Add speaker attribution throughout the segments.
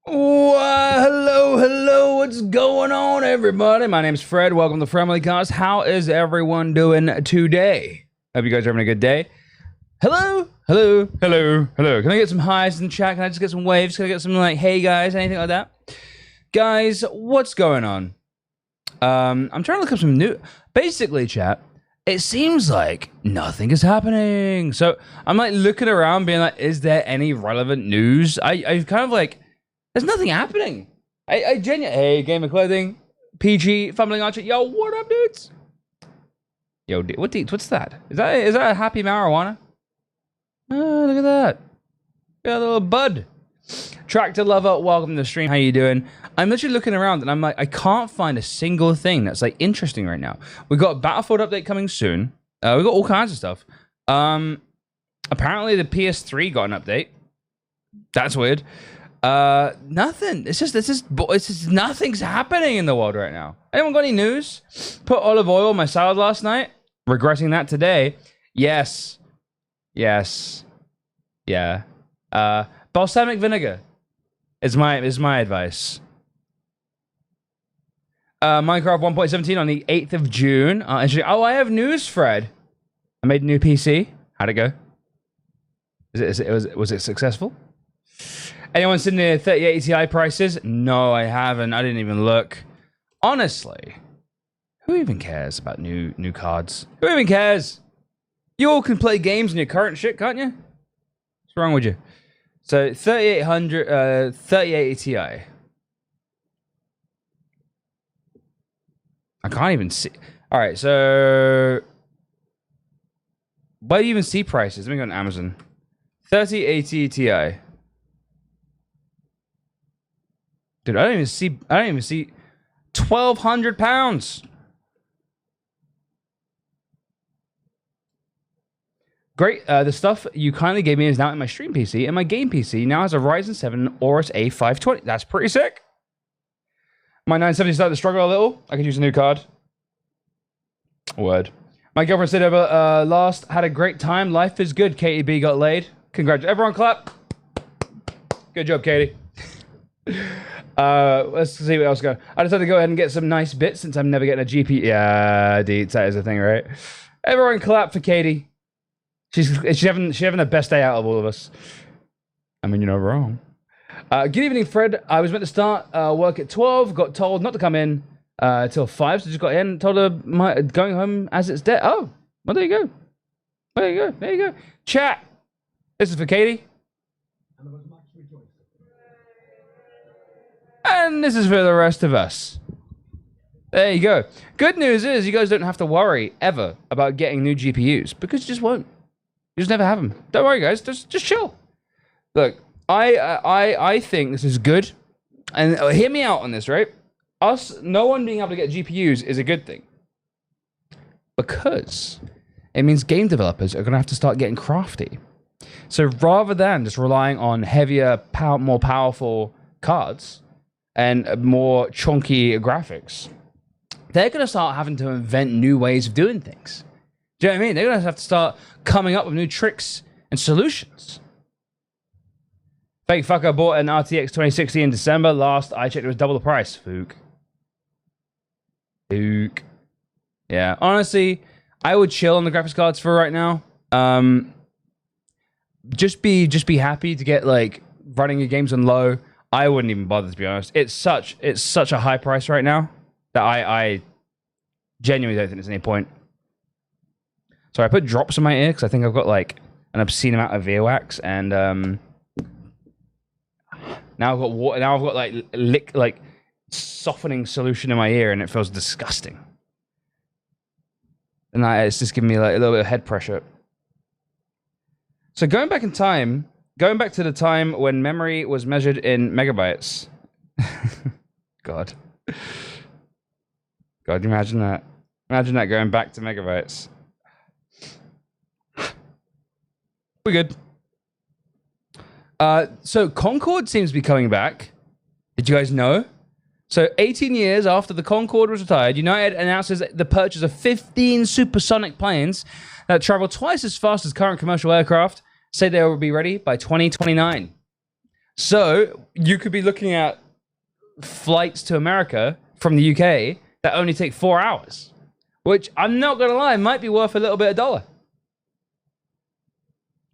Speaker 1: Hello, what's going on, everybody? My name's Fred. Welcome to Friendly Cast. How is everyone doing today? Hope you guys are having a good day. Hello. Can I get some highs in chat? Can I just get some waves? Can I get some, like, hey guys, anything like that? Guys, what's going on? I'm trying to look up some new... Basically, chat, it seems like nothing is happening. So I'm, like, looking around being like, is there any relevant news? I kind of, like... There's nothing happening. I genuinely... Hey, Game of Clothing, PG, Fumbling Archer. Yo, what up, dudes? Yo, what's that? Is that a happy marijuana? Oh, look at that. Got a little bud. Tractor Lover, welcome to the stream. How you doing? I'm literally looking around and I'm like, I can't find a single thing that's like interesting right now. We got a Battlefield update coming soon. We got all kinds of stuff. Apparently the PS3 got an update. That's weird. Nothing. It's just nothing's happening in the world right now. Anyone got any news? Put olive oil on my salad last night. Regretting that today. Yes. Yeah. Balsamic vinegar is my advice. Minecraft 1.17 on the 8th of June. Oh, I have news, Fred. I made a new PC. How'd it go? Was it successful? Anyone seen the 3080 Ti prices? No, I haven't. I didn't even look. Honestly, who even cares about new cards? Who even cares? You all can play games in your current shit, can't you? What's wrong with you? So 3080 Ti. I can't even see. All right, so where do you even see prices? Let me go on Amazon. 3080 Ti. Dude, I don't even see £1,200. Great. The stuff you kindly gave me is now in my stream PC, and my game PC now has a Ryzen 7 Aorus A520. That's pretty sick. My 970 started to struggle a little. I could use a new card. Word. My girlfriend said over last, had a great time. Life is good. Katie B got laid. Congratulations. Everyone clap. Good job, Katie. Let's see what else going. I decided to go ahead and get some nice bits since I'm never getting a GP. Yeah, Deets, that is the thing, right? Everyone clap for Katie. She's having the best day out of all of us. I mean, you're not wrong. Good evening, Fred. I was meant to start work at 12. Got told not to come in till 5, so just got in. Told her going home as it's dead. Oh, well, there you go. There you go. Chat. This is for Katie. And this is for the rest of us. There you go. Good news is you guys don't have to worry ever about getting new GPUs because you just won't. You just never have them. Don't worry, guys. Just chill. Look, I think this is good. And hear me out on this, right? No one being able to get GPUs is a good thing. Because it means game developers are going to have to start getting crafty. So rather than just relying on heavier, more powerful cards and more chunky graphics, they're going to start having to invent new ways of doing things. Do you know what I mean? They're going to have to start coming up with new tricks and solutions. Fake fucker bought an RTX 2060 in December. Last I checked, it was double the price. Fook. Yeah, honestly, I would chill on the graphics cards for right now. Just be happy to get like running your games on low. I wouldn't even bother, to be honest. It's such a high price right now that I genuinely don't think there's any point. So I put drops in my ear because I think I've got like an obscene amount of earwax, and now I've got water. Now I've got like softening solution in my ear, and it feels disgusting. And it's just giving me like a little bit of head pressure. So going back to the time when memory was measured in megabytes. God, imagine that. Imagine that going back to megabytes. We're good. So Concorde seems to be coming back. Did you guys know? So 18 years after the Concorde was retired, United announces the purchase of 15 supersonic planes that travel twice as fast as current commercial aircraft. Say they will be ready by 2029. So you could be looking at flights to America from the UK that only take 4 hours, which I'm not going to lie, might be worth a little bit of dollar.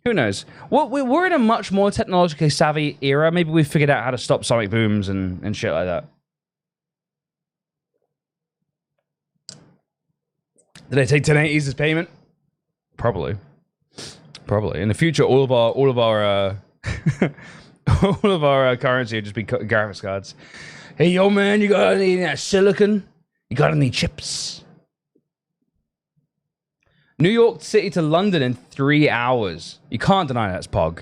Speaker 1: Who knows? Well, we're in a much more technologically savvy era. Maybe we've figured out how to stop sonic booms and shit like that. Did I take 1080s as payment? Probably. In the future, all of our all of our currency would just be graphics cards. Hey, yo, man, you got any silicon? You got any chips? New York City to London in 3 hours. You can't deny that's Pog.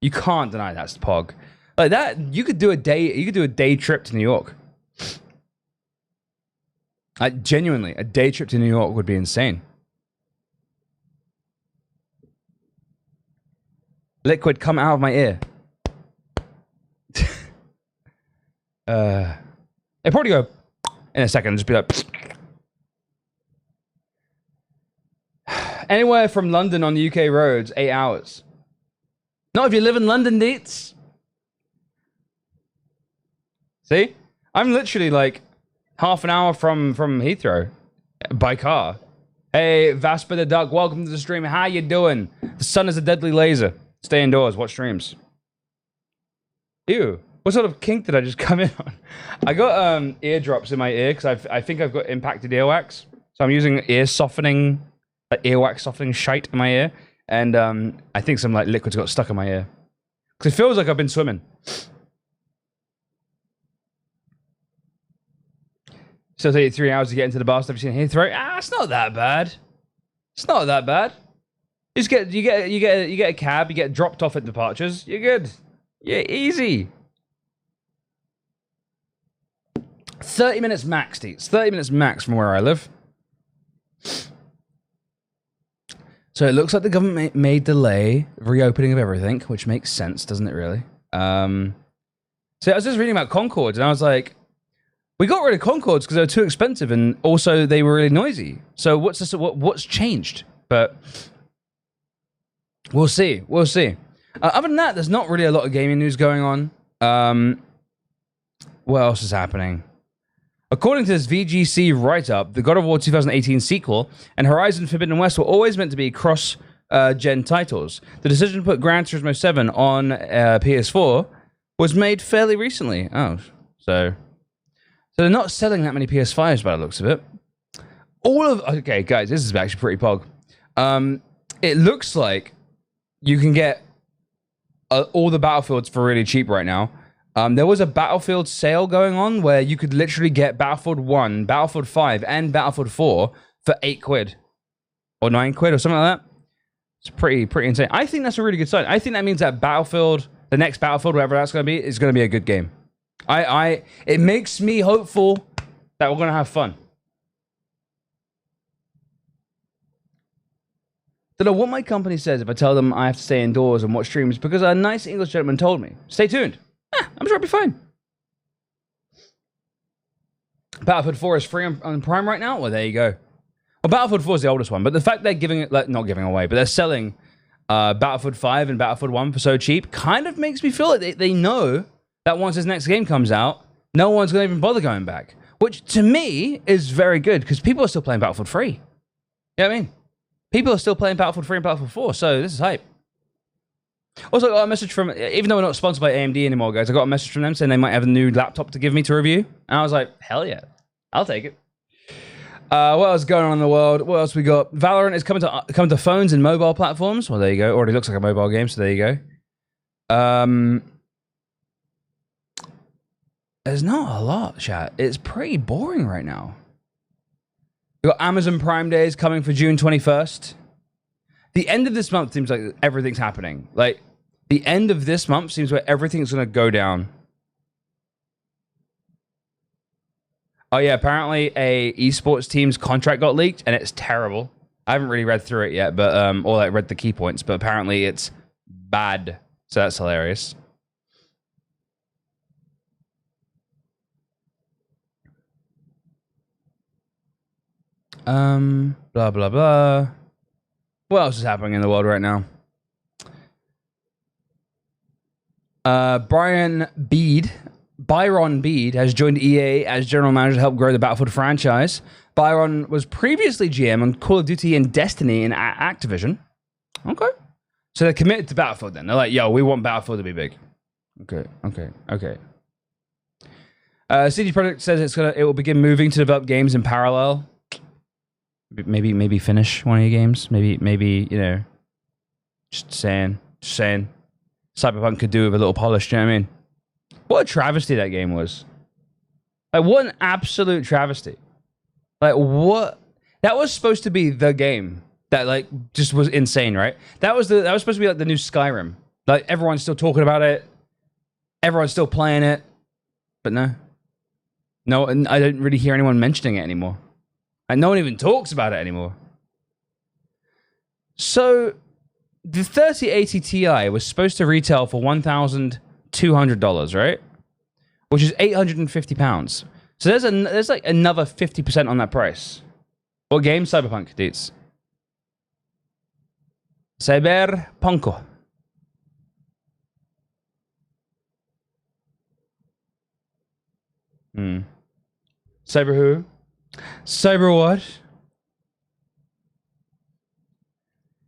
Speaker 1: You can't deny that's Pog. Like that, you could do a day. You could do a day trip to New York. Genuinely, a day trip to New York would be insane. Liquid, come out of my ear. It'd probably go in a second. Just be like. Anywhere from London on the UK roads, 8 hours. Not if you live in London, dates. See? I'm literally like half an hour from Heathrow by car. Hey, Vasper the Duck, welcome to the stream. How you doing? The sun is a deadly laser. Stay indoors, watch streams. Ew. What sort of kink did I just come in on? I got eardrops in my ear because I think I've got impacted earwax. So I'm using ear softening, like earwax softening shite in my ear. And I think some like liquids got stuck in my ear. Because it feels like I've been swimming. Still take you 3 hours to get into the bar. Have you seen Heathrow? It's not that bad. It's not that bad. You get a cab. You get dropped off at departures. You're good. Yeah, easy. 30 minutes max, Deets. 30 minutes max from where I live. So it looks like the government may delay reopening of everything, which makes sense, doesn't it? Really. So I was just reading about Concords, and I was like, we got rid of Concords because they were too expensive, and also they were really noisy. So what's changed? But we'll see. We'll see. Other than that, there's not really a lot of gaming news going on. What else is happening? According to this VGC write-up, the God of War 2018 sequel and Horizon Forbidden West were always meant to be cross-gen titles. The decision to put Gran Turismo 7 on PS4 was made fairly recently. Oh, so they're not selling that many PS5s by the looks of it. Okay, guys, this is actually pretty pog. It looks like you can get all the Battlefields for really cheap right now. There was a Battlefield sale going on where you could literally get Battlefield 1, Battlefield 5, and Battlefield 4 for 8 quid. Or 9 quid or something like that. It's pretty insane. I think that's a really good sign. I think that means that Battlefield, the next Battlefield, whatever that's going to be, is going to be a good game. It makes me hopeful that we're going to have fun. Don't know what my company says if I tell them I have to stay indoors and watch streams because a nice English gentleman told me. Stay tuned. I'm sure I'll be fine. Battlefield 4 is free on Prime right now? Well, there you go. Well, Battlefield 4 is the oldest one, but the fact they're giving it, like, not giving away, but they're selling Battlefield 5 and Battlefield 1 for so cheap kind of makes me feel like they know that once this next game comes out, no one's going to even bother going back. Which, to me, is very good, because people are still playing Battlefield 3. You know what I mean? People are still playing Battlefield 3 and Battlefield 4, so this is hype. Also, I got a message from, even though we're not sponsored by AMD anymore, guys, I got a message from them saying they might have a new laptop to give me to review. And I was like, hell yeah, I'll take it. What else is going on in the world? What else we got? Valorant is coming to phones and mobile platforms. Well, there you go. Already looks like a mobile game, so there you go. There's not a lot, chat. It's pretty boring right now. We got Amazon Prime Days coming for June 21st. The end of this month seems like everything's happening. Like, the end of this month seems where everything's going to go down. Oh, yeah, apparently a esports team's contract got leaked, and it's terrible. I haven't really read through it yet, but or like read the key points, but apparently it's bad. So that's hilarious. Blah, blah, blah. What else is happening in the world right now? Byron Bede has joined EA as general manager to help grow the Battlefield franchise. Byron was previously GM on Call of Duty and Destiny in Activision. Okay. So they're committed to Battlefield then. They're like, yo, we want Battlefield to be big. Okay. CD Projekt says it will begin moving to develop games in parallel. Maybe finish one of your games. Maybe you know, just saying. Cyberpunk could do with a little polish, you know what I mean? What a travesty that game was. Like, what an absolute travesty. Like, what? That was supposed to be the game that, like, just was insane, right? That was supposed to be, like, the new Skyrim. Like, everyone's still talking about it. Everyone's still playing it. But no. No, and I don't really hear anyone mentioning it anymore. And no one even talks about it anymore. So, the 3080 Ti was supposed to retail for $1,200, right? Which is £850. So there's like another 50% on that price. What game? Cyberpunk, dudes. Cyberpunk. Cyber who? Cyber what?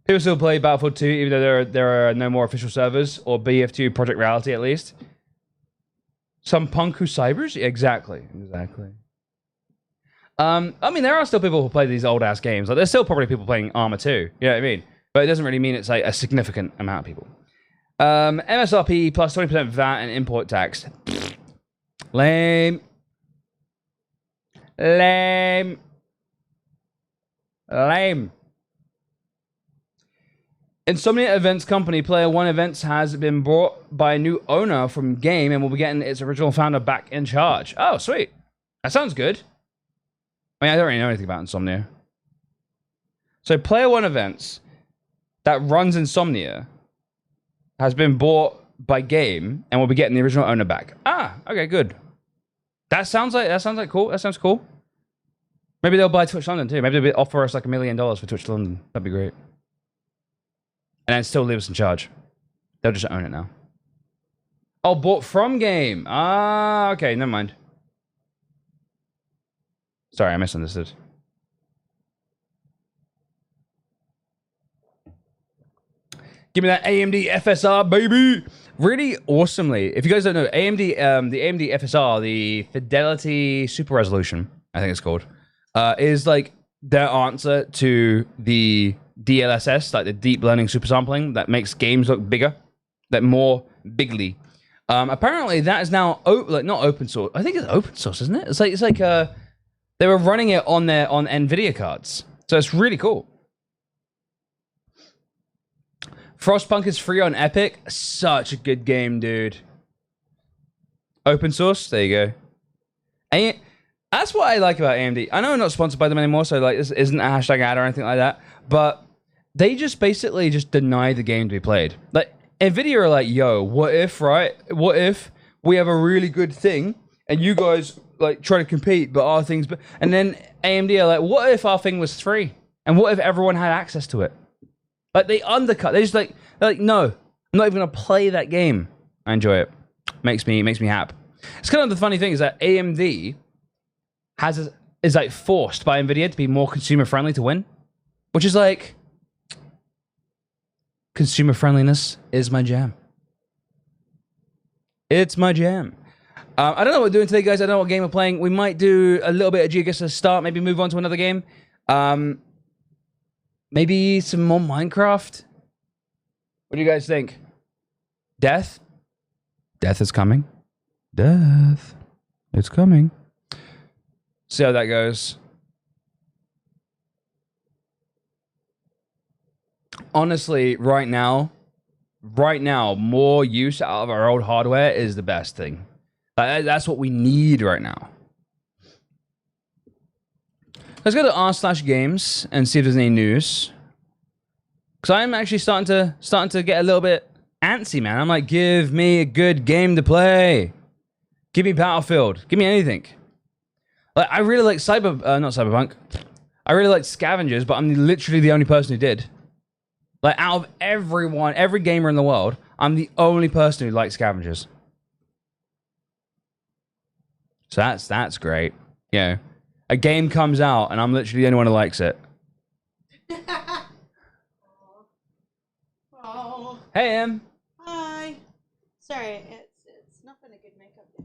Speaker 1: People still play Battlefield 2 even though there are no more official servers, or BF2 Project Reality at least. Some punk who cybers? Exactly. I mean, there are still people who play these old-ass games. Like, there's still probably people playing Arma 2. You know what I mean? But it doesn't really mean it's like a significant amount of people. MSRP plus 20% VAT and import tax. Lame. Insomnia Events Company Player One Events has been bought by a new owner from Game and will be getting its original founder back in charge. Oh, sweet. That sounds good. I mean, I don't really know anything about Insomnia. So Player One Events that runs Insomnia has been bought by Game and will be getting the original owner back. Ah, okay, good. That sounds like cool. That sounds cool. Maybe they'll buy Twitch London too. Maybe they'll offer us like $1 million for Twitch London. That'd be great. And then still leave us in charge. They'll just own it now. Oh, bought from Game. Ah, okay, never mind. Sorry, I misunderstood. Give me that AMD FSR, baby! Really awesomely. If you guys don't know, AMD, the AMD FSR, the Fidelity Super Resolution, I think it's called, is like their answer to the DLSS, like the deep learning super sampling that makes games look bigger, that more bigly. Apparently, that is now like not open source. I think it's open source, isn't it? It's like they were running it on NVIDIA cards, so it's really cool. Frostpunk is free on Epic. Such a good game, dude. Open source. There you go. And that's what I like about AMD. I know we're not sponsored by them anymore, so like this isn't a hashtag ad or anything like that. But they just basically just deny the game to be played. Like NVIDIA are like, yo, what if, right? What if we have a really good thing and you guys like try to compete, but our things, and then AMD are like, what if our thing was free? And what if everyone had access to it? Like they undercut. They just they're like, no, I'm not even gonna play that game. I enjoy it. Makes me happy. It's kind of the funny thing is that AMD is like forced by NVIDIA to be more consumer friendly to win, which is like consumer friendliness is my jam. It's my jam. I don't know what we're doing today, guys. I don't know what game we're playing. We might do a little bit of Geoguessr to start. Maybe move on to another game. Maybe some more Minecraft. What do you guys think? Death? Death is coming. Death. It's coming. See how that goes. Honestly, right now, more use out of our old hardware is the best thing. That's what we need right now. Let's go to r/games and see if there's any news. Because I'm actually starting to get a little bit antsy, man. I'm like, give me a good game to play. Give me Battlefield. Give me anything. Like, I really like not Cyberpunk. I really like Scavengers, but I'm literally the only person who did. Like, out of everyone, every gamer in the world, I'm the only person who likes scavengers. So that's great. You know, a game comes out and I'm literally the only one who likes it.
Speaker 2: Oh.
Speaker 1: Hey, Em.
Speaker 2: Hi. Sorry, it's not been a good makeup day.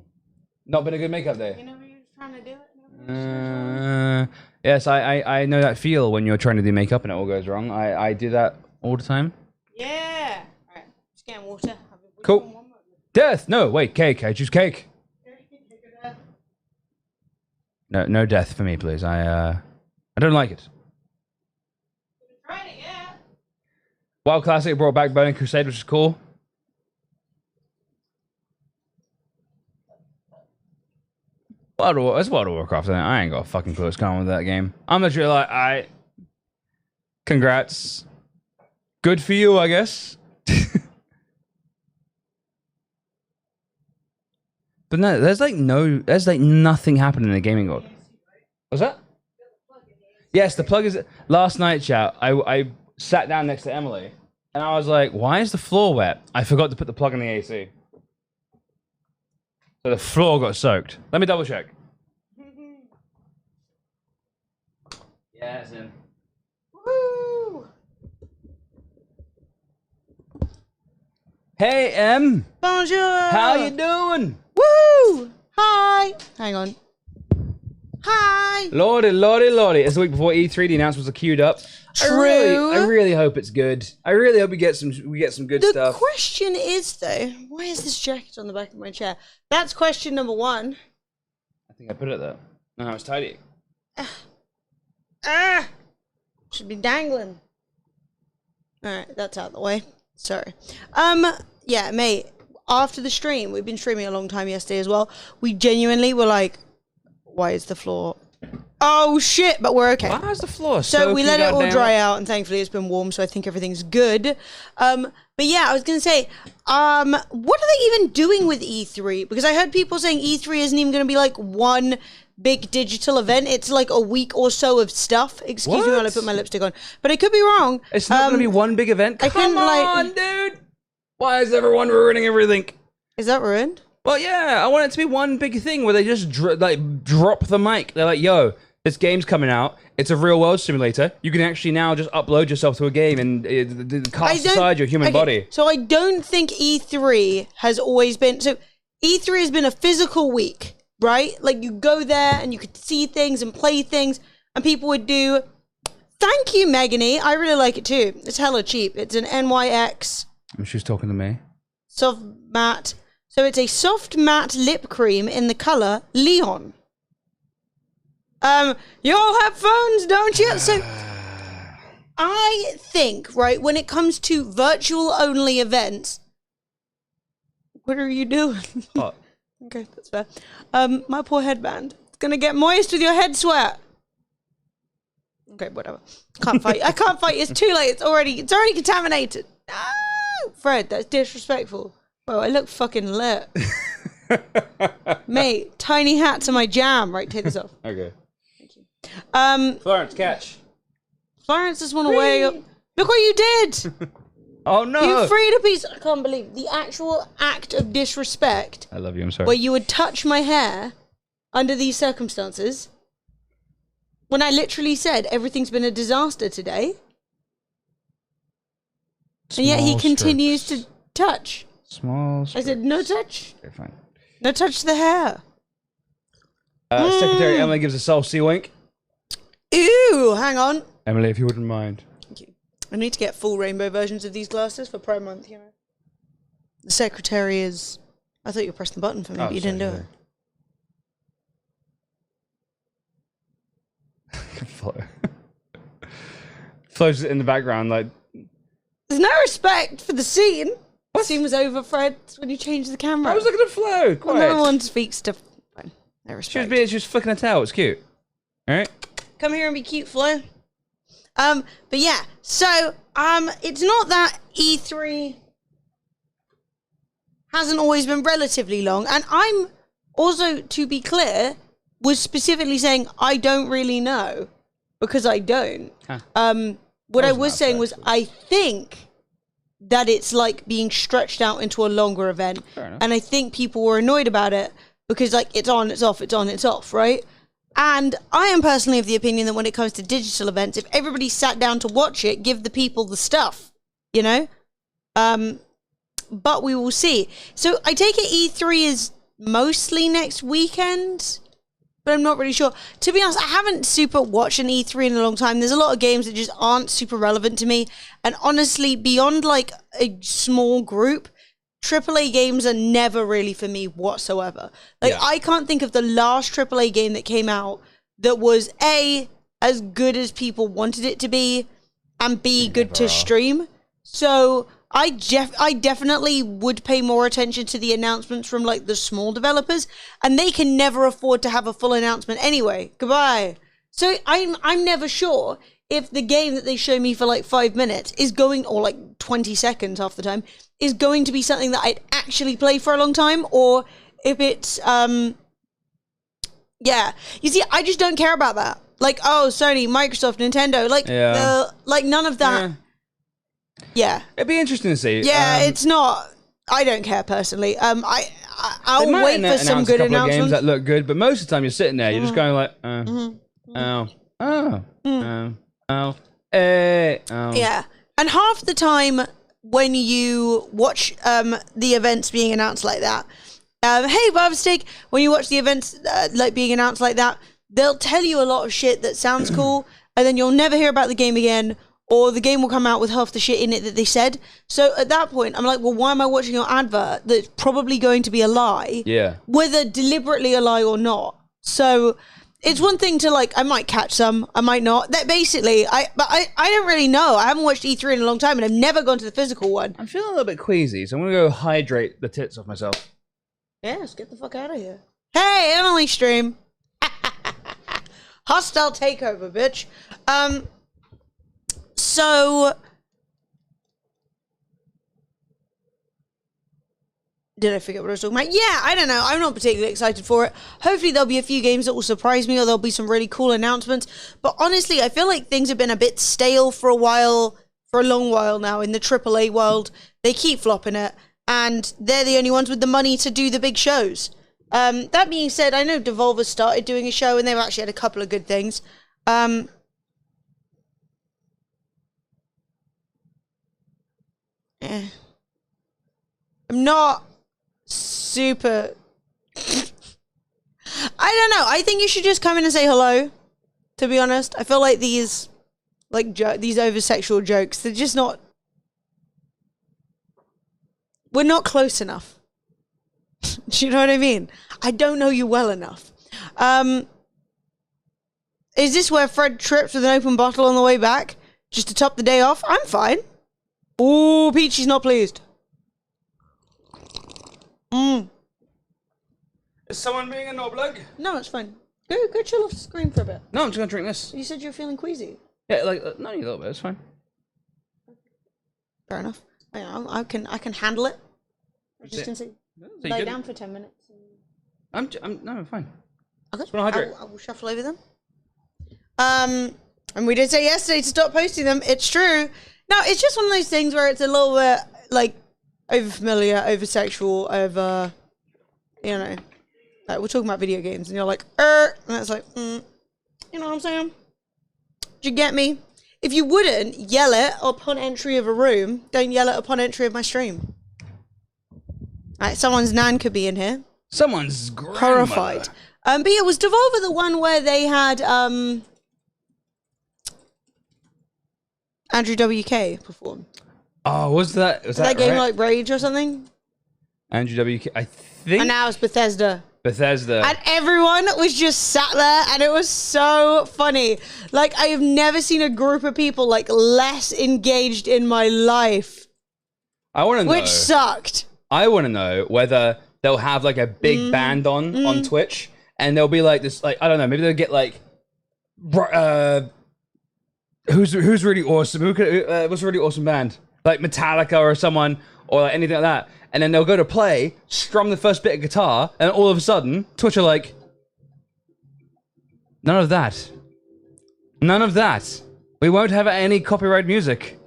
Speaker 1: Not been a good makeup day.
Speaker 2: You know when you're trying to do it?
Speaker 1: Yes, I know that feel when you're trying to do makeup and it all goes wrong. I do that all the time.
Speaker 2: Yeah. All right. Just getting water.
Speaker 1: Cool. Death. No, wait. Cake. I choose cake. No death for me, please. I don't like it.
Speaker 2: Tried it, yeah.
Speaker 1: WoW Classic brought back Burning Crusade, which is cool. It's World of Warcraft, isn't it? I ain't got a fucking clue what's going on with that game. I'm literally like, congrats. Good for you, I guess. But no, there's like nothing happening in the gaming world. What's that? Yes, the plug is... Last night, chat, I sat down next to Emily, and I was like, why is the floor wet? I forgot to put the plug in the AC. So the floor got soaked. Let me double check. Yeah, it's in.
Speaker 2: Woo!
Speaker 1: Hey, Em.
Speaker 2: Bonjour!
Speaker 1: How you doing?
Speaker 2: Woo! Hi! Hang on. Hi!
Speaker 1: Lordy, lordy, lordy. It's the week before E3. The announcements are queued up.
Speaker 2: True.
Speaker 1: I really hope it's good. I really hope we get some good stuff.
Speaker 2: The question is, though, why is this jacket on the back of my chair? That's question number one.
Speaker 1: I think I put it there. No, it's tidy.
Speaker 2: Should be dangling. Alright, that's out of the way. Sorry. Yeah, mate. After the stream, we've been streaming a long time yesterday as well. We genuinely were like, why is the floor... Oh, shit, but we're okay.
Speaker 1: Why is the floor
Speaker 2: so we let it all
Speaker 1: goddamn
Speaker 2: dry out, and thankfully it's been warm, so I think everything's good. But yeah, I was going to say, what are they even doing with E3? Because I heard people saying E3 isn't even going to be like one big digital event. It's like a week or so of stuff. Excuse me while I put my lipstick on. But I could be wrong.
Speaker 1: It's not going to be one big event? Come on, dude! Why is everyone ruining everything?
Speaker 2: Is that ruined?
Speaker 1: Well, yeah, I want it to be one big thing where they just drop the mic. They're like, yo, this game's coming out. It's a real world simulator. You can actually now just upload yourself to a game and cast aside your human body.
Speaker 2: So I don't think E3 has always been... So E3 has been a physical week, right? Like you go there and you could see things and play things and people would do... Thank you, Megany. I really like it too. It's hella cheap. It's an NYX...
Speaker 1: She's talking to me.
Speaker 2: Soft matte. So it's a soft matte lip cream in the color Leon. You all have phones, don't you? So I think, right, when it comes to virtual only events, what are you doing?
Speaker 1: What?
Speaker 2: Okay, that's fair. My poor headband. It's gonna get moist with your head sweat. Okay, whatever. Can't fight. I can't fight. It's too late. It's already contaminated. No! Fred, that's disrespectful. Bro, I look fucking lit. Mate, tiny hats are my jam. Right, take this off.
Speaker 1: Okay.
Speaker 2: Thank you.
Speaker 1: Florence, catch.
Speaker 2: Florence just went away. Look what you did.
Speaker 1: Oh, no.
Speaker 2: You freed a piece. I can't believe the actual act of disrespect.
Speaker 1: I love you, I'm sorry.
Speaker 2: Where you would touch my hair under these circumstances. When I literally said everything's been a disaster today. And yet he continues to touch.
Speaker 1: Small strokes.
Speaker 2: I said, no touch.
Speaker 1: Okay, fine.
Speaker 2: No touch the hair.
Speaker 1: Secretary Emily gives a soul sea wink.
Speaker 2: Ew, hang on.
Speaker 1: Emily, if you wouldn't mind.
Speaker 2: Thank you. I need to get full rainbow versions of these glasses for Pride Month, you know. The secretary is... I thought you pressed the button for me, but you didn't do it.
Speaker 1: Flo. Flo's in the background, like...
Speaker 2: There's no respect for the scene. The scene was over, Fred, when you changed the camera.
Speaker 1: I was looking at Flo. Quiet.
Speaker 2: Well, no one speaks to... Fine. No respect.
Speaker 1: She was flicking her tail. It's cute. All right?
Speaker 2: Come here and be cute, Flo. But yeah, so, it's not that E3 hasn't always been relatively long. And I'm also, to be clear, was specifically saying I don't really know. Because I don't.
Speaker 1: Huh.
Speaker 2: What I was saying was I think that it's like being stretched out into a longer event.
Speaker 1: Fair enough.
Speaker 2: And I think people were annoyed about it because like it's on, it's off, it's on, it's off, right? And I am personally of the opinion that when it comes to digital events, if everybody sat down to watch it, give the people the stuff, you know? But we will see. So I take it E3 is mostly next weekend, but I'm not really sure. To be honest, I haven't super watched an E3 in a long time. There's a lot of games that just aren't super relevant to me. And honestly, beyond like a small group, AAA games are never really for me whatsoever. Like,
Speaker 1: Yeah.
Speaker 2: I can't think of the last AAA game that came out that was A, as good as people wanted it to be, and B, good to stream. So I definitely would pay more attention to the announcements from like the small developers, and they can never afford to have a full announcement anyway. Goodbye. So I'm never sure if the game that they show me for like 5 minutes is going, or like 20 seconds half the time, is going to be something that I'd actually play for a long time, or if it's yeah. You see, I just don't care about that. Like, oh, Sony, Microsoft, Nintendo, like like none of that. Yeah.
Speaker 1: It'd be interesting to see.
Speaker 2: Yeah, it's not. I don't care personally. I'll
Speaker 1: They might
Speaker 2: wait for some
Speaker 1: announce
Speaker 2: good
Speaker 1: a couple of games
Speaker 2: announcements.
Speaker 1: that look good, but most of the time you're sitting there, you're just going like,
Speaker 2: Yeah, and half the time when you watch the events being announced like that, hey Barbstick, when you watch the events like being announced like that, they'll tell you a lot of shit that sounds cool, and then you'll never hear about the game again. Or the game will come out with half the shit in it that they said. So at that point, I'm like, well, why am I watching your advert that's probably going to be a lie?
Speaker 1: Yeah.
Speaker 2: Whether deliberately a lie or not. So it's one thing to like, I might catch some, I might not. That basically, I don't really know. I haven't watched E3 in a long time, and I've never gone to the physical one.
Speaker 1: I'm feeling a little bit queasy, so I'm gonna go hydrate the tits off myself.
Speaker 2: Yes, get the fuck out of here. Hey, Emily stream. Hostile takeover, bitch. So, did I forget what I was talking about? Yeah, I don't know. I'm not particularly excited for it. Hopefully there'll be a few games that will surprise me, or there'll be some really cool announcements. But honestly, I feel like things have been a bit stale for a long while now in the AAA world. They keep flopping it, and they're the only ones with the money to do the big shows. That being said, I know Devolver started doing a show, and they've actually had a couple of good things. I'm not super. I don't know. I think you should just come in and say hello. To be honest, I feel like these, like these over-sexual jokes, they're just not. We're not close enough. Do you know what I mean? I don't know you well enough. Is this where Fred trips with an open bottle on the way back just to top the day off? I'm fine. Ooh, Peachy's not pleased.
Speaker 1: Is someone being a knoblug?
Speaker 2: No, it's fine. Go chill off the screen for a bit.
Speaker 1: No, I'm just gonna drink this.
Speaker 2: You said you were feeling queasy.
Speaker 1: Yeah, like not a little bit. It's fine.
Speaker 2: Fair enough. I can handle it. I'm just gonna say,
Speaker 1: So
Speaker 2: lay down for 10 minutes.
Speaker 1: I'm fine.
Speaker 2: Okay.
Speaker 1: Just wanna hydrate.
Speaker 2: I will shuffle over them. And we did say yesterday to stop posting them. It's true. No, it's just one of those things where it's a little bit like over familiar, over sexual, over, you know, like we're talking about video games, and you're like, and it's like, you know what I'm saying? Do you get me? If you wouldn't yell it upon entry of a room, don't yell it upon entry of my stream. All right, someone's nan could be in here.
Speaker 1: Someone's grandmother.
Speaker 2: Horrified. But yeah, was Devolver the one where they had Andrew WK perform?
Speaker 1: Oh, was that
Speaker 2: game
Speaker 1: right?
Speaker 2: like Rage or something?
Speaker 1: Andrew WK, I think.
Speaker 2: And now it's Bethesda.
Speaker 1: Bethesda.
Speaker 2: And everyone was just sat there, and it was so funny. Like, I have never seen a group of people like less engaged in my life.
Speaker 1: I want to know.
Speaker 2: Which sucked.
Speaker 1: I want to know whether they'll have like a big band on Twitch, and they'll be like this, like I don't know, maybe they'll get like, who's really awesome? What's a really awesome band? Like Metallica or someone, or like anything like that. And then they'll go to play, strum the first bit of guitar, and all of a sudden, Twitch are like, none of that. None of that. We won't have any copyright music.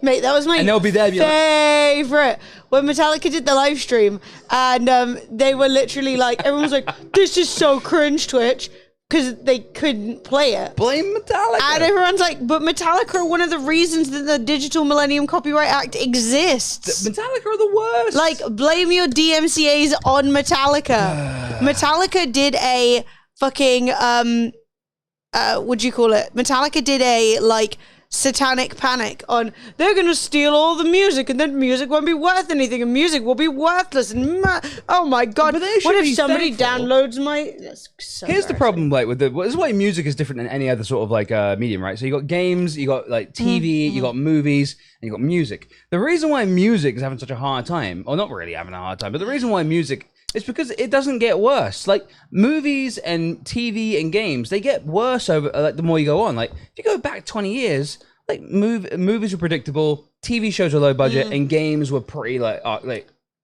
Speaker 2: Mate, that was my
Speaker 1: And they'll be there, be like-
Speaker 2: favorite. When Metallica did the live stream, and they were literally like, everyone was like, this is so cringe, Twitch, because they couldn't play it.
Speaker 1: Blame Metallica.
Speaker 2: And everyone's like, but Metallica are one of the reasons that the Digital Millennium Copyright Act exists.
Speaker 1: Metallica are the worst.
Speaker 2: Like, blame your DMCAs on Metallica. Metallica did a fucking, what do you call it? Metallica did a, like, satanic panic on, they're gonna steal all the music and then music won't be worth anything and music will be worthless and oh my god,
Speaker 1: But they should
Speaker 2: what if
Speaker 1: be
Speaker 2: somebody
Speaker 1: thankful.
Speaker 2: downloads my... That's so
Speaker 1: Here's the
Speaker 2: embarrassing.
Speaker 1: problem, like with this is why music is different than any other sort of like medium, right? So you got games, you got like TV, you got movies, and you got music. The reason why music is having such a hard time, or not really having a hard time, but the reason why music is because it doesn't get worse. Like movies and TV and games, they get worse over like the more you go on. Like if you go back 20 years, like movies were predictable, TV shows were low budget, and games were pretty like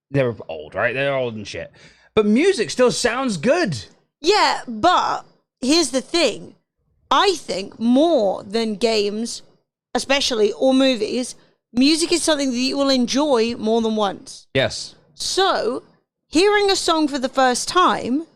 Speaker 1: they were old, right? They're old and shit. But music still sounds good.
Speaker 2: Yeah, but here's the thing. I think more than games, especially, or movies, music is something that you will enjoy more than once.
Speaker 1: Yes.
Speaker 2: So, hearing a song for the first time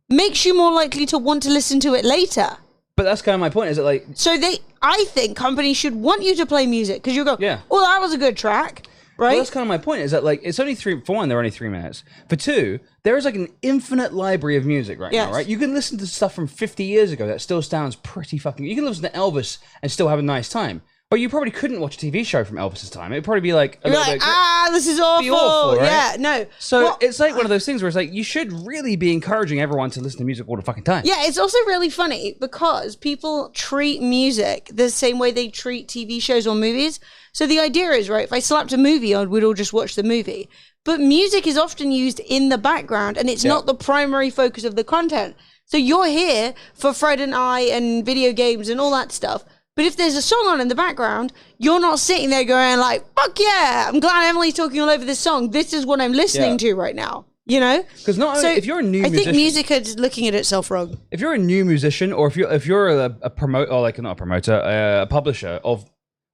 Speaker 2: makes you more likely to want to listen to it later.
Speaker 1: But that's kind of my point, is that like...
Speaker 2: So I think companies should want you to play music because you go,
Speaker 1: Yeah.
Speaker 2: oh, that was a good track, right?
Speaker 1: Well, that's kind of my point, is that like, it's only for one, they're only 3 minutes. For two, there is like an infinite library of music right
Speaker 2: Yes.
Speaker 1: now, right? You can listen to stuff from 50 years ago that still sounds pretty fucking... You can listen to Elvis and still have a nice time. But you probably couldn't watch a TV show from Elvis's time. It'd probably be like...
Speaker 2: You're like, this is awful.
Speaker 1: awful, right?
Speaker 2: Yeah, no.
Speaker 1: So
Speaker 2: Well,
Speaker 1: it's like one of those things where it's like, you should really be encouraging everyone to listen to music all the fucking time.
Speaker 2: yeah, it's also really funny because people treat music the same way they treat TV shows or movies. So the idea is, right, if I slapped a movie on, we'd all just watch the movie. But music is often used in the background and it's not the primary focus of the content. So you're here for Fred and I and video games and all that stuff. But if there's a song on in the background, you're not sitting there going like, fuck yeah, I'm glad Emily's talking all over this song. This is what I'm listening to right now. You know?
Speaker 1: Because not only, if you're a new
Speaker 2: I
Speaker 1: musician...
Speaker 2: think music is looking at itself wrong.
Speaker 1: If you're a new musician, or if you're a promoter, or like not a promoter, a publisher of,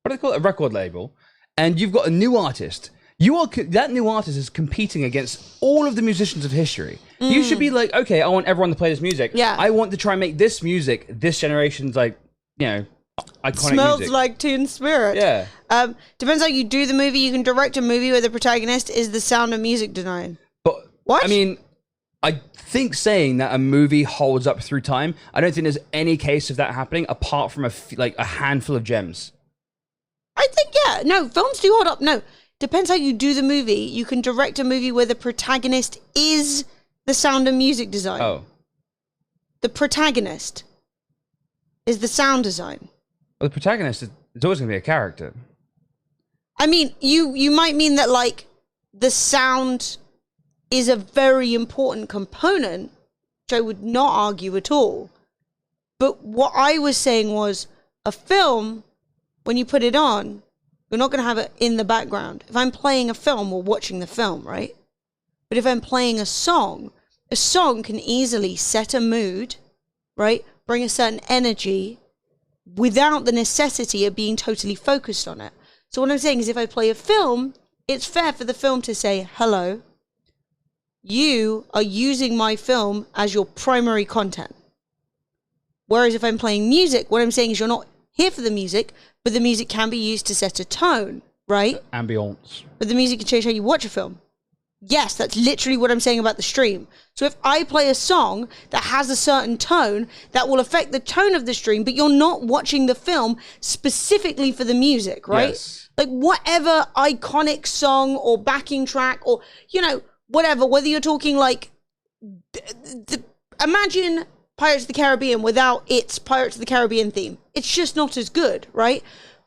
Speaker 1: what do they call it, a record label, and you've got a new artist, that new artist is competing against all of the musicians of history. You should be like, okay, I want everyone to play this music.
Speaker 2: Yeah.
Speaker 1: I want to try and make this music this generation's like, you know, iconic
Speaker 2: Smells
Speaker 1: music.
Speaker 2: like Teen Spirit.
Speaker 1: Yeah.
Speaker 2: Depends how you do the movie. You can direct a movie where the protagonist is the Sound of Music design.
Speaker 1: But
Speaker 2: What?
Speaker 1: I mean, I think saying that a movie holds up through time, I don't think there's any case of that happening apart from a handful of gems.
Speaker 2: I think, yeah. No, films do hold up. No, depends how you do the movie. You can direct a movie where the protagonist is the Sound of Music design.
Speaker 1: Oh.
Speaker 2: The protagonist is the sound design.
Speaker 1: Well, the protagonist is always going to be a character.
Speaker 2: I mean, you might mean that, like, the sound is a very important component, which I would not argue at all. But what I was saying was, a film, when you put it on, you're not going to have it in the background. If I'm playing a film, we're watching the film, right? But if I'm playing a song can easily set a mood, right? Bring a certain energy without the necessity of being totally focused on it. So what I'm saying is if I play a film, it's fair for the film to say, hello, you are using my film as your primary content. Whereas if I'm playing music, what I'm saying is you're not here for the music, but the music can be used to set a tone, right?
Speaker 1: Ambience.
Speaker 2: But the music can change how you watch a film. Yes, that's literally what I'm saying about the stream. So if I play a song that has a certain tone, that will affect the tone of the stream, but you're not watching the film specifically for the music, right?
Speaker 1: Yes.
Speaker 2: Like whatever iconic song or backing track or, you know, whatever, whether you're talking like, imagine Pirates of the Caribbean without its Pirates of the Caribbean theme. It's just not as good, right?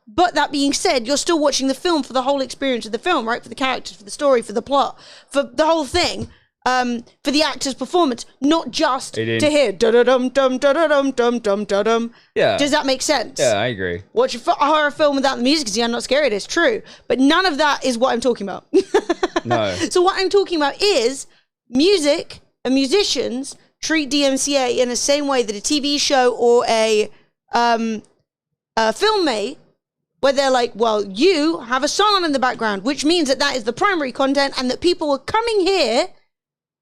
Speaker 2: But that being said, you're still watching the film for the whole experience of the film, right? For the characters, for the story, for the plot, for the whole thing, for the actor's performance, not just to hear da-da-dum, dum, da-da-dum, dum, dum, da-dum.
Speaker 1: Yeah.
Speaker 2: Does that make sense?
Speaker 1: Yeah, I agree.
Speaker 2: Watch a horror film without the music is yeah, not scary, it is true. But none of that is what I'm talking about.
Speaker 1: No.
Speaker 2: So what I'm talking about is music and musicians treat DMCA in the same way that a TV show or a film may, where they're like, well, you have a song on in the background, which means that that is the primary content and that people are coming here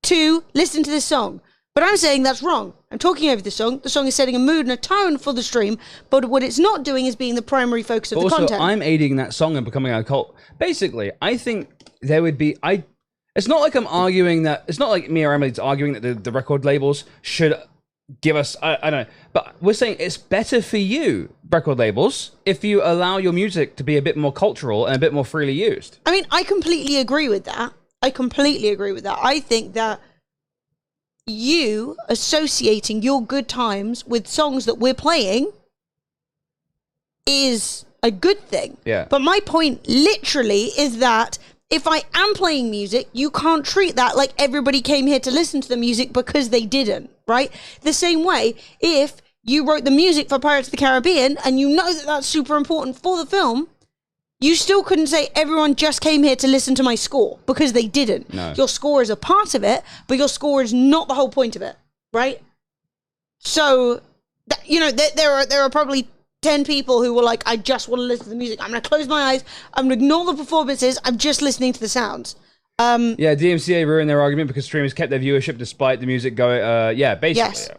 Speaker 2: to listen to this song. But I'm saying that's wrong. I'm talking over the song. The song is setting a mood and a tone for the stream, but what it's not doing is being the primary focus of the content.
Speaker 1: I'm aiding that song and becoming a cult. Basically, I think there would be... It's not like I'm arguing that... It's not like me or Emily's arguing that the record labels should give us... I don't know. But we're saying it's better for you, record labels, if you allow your music to be a bit more cultural and a bit more freely used.
Speaker 2: I mean, I completely agree with that. I think that you associating your good times with songs that we're playing is a good thing.
Speaker 1: Yeah.
Speaker 2: But my point literally is that if I am playing music, you can't treat that like everybody came here to listen to the music because they didn't, right? The same way, if you wrote the music for Pirates of the Caribbean and you know that that's super important for the film, you still couldn't say everyone just came here to listen to my score, because they didn't.
Speaker 1: No.
Speaker 2: Your score is a part of it, but your score is not the whole point of it, right? So, there are probably 10 people who were like, I just want to listen to the music. I'm going to close my eyes. I'm going to ignore the performances. I'm just listening to the sounds.
Speaker 1: Yeah, DMCA ruined their argument because streamers kept their viewership despite the music going... basically.
Speaker 2: Yes.
Speaker 1: Yeah.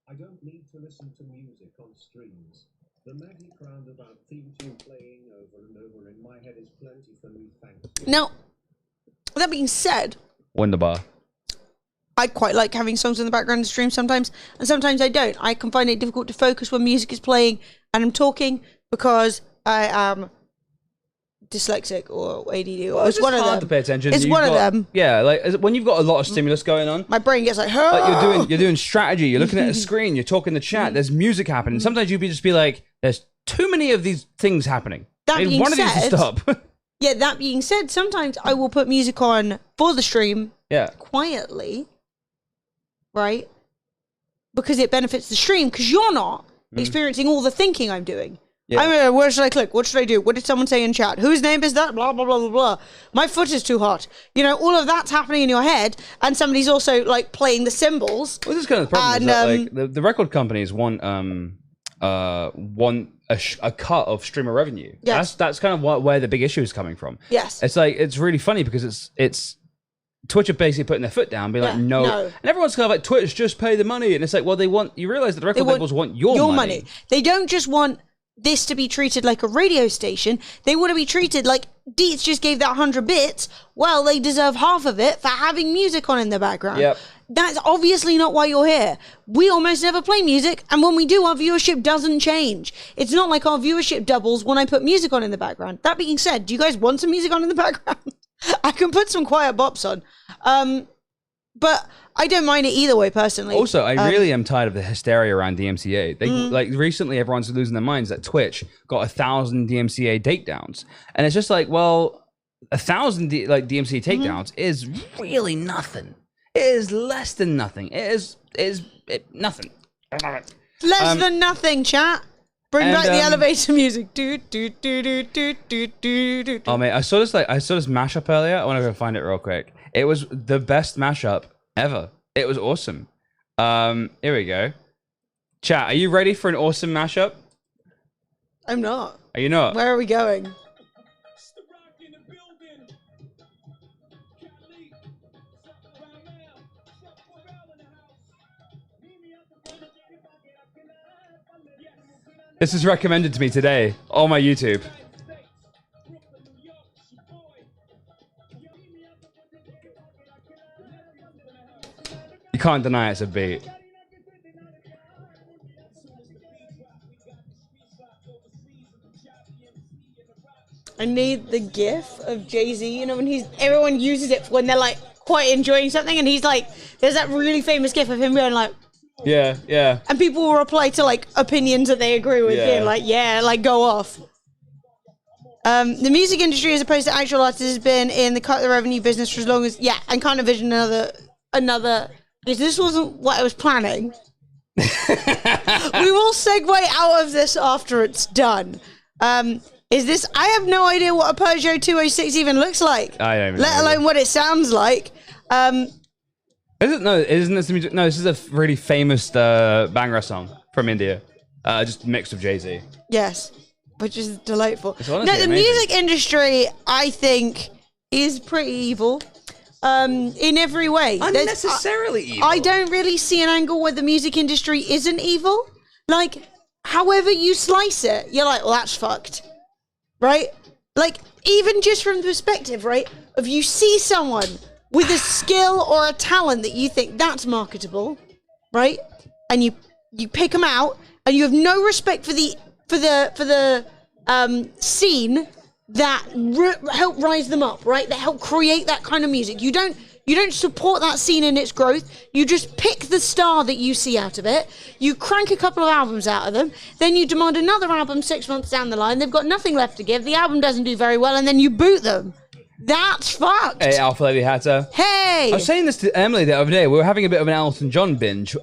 Speaker 3: I don't need to listen to music on streams. The magic roundabout theme tune playing over and over in my head is plenty for me, thank you.
Speaker 2: Now, that being said,
Speaker 1: Wonderbar.
Speaker 2: I quite like having songs in the background of the stream sometimes, and sometimes I don't. I can find it difficult to focus when music is playing and I'm talking because I am dyslexic or ADD, or it's one of them.
Speaker 1: Hard to pay attention.
Speaker 2: It's one of them.
Speaker 1: Yeah, like when you've got a lot of stimulus going on,
Speaker 2: My brain gets like,
Speaker 1: you're doing strategy. You're looking at a screen. You're talking the chat. There's music happening. Sometimes you'd just be like, "There's too many of these things happening.
Speaker 2: That
Speaker 1: I need
Speaker 2: being
Speaker 1: one of these to
Speaker 2: said-
Speaker 1: stop."
Speaker 2: Yeah, that being said, sometimes I will put music on for the stream
Speaker 1: Yeah.
Speaker 2: quietly, right? Because it benefits the stream, because you're not experiencing all the thinking I'm doing.
Speaker 1: Yeah.
Speaker 2: I mean, where should I click? What should I do? What did someone say in chat? Whose name is that? Blah, blah, blah, blah, blah. My foot is too hot. You know, all of that's happening in your head, and somebody's also, like, playing the cymbals.
Speaker 1: Well, this is kind of the problem.
Speaker 2: And,
Speaker 1: is that, like, the record companies want a cut of streamer revenue.
Speaker 2: Yes.
Speaker 1: That's kind of where the big issue is coming from.
Speaker 2: Yes.
Speaker 1: It's like, it's really funny because it's Twitch are basically putting their foot down, being like,
Speaker 2: Yeah,
Speaker 1: no.
Speaker 2: no.
Speaker 1: And everyone's kind of like, Twitch, just pay the money. And it's like, well, you realize that the record labels want your money.
Speaker 2: They don't just want this to be treated like a radio station. They want to be treated like Deets just gave that 100 bits. Well, they deserve half of it for having music on in the background.
Speaker 1: Yep.
Speaker 2: That's obviously not why you're here. We almost never play music, and when we do, our viewership doesn't change. It's not like our viewership doubles when I put music on in the background. That being said, do you guys want some music on in the background? I can put some quiet bops on. But I don't mind it either way, personally.
Speaker 1: Also, I really am tired of the hysteria around DMCA. They like recently, everyone's losing their minds that Twitch got 1,000 DMCA takedowns, and it's just like, well, 1,000 DMCA takedowns is really nothing. It is less than nothing. It is nothing.
Speaker 2: Less than nothing, chat. Bring back the elevator music.
Speaker 1: Oh mate, I saw this mashup earlier. I want to go find it real quick. It was the best mashup ever. It was awesome. Here we go. Chat, are you ready for an awesome mashup?
Speaker 2: I'm not.
Speaker 1: Are you not?
Speaker 2: Where are we going?
Speaker 1: This is recommended to me today on my YouTube. You can't deny it's a beat.
Speaker 2: I need the gif of Jay-Z, you know, when everyone uses it when they're like quite enjoying something, and he's like, there's that really famous gif of him going like,
Speaker 1: Yeah.
Speaker 2: and people will reply to like opinions that they agree with,
Speaker 1: Yeah.
Speaker 2: being like, yeah, like go off. The music industry as opposed to actual artists has been in the cut the revenue business for as long as, and can't envision another, because this wasn't what I was planning. We will segue out of this after it's done. I have no idea what a Peugeot 206 even looks like.
Speaker 1: I don't even
Speaker 2: let
Speaker 1: know
Speaker 2: alone what it sounds like.
Speaker 1: Isn't this the music? No, this is a really famous Bhangra song from India. Just mixed with Jay-Z.
Speaker 2: Yes. which is delightful.
Speaker 1: It's
Speaker 2: No,
Speaker 1: honestly
Speaker 2: the
Speaker 1: amazing.
Speaker 2: music industry, I think, is pretty evil. In every way.
Speaker 1: Unnecessarily evil.
Speaker 2: I don't really see an angle where the music industry isn't evil. Like, however you slice it, you're like, well, that's fucked. Right? Like, even just from the perspective, right, of you see someone with a skill or a talent that you think that's marketable, right? And you pick them out, and you have no respect for the scene that help rise them up, right? That help create that kind of music. You don't support that scene in its growth. You just pick the star that you see out of it. You crank a couple of albums out of them. Then you demand another album 6 months down the line. They've got nothing left to give. The album doesn't do very well, and then you boot them. That's fucked.
Speaker 1: Hey, Alpha Lady Hatter.
Speaker 2: Hey!
Speaker 1: I was saying this to Emily the other day. We were having a bit of an Elton John binge,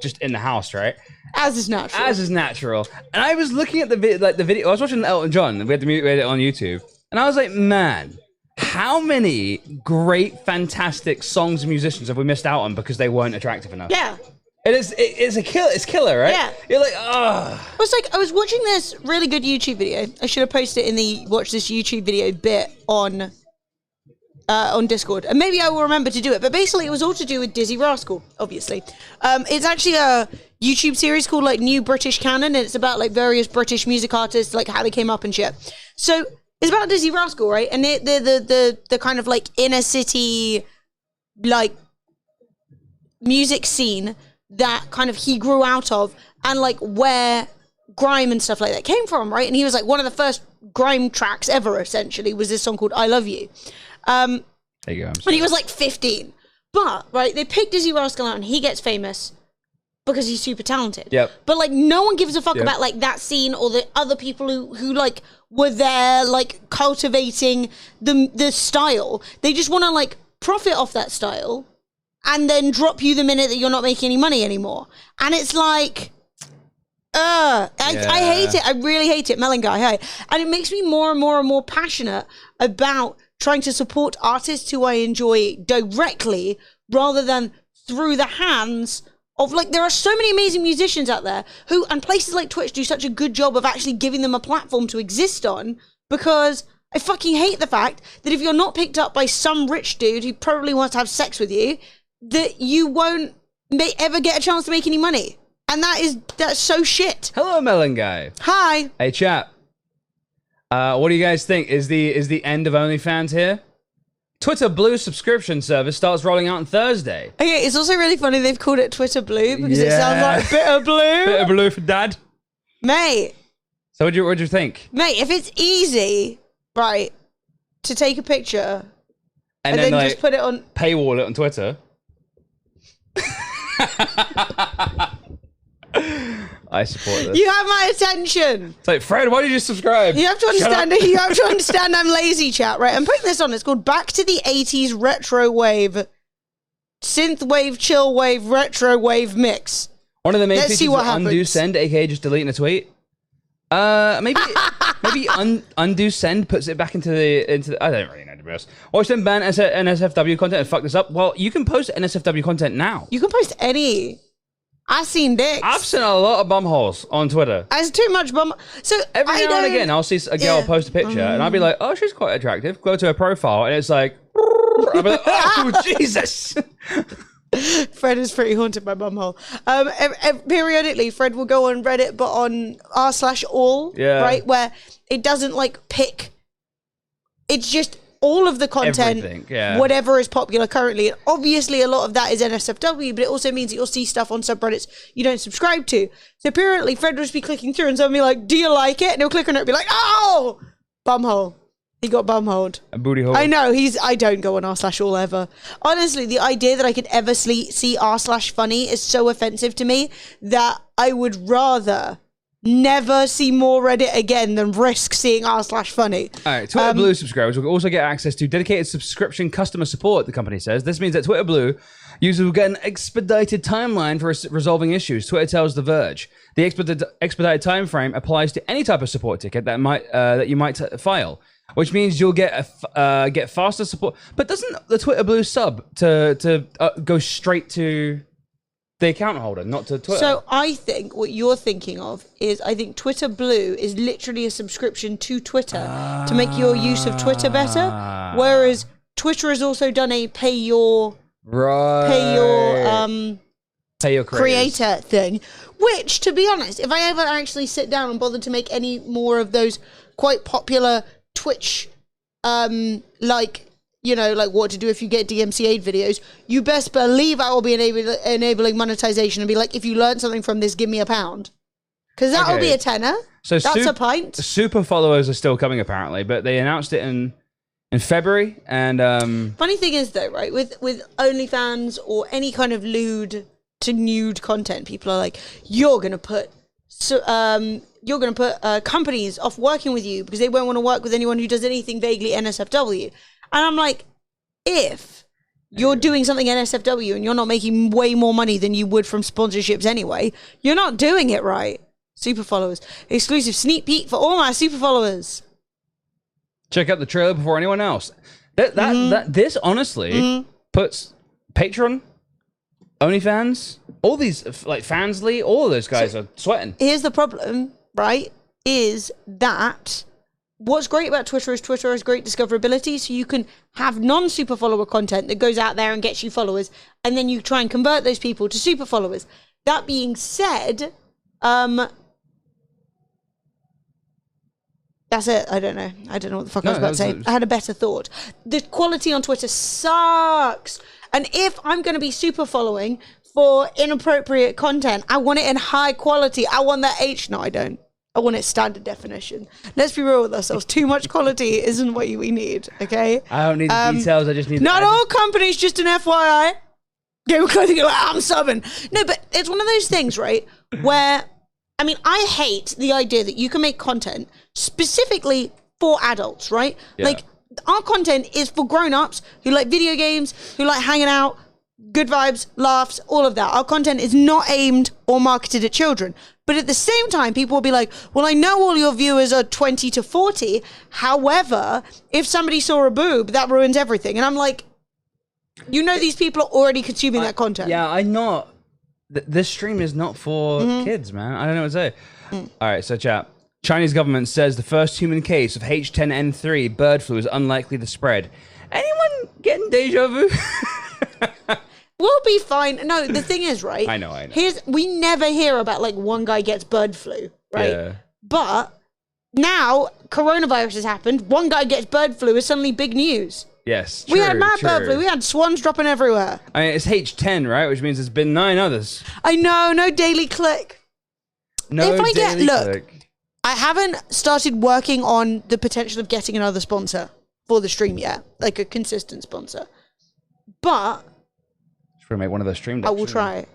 Speaker 1: just in the house, right?
Speaker 2: As is natural.
Speaker 1: As is natural. And I was looking at the video. I was watching Elton John. We had it on YouTube, and I was like, man, how many great, fantastic songs and musicians have we missed out on because they weren't attractive enough?
Speaker 2: Yeah.
Speaker 1: It's a kill. It's killer, right?
Speaker 2: Yeah.
Speaker 1: You're like, ah.
Speaker 2: I was watching this really good YouTube video. I should have posted it in the watch this YouTube video bit on Discord, and maybe I will remember to do it. But basically, it was all to do with Dizzy Rascal. Obviously, it's actually a YouTube series called like New British Canon, and it's about like various British music artists, like how they came up and shit. So it's about Dizzy Rascal, right? And the kind of like inner city like music scene that kind of he grew out of, and like where grime and stuff like that came from, right? And he was like one of the first grime tracks ever, essentially, was this song called I Love You.
Speaker 1: There you go.
Speaker 2: And he was like 15. But, right, they pick Dizzy Rascal out and he gets famous because he's super talented.
Speaker 1: Yep.
Speaker 2: But like no one gives a fuck
Speaker 1: Yep.
Speaker 2: about like that scene or the other people who like were there like cultivating the style. They just want to like profit off that style and then drop you the minute that you're not making any money anymore. And it's like I hate it. I really hate it. Melon guy, hey. And it makes me more and more and more passionate about trying to support artists who I enjoy directly rather than through the hands of, like, there are so many amazing musicians out there who, and places like Twitch do such a good job of actually giving them a platform to exist on, because I fucking hate the fact that if you're not picked up by some rich dude who probably wants to have sex with you, that you won't ever get a chance to make any money. And that's so shit.
Speaker 1: Hello, Melon Guy.
Speaker 2: Hi.
Speaker 1: Hey, chap. What do you guys think? Is the end of OnlyFans here? Twitter Blue subscription service starts rolling out on Thursday.
Speaker 2: Okay, it's also really funny they've called it Twitter Blue because it sounds like bitter blue.
Speaker 1: Bit of blue for dad.
Speaker 2: Mate,
Speaker 1: So what'd you think?
Speaker 2: if it's easy, right, to take a picture and
Speaker 1: then
Speaker 2: then
Speaker 1: like,
Speaker 2: just put it on...
Speaker 1: paywall it on Twitter. I support this.
Speaker 2: You have my attention.
Speaker 1: It's like, Fred, why did you subscribe?
Speaker 2: You have to understand it. You have to understand I'm lazy, chat, right? I'm putting this on. It's called Back to the 80s Retro Wave. Synth wave, chill wave, retro wave mix.
Speaker 1: One of the main
Speaker 2: Let's see
Speaker 1: features
Speaker 2: what
Speaker 1: of undo
Speaker 2: happens.
Speaker 1: send, aka just deleting a tweet. Maybe undo send puts it back into the. I don't really know, to be honest. Watch them ban NSFW content and fuck this up. Well, you can post NSFW content now.
Speaker 2: You can post any. I've seen dicks.
Speaker 1: I've seen a lot of bumholes on Twitter.
Speaker 2: It's too much bum. So
Speaker 1: Every now and again, I'll see a girl
Speaker 2: Yeah.
Speaker 1: post a picture, and I'll be like, "Oh, she's quite attractive." Go to her profile, and it's like, I'll be like, "Oh, Jesus!"
Speaker 2: Fred is pretty haunted by bumhole. Periodically, Fred will go on Reddit, but on r/all,
Speaker 1: Yeah.
Speaker 2: right, where it doesn't like pick. It's just all of the content,
Speaker 1: Everything, yeah.
Speaker 2: whatever is popular currently. And obviously, a lot of that is NSFW, but it also means that you'll see stuff on subreddits you don't subscribe to. So periodically, Fred will just be clicking through, and someone will be like, "Do you like it?" And he'll click on it and be like, "Oh, bumhole." He got bumholed.
Speaker 1: A booty hole.
Speaker 2: I know, I don't go on r/all ever. Honestly, the idea that I could ever see r/funny is so offensive to me that I would rather never see more Reddit again than risk seeing r/funny.
Speaker 1: All right, Twitter Blue subscribers will also get access to dedicated subscription customer support, the company says. This means that Twitter Blue users will get an expedited timeline for resolving issues. Twitter tells The Verge. The expedited time frame applies to any type of support ticket that you might file, which means you'll get faster support. But doesn't the Twitter Blue sub to go straight to the account holder, not to Twitter.
Speaker 2: So I think what you're thinking of is I think Twitter Blue is literally a subscription to Twitter to make your use of Twitter better. Whereas Twitter has also done a pay your creator thing. Which, to be honest, if I ever actually sit down and bother to make any more of those quite popular Twitch, like what to do if you get DMCA'd videos, you best believe I will be enabling monetization and be like, if you learned something from this, give me £1. Because that will be a tenner.
Speaker 1: So
Speaker 2: that's a pint.
Speaker 1: Super followers are still coming, apparently, but they announced it in February. And
Speaker 2: funny thing is, though, right, with OnlyFans or any kind of lewd to nude content, people are like, you're gonna put companies off working with you because they won't want to work with anyone who does anything vaguely NSFW. And I'm like, if you're doing something NSFW and you're not making way more money than you would from sponsorships anyway, you're not doing it right. Super followers, exclusive sneak peek for all my super followers.
Speaker 1: Check out the trailer before anyone else. This honestly puts Patreon, OnlyFans, all these, like Fansly, all of those guys are sweating.
Speaker 2: Here's the problem, right? Is that what's great about Twitter is Twitter has great discoverability, so you can have non-super follower content that goes out there and gets you followers, and then you try and convert those people to super followers. That being said, that's it. I don't know what the fuck I was about to say. I had a better thought. The quality on Twitter sucks. And if I'm going to be super following for inappropriate content, I want it in high quality. I want that No, I don't. I want it standard definition. Let's be real with ourselves. Too much quality isn't what we need, okay?
Speaker 1: I don't need the details. I just need...
Speaker 2: Not all companies, just an FYI. I'm subbing. No, but it's one of those things, right, where... I mean, I hate the idea that you can make content specifically for adults, right?
Speaker 1: Yeah.
Speaker 2: Like, our content is for grown-ups who like video games, who like hanging out, good vibes, laughs, all of that. Our content is not aimed or marketed at children. But at the same time, people will be like, well, I know all your viewers are 20 to 40. However, if somebody saw a boob, that ruins everything. And I'm like, these people are already consuming that content.
Speaker 1: Yeah, I'm not... This stream is not for kids, man. I don't know what to say. All right, so chat. Chinese government says the first human case of H10N3 bird flu is unlikely to spread. Anyone getting deja vu?
Speaker 2: We'll be fine. No, the thing is, right?
Speaker 1: I know.
Speaker 2: We never hear about like one guy gets bird flu, right?
Speaker 1: Yeah.
Speaker 2: But now coronavirus has happened. One guy gets bird flu is suddenly big news.
Speaker 1: Yes,
Speaker 2: we had mad bird flu. We had swans dropping everywhere.
Speaker 1: I mean, it's H10, right? Which means there's been 9 others.
Speaker 2: I know. No Daily Click. Look, I haven't started working on the potential of getting another sponsor for the stream yet, like a consistent sponsor. But
Speaker 1: should we make one of those stream decks?
Speaker 2: I will try it.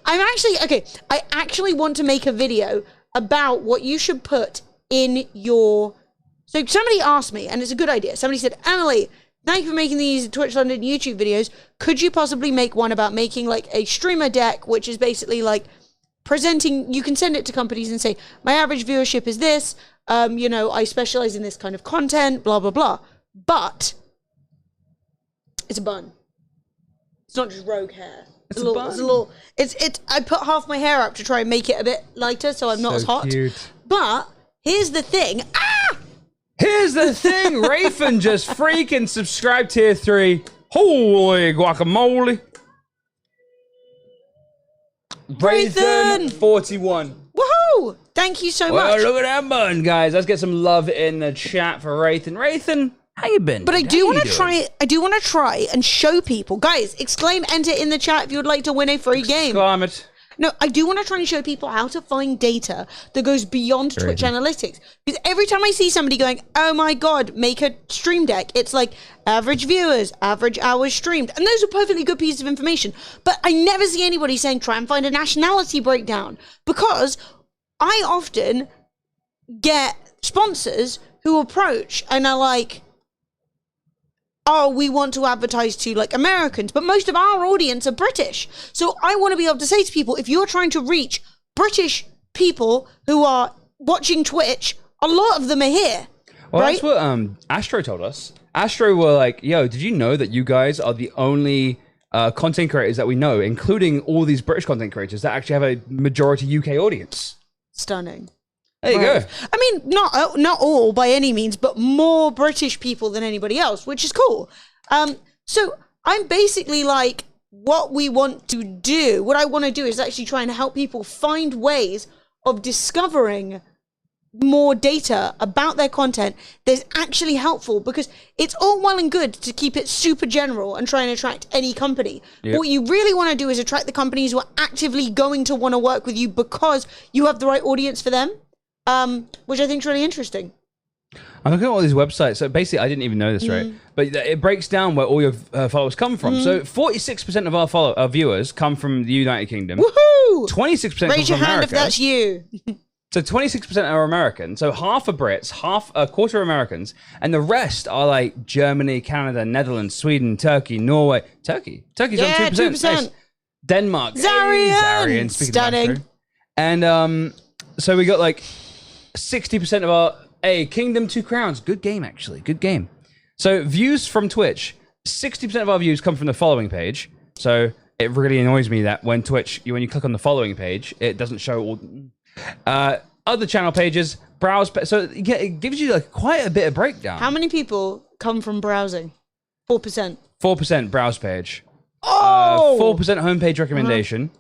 Speaker 2: I actually want to make a video about what you should put in your... So somebody asked me, and it's a good idea. Somebody said, Emily, thank you for making these Twitch London YouTube videos. Could you possibly make one about making like a streamer deck, which is basically like presenting, you can send it to companies and say, my average viewership is this, I specialize in this kind of content, blah, blah, blah. But it's a bun. It's not just rogue hair. It's a little, I put half my hair up to try and make it a bit lighter so I'm not as hot.
Speaker 1: Cute.
Speaker 2: But here's the thing.
Speaker 1: Here's the thing, Rayfin just freaking subscribed tier 3. Holy guacamole. Rayfin 41.
Speaker 2: Woohoo! Thank you so much.
Speaker 1: Well, look at that button, guys. Let's get some love in the chat for Raythan. Raythan, how you been?
Speaker 2: But I do want to try. I do want to try and show people, guys. Exclaim enter in the chat if you would like to win a free game.
Speaker 1: Exclaim it.
Speaker 2: No, I do want to try and show people how to find data that goes beyond Twitch analytics. Because every time I see somebody going, oh my God, make a stream deck, it's like average viewers, average hours streamed. And those are perfectly good pieces of information. But I never see anybody saying, try and find a nationality breakdown. Because I often get sponsors who approach and are like, oh, we want to advertise to like Americans, but most of our audience are British. So I want to be able to say to people, if you're trying to reach British people who are watching Twitch, a lot of them are here.
Speaker 1: Well,
Speaker 2: right?
Speaker 1: That's what Astro told us. Astro were like, yo, did you know that you guys are the only content creators that we know, including all these British content creators that actually have a majority UK audience.
Speaker 2: Stunning.
Speaker 1: There you
Speaker 2: Right.
Speaker 1: go.
Speaker 2: I mean, not all by any means, but more British people than anybody else, which is cool. So I'm basically like, what we want to do, what I want to do is actually try and help people find ways of discovering more data about their content that's actually helpful, because it's all well and good to keep it super general and try and attract any company.
Speaker 1: Yep.
Speaker 2: What you really want to do is attract the companies who are actively going to want to work with you because you have the right audience for them, which I think is really interesting.
Speaker 1: I'm looking at all these websites. So basically, I didn't even know this, right? But it breaks down where all your followers come from. So 46% of our viewers come from the United Kingdom.
Speaker 2: Woohoo!
Speaker 1: 26% come
Speaker 2: Raise your
Speaker 1: from
Speaker 2: hand
Speaker 1: America.
Speaker 2: if that's you.
Speaker 1: So 26% are American. So half are Brits, a quarter are Americans, and the rest are like Germany, Canada, Netherlands, Sweden, Turkey, Norway. Turkey's
Speaker 2: Yeah,
Speaker 1: on 2%.
Speaker 2: 2%.
Speaker 1: Nice. Denmark.
Speaker 2: Zarian!
Speaker 1: Zarian. Speaking of
Speaker 2: Stunning.
Speaker 1: Astro. And so we got like 60% of our Kingdom 2 Crowns. Good game, actually. Good game. So views from Twitch. 60% of our views come from the following page. So it really annoys me that when Twitch, when you click on the following page, it doesn't show all. Other channel pages, browse. So it gives you like quite a bit of breakdown.
Speaker 2: How many people come from browsing? 4%.
Speaker 1: 4% browse page.
Speaker 2: Oh!
Speaker 1: 4% homepage recommendation.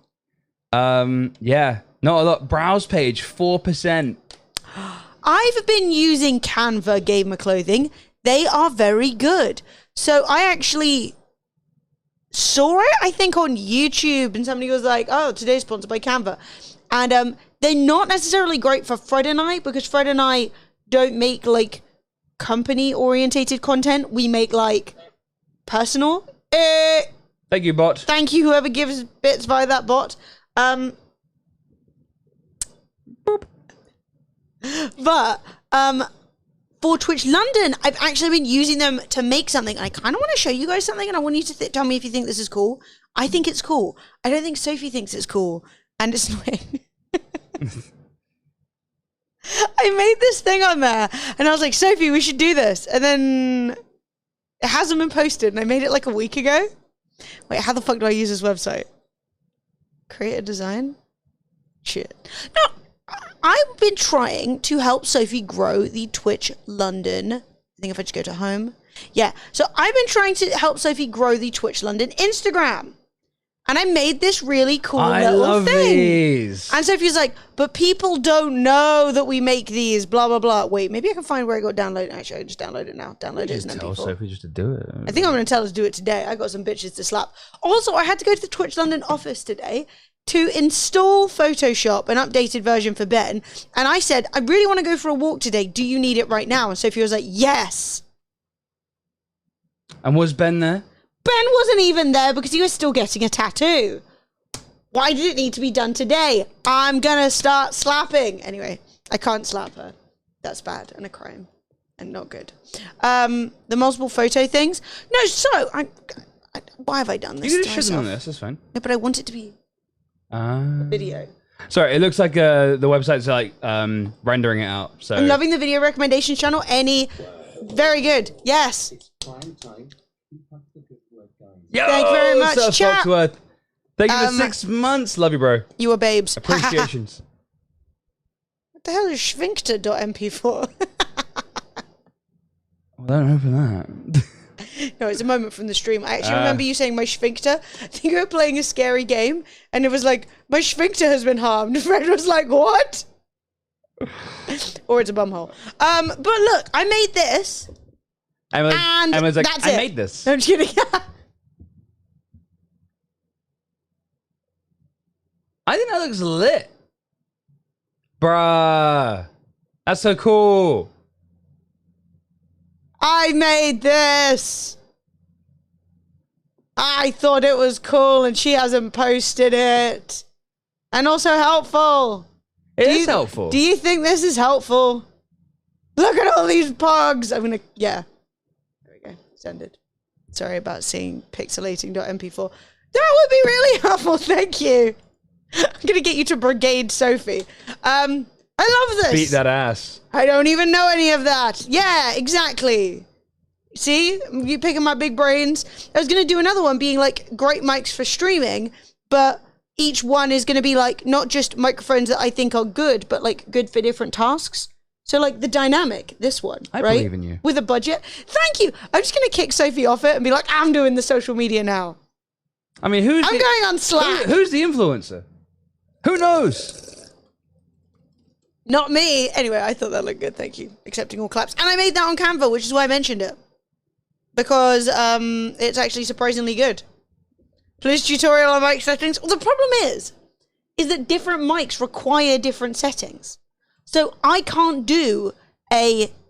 Speaker 1: Yeah, not a lot. Browse page, 4%.
Speaker 2: I've been using Canva Gamer Clothing. They are very good. So I actually saw it, I think, on YouTube, and somebody was like, oh, today's sponsored by Canva. And they're not necessarily great for Fred and I, because Fred and I don't make like company-orientated content. We make like personal.
Speaker 1: Thank you, bot.
Speaker 2: Thank you, whoever gives bits via that bot. But for Twitch London, I've actually been using them to make something. I kind of want to show you guys something, and I want you to tell me if you think this is cool. I think it's cool. I don't think Sophie thinks it's cool, and it's annoying. I made this thing on there, and I was like, Sophie, we should do this. And then it hasn't been posted, and I made it like a week ago. Wait, how the fuck do I use this website? Create a design? Shit. No, I've been trying to help Sophie grow the Twitch London. I think if I just go to home. Yeah. So I've been trying to help Sophie grow the Twitch London Instagram. And I made this really cool little thing.
Speaker 1: These.
Speaker 2: And Sophie's like, but people don't know that we make these, blah, blah, blah. Wait, maybe I can find where I got download. Actually, I can just download it now. Download it as an
Speaker 1: Tell
Speaker 2: MP4.
Speaker 1: Sophie just to do it.
Speaker 2: I think I'm going to tell her to do it today. I got some bitches to slap. Also, I had to go to the Twitch London office today to install Photoshop, an updated version for Ben. And I said, I really want to go for a walk today. Do you need it right now? And Sophie was like, yes.
Speaker 1: And was Ben there?
Speaker 2: Ben wasn't even there because he was still getting a tattoo. Why did it need to be done today? I'm going to start slapping. Anyway, I can't slap her. That's bad and a crime and not good. The multiple photo things. No, so why have I done this?
Speaker 1: You
Speaker 2: to
Speaker 1: could just show them
Speaker 2: myself?
Speaker 1: this. That's fine.
Speaker 2: No, but I want it to be a video.
Speaker 1: Sorry, it looks like the website's like rendering it out. So
Speaker 2: I'm loving the video recommendation channel. Very good. Yes.
Speaker 3: Prime time. Keep up the good work, guys.
Speaker 1: Yo,
Speaker 2: Thank you very much,
Speaker 1: Sir
Speaker 2: chat.
Speaker 1: Foxworth. Thank you for 6 months. Love you, bro.
Speaker 2: You are babes.
Speaker 1: Appreciations.
Speaker 2: What the hell is schwinkter.mp4?
Speaker 1: Well, don't open that.
Speaker 2: No, it's a moment from the stream. I actually remember you saying my sphincter. I think we were playing a scary game, and it was like, my sphincter has been harmed. Fred was like, what? Or it's a bumhole. But look, I made this. And
Speaker 1: Emma's like,
Speaker 2: that's
Speaker 1: I
Speaker 2: it.
Speaker 1: made this.
Speaker 2: No, I'm just kidding.
Speaker 1: I think that looks lit. Bruh. That's so cool.
Speaker 2: I made this. I thought it was cool, and she hasn't posted it. And also helpful.
Speaker 1: It is helpful.
Speaker 2: Do you think this is helpful? Look at all these pogs. I'm gonna, yeah. There we go. Send it. Sorry about seeing pixelating.mp4. That would be really helpful. Thank you. I'm gonna get you to Brigade Sophie. I love this.
Speaker 1: Beat that ass.
Speaker 2: I don't even know any of that. Yeah, exactly. See, you picking my big brains. I was going to do another one being like great mics for streaming, but each one is going to be like not just microphones that I think are good, but like good for different tasks. So like the dynamic, this one,
Speaker 1: I
Speaker 2: right?
Speaker 1: believe in you.
Speaker 2: With a budget. Thank you. I'm just going to kick Sophie off it and be like, I'm doing the social media now.
Speaker 1: I mean,
Speaker 2: I'm going on Slack.
Speaker 1: Who's the influencer? Who knows?
Speaker 2: Not me. Anyway, I thought that looked good. Thank you. Accepting all claps. And I made that on Canva, which is why I mentioned it. Because it's actually surprisingly good. Please tutorial on mic settings. Well, the problem is that different mics require different settings. So I can't do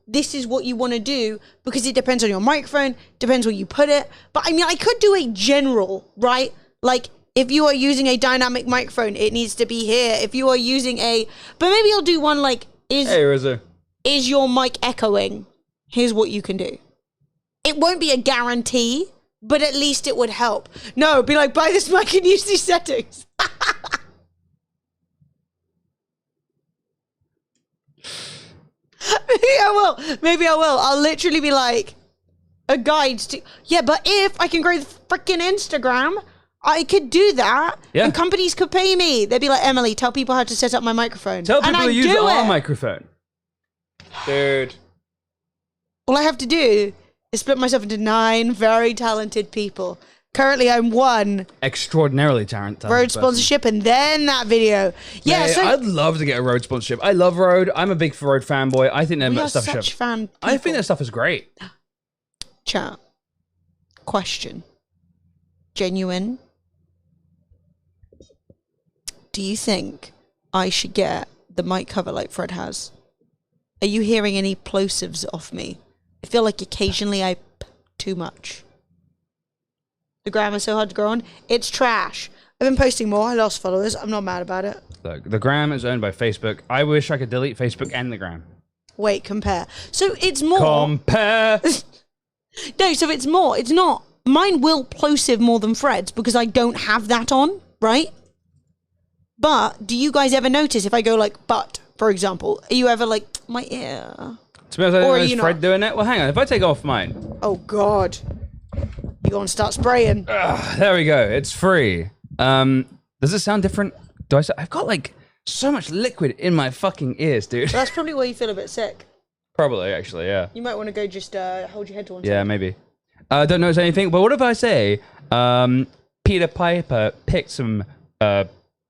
Speaker 2: this is what you want to do because it depends on your microphone, depends where you put it. But I mean, I could do a general, right? Like if you are using a dynamic microphone, it needs to be here. If you are using but maybe I'll do one like,
Speaker 1: Hey, Rizzo.
Speaker 2: Is your mic echoing? Here's what you can do. It won't be a guarantee, but at least it would help. No, be like, buy this mic and use these settings. Maybe I will. I'll literally be like, a guide to, yeah, but if I can grow the freaking Instagram, I could do that.
Speaker 1: Yeah.
Speaker 2: And companies could pay me. They'd be like, Emily, tell people how to set up my microphone.
Speaker 1: Tell people to use our
Speaker 2: it.
Speaker 1: microphone. Dude.
Speaker 2: All I have to do is split myself into 9 very talented people. Currently, I'm one.
Speaker 1: Extraordinarily talented.
Speaker 2: Rode sponsorship and then that video. Yeah,
Speaker 1: Mate,
Speaker 2: so
Speaker 1: I'd love to get a Rode sponsorship. I love Rode. I'm a big Rode fanboy. I think
Speaker 2: we
Speaker 1: their
Speaker 2: are
Speaker 1: stuff
Speaker 2: such
Speaker 1: should.
Speaker 2: fan people.
Speaker 1: I think their stuff is great.
Speaker 2: Chat. Question. Genuine. Do you think I should get the mic cover like Fred has? Are you hearing any plosives off me? I feel like occasionally I too much. The gram is so hard to grow on. It's trash. I've been posting more. I lost followers. I'm not mad about it.
Speaker 1: Look, the gram is owned by Facebook. I wish I could delete Facebook and the gram.
Speaker 2: Wait, compare. So it's more.
Speaker 1: Compare.
Speaker 2: No, so it's more. It's not. Mine will plosive more than Fred's because I don't have that on, right? But do you guys ever notice if I go like butt, for example, are you ever like, my ear?
Speaker 1: To be honest, I
Speaker 2: Or
Speaker 1: don't
Speaker 2: you
Speaker 1: know, Fred
Speaker 2: not?
Speaker 1: doing it? Well, hang on. If I take off mine.
Speaker 2: Oh, God. You go and start spraying.
Speaker 1: There we go. It's free. Does it sound different? I've got like so much liquid in my fucking ears, dude.
Speaker 2: That's probably why you feel a bit sick.
Speaker 1: Probably, actually, yeah.
Speaker 2: You might want to go just hold your head to one
Speaker 1: Yeah,
Speaker 2: side.
Speaker 1: maybe. Don't notice anything, but what if I say Peter Piper picked some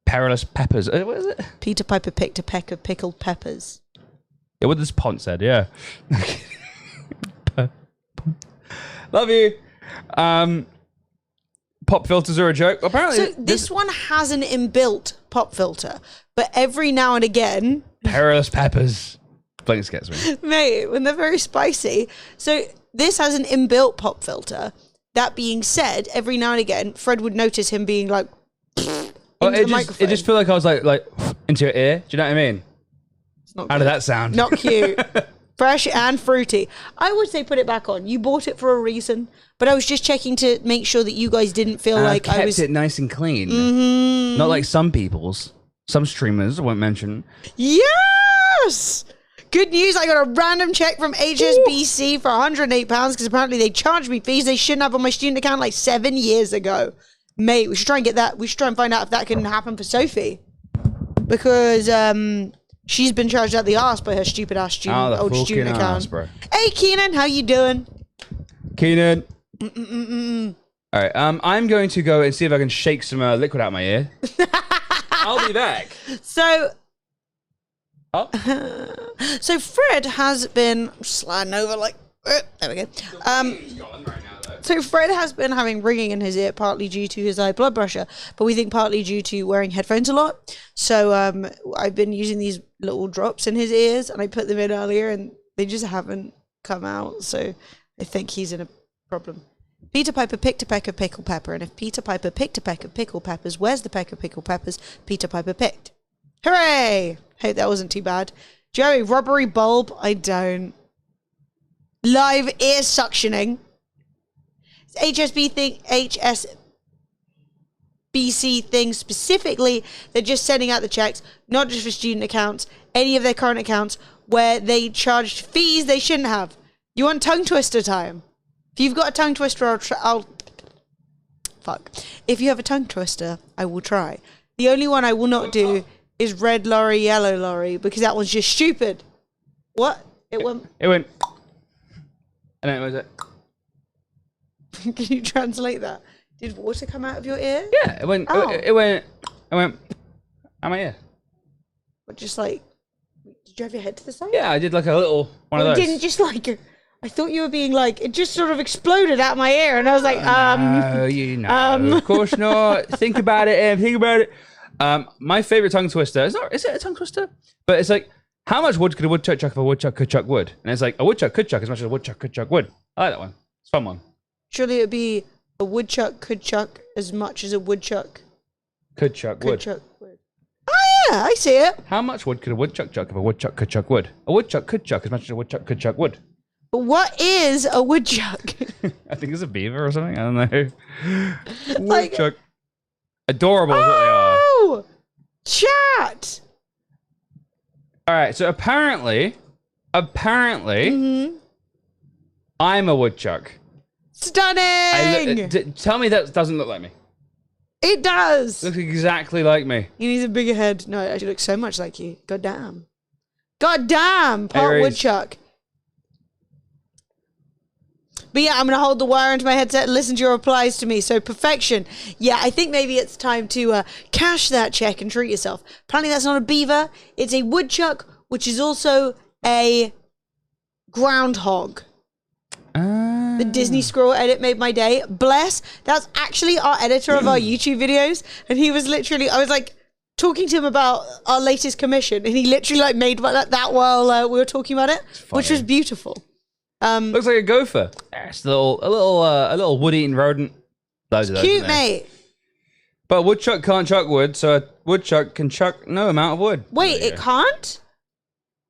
Speaker 1: perilous peppers? What is it?
Speaker 2: Peter Piper picked a peck of pickled peppers.
Speaker 1: Yeah, what this pont said, yeah. Love you. Pop filters are a joke. Apparently,
Speaker 2: So this one has an inbuilt pop filter, but every now and again,
Speaker 1: perilous peppers. Blinks gets me.
Speaker 2: mate, when they're very spicy. So this has an inbuilt pop filter. That being said, every now and again, Fred would notice him being like,
Speaker 1: Well,
Speaker 2: into the microphone.
Speaker 1: it just feel like I was like into your ear. Do you know what I mean?
Speaker 2: It's not
Speaker 1: How did that sound?
Speaker 2: Not cute. Fresh and fruity. I would say put it back on. You bought it for a reason, but I was just checking to make sure that you guys didn't feel
Speaker 1: And
Speaker 2: like
Speaker 1: I kept
Speaker 2: I was.
Speaker 1: it nice and clean. Not like some people's. Some streamers, I won't mention.
Speaker 2: Yes! Good news, I got a random check from HSBC for £108 because apparently they charged me fees they shouldn't have on my student account like 7 years ago. Mate, we should try and get that. We should try and find out if that can happen for Sophie. Because she's been charged out the arse by her stupid ass
Speaker 1: Out the
Speaker 2: old
Speaker 1: fucking
Speaker 2: student account.
Speaker 1: arse, bro.
Speaker 2: Hey Keenan, how you doing?
Speaker 1: Keenan. All right, I'm going to go and see if I can shake some liquid out my ear. I'll be back.
Speaker 2: So
Speaker 1: Oh,
Speaker 2: so Fred has been sliding over like there we go. So Fred has been having ringing in his ear, partly due to his high blood pressure, but we think partly due to wearing headphones a lot. So I've been using these little drops in his ears, and I put them in earlier, and they just haven't come out. So I think he's in a problem. Peter Piper picked a peck of pickled pepper, and if Peter Piper picked a peck of pickled peppers, where's the peck of pickled peppers Peter Piper picked? Hooray! Hope that wasn't too bad. Joey, rubbery bulb? I don't. Live ear suctioning. HSBC thing specifically, they're just sending out the checks, not just for student accounts, any of their current accounts where they charged fees they shouldn't have. You want tongue twister time? If you've got a tongue twister, I'll fuck. If you have a tongue twister, I will try. The only one I will not do is red lorry, yellow lorry, because that one's just stupid. What? It went.
Speaker 1: And then it was it.
Speaker 2: Can you translate that? Did water come out of your ear?
Speaker 1: Yeah, it went.
Speaker 2: Oh.
Speaker 1: It went out my ear.
Speaker 2: Or just like, did you have your head to the side?
Speaker 1: Yeah, I did like a little one of
Speaker 2: It
Speaker 1: those.
Speaker 2: didn't just like. I thought you were being like, it just sort of exploded out my ear, and I was like,
Speaker 1: No, you know, of course not. Think about it, Em. Think about it. My favorite tongue twister is it a tongue twister? But it's like, how much wood could a woodchuck chuck if a woodchuck could chuck wood? And it's like, a woodchuck could chuck as much as a woodchuck could chuck wood. I like that one. It's a fun one.
Speaker 2: Surely it'd be a woodchuck could chuck as much as a woodchuck
Speaker 1: Could chuck
Speaker 2: could
Speaker 1: wood.
Speaker 2: chuck wood. Oh yeah, I see it.
Speaker 1: How much wood could a woodchuck chuck if a woodchuck could chuck wood? A woodchuck could chuck as much as a woodchuck could chuck wood.
Speaker 2: But what is a woodchuck?
Speaker 1: I think it's a beaver or something. I don't know.
Speaker 2: Like-
Speaker 1: Woodchuck. Adorable is what they are.
Speaker 2: Oh, chat.
Speaker 1: All right, so apparently,
Speaker 2: Mm-hmm.
Speaker 1: I'm a woodchuck.
Speaker 2: Stunning.
Speaker 1: Tell me that doesn't look like me.
Speaker 2: It does.
Speaker 1: Looks exactly like me.
Speaker 2: He needs a bigger head. No, it actually looks so much like you. God damn. God damn. Part
Speaker 1: Anyways.
Speaker 2: woodchuck. But yeah, I'm going to hold the wire into my headset and listen to your replies to me. So perfection. Yeah, I think maybe it's time to cash that check and treat yourself. Apparently that's not a beaver. It's a woodchuck, which is also a groundhog. The Disney Scroll edit made my day. Bless. That's actually our editor of our YouTube videos. And he was literally, I was like talking to him about our latest commission. And he literally like made that while we were talking about it, which was beautiful.
Speaker 1: Looks like a gopher. Yeah, it's a little wood-eating rodent. Loads of those,
Speaker 2: Cute,
Speaker 1: isn't there?
Speaker 2: mate.
Speaker 1: But a woodchuck can't chuck wood, so a woodchuck can chuck no amount of wood.
Speaker 2: Wait,
Speaker 1: There you
Speaker 2: it
Speaker 1: go.
Speaker 2: can't?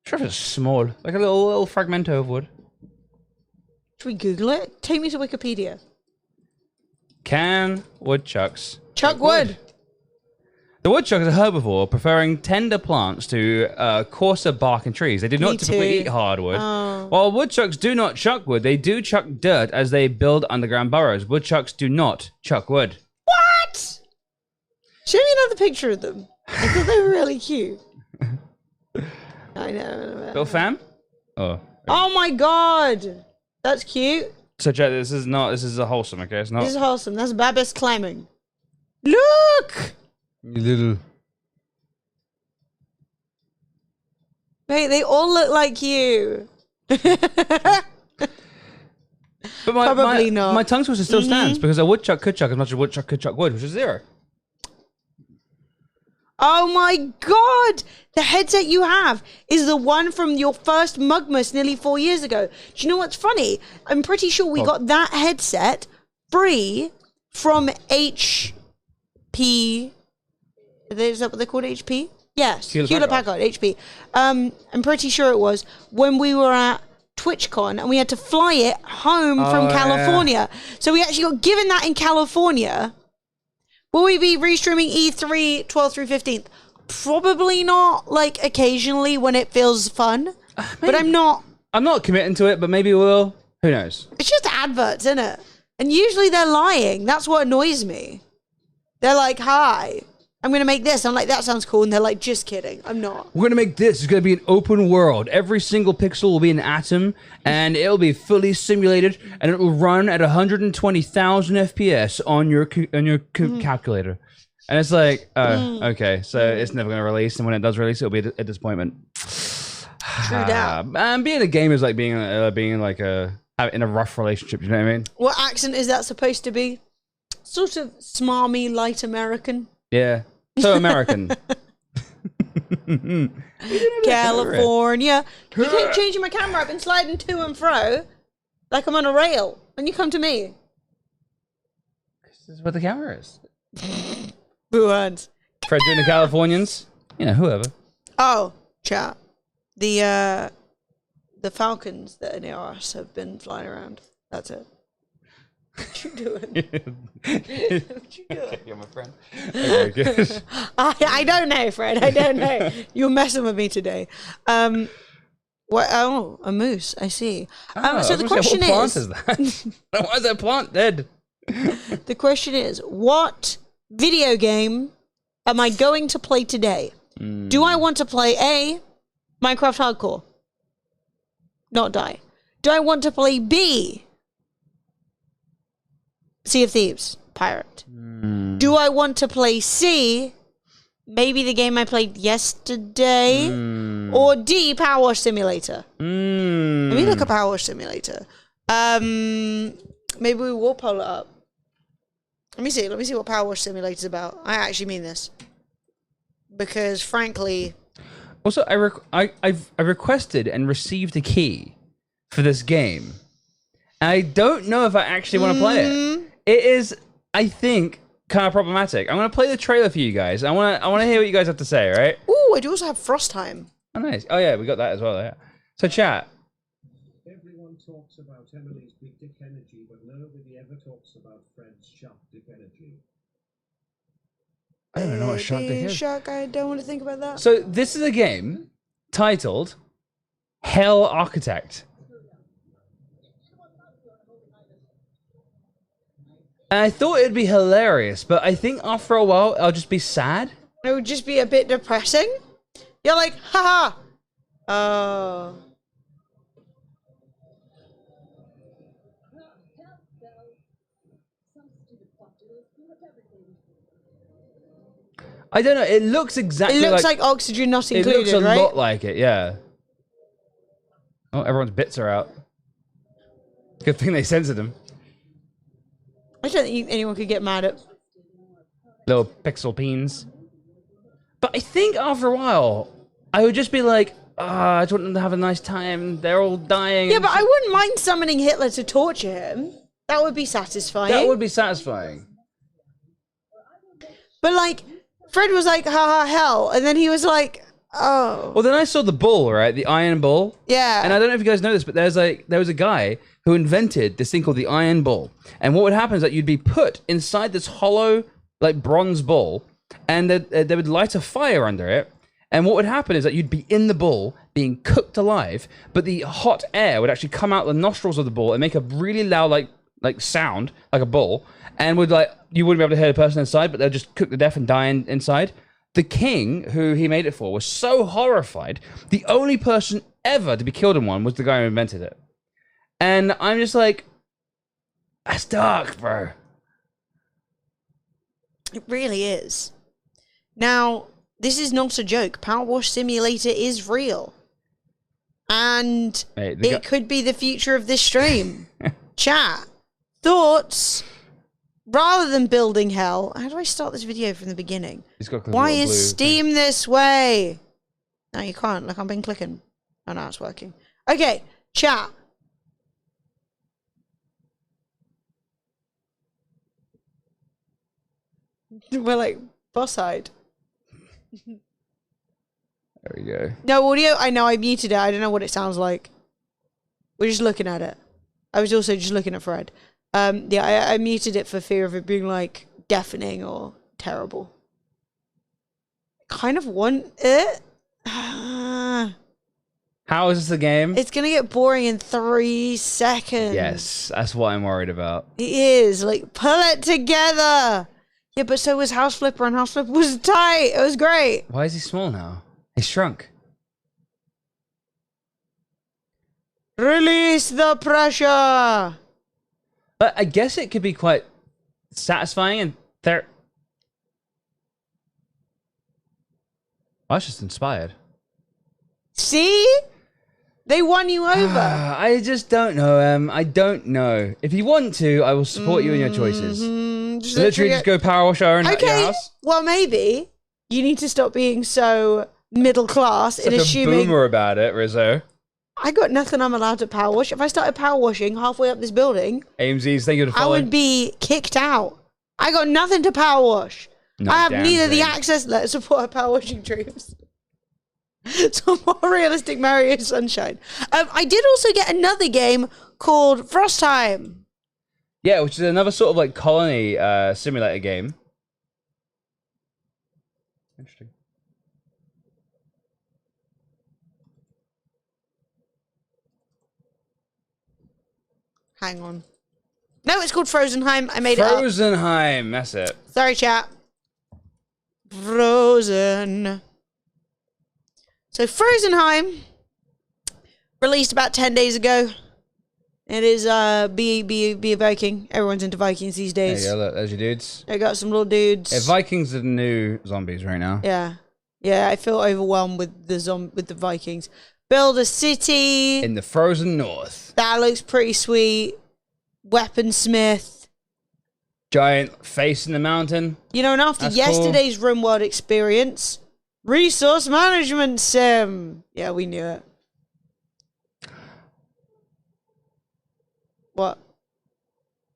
Speaker 1: Sure, if it's small, like a little fragmento of wood.
Speaker 2: Should we Google it? Take me to Wikipedia.
Speaker 1: Can woodchucks
Speaker 2: Chuck wood.
Speaker 1: The woodchuck is a herbivore, preferring tender plants to coarser bark and trees. They do
Speaker 2: Me
Speaker 1: not typically
Speaker 2: too.
Speaker 1: eat hardwood.
Speaker 2: Oh.
Speaker 1: While woodchucks do not chuck wood, they do chuck dirt as they build underground burrows. Woodchucks do not chuck wood.
Speaker 2: What? Show me another picture of them. I thought they were really cute. I know.
Speaker 1: Little fam? Oh.
Speaker 2: Oh my god. That's cute.
Speaker 1: So Chad, this is a wholesome, okay? It's not
Speaker 2: This is wholesome. That's Babis climbing. Look!
Speaker 1: little.
Speaker 2: Mate, they all look like you.
Speaker 1: But
Speaker 2: Probably not.
Speaker 1: My tongue twister still stands because a woodchuck could chuck as much as a woodchuck could chuck wood, which is 0.
Speaker 2: Oh my god! The headset you have is the one from your first Mugmas nearly 4 years ago. Do you know what's funny? I'm pretty sure we got that headset free from HP. Is that what they called HP? Yes, Hewlett Packard, HP. I'm pretty sure it was when we were at TwitchCon and we had to fly it home from California. So we actually got given that in California. Will we be restreaming E3 12th through 15th? Probably not, like occasionally when it feels fun. But I'm not.
Speaker 1: I'm not committing to it, but maybe we will. Who knows?
Speaker 2: It's just adverts, isn't it? And usually they're lying. That's what annoys me. They're like, hi, I'm going to make this. I'm like, that sounds cool. And they're like, just kidding. I'm not.
Speaker 1: We're gonna make this. It's gonna be an open world. Every single pixel will be an atom, and it'll be fully simulated, and it will run at 120,000 FPS on your calculator. And it's like, okay, so it's never gonna release, and when it does release, it'll be a disappointment.
Speaker 2: True that.
Speaker 1: Being a gamer is like being like in a rough relationship. You know what I mean?
Speaker 2: What accent is that supposed to be? Sort of smarmy, light American.
Speaker 1: Yeah. So American.
Speaker 2: California. You keep changing my camera. I've been sliding to and fro like I'm on a rail. And you come to me.
Speaker 1: This is what the camera is.
Speaker 2: Boo hands.
Speaker 1: Fred doing the Californians. You know, whoever.
Speaker 2: Oh, chat. The falcons that are near us have been flying around. That's it. What you doing? What you doing?
Speaker 1: You're my friend. Okay, good.
Speaker 2: I don't know, Fred. I don't know. You're messing with me today. What? Oh, a moose. I see.
Speaker 1: Oh,
Speaker 2: So
Speaker 1: I
Speaker 2: the
Speaker 1: was gonna say,
Speaker 2: question
Speaker 1: what plant
Speaker 2: is,
Speaker 1: is that? Why is that plant dead?
Speaker 2: the question is, what video game am I going to play today? Do I want to play A, Minecraft Hardcore? Not die. Do I want to play B, Sea of Thieves, Pirate? Do I want to play C, maybe the game I played yesterday? Or D, Power Wash Simulator? Let me look at Power Wash Simulator. Maybe we will pull it up. Let me see what Power Wash Simulator is about. I actually mean this. Because, frankly...
Speaker 1: Also, I've requested and received a key for this game. I don't know if I actually want to play it. It is, I think, kind of problematic. I'm going to play the trailer for you guys. I want to hear what you guys have to say, right?
Speaker 2: Ooh, I do also have Frost Time.
Speaker 1: Oh, nice. Oh, yeah, we got that as well, yeah. So, chat.
Speaker 3: Everyone talks about Emily's big dick energy, but nobody ever talks about Fred's sharp dick energy.
Speaker 1: I don't know what Shark Dick is.
Speaker 2: Shark, I don't want to think about that.
Speaker 1: So, this is a game titled Hell Architect. And I thought it'd be hilarious, but I think after a while, I'll just be sad.
Speaker 2: It would just be a bit depressing. You're like, haha. Oh.
Speaker 1: I don't know. It looks exactly
Speaker 2: It looks like oxygen not included,
Speaker 1: it looks a
Speaker 2: right?
Speaker 1: lot like it, yeah. Oh, everyone's bits are out. Good thing they censored them.
Speaker 2: I don't think anyone could get mad at.
Speaker 1: Little pixel peens. But I think after a while, I would just be like, I just want them to have a nice time. They're all dying.
Speaker 2: Yeah, but I wouldn't mind summoning Hitler to torture him. That would be satisfying.
Speaker 1: That would be satisfying.
Speaker 2: But like, Fred was like, haha, hell. And then he was like, oh.
Speaker 1: Well, then I saw the bull, right? The iron bull.
Speaker 2: Yeah.
Speaker 1: And I don't know if you guys know this, but there was a guy who invented this thing called the iron bull. And what would happen is that you'd be put inside this hollow, like bronze bull, and they would light a fire under it. And what would happen is that you'd be in the bull being cooked alive, but the hot air would actually come out the nostrils of the bull and make a really loud like sound, like a bull, and would you wouldn't be able to hear the person inside, but they'll just cook to death and die inside. The king, who he made it for, was so horrified. The only person ever to be killed in one was the guy who invented it. And I'm just like, that's dark, bro.
Speaker 2: It really is. Now, this is not a joke. Power Wash Simulator is real. And it could be the future of this stream. Chat. Thoughts? Rather than building hell, how do I start this video from the beginning? Why is Steam this way? No, you can't. Look, I've been clicking. Oh, now it's working. Okay, chat. We're like, boss hide.
Speaker 1: There we go.
Speaker 2: No audio? I know, I muted it. I don't know what it sounds like. We're just looking at it. I was also just looking at Fred. Yeah, I muted it for fear of it being like deafening or terrible. Kind of want it.
Speaker 1: How is this a game?
Speaker 2: It's gonna get boring in 3 seconds.
Speaker 1: Yes, that's what I'm worried about.
Speaker 2: It is. Like, pull it together. Yeah, but so was House Flipper, and House Flipper was tight. It was great.
Speaker 1: Why is he small now? He shrunk.
Speaker 2: Release the pressure.
Speaker 1: But I guess it could be quite satisfying and I was just inspired.
Speaker 2: See? They won you over.
Speaker 1: I just don't know, I don't know. If you want to, I will support you in your choices. Literally just go power wash our own your house.
Speaker 2: Well, maybe you need to stop being so middle class and assuming
Speaker 1: a boomer about it, Rizzo.
Speaker 2: I got nothing I'm allowed to power wash. If I started power washing halfway up this building,
Speaker 1: AMZ's, thank you for
Speaker 2: I would be kicked out. I got nothing to power wash.
Speaker 1: No,
Speaker 2: I have neither the access. Let's support our power washing dreams. So more realistic Mario Sunshine. I did also get another game called Frost Time.
Speaker 1: Yeah, which is another sort of like colony simulator game. Interesting.
Speaker 2: Hang on. No, it's called Frozenheim. I made it up.
Speaker 1: Frozenheim. That's it.
Speaker 2: Sorry, chat. Frozen. So Frozenheim released about 10 days ago. It is be a Viking. Everyone's into Vikings these
Speaker 1: There
Speaker 2: days.
Speaker 1: you go. Look, there's your dudes.
Speaker 2: I got some little dudes.
Speaker 1: Yeah, Vikings are the new zombies right now.
Speaker 2: Yeah. Yeah, I feel overwhelmed with the Vikings. Build a city.
Speaker 1: In the frozen north.
Speaker 2: That looks pretty sweet. Weaponsmith.
Speaker 1: Giant face in the mountain.
Speaker 2: You know, and after
Speaker 1: That's
Speaker 2: yesterday's RimWorld experience, resource management sim. Yeah, we knew it. What?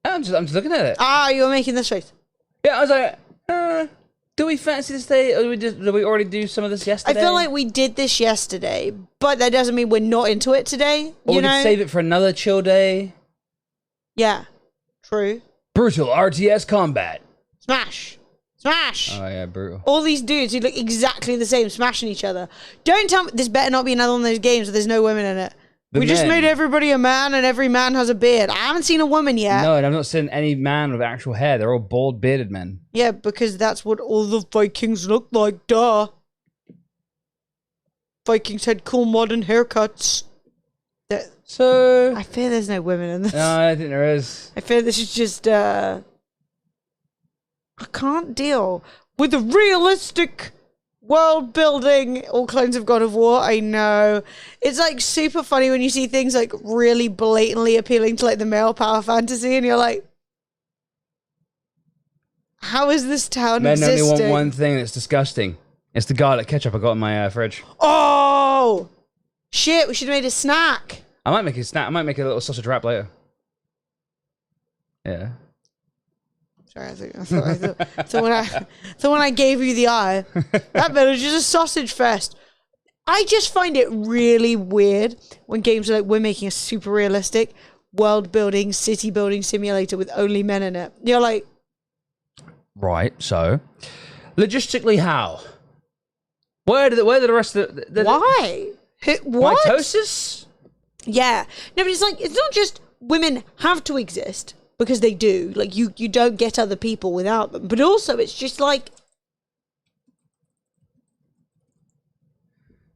Speaker 1: I'm just looking at it.
Speaker 2: Ah, you were making this face.
Speaker 1: Yeah, I was like, do we fancy this day, or did we already do some of this
Speaker 2: I
Speaker 1: yesterday?
Speaker 2: feel like we did this yesterday, but that doesn't mean we're not into it today.
Speaker 1: or
Speaker 2: You
Speaker 1: we
Speaker 2: know?
Speaker 1: could save it for another chill day.
Speaker 2: Yeah. True.
Speaker 1: Brutal RTS combat.
Speaker 2: Smash. Smash.
Speaker 1: Oh yeah, brutal.
Speaker 2: All these dudes who look exactly the same smashing each other. Don't tell me this better not be another one of those games where there's no women in it.
Speaker 1: The
Speaker 2: We just
Speaker 1: men.
Speaker 2: made everybody a man and every man has a beard. I haven't seen a woman yet.
Speaker 1: No, and I'm not seeing any man with actual hair. They're all bald, bearded men.
Speaker 2: Yeah, because that's what all the Vikings look like. Duh. Vikings had cool modern haircuts.
Speaker 1: So,
Speaker 2: I fear there's no women in this.
Speaker 1: no, I think there is.
Speaker 2: I fear this is just, I can't deal with the realistic world building, all kinds of God of War. I know. It's like super funny when you see things like really blatantly appealing to like the male power fantasy and you're like, how is this town
Speaker 1: Men
Speaker 2: existing?
Speaker 1: only want one thing that's disgusting. It's the garlic ketchup I got in my fridge.
Speaker 2: Oh! Shit, we should have made a snack.
Speaker 1: I might make a snack. I might make a little sausage wrap later. Yeah.
Speaker 2: Sorry, I thought when I gave you the eye, that bit was just a sausage fest. I just find it really weird when games are like, we're making a super realistic world building, city building simulator with only men in it. You're like,
Speaker 1: Right. So, logistically, how? Where did the rest of the
Speaker 2: why? What?
Speaker 1: mitosis?
Speaker 2: Yeah. No, but it's like, it's not just women have to exist because they do. Like, you don't get other people without them. But also, it's just like,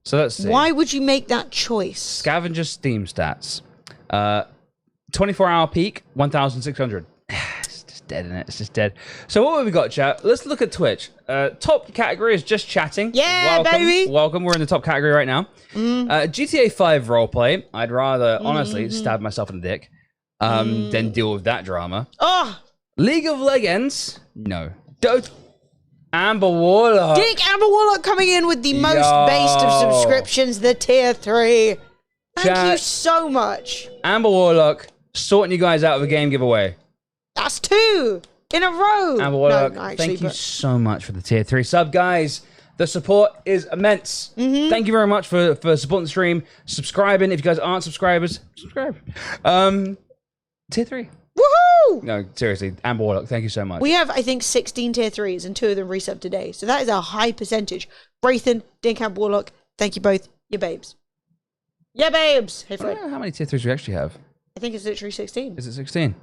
Speaker 1: So let's see.
Speaker 2: why would you make that choice?
Speaker 1: Scavenger Steam stats. 24-hour peak, 1,600. It's just dead, isn't it? It's just dead. So what have we got, chat? Let's look at Twitch. Top category is just chatting.
Speaker 2: Yeah,
Speaker 1: Welcome,
Speaker 2: baby.
Speaker 1: Welcome. We're in the top category right now. GTA 5 roleplay. I'd rather, honestly, stab myself in the dick than deal with that drama.
Speaker 2: Oh,
Speaker 1: League of Legends. No. Dota. Amber Warlock.
Speaker 2: Dick Amber Warlock coming in with the most
Speaker 1: Yo.
Speaker 2: based of subscriptions, the tier 3. Thank you
Speaker 1: Chat.
Speaker 2: so much.
Speaker 1: Amber Warlock sorting you guys out of a game giveaway.
Speaker 2: That's 2 in a row.
Speaker 1: Amber Warlock,
Speaker 2: No, not
Speaker 1: thank
Speaker 2: actually,
Speaker 1: you
Speaker 2: but
Speaker 1: so much for the tier 3 sub, guys. The support is immense.
Speaker 2: Mm-hmm.
Speaker 1: Thank you very much for supporting the stream, subscribing. If you guys aren't subscribers, subscribe. Tier 3.
Speaker 2: woohoo!
Speaker 1: No, seriously, Amber Warlock, thank you so much.
Speaker 2: We have, I think, 16 tier 3s and 2 of them resub today. So that is a high percentage. Braithen, Dink Amber Warlock, thank you both. You babes. Yeah, babes. Hey,
Speaker 1: I
Speaker 2: Fred.
Speaker 1: don't know how many tier 3s we actually have.
Speaker 2: I think it's literally 16.
Speaker 1: Is it 16?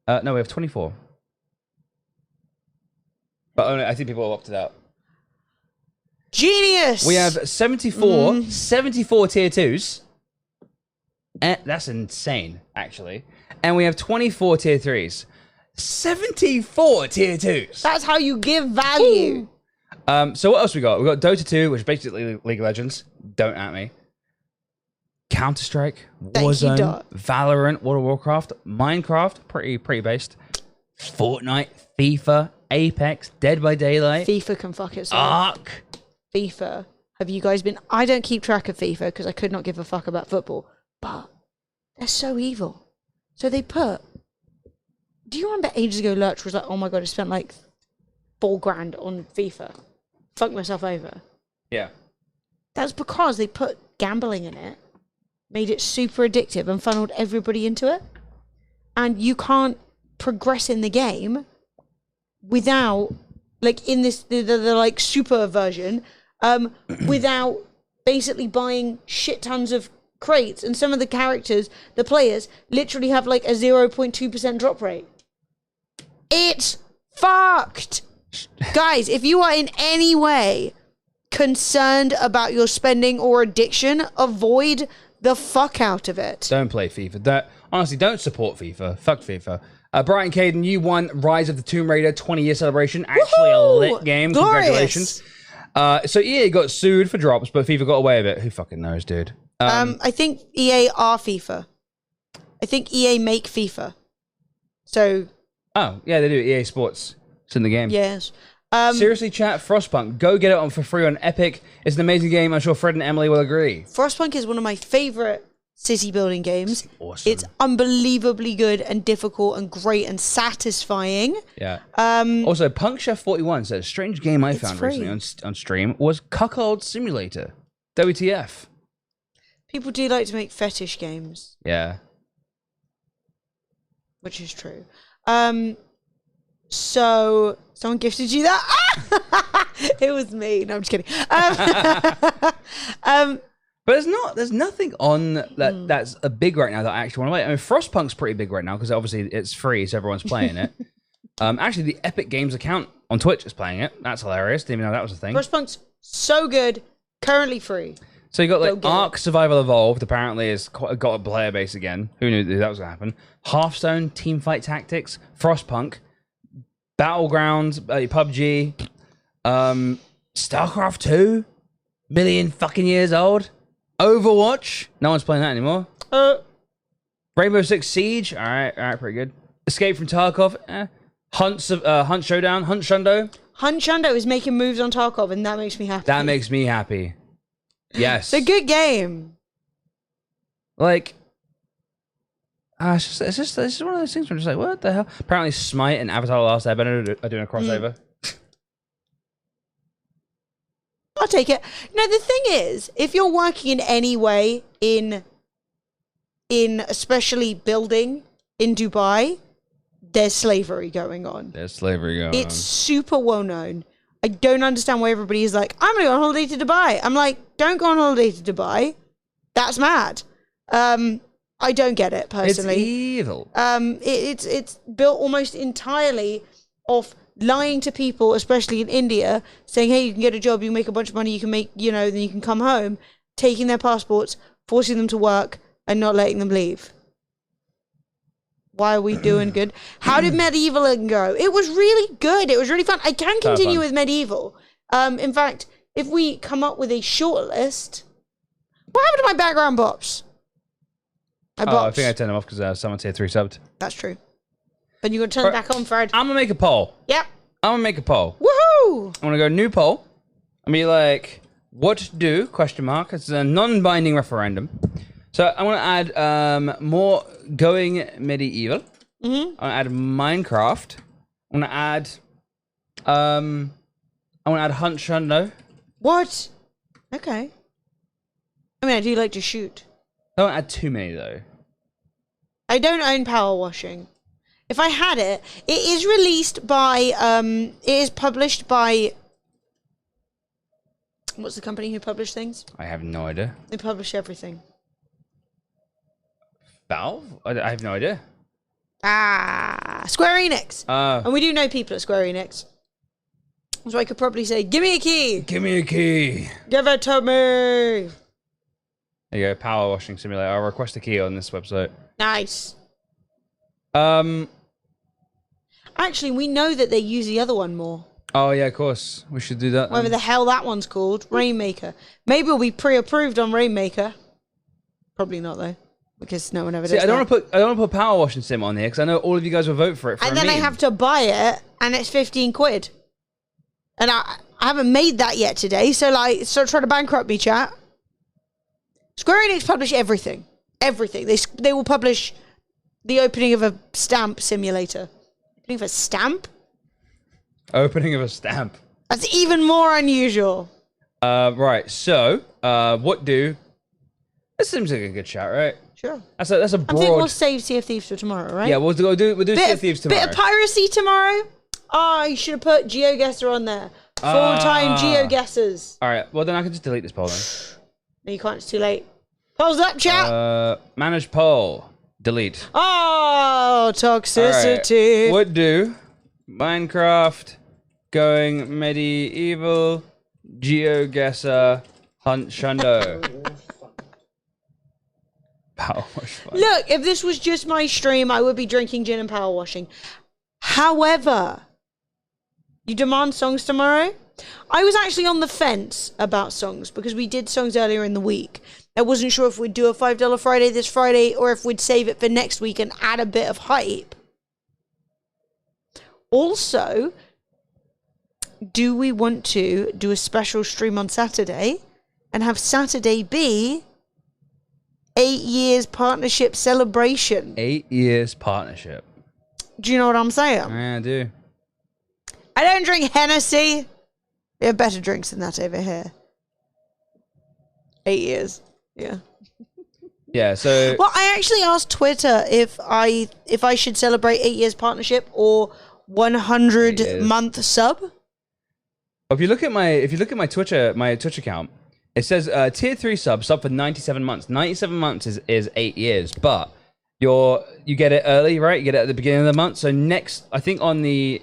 Speaker 1: No, we have 24. But only, I think people have opted out.
Speaker 2: Genius!
Speaker 1: We have 74 tier 2s. That's insane, actually. And we have 24 tier 3s. 74 tier 2s.
Speaker 2: That's how you give value.
Speaker 1: So what else we got? We got Dota 2, which is basically League of Legends. Don't at me. Counter-Strike,
Speaker 2: Thank you,
Speaker 1: Warzone,
Speaker 2: Dot.
Speaker 1: Valorant, World of Warcraft, Minecraft, pretty based. Fortnite, FIFA, Apex, Dead by Daylight,
Speaker 2: FIFA can fuck itself.
Speaker 1: Ark.
Speaker 2: FIFA. Have you guys been... I don't keep track of FIFA because I could not give a fuck about football. But they're so evil. So they put... Do you remember ages ago Lurch was like, oh my god, I spent like $4,000 on FIFA. Fucked myself over.
Speaker 1: Yeah.
Speaker 2: That's because they put gambling in it, made it super addictive and funneled everybody into it. And you can't progress in the game without, like in this, the like super version, without basically buying shit tons of crates, and some of the characters, the players, literally have like a 0.2% drop rate. It's fucked. Guys, if you are in any way concerned about your spending or addiction, avoid the fuck out of it.
Speaker 1: Don't play FIFA. Honestly, don't support FIFA. Fuck FIFA. Brian Caden, you won Rise of the Tomb Raider 20-year celebration. Actually, a lit game.
Speaker 2: Glorious.
Speaker 1: Congratulations. So EA got sued for drops, but FIFA got away with it. Who fucking knows, dude?
Speaker 2: I think EA are FIFA. I think EA make FIFA. So.
Speaker 1: Oh, yeah, they do. EA Sports. It's in the game.
Speaker 2: Yes.
Speaker 1: Seriously, chat, Frostpunk. Go get it on for free on Epic. It's an amazing game. I'm sure Fred and Emily will agree.
Speaker 2: Frostpunk is one of my favorite city building games.
Speaker 1: Awesome.
Speaker 2: It's unbelievably good and difficult and great and satisfying.
Speaker 1: Yeah. Also, Punk Chef 41 says, strange game I found
Speaker 2: free.
Speaker 1: recently on stream was Cuckold Simulator. WTF.
Speaker 2: People do like to make fetish games,
Speaker 1: Yeah.
Speaker 2: which is true. So someone gifted you that? It was me. No, I'm just kidding.
Speaker 1: But there's nothing on that's a big right now that I actually want to play. I mean, Frostpunk's pretty big right now because obviously it's free, so everyone's playing it. Actually, the Epic Games account on Twitch is playing it. That's hilarious. Didn't even know that was a thing.
Speaker 2: Frostpunk's so good. Currently free.
Speaker 1: So you got
Speaker 2: Go
Speaker 1: like
Speaker 2: get
Speaker 1: Ark Survival Evolved. Apparently, has got a player base again. Who knew that was gonna happen? Hearthstone, Teamfight Tactics, Frostpunk, Battlegrounds, PUBG, StarCraft 2, million fucking years old. Overwatch. No one's playing that anymore. Rainbow Six Siege. All right, pretty good. Escape from Tarkov. Hunt Showdown. Hunt Shundo.
Speaker 2: Hunt Shundo is making moves on Tarkov, and that makes me happy.
Speaker 1: That makes me happy. Yes.
Speaker 2: It's a good game.
Speaker 1: Like, it's just one of those things where I'm just like, what the hell? Apparently, Smite and Avatar: The Last Airbender are doing a crossover.
Speaker 2: I'll take it. No, the thing is, if you're working in any way in especially building in Dubai, there's slavery going on.
Speaker 1: There's slavery going
Speaker 2: It's super well known. I don't understand why everybody is like, I'm going to go on holiday to Dubai. I'm like, don't go on holiday to Dubai. That's mad. I don't get it, personally.
Speaker 1: It's evil.
Speaker 2: It's built almost entirely off lying to people, especially in India, saying, hey, you can get a job, you can make a bunch of money, you can make, then you can come home, taking their passports, forcing them to work, and not letting them leave. Why are we doing good? How did Medieval go? It was really good. It was really fun. I can continue with Medieval. In fact, if we come up with a short list... What happened to my background bops?
Speaker 1: I think I turned them off because someone said 3 subbed.
Speaker 2: That's true. But you're going to turn it back on, Fred.
Speaker 1: I'm going to make a poll.
Speaker 2: Yep.
Speaker 1: I'm going to make a poll.
Speaker 2: Woohoo!
Speaker 1: I'm going to go new poll. I'm going to be like, what to do, question mark. It's a non-binding referendum. So I want to add more going medieval.
Speaker 2: Mm-hmm.
Speaker 1: I want to add Minecraft. I want to add Hunt Shundo.
Speaker 2: What? Okay. I mean, I do like to shoot.
Speaker 1: I don't add too many though.
Speaker 2: I don't own Power Washing. If I had it, it is released by, it is published by, what's the company who publish things?
Speaker 1: I have no idea.
Speaker 2: They publish everything.
Speaker 1: Valve? I have no idea.
Speaker 2: Square Enix.
Speaker 1: And
Speaker 2: we do know people at Square Enix. So I could probably say, give me a key.
Speaker 1: Give me a key.
Speaker 2: Give it to me.
Speaker 1: There you go, Power Washing Simulator. I'll request a key on this website.
Speaker 2: Nice. Actually, we know that they use the other one more.
Speaker 1: Oh, yeah, of course. We should do that.
Speaker 2: Whatever the hell that one's called. Rainmaker. Maybe we'll be pre-approved on Rainmaker. Probably not, though. Because no one ever does
Speaker 1: I don't want to put Power Washing Sim on here because I know all of you guys will vote for it.
Speaker 2: And then I have to buy it, and it's 15 quid. And I haven't made that yet today, so try to bankrupt me, chat. Square Enix publish everything. Everything. They will publish the opening of a stamp simulator. Opening of a stamp?
Speaker 1: Opening of a stamp.
Speaker 2: That's even more unusual.
Speaker 1: Right, so, what do... This seems like a good chat, right?
Speaker 2: Sure.
Speaker 1: That's a broad...
Speaker 2: I think we'll save Sea of Thieves for tomorrow, right?
Speaker 1: Yeah, we'll do Sea of Thieves tomorrow.
Speaker 2: Bit of piracy tomorrow? Oh, you should have put GeoGuessr on there. Full-time GeoGuessers.
Speaker 1: Alright, well then I can just delete this poll then.
Speaker 2: No, you can't. It's too late. Polls up, chat.
Speaker 1: Manage poll. Delete.
Speaker 2: Oh,
Speaker 1: All
Speaker 2: toxicity.
Speaker 1: right. What do Minecraft, going medieval, GeoGuessr, Hunt Shundo. Power wash fun.
Speaker 2: Look, if this was just my stream, I would be drinking gin and power washing. However, you demand songs tomorrow? I was actually on the fence about songs because we did songs earlier in the week. I wasn't sure if we'd do a $5 Friday this Friday or if we'd save it for next week and add a bit of hype. Also, do we want to do a special stream on Saturday and have Saturday be 8 years partnership celebration?
Speaker 1: 8 years partnership.
Speaker 2: Do you know what I'm saying?
Speaker 1: Yeah, I do.
Speaker 2: I don't drink Hennessy. We have better drinks than that over here. 8 years. Yeah.
Speaker 1: Yeah, so...
Speaker 2: Well, I actually asked Twitter if I should celebrate 8 years partnership or 100 month sub.
Speaker 1: If you look at my Twitch account, it says tier 3 sub for 97 months. 97 months is 8 years, but you get it early, right? You get it at the beginning of the month. So next, I think on the,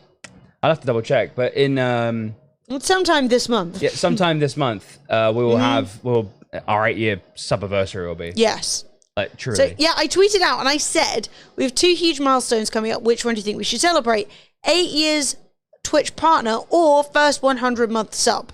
Speaker 1: I'll have to double check, but in
Speaker 2: sometime this month.
Speaker 1: yeah, sometime this month, we will have our 8 year subversary will be.
Speaker 2: Yes.
Speaker 1: Like truly.
Speaker 2: So yeah, I tweeted out and I said we have 2 huge milestones coming up. Which one do you think we should celebrate? 8 years Twitch partner or first 100 month sub?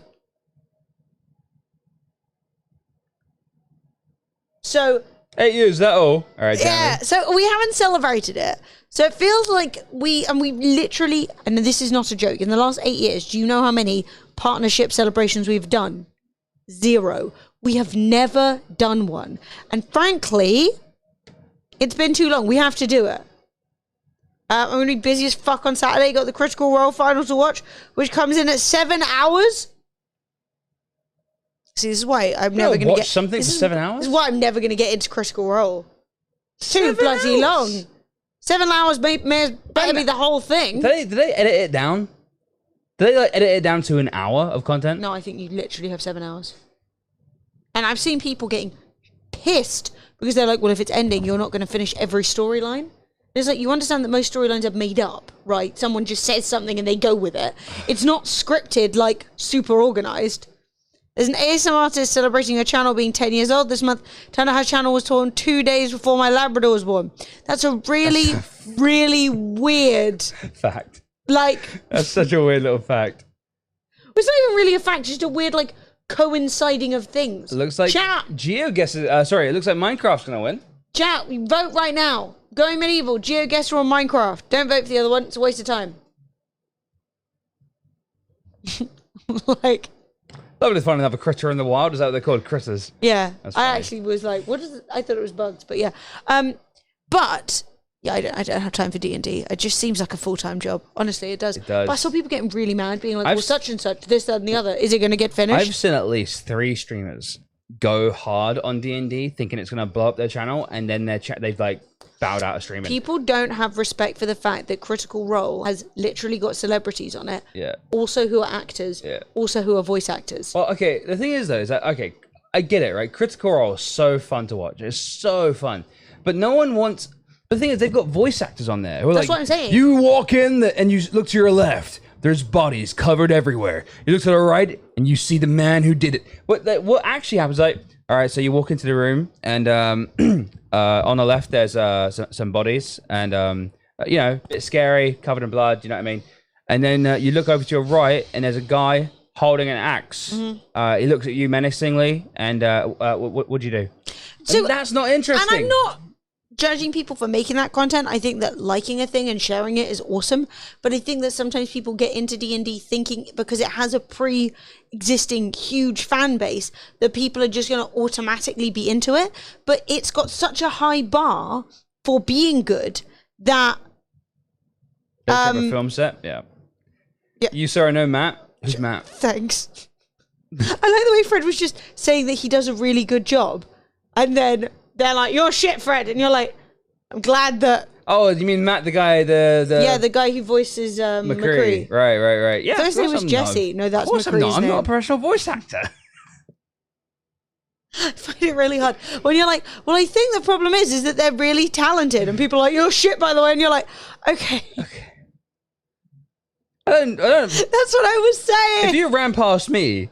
Speaker 2: So
Speaker 1: 8 years, that all? All right,
Speaker 2: yeah, so we haven't celebrated it. So it feels like we literally, and this is not a joke, in the last 8 years, do you know how many partnership celebrations we've done? 0. We have never done one. And frankly, it's been too long. We have to do it. I'm going to be busy as fuck on Saturday. Got the Critical Role final to watch, which comes in at 7 hours. See, this is why I'm never going to get
Speaker 1: something for 7 hours.
Speaker 2: This is why I'm never going to get into Critical Role. It's too bloody long. 7 hours may better be the whole thing.
Speaker 1: Did they edit it down? Did they edit it down to an hour of content?
Speaker 2: No, I think you literally have 7 hours. And I've seen people getting pissed because they're like, well, if it's ending, you're not going to finish every storyline. It's like, you understand that most storylines are made up, right? Someone just says something and they go with it. It's not scripted, like super organized. There's an ASMR artist celebrating her channel being 10 years old this month. Turned out her channel was torn 2 days before my Labrador was born. That's a really, really weird
Speaker 1: fact.
Speaker 2: Like,
Speaker 1: that's such a weird little fact.
Speaker 2: It's not even really a fact, just a weird, like, coinciding of things.
Speaker 1: It looks like
Speaker 2: chat.
Speaker 1: GeoGuessr. Sorry, it looks like Minecraft's gonna win.
Speaker 2: Chat, we vote right now. Going medieval, GeoGuessr or Minecraft. Don't vote for the other one. It's a waste of time. Like,
Speaker 1: lovely fun to have a critter in the wild. Is that what they're called? Critters.
Speaker 2: Yeah.
Speaker 1: That's
Speaker 2: I
Speaker 1: funny.
Speaker 2: actually was like, what is it? I thought it was bugs, but yeah. But yeah, I don't have time for D&D. It just seems like a full-time job. Honestly, it does.
Speaker 1: It does.
Speaker 2: But I saw people getting really mad, being like, well, such and such, this, that, and the other. Is it going to get finished?
Speaker 1: I've seen at least 3 streamers go hard on D&D, thinking it's gonna blow up their channel, and then they've like bowed out of streaming.
Speaker 2: People don't have respect for the fact that Critical Role has literally got celebrities on it.
Speaker 1: Yeah.
Speaker 2: Also who are actors.
Speaker 1: Yeah.
Speaker 2: Also who are voice actors.
Speaker 1: Well, okay. The thing is, though, is that okay? I get it, right? Critical Role is so fun to watch. It's so fun, but no one wants. The thing is, they've got voice actors on there. Who are
Speaker 2: That's
Speaker 1: like,
Speaker 2: what I'm saying.
Speaker 1: You walk in and you look to your left. There's bodies covered everywhere. You look to the right and you see the man who did it. What actually happens? Like, all right, so you walk into the room and on the left there's some bodies and you know, a bit scary, covered in blood. You know what I mean? And then you look over to your right and there's a guy holding an axe. Mm-hmm. He looks at you menacingly, and what'd you do?
Speaker 2: So
Speaker 1: and that's not interesting.
Speaker 2: And I'm not judging people for making that content. I think that liking a thing and sharing it is awesome, but I think that sometimes people get into D&D thinking because it has a pre-existing huge fan base that people are just going to automatically be into it, but it's got such a high bar for being good that
Speaker 1: a film set. Yeah. You saw no Matt. Who's Matt?
Speaker 2: Thanks. I like the way Fred was just saying that he does a really good job, and then they're like, "You're shit, Fred," and you're like, "I'm glad that."
Speaker 1: Oh, you mean Matt, the guy,
Speaker 2: the guy who voices McCree.
Speaker 1: Right. Yeah,
Speaker 2: First name was Jesse. No, that's
Speaker 1: McCree's
Speaker 2: McCree's
Speaker 1: I'm
Speaker 2: name.
Speaker 1: not a professional voice actor.
Speaker 2: I find it really hard when you're like, well, I think the problem is that they're really talented, and people are like, you're shit, by the way, and you're like, okay.
Speaker 1: I don't.
Speaker 2: That's what I was saying.
Speaker 1: If you ran past me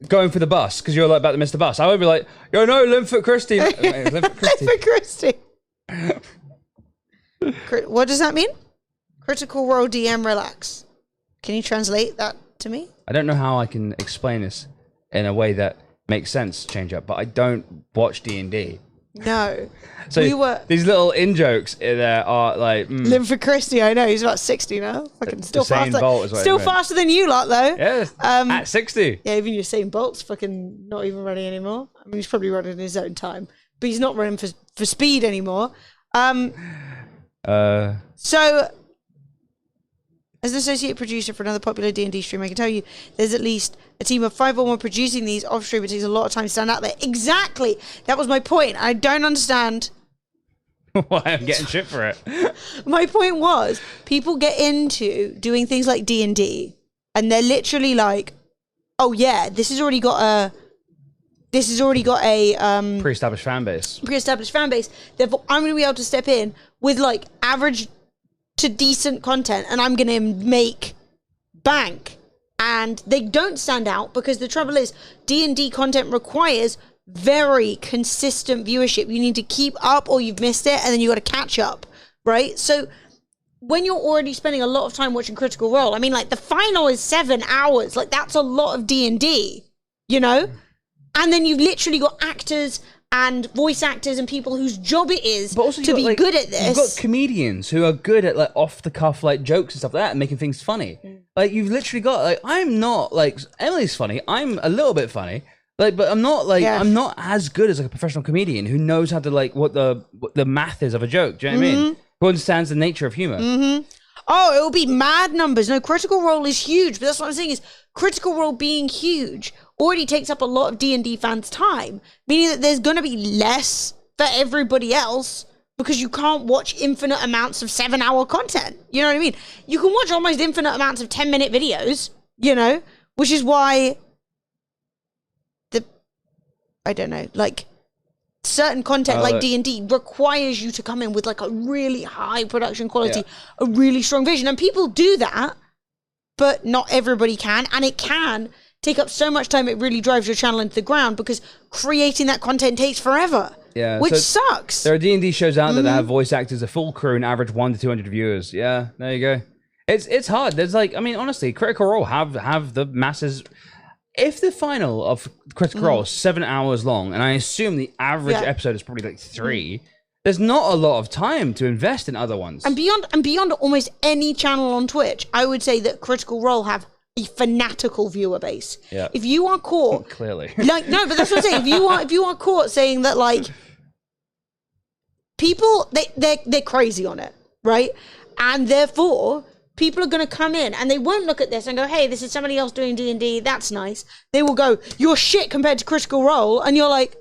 Speaker 1: going for the bus because you're like about to miss the bus, I would be like, yo, no, Linford Christie. Linford Christie.
Speaker 2: Linford Christie. What does that mean? Critical Role DM relax. Can you translate that to me?
Speaker 1: I don't know how I can explain this in a way that makes sense, Change Up, but I don't watch D&D.
Speaker 2: No.
Speaker 1: So these little in-jokes in there are like...
Speaker 2: Linford Christie, I know, he's about 60 now. Fucking still faster. Still faster than you lot, though.
Speaker 1: Yeah, at 60.
Speaker 2: Yeah, even Usain Bolt's fucking not even running anymore. I mean, he's probably running in his own time, but he's not running for speed anymore. So... As an associate producer for another popular D&D stream, I can tell you there's at least a team of 5 or more producing these off stream. It takes a lot of time to stand out there. Exactly. That was my point. I don't understand
Speaker 1: why I'm getting shit for it.
Speaker 2: My point was, people get into doing things like D&D, and they're literally like, oh yeah, this has already got a
Speaker 1: pre-established fan base.
Speaker 2: Therefore, I'm going to be able to step in with like average to decent content, and I'm going to make bank. And they don't stand out because the trouble is D&D content requires very consistent viewership. You need to keep up or you've missed it, and then you got to catch up, right? So when you're already spending a lot of time watching Critical Role, I mean, like the final is 7 hours. Like that's a lot of D&D, you know? And then you've literally got actors and voice actors and people whose job it is to be good at this.
Speaker 1: You've got comedians who are good at like off the cuff like jokes and stuff like that and making things funny. Like you've literally got like, I'm not like, Emily's funny, I'm a little bit funny, like, but I'm not like, I'm not as good as like a professional comedian who knows how to like what the math is of a joke. Do you know what I mean? Who understands the nature of humor.
Speaker 2: Oh, it will be mad numbers. No, Critical Role is huge, but that's what I'm saying is Critical Role being huge already takes up a lot of D&D fans' time, meaning that there's going to be less for everybody else because you can't watch infinite amounts of 7-hour content. You know what I mean? You can watch almost infinite amounts of 10-minute videos, you know, which is why I don't know, like certain content like D&D requires you to come in with like a really high production quality, a really strong vision. And people do that, but not everybody can. And it can take up so much time, it really drives your channel into the ground because creating that content takes forever. Yeah, which sucks.
Speaker 1: There are D&D shows out there that have voice actors, a full crew, and average 100 to 200 viewers. Yeah, there you go. It's hard. There's like, I mean, honestly, Critical Role have the masses. If the final of Critical Role is 7 hours long, and I assume the average episode is probably like 3, there's not a lot of time to invest in other ones.
Speaker 2: And beyond almost any channel on Twitch, I would say that Critical Role have a fanatical viewer base.
Speaker 1: Yeah.
Speaker 2: If you are caught
Speaker 1: clearly,
Speaker 2: like no, but that's what I'm saying. If you are caught saying that like people they're crazy on it, right? And therefore people are going to come in and they won't look at this and go, hey, this is somebody else doing D&D. That's nice. They will go, you're shit compared to Critical Role. And you're like,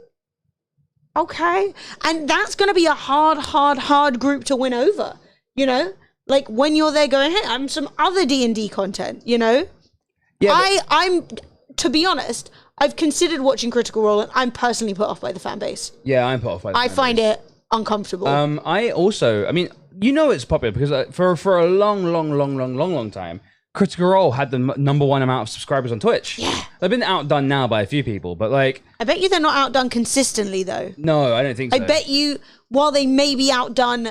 Speaker 2: okay. And that's going to be a hard group to win over, you know? Like when you're there going, hey, I'm some other D&D content, you know? Yeah, I'm, to be honest, I've considered watching Critical Role and I'm personally put off by the fan base.
Speaker 1: Yeah, I'm put off by the fan base.
Speaker 2: I find it uncomfortable.
Speaker 1: I mean, you know it's popular because for a long time, Critical Role had the #1 amount of subscribers on Twitch.
Speaker 2: Yeah.
Speaker 1: They've been outdone now by a few people, but like...
Speaker 2: I bet you they're not outdone consistently, though.
Speaker 1: No, I don't think so.
Speaker 2: I bet you, while they may be outdone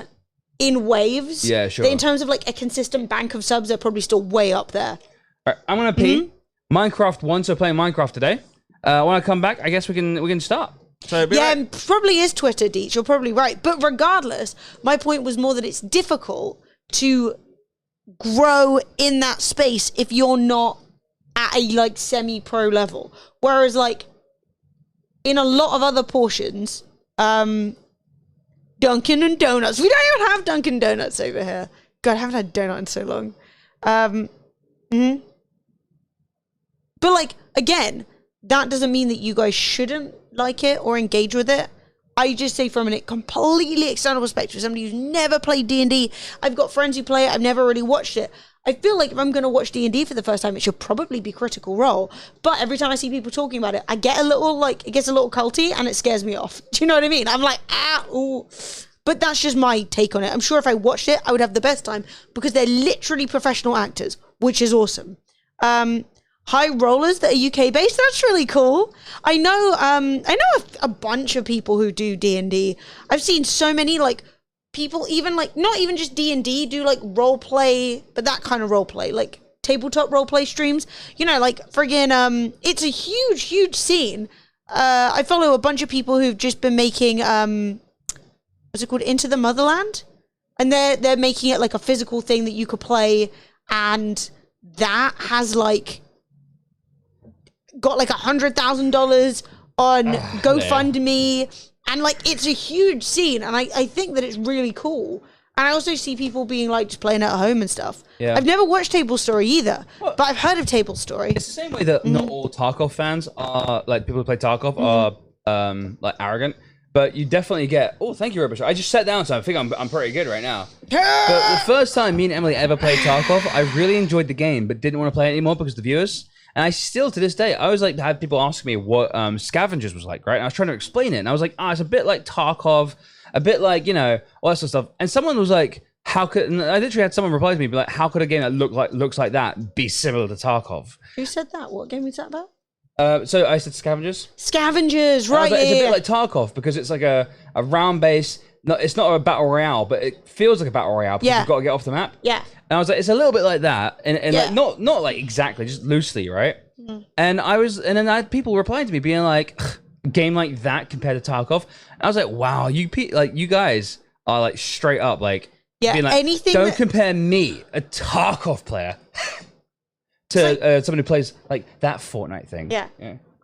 Speaker 2: in waves,
Speaker 1: yeah, sure.
Speaker 2: In terms of like a consistent bank of subs, they're probably still way up there.
Speaker 1: All right, I'm going to pee. Minecraft 1, so playing Minecraft today. When I come back, I guess we can start. So
Speaker 2: yeah, probably is Twitter, Deech. You're probably right. But regardless, my point was more that it's difficult to grow in that space if you're not at a like semi-pro level. Whereas like in a lot of other portions, Dunkin' and Donuts. We don't even have Dunkin' Donuts over here. God, I haven't had donut in so long. But like, again, that doesn't mean that you guys shouldn't like it or engage with it. I just say from a completely external perspective, somebody who's never played D&D, I've got friends who play it, I've never really watched it. I feel like if I'm going to watch D&D for the first time, it should probably be Critical Role. But every time I see people talking about it, I get a little, like, it gets a little culty and it scares me off. Do you know what I mean? I'm like, ooh. But that's just my take on it. I'm sure if I watched it, I would have the best time because they're literally professional actors, which is awesome. High Rollers that are UK based, that's really cool. I know a bunch of people who do D&D. I've seen so many, like, people even, like, not even just D&D, do, like, role play, but that kind of role play, like, tabletop role play streams. You know, like, friggin', it's a huge scene. I follow a bunch of people who've just been making, what's it called, Into the Motherland? And they're making it, like, a physical thing that you could play, and that has, like, got, like, $100,000 on GoFundMe. And, like, it's a huge scene, and I think that it's really cool. And I also see people being, like, just playing at home and stuff.
Speaker 1: Yeah.
Speaker 2: I've never watched Table Story either, but I've heard of Table Story.
Speaker 1: It's the same way that not all Tarkov fans are, like, people who play Tarkov are, like, arrogant. But you definitely get, oh, thank you, Rubbish. I just sat down, so I think I'm pretty good right now. But the first time me and Emily ever played Tarkov, I really enjoyed the game, but didn't want to play it anymore because of the viewers. And I still, to this day, I always like to have people ask me what Scavengers was like, right? And I was trying to explain it, and I was like, it's a bit like Tarkov, a bit like, you know, all that sort of stuff. And someone was like, how could, and I literally had someone reply to me, be like, how could a game that looks like that be similar to Tarkov?
Speaker 2: Who said that? What game was that about?
Speaker 1: So I said Scavengers.
Speaker 2: Scavengers, right?
Speaker 1: It's a bit like Tarkov because it's like a round base. No, it's not a battle royale, but it feels like a battle royale because you've got to get off the map.
Speaker 2: Yeah.
Speaker 1: And I was like, it's a little bit like that, and like not like exactly, just loosely, right? And then I had people replying to me being like, a game like that compared to Tarkov. And I was like, wow, you guys are like straight up like, being like,
Speaker 2: anything.
Speaker 1: Don't compare me, a Tarkov player, to someone who plays like that Fortnite thing.
Speaker 2: Yeah.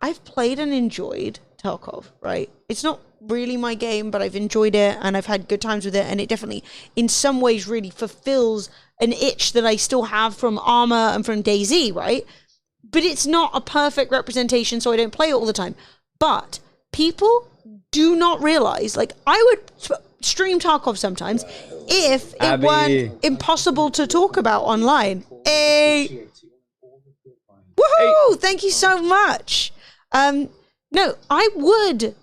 Speaker 2: I've played and enjoyed Tarkov, right? It's not really my game, but I've enjoyed it and I've had good times with it, and it definitely in some ways really fulfills an itch that I still have from Arma and from DayZ, right? But it's not a perfect representation, so I don't play it all the time. But people do not realize, like, I would stream Tarkov sometimes if it weren't impossible to talk about online. Woohoo! Thank you so much. No, I would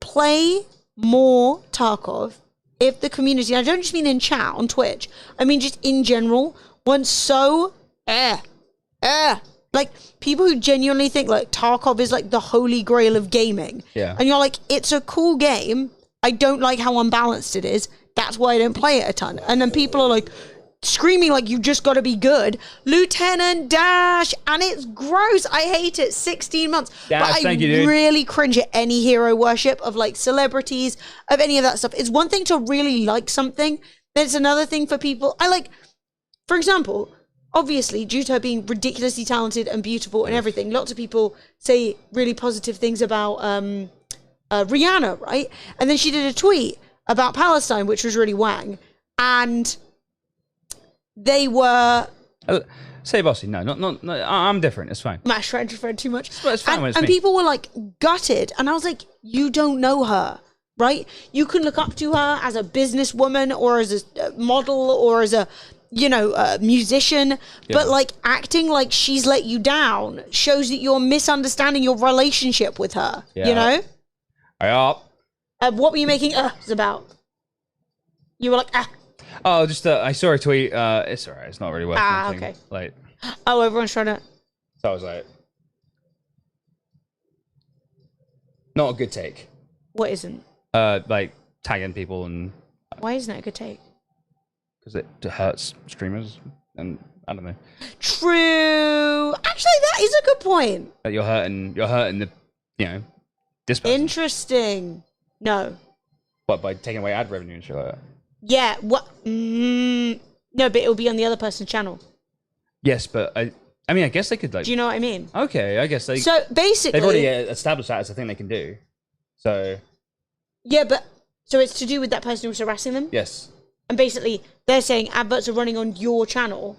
Speaker 2: play more Tarkov if the community, I don't just mean in chat on Twitch, I mean just in general, weren't so like people who genuinely think like Tarkov is like the holy grail of gaming.
Speaker 1: Yeah.
Speaker 2: And you're like, it's a cool game. I don't like how unbalanced it is. That's why I don't play it a ton. And then people are like screaming like you just got to be good. Lieutenant Dash, and it's gross. I hate it. 16 months.
Speaker 1: Dash,
Speaker 2: but I really cringe at any hero worship of like celebrities, of any of that stuff. It's one thing to really like something. Then it's another thing for people. I like, for example, obviously, due to her being ridiculously talented and beautiful and everything, lots of people say really positive things about Rihanna, right? And then she did a tweet about Palestine, which was really wang. And they were...
Speaker 1: Say bossy, no, not. I'm different, it's fine.
Speaker 2: Mash trying to Fred too much.
Speaker 1: It's fine when it's
Speaker 2: and
Speaker 1: me.
Speaker 2: people were like gutted. And I was like, you don't know her, right? You can look up to her as a businesswoman or as a model or as a... you know, musician, but like acting like she's let you down shows that you're misunderstanding your relationship with her, you know? What were you making about? You were like,
Speaker 1: Oh, just, I saw a tweet, it's alright, it's not really worth anything.
Speaker 2: Okay.
Speaker 1: Like,
Speaker 2: oh, everyone's trying to...
Speaker 1: So I was like, not a good take.
Speaker 2: What isn't?
Speaker 1: Like, tagging people and...
Speaker 2: Why isn't it a good take?
Speaker 1: Because it hurts streamers, and I don't know.
Speaker 2: True. Actually, that is a good point.
Speaker 1: You're hurting the, you know, this person.
Speaker 2: Interesting. No.
Speaker 1: What, by taking away ad revenue and shit like that?
Speaker 2: Yeah. What? No, but it'll be on the other person's channel.
Speaker 1: Yes, but I mean, I guess they could like.
Speaker 2: Do you know what I mean?
Speaker 1: Okay, I guess they.
Speaker 2: So basically,
Speaker 1: they've already established that as a thing they can do. So.
Speaker 2: Yeah, but so it's to do with that person who's harassing them.
Speaker 1: Yes.
Speaker 2: And basically, they're saying adverts are running on your channel.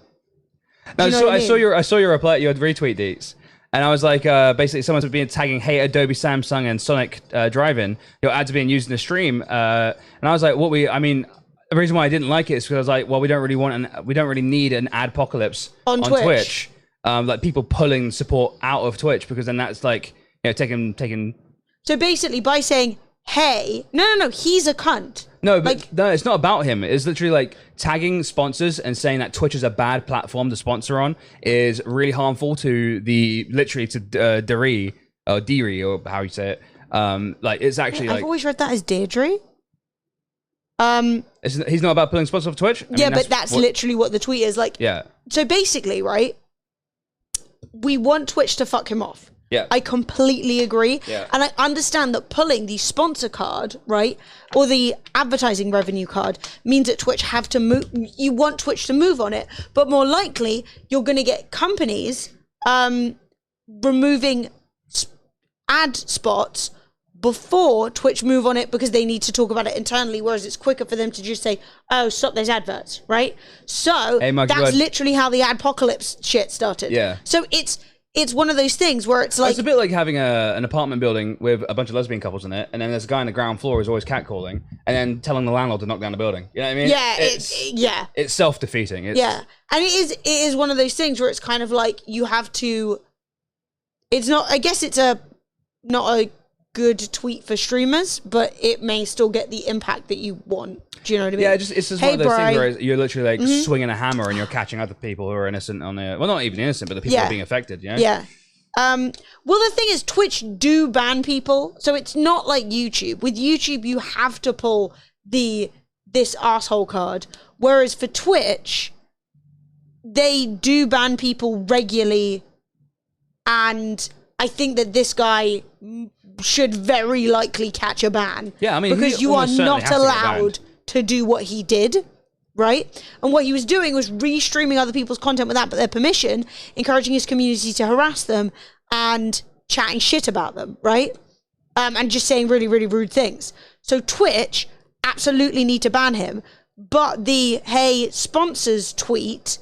Speaker 1: No, so I saw your reply, your retweet deets, and I was like, basically, someone's been tagging "Hey Adobe, Samsung, and Sonic Drive-In." Your ads are being used in the stream, and I was like, I mean, the reason why I didn't like it is because I was like, well, we don't really need an adpocalypse
Speaker 2: On
Speaker 1: Twitch. Like people pulling support out of Twitch, because then that's like, you know, taking.
Speaker 2: So basically, by saying, "Hey, no, he's a cunt."
Speaker 1: No, but
Speaker 2: like,
Speaker 1: no, it's not about him. It's literally like tagging sponsors and saying that Twitch is a bad platform to sponsor on is really harmful to Deri or how you say it. Like it's actually
Speaker 2: I've always read that as Deirdre.
Speaker 1: he's not about pulling sponsors off Twitch. I mean,
Speaker 2: but that's literally what the tweet is like.
Speaker 1: Yeah.
Speaker 2: So basically, right? We want Twitch to fuck him off.
Speaker 1: Yeah.
Speaker 2: I completely agree.
Speaker 1: Yeah.
Speaker 2: And I understand that pulling the sponsor card, right, or the advertising revenue card means that Twitch have to move. You want Twitch to move on it, but more likely you're going to get companies removing ad spots before Twitch move on it because they need to talk about it internally, whereas it's quicker for them to just say, oh, stop those adverts, right? So that's literally how the adpocalypse shit started.
Speaker 1: Yeah.
Speaker 2: So it's one of those things where it's like...
Speaker 1: It's a bit like having an apartment building with a bunch of lesbian couples in it, and then there's a guy on the ground floor who's always catcalling, and then telling the landlord to knock down the building. You know what I mean?
Speaker 2: Yeah.
Speaker 1: It's self-defeating.
Speaker 2: Yeah. And it is one of those things where it's kind of like you have to... It's not... I guess it's not a good tweet for streamers, but it may still get the impact that you want. Do you know what I mean?
Speaker 1: Yeah, it's just one of those things where you're literally like swinging a hammer and you're catching other people who are innocent on the... Well, not even innocent, but the people who are being affected, you know?
Speaker 2: Yeah. Well, the thing is, Twitch do ban people, so it's not like YouTube. With YouTube, you have to pull this asshole card, whereas for Twitch, they do ban people regularly, and I think that this guy should very likely catch a ban.
Speaker 1: Yeah, I mean,
Speaker 2: because you are not allowed to do what he did, right? And what he was doing was restreaming other people's content without their permission, encouraging his community to harass them and chatting shit about them, right? And just saying really, really rude things. So Twitch absolutely need to ban him. But the hey sponsors tweet,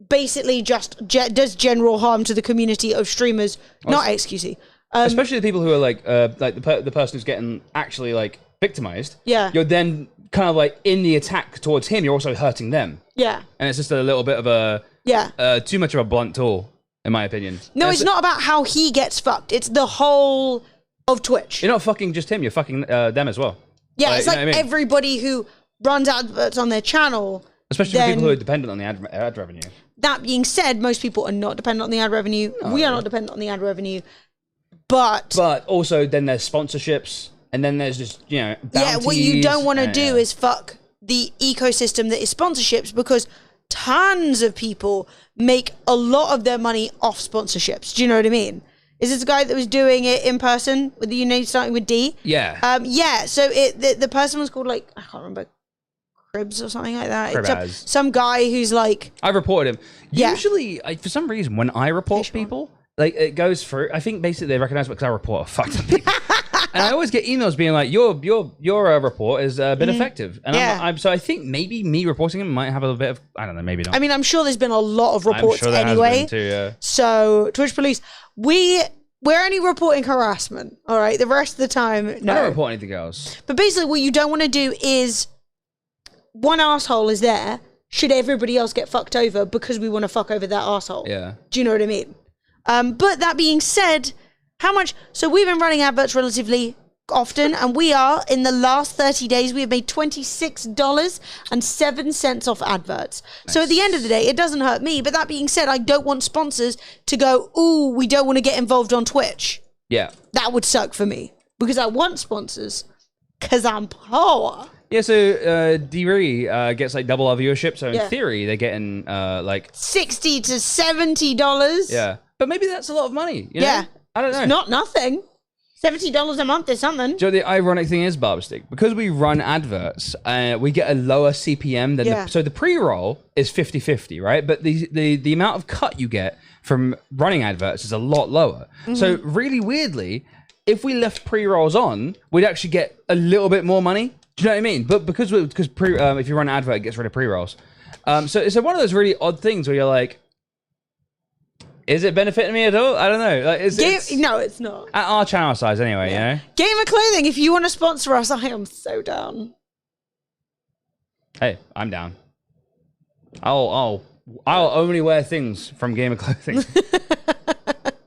Speaker 2: basically just does general harm to the community of streamers, not XQC.
Speaker 1: Especially the people who are like the person who's getting actually like victimized.
Speaker 2: Yeah.
Speaker 1: You're then kind of like in the attack towards him, you're also hurting them.
Speaker 2: Yeah.
Speaker 1: And it's just a little bit of a too much of a blunt tool, in my opinion.
Speaker 2: No, it's not about how he gets fucked. It's the whole of Twitch.
Speaker 1: You're not fucking just him, you're fucking them as well.
Speaker 2: Yeah, it's like everybody who runs adverts on their channel.
Speaker 1: Especially people who are dependent on the ad revenue.
Speaker 2: That being said, most people are not dependent on the ad revenue. No. We are not dependent on the ad revenue. But
Speaker 1: also then there's sponsorships, and then there's just, you know, bounties.
Speaker 2: Yeah, what you don't want to do is fuck the ecosystem that is sponsorships, because tons of people make a lot of their money off sponsorships. Do you know what I mean? Is this a guy that was doing it in person with the starting with D?
Speaker 1: Yeah.
Speaker 2: Yeah. So the person was called, like, I can't remember, Cribs or something like that. It's some guy who's like...
Speaker 1: I reported him. Usually, for some reason, when I report people, like, it goes through. I think basically they recognize it because I report a fuck ton of people. And I always get emails being like, your report has been effective. And so I think maybe me reporting him might have a little bit of... I don't know, maybe not.
Speaker 2: I mean, I'm sure there's been a lot of reports anyway.
Speaker 1: Has been too, yeah.
Speaker 2: So, Twitch police, we're only reporting harassment, all right? The rest of the time, no.
Speaker 1: I don't report anything else.
Speaker 2: But basically what you don't want to do is... One asshole is there, should everybody else get fucked over because we want to fuck over that asshole?
Speaker 1: Yeah.
Speaker 2: Do you know what I mean? But that being said, how much... So we've been running adverts relatively often, and we are, in the last 30 days, we have made $26.07 off adverts. Nice. So at the end of the day, it doesn't hurt me. But that being said, I don't want sponsors to go, ooh, we don't want to get involved on Twitch.
Speaker 1: Yeah.
Speaker 2: That would suck for me. Because I want sponsors. Because I'm poor.
Speaker 1: Yeah, so D-Re gets like double our viewership, so in theory they're getting like
Speaker 2: $60 to $70.
Speaker 1: Yeah, but maybe that's a lot of money. You know? Yeah, I don't know.
Speaker 2: It's not nothing. $70 a month is something.
Speaker 1: So the ironic thing is, Barberstick, because we run adverts, we get a lower CPM than so the pre-roll is 50-50, right? But the amount of cut you get from running adverts is a lot lower. Mm-hmm. So really weirdly, if we left pre-rolls on, we'd actually get a little bit more money. Do you know what I mean? But because if you run an advert, it gets rid of pre-rolls. So it's one of those really odd things where you're like, is it benefiting me at all? I don't know. Like,
Speaker 2: no, it's not.
Speaker 1: At our channel size anyway, you know?
Speaker 2: Gamer Clothing, if you want to sponsor us, I am so down.
Speaker 1: Hey, I'm down. I'll only wear things from Gamer Clothing.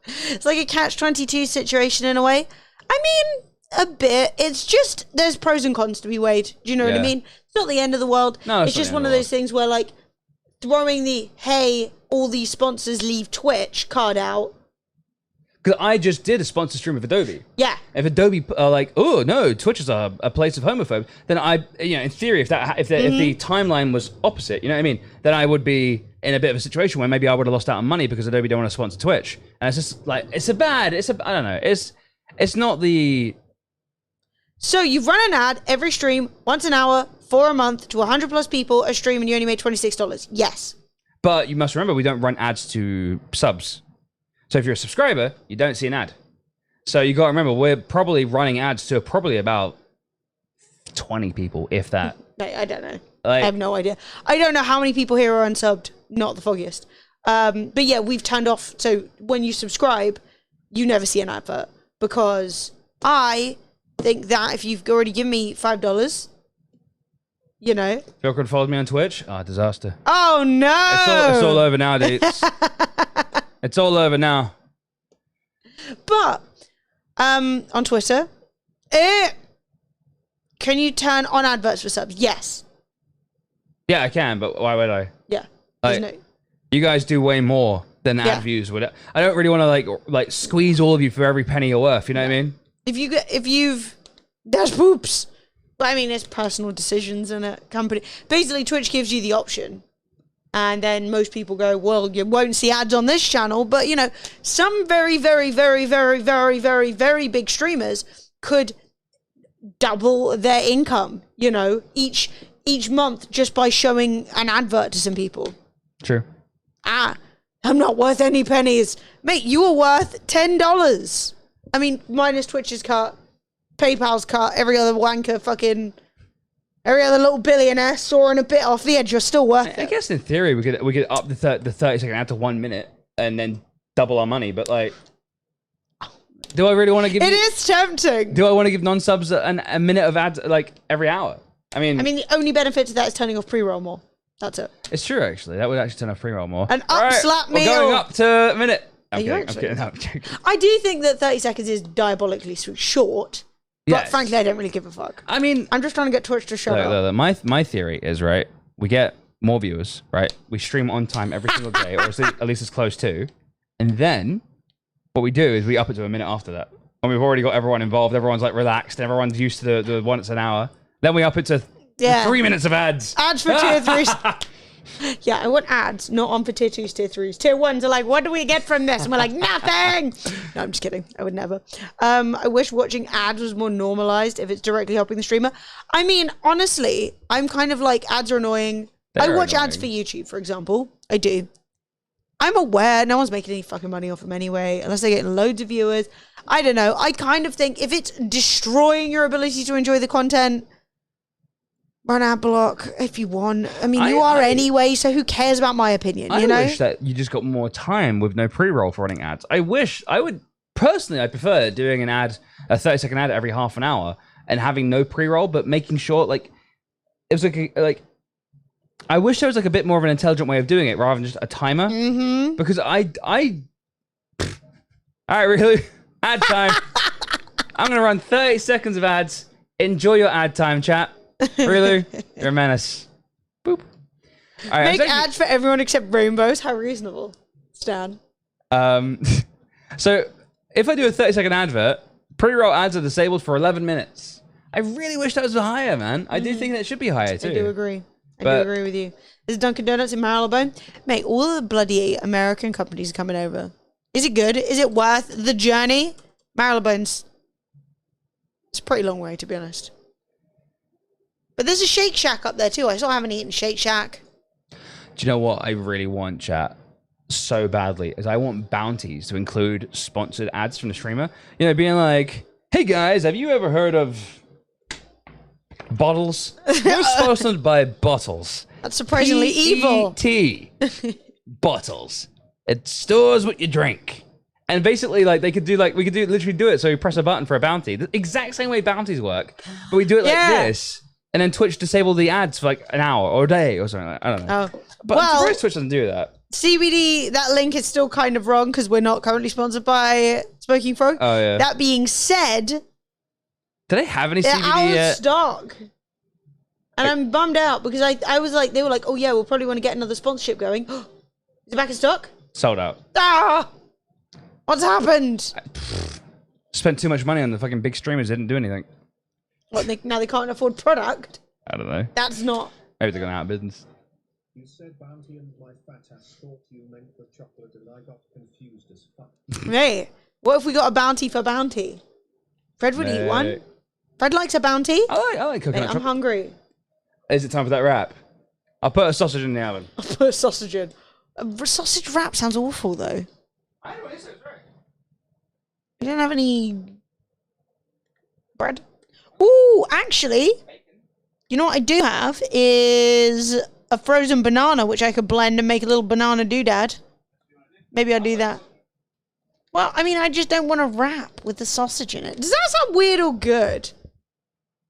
Speaker 2: It's like a catch-22 situation in a way. I mean, a bit. It's just, there's pros and cons to be weighed. Do you know what I
Speaker 1: Yeah.
Speaker 2: mean? It's not the end of the world.
Speaker 1: No,
Speaker 2: it's
Speaker 1: not
Speaker 2: just
Speaker 1: the
Speaker 2: one
Speaker 1: end
Speaker 2: of
Speaker 1: of the
Speaker 2: those things where, like, throwing the, hey, all these sponsors leave Twitch card out.
Speaker 1: Because I just did a sponsor stream with Adobe.
Speaker 2: Yeah.
Speaker 1: If Adobe are like, oh no, Twitch is a place of homophobes, then in theory, if the timeline was opposite, you know what I mean, then I would be in a bit of a situation where maybe I would have lost out on money because Adobe don't want to sponsor Twitch, and it's just like I don't know, it's not the.
Speaker 2: So you've run an ad every stream, once an hour, for a month, to 100 plus people a stream, and you only made $26. Yes.
Speaker 1: But you must remember, we don't run ads to subs. So if you're a subscriber, you don't see an ad. So you got to remember, we're probably running ads to probably about 20 people, if that.
Speaker 2: I don't know.
Speaker 1: Like-
Speaker 2: I have no idea. I don't know how many people here are unsubbed. Not the foggiest. But yeah, we've turned off. So when you subscribe, you never see an advert, because I think that if you've already given me $5, you know.
Speaker 1: Phil could follow me on Twitch. Ah, disaster.
Speaker 2: Oh no!
Speaker 1: It's all over now, dudes. It's all over now.
Speaker 2: But on Twitter, can you turn on adverts for subs? Yes.
Speaker 1: Yeah, I can, but why would I?
Speaker 2: Yeah. There's
Speaker 1: Like,
Speaker 2: no.
Speaker 1: you guys do way more than
Speaker 2: Yeah.
Speaker 1: ad views would. I don't really want to like squeeze all of you for every penny you're worth. You know what I mean?
Speaker 2: If you've there's poops. I mean, it's personal decisions in a company. Basically, Twitch gives you the option. And then most people go, well, you won't see ads on this channel. But, you know, some very, very, very, very, very, very, very big streamers could double their income, you know, each month just by showing an advert to some people.
Speaker 1: True.
Speaker 2: I'm not worth any pennies. Mate, you are worth $10. I mean, minus Twitch's cut, PayPal's cut, every other wanker fucking... Every other little billionaire sawing a bit off the edge, you're still worth
Speaker 1: I
Speaker 2: it.
Speaker 1: guess in theory we could up the 30-second ad to 1 minute and then double our money. But like, do I really want to give?
Speaker 2: It is tempting.
Speaker 1: Do I want to give non-subs a minute of ads like every hour? I mean,
Speaker 2: The only benefit to that is turning off pre-roll more. That's it.
Speaker 1: it's true actually. That would actually turn off pre-roll more.
Speaker 2: An
Speaker 1: All right,
Speaker 2: up-slap
Speaker 1: we're
Speaker 2: meal.
Speaker 1: going up to a minute.
Speaker 2: Are
Speaker 1: I'm
Speaker 2: you
Speaker 1: kidding. I'm
Speaker 2: actually?
Speaker 1: kidding. No, I'm joking.
Speaker 2: I do think that 30 seconds is diabolically short, but
Speaker 1: Yes.
Speaker 2: frankly, I don't really give a fuck.
Speaker 1: I mean,
Speaker 2: I'm just trying to get Twitch to shut up.
Speaker 1: my theory is, right, we get more viewers, right? We stream on time every single day, or at least as close to. And then what we do is we up it to a minute after that. When we've already got everyone involved, everyone's like relaxed, and everyone's used to the one that's an hour. Then we up it to 3 minutes of ads.
Speaker 2: Ads for tier 3s. Yeah, I want ads, not on for tier 2s, tier 3s. Tier 1s are like, what do we get from this? And we're like, nothing! No, I'm just kidding. I would never. I wish watching ads was more normalized if it's directly helping the streamer. I mean, honestly, I'm kind of like, ads are annoying. I
Speaker 1: They're
Speaker 2: watch ads for
Speaker 1: annoying.
Speaker 2: YouTube, for example. I do. I'm aware no one's making any fucking money off them anyway, unless they're getting loads of viewers. I don't know. I kind of think if it's destroying your ability to enjoy the content, run ad block if you want. I mean, you are anyway, so who cares about my opinion, you know?
Speaker 1: I wish that you just got more time with no pre-roll for running ads. I prefer doing a 30-second ad every half an hour and having no pre-roll, but making sure like it was like I wish there was like a bit more of an intelligent way of doing it rather than just a timer.
Speaker 2: Mm-hmm.
Speaker 1: Because all right, really, ad time. I'm gonna run 30 seconds of ads. Enjoy your ad time, chat. Really, you're a menace. Boop. All right,
Speaker 2: Make ads for everyone except rainbows. How reasonable, Stan.
Speaker 1: So if I do a 30-second advert, pre-roll ads are disabled for 11 minutes. I really wish that was higher, man. I do think that it should be higher too.
Speaker 2: I do agree. I
Speaker 1: But-
Speaker 2: do agree with you. There's Dunkin' Donuts in Marylebone. Mate, all the bloody American companies are coming over. Is it good? Is it worth the journey? Marylebone's... It's a pretty long way, to be honest. But there's a Shake Shack up there, too. I still haven't eaten Shake Shack.
Speaker 1: Do you know what I really want, chat, so badly? Is I want bounties to include sponsored ads from the streamer. You know, being like, hey guys, have you ever heard of Bottles? We're sponsored by Bottles.
Speaker 2: That's surprisingly evil.
Speaker 1: Tea. Bottles. It stores what you drink. And basically, like, we could literally do it. So you press a button for a bounty. The exact same way bounties work. But we do it like
Speaker 2: Yeah.
Speaker 1: this. and then Twitch disabled the ads for like an hour or a day or something. I don't know.
Speaker 2: Oh.
Speaker 1: But I'm surprised Twitch doesn't do that.
Speaker 2: CBD, that link is still kind of wrong because we're not currently sponsored by Smoking Frog.
Speaker 1: Oh, yeah.
Speaker 2: That being said,
Speaker 1: Do they have any
Speaker 2: they're
Speaker 1: CBD
Speaker 2: out of
Speaker 1: yet?
Speaker 2: stock. And I'm bummed out because I was like, they were like, oh yeah, we'll probably want to get another sponsorship going. Is it back in stock?
Speaker 1: Sold out.
Speaker 2: Ah! What's happened?
Speaker 1: Spent too much money on the fucking big streamers. Didn't do anything.
Speaker 2: What, now they can't afford product?
Speaker 1: I don't know.
Speaker 2: That's not...
Speaker 1: Maybe they're going out of business.
Speaker 3: You said Bounty and my fat ass thought you meant the chocolate and I got confused as fuck.
Speaker 2: Hey, what if we got a bounty for bounty? Fred would eat one.
Speaker 1: Mate.
Speaker 2: Fred likes a bounty.
Speaker 1: I like coconut
Speaker 2: Mate, I'm
Speaker 1: chocolate.
Speaker 2: hungry.
Speaker 1: Is it time for that wrap? I'll put a sausage in the oven.
Speaker 2: I'll put a sausage in. A sausage wrap sounds awful though.
Speaker 1: I don't know, it's right.
Speaker 2: You don't have any bread? Ooh, actually, you know what I do have is a frozen banana, which I could blend and make a little banana doodad. Maybe I'll do that. Well, I mean, I just don't want to wrap with the sausage in it. Does that sound weird or good?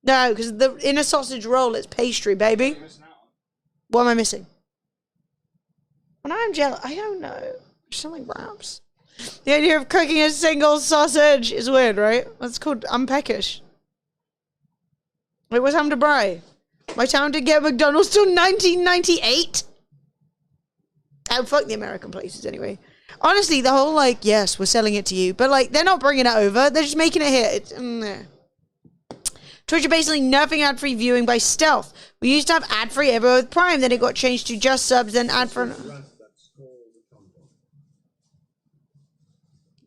Speaker 2: No, because in a sausage roll, it's pastry, baby. What am I missing? When I'm jealous, I don't know. Something wraps. The idea of cooking a single sausage is weird, right? That's called I'm peckish. Wait, what's happened to Bry? My town didn't get McDonald's till 1998? Oh, fuck the American places anyway. Honestly, the whole, like, yes, we're selling it to you. But, like, they're not bringing it over. They're just making it here. It's, Twitch are basically nerfing ad-free viewing by stealth. We used to have ad-free everywhere with Prime. Then it got changed to just subs, then ad-free.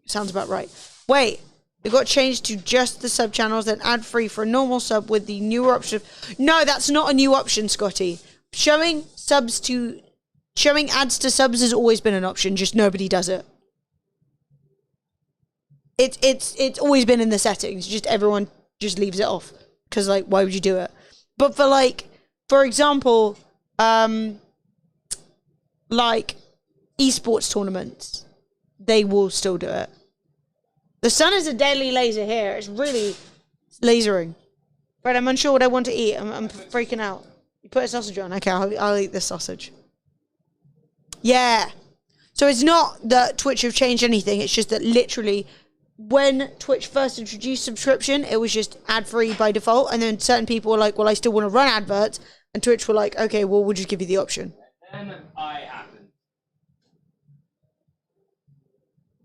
Speaker 2: Sounds about right. Wait. It got changed to just the sub channels, then ad-free for a normal sub with the newer option. No, that's not a new option, Scotty. Showing ads to subs has always been an option, just nobody does it. It's always been in the settings, just everyone just leaves it off. Because, like, why would you do it? But for, like, for example, like, esports tournaments, they will still do it. The sun is a deadly laser here. It's really lasering. But I'm unsure what I want to eat. I'm freaking out. You put a sausage on. Okay, I'll eat this sausage. Yeah. So it's not that Twitch have changed anything. It's just that literally when Twitch first introduced subscription, it was just ad-free by default. And then certain people were like, well, I still want to run adverts. And Twitch were like, okay, well, we'll just give you the option.
Speaker 1: Then I happened.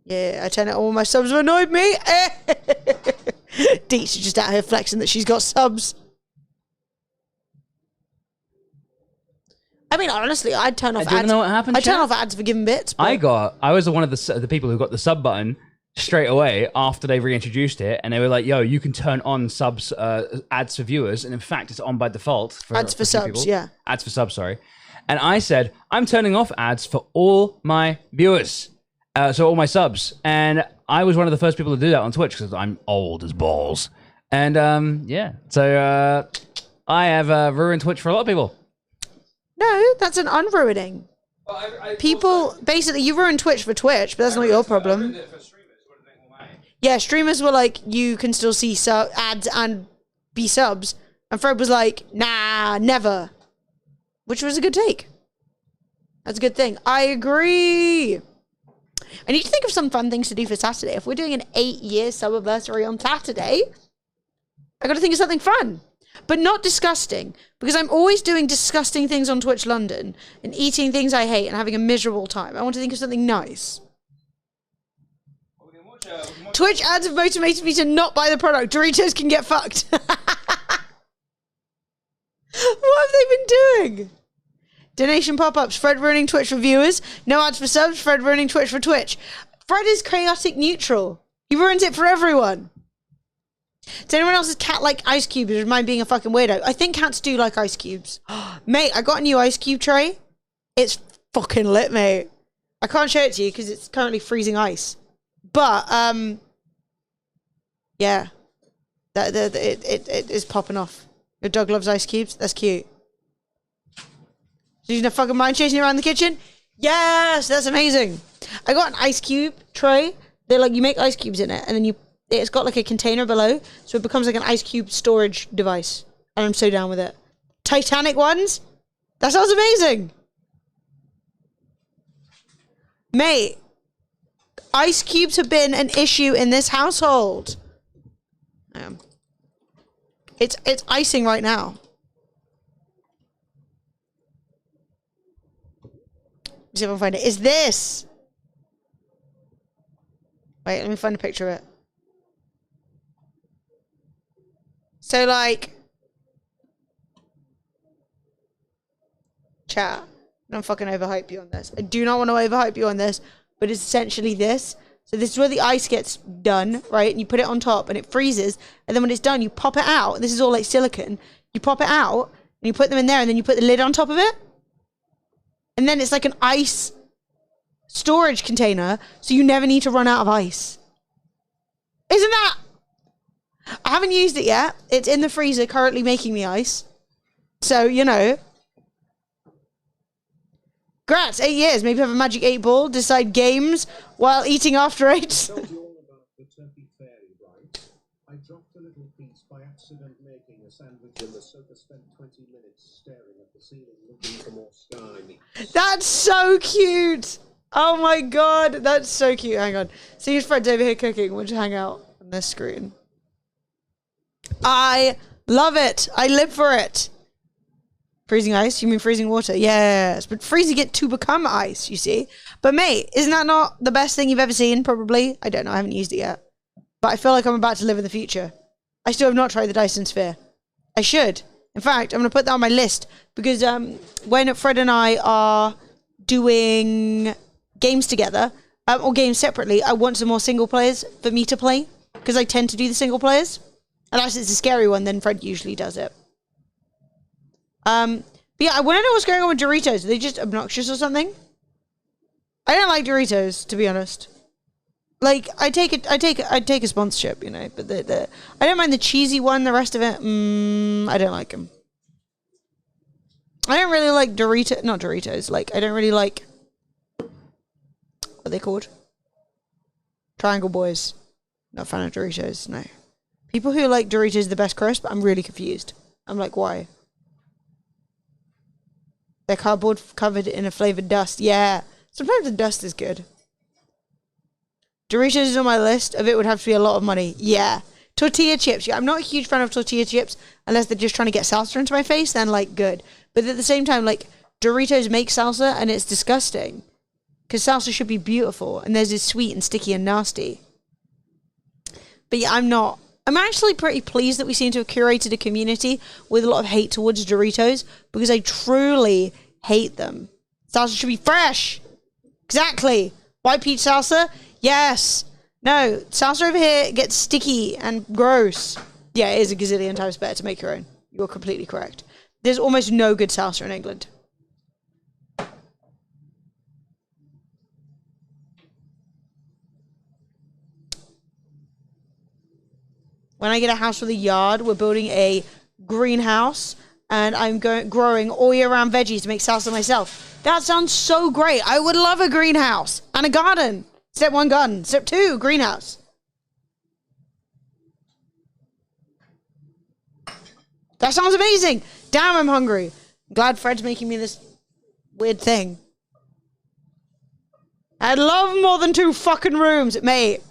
Speaker 2: Yeah, I turn it on. All my subs have annoyed me. Deets is just out here flexing that she's got subs. I mean, honestly, I'd turn off
Speaker 1: Do you
Speaker 2: ads.
Speaker 1: know what happened,
Speaker 2: I'd turn
Speaker 1: chat?
Speaker 2: off ads for giving bits. But
Speaker 1: I was one of the people who got the sub button straight away after they reintroduced it, and they were like, "Yo, you can turn on subs ads for viewers," and in fact, it's on by default.
Speaker 2: Ads for
Speaker 1: some
Speaker 2: subs,
Speaker 1: people.
Speaker 2: yeah.
Speaker 1: Ads for subs, sorry. And I said, "I'm turning off ads for all my viewers, so all my subs." And I was one of the first people to do that on Twitch because I'm old as balls. And yeah, so I have ruined Twitch for a lot of people.
Speaker 2: no, that's an unruining. People, basically, you ruined Twitch for Twitch, but that's not your problem. Yeah, streamers were like, you can still see ads and be subs. And Fred was like, nah, never. Which was a good take. That's a good thing. I agree. I need to think of some fun things to do for Saturday. If we're doing an 8-year subiversary on Saturday, I got to think of something fun. But not disgusting. Because I'm always doing disgusting things on Twitch London and eating things I hate and having a miserable time. I want to think of something nice. Twitch ads have motivated me to not buy the product. Doritos can get fucked. What have they been doing? Donation pop-ups. Fred ruining Twitch for viewers. No ads for subs. Fred ruining Twitch for Twitch. Fred is chaotic neutral. He ruins it for everyone. Does anyone else's cat like ice cubes? Or am I being a fucking weirdo? I think cats do like ice cubes. Mate, I got a new ice cube tray. It's fucking lit, mate. I can't show it to you because it's currently freezing ice. But, yeah. It is popping off. Your dog loves ice cubes? That's cute. Using a fucking mind chasing around the kitchen? Yes, that's amazing. I got an ice cube tray. They're like, you make ice cubes in it, and then it's got like a container below, so it becomes like an ice cube storage device. And I'm so down with it. Titanic ones? That sounds amazing. Mate, ice cubes have been an issue in this household. It's icing right now. Let's see if I can find it. Is this? Wait, let me find a picture of it. So, like, chat. Don't fucking overhype you on this. I do not want to overhype you on this, but it's essentially this. So this is where the ice gets done, right? And you put it on top and it freezes. And then when it's done, you pop it out. This is all like silicone. You pop it out and you put them in there and then you put the lid on top of it. And then it's like an ice storage container. So you never need to run out of ice. Isn't that? I haven't used it yet. It's in the freezer currently making the ice. So, you know. Grats, 8 years. Maybe have a magic 8 ball. Decide games while eating after 8.
Speaker 3: Told you all about the turkey fairy, right? I dropped a little piece by accident making a sandwich and the sofa spent 20 minutes staring at the ceiling looking for more sky.
Speaker 2: That's so cute. Oh my god, that's so cute. Hang on. See his friends over here cooking. We'll just hang out on this screen. I love it. I live for it. Freezing ice? You mean freezing water? Yes, but freezing it to become ice, you see? But mate, isn't that not the best thing you've ever seen, probably? I don't know, I haven't used it yet. But I feel like I'm about to live in the future. I still have not tried the Dyson Sphere. I should. In fact, I'm going to put that on my list. Because when Fred and I are doing games together, or games separately, I want some more single players for me to play. Because I tend to do the single players. Unless it's a scary one, then Fred usually does it. But yeah, I want to know what's going on with Doritos. Are they just obnoxious or something? I don't like Doritos, to be honest. Like, I take a sponsorship, you know, but I don't mind the cheesy one. The rest of it, I don't like them. I don't really like not Doritos. Like, I don't really like, what are they called? Triangle Boys. Not a fan of Doritos, no. People who like Doritos the best crisp, I'm really confused. I'm like, why? They're cardboard covered in a flavored dust. Yeah. Sometimes the dust is good. Doritos is on my list. Of it would have to be a lot of money. Yeah. Tortilla chips. Yeah, I'm not a huge fan of tortilla chips unless they're just trying to get salsa into my face. Then, like, good. But at the same time, like, Doritos make salsa and it's disgusting. Because salsa should be beautiful. And theirs is sweet and sticky and nasty. But yeah, I'm actually pretty pleased that we seem to have curated a community with a lot of hate towards Doritos because I truly hate them. Salsa should be fresh. Exactly. White peach salsa? Yes. No, salsa over here gets sticky and gross. Yeah, it is a gazillion times better to make your own. You're completely correct. There's almost no good salsa in England. When I get a house with a yard, we're building a greenhouse, and I'm growing all year round veggies to make salsa myself. That sounds so great. I would love a greenhouse and a garden. Step 1, garden. Step 2, greenhouse. That sounds amazing. Damn, I'm hungry. I'm glad Fred's making me this weird thing. I'd love more than 2 fucking rooms. Mate,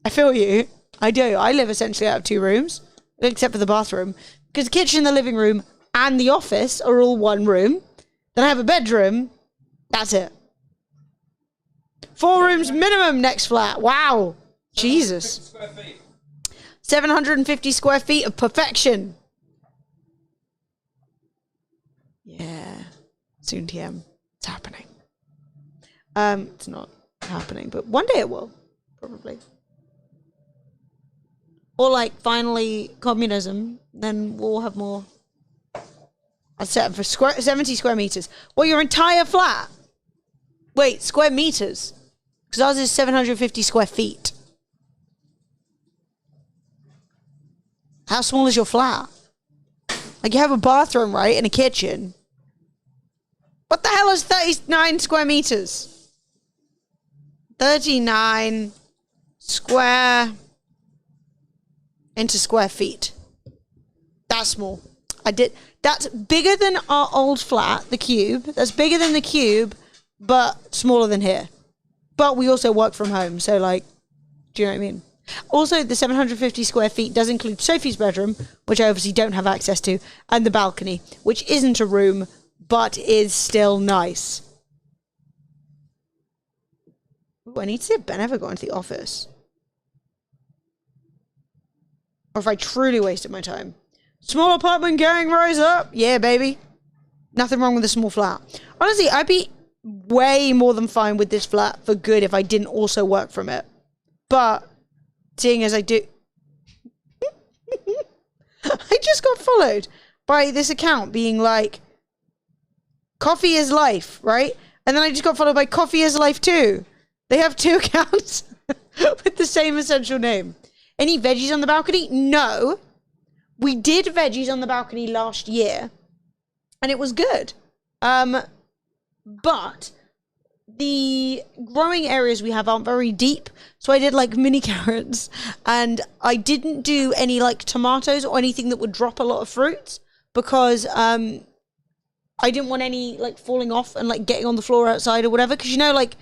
Speaker 2: I feel you. I do. I live essentially out of 2 rooms, except for the bathroom. Because the kitchen, the living room, and the office are all 1 room. Then I have a bedroom. That's it. 4 rooms minimum next flat. Wow. Jesus. 750 square feet of perfection. Yeah. Soon TM. It's happening. It's not happening, but one day it will. Probably. Or like finally communism, then we'll have more. I'll set up for 70 square meters. Well, your entire flat. Wait, square meters. Because ours is 750 square feet. How small is your flat? Like you have a bathroom, right? And a kitchen. What the hell is 39 square meters? 39 square into square feet. That's small. I did. That's bigger than our old flat, the cube. That's bigger than the cube, but smaller than here. But we also work from home, so like, do you know what I mean? Also, the 750 square feet does include Sophie's bedroom, which I obviously don't have access to, and the balcony, which isn't a room, but is still nice. Ooh, I need to see if Ben ever got into the office. Or if I truly wasted my time. Small apartment gang, rise up. Yeah, baby. Nothing wrong with a small flat. Honestly, I'd be way more than fine with this flat for good if I didn't also work from it. But seeing as I do... I just got followed by this account being like, Coffee is Life, right? And then I just got followed by Coffee is Life too. They have two accounts with the same essential name. Any veggies on the balcony? No. We did veggies on the balcony last year, and it was good. But the growing areas we have aren't very deep, so I did like mini carrots, and I didn't do any like tomatoes or anything that would drop a lot of fruits because I didn't want any like falling off and like getting on the floor outside or whatever, because you know, like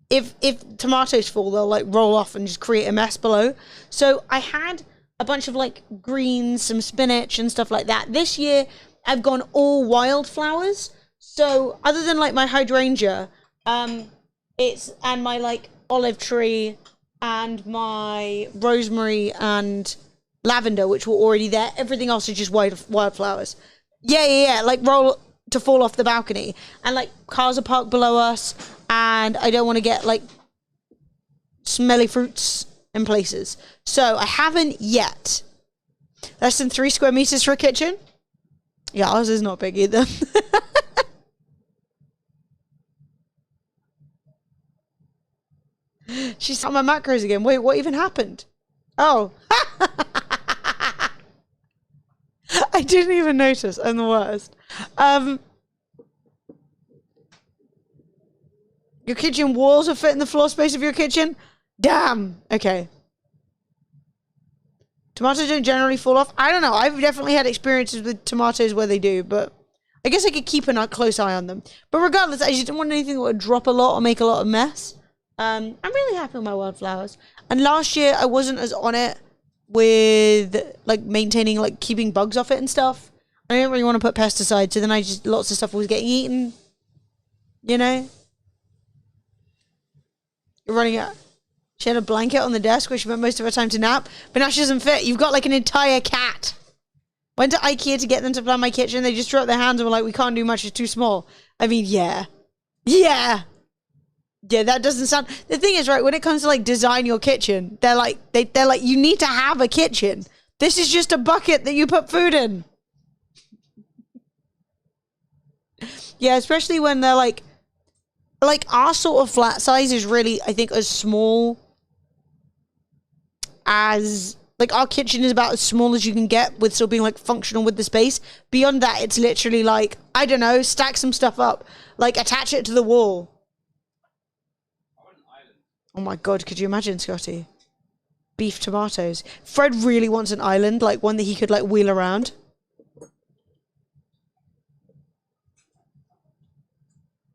Speaker 2: if tomatoes fall, they'll like roll off and just create a mess below. So I had a bunch of like greens, some spinach and stuff like that. This year I've gone all wildflowers. So other than like my hydrangea, and my like olive tree and my rosemary and lavender, which were already there, everything else is just wildflowers. Yeah, like roll to fall off the balcony, and like cars are parked below us, and I don't want to get like smelly fruits in places. So I haven't yet. Less than 3 square meters for a kitchen. Yeah, ours is not big either. She's on my macros again. Wait, what even happened? Oh. I didn't even notice. I'm the worst. Your kitchen walls will fit in the floor space of your kitchen? Damn. Okay. Tomatoes don't generally fall off. I don't know. I've definitely had experiences with tomatoes where they do, but I guess I could keep a close eye on them. But regardless, I just didn't want anything that would drop a lot or make a lot of mess. I'm really happy with my wildflowers. And last year, I wasn't as on it with, like, maintaining, like, keeping bugs off it and stuff. I didn't really want to put pesticides, so then lots of stuff was getting eaten. You know? You're running out. She had a blanket on the desk where she spent most of her time to nap, but now she doesn't fit. You've got, like, an entire cat. Went to IKEA to get them to plan my kitchen. They just threw up their hands and were like, we can't do much, it's too small. I mean, yeah. Yeah. Yeah, that doesn't sound... The thing is, right, when it comes to, like, design your kitchen, they're like, you need to have a kitchen. This is just a bucket that you put food in. Yeah, especially when they're, like, our sort of flat size is really, I think, as small as... Like, our kitchen is about as small as you can get with still being, like, functional with the space. Beyond that, it's literally, like, I don't know, stack some stuff up. Like, attach it to the wall. Oh my god, could you imagine, Scotty? Beef tomatoes. Fred really wants an island, like one that he could like wheel around.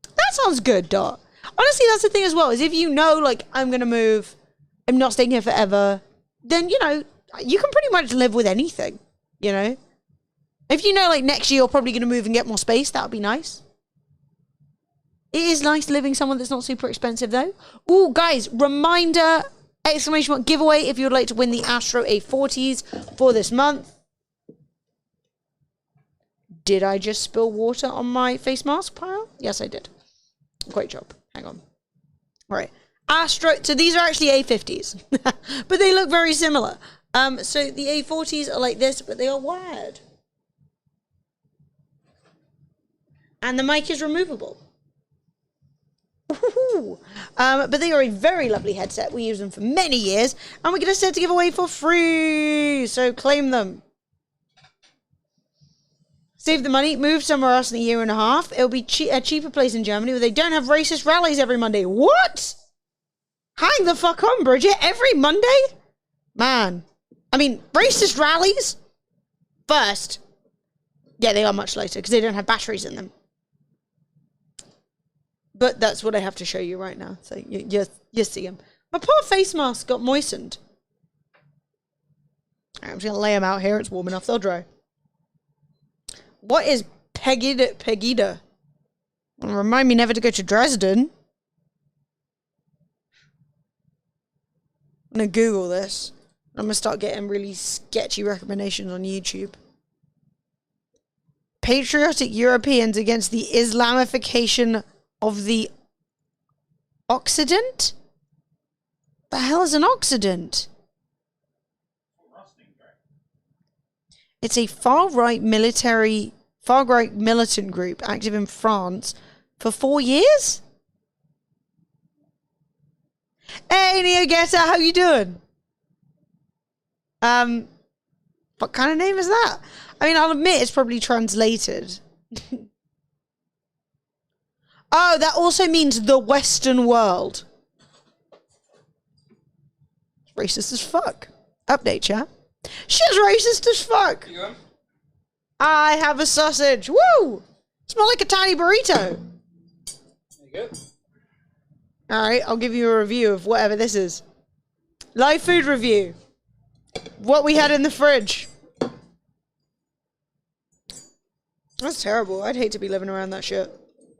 Speaker 2: That sounds good, Dot. Honestly, that's the thing as well, is if you know, like, I'm gonna move, I'm not staying here forever, then, you know, you can pretty much live with anything, you know? If you know, like, next year you're probably gonna move and get more space, that would be nice. It is nice living somewhere that's not super expensive, though. Ooh, guys, reminder, exclamation mark, giveaway if you would like to win the Astro A40s for this month. Did I just spill water on my face mask pile? Yes, I did. Great job. Hang on. All right. Astro, so these are actually A50s, but they look very similar. So the A40s are like this, but they are wired. And the mic is removable. But they are a very lovely headset. We use them for many years, and we're going to set to give away for free. So claim them. Save the money. Move somewhere else in a year and a half. It'll be a cheaper place in Germany where they don't have racist rallies every Monday. What? Hang the fuck on, Bridget. Every Monday? Man. I mean, racist rallies? First, Yeah, they are much lighter because they don't have batteries in them. But that's what I have to show you right now. So you see them. My poor face mask got moistened. I'm just going to lay them out here. It's warm enough. They'll dry. What is Pegida? Well, remind me never to go to Dresden. I'm going to Google this. I'm going to start getting really sketchy recommendations on YouTube. Patriotic Europeans against the Islamification of the Occident? The hell is an Occident? It's a far-right militant group active in France for 4 years? Hey, Neo Getter, how you doing? What kind of name is that? I mean, I'll admit it's probably translated. Oh, that also means the Western world. Racist as fuck. Update, chat. She's racist as fuck. I have a sausage. Woo! Smell like a tiny burrito.
Speaker 1: There you go.
Speaker 2: Alright, I'll give you a review of whatever this is. Live food review. What we had in the fridge. That's terrible. I'd hate to be living around that shit.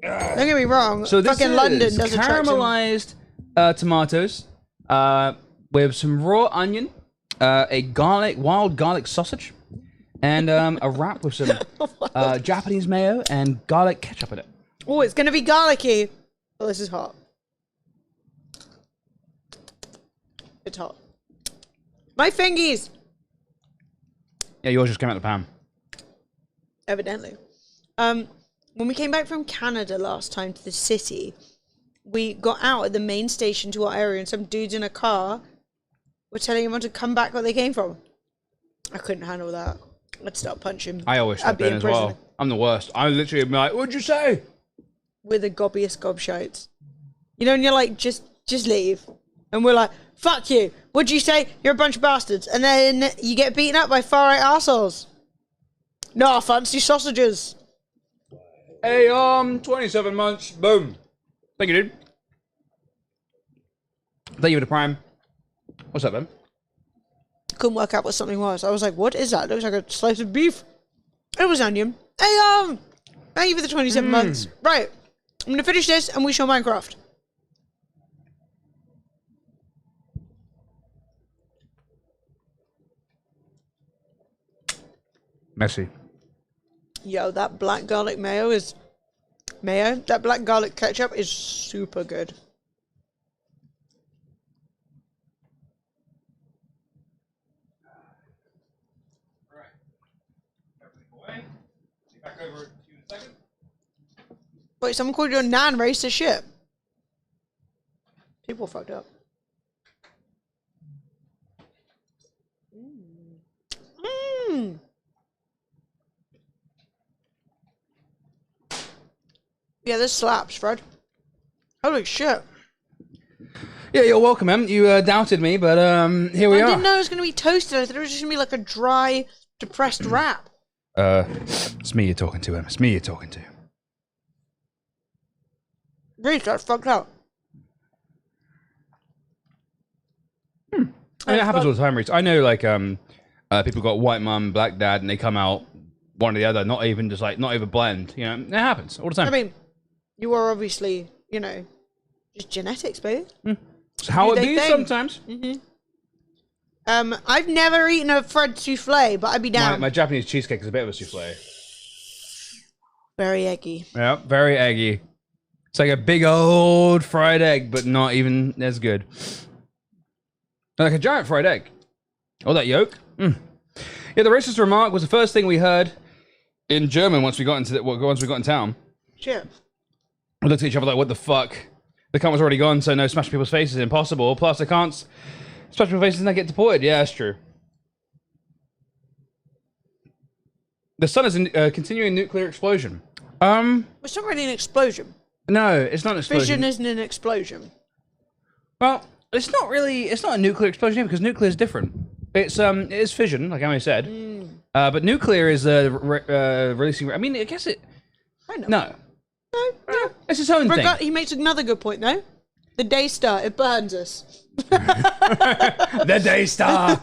Speaker 2: Don't get me wrong.
Speaker 1: So this
Speaker 2: fucking
Speaker 1: is
Speaker 2: London does attract some.
Speaker 1: caramelized tomatoes with some raw onion, a wild garlic sausage, and a wrap with some Japanese mayo and garlic ketchup in it.
Speaker 2: Oh, it's gonna be garlicky. Oh, this is hot. It's hot. My fingies.
Speaker 1: Yeah, yours just came out of the pan.
Speaker 2: Evidently. When we came back from Canada last time to the city, we got out at the main station to our area and some dudes in a car were telling everyone to come back where they came from. I couldn't handle that. I'd start punching.
Speaker 1: I always
Speaker 2: I'd
Speaker 1: step
Speaker 2: be
Speaker 1: in as
Speaker 2: prison
Speaker 1: well. I'm the worst. I literally be like, what'd you say?
Speaker 2: We're the gobbiest gobshites. You know, and you're like, just leave. And we're like, fuck you. What'd you say? You're a bunch of bastards. And then you get beaten up by far-right assholes. No, fancy sausages.
Speaker 1: Hey, 27 months. Boom. Thank you, dude. Thank you for the prime. What's up, man?
Speaker 2: Couldn't work out what something was. I was like, what is that? Looks like a slice of beef. It was onion. Hey, thank you for the 27 months. Right. I'm gonna finish this and we show Minecraft.
Speaker 1: Messy.
Speaker 2: Yo, that black garlic mayo is... Mayo? That black garlic ketchup is super good. Wait, someone called you a non-racist shit. People fucked up. Yeah, this slaps, Fred. Holy shit.
Speaker 1: Yeah, you're welcome, man. You doubted me, but here we
Speaker 2: I
Speaker 1: are.
Speaker 2: didn't know it was going to be toasted. I thought it was just going to be like a dry, depressed wrap.
Speaker 1: It's me you're talking to, Em. It's me you're talking to.
Speaker 2: Really, that's fucked up.
Speaker 1: I mean, it happens all the time, Reese. I know, like, people got white mum, black dad, and they come out one or the other, not even blend. You know, it happens all the time.
Speaker 2: I mean, you are obviously, you know, just genetics, baby.
Speaker 1: It's how it
Speaker 2: they
Speaker 1: be
Speaker 2: think.
Speaker 1: sometimes.
Speaker 2: I've never eaten a Fred souffle, but I'd be down.
Speaker 1: My Japanese cheesecake is a bit of a souffle.
Speaker 2: Very eggy.
Speaker 1: Yeah, very eggy. It's like a big old fried egg, but not even as good. Like a giant fried egg. Oh, that yolk. Yeah, the racist remark was the first thing we heard in German once we got in town.
Speaker 2: Shit.
Speaker 1: We looked at each other like, what the fuck? The cunt was already gone, so no smashing people's faces is impossible. Plus, I can't smash people's faces and they get deported. Yeah, that's true. The sun is a continuing nuclear explosion.
Speaker 2: It's not really an explosion.
Speaker 1: No, it's not an explosion.
Speaker 2: Fission isn't an explosion.
Speaker 1: Well, it's not a nuclear explosion either, because nuclear is different. It is fission, like Emily said. But nuclear is releasing. I mean, I guess it.
Speaker 2: I know.
Speaker 1: No,
Speaker 2: No.
Speaker 1: it's its own thing.
Speaker 2: He makes another good point though. The Daystar, it burns us.
Speaker 1: The Daystar.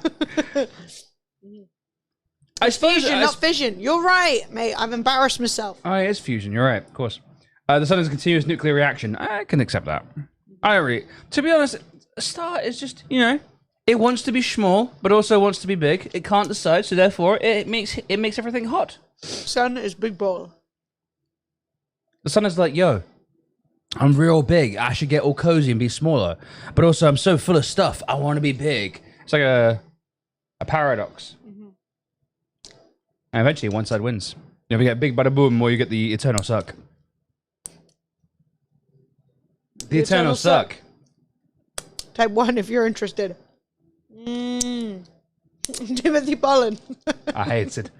Speaker 1: I suppose.
Speaker 2: Fusion, not fission. You're right, mate. I've embarrassed myself.
Speaker 1: Oh, it is fusion. You're right, of course. The sun is a continuous nuclear reaction. I can accept that. I don't really. To be honest, a star is just, you know, it wants to be small, but also wants to be big. It can't decide, so therefore it makes everything hot.
Speaker 2: Sun is big ball.
Speaker 1: The sun is like, yo, I'm real big. I should get all cozy and be smaller. But also, I'm so full of stuff. I want to be big. It's like a paradox. And eventually, one side wins. You know, we get big bada boom, or you get the eternal suck. The eternal suck.
Speaker 2: Type 1 if you're interested. Timothy Pollen.
Speaker 1: I hate it.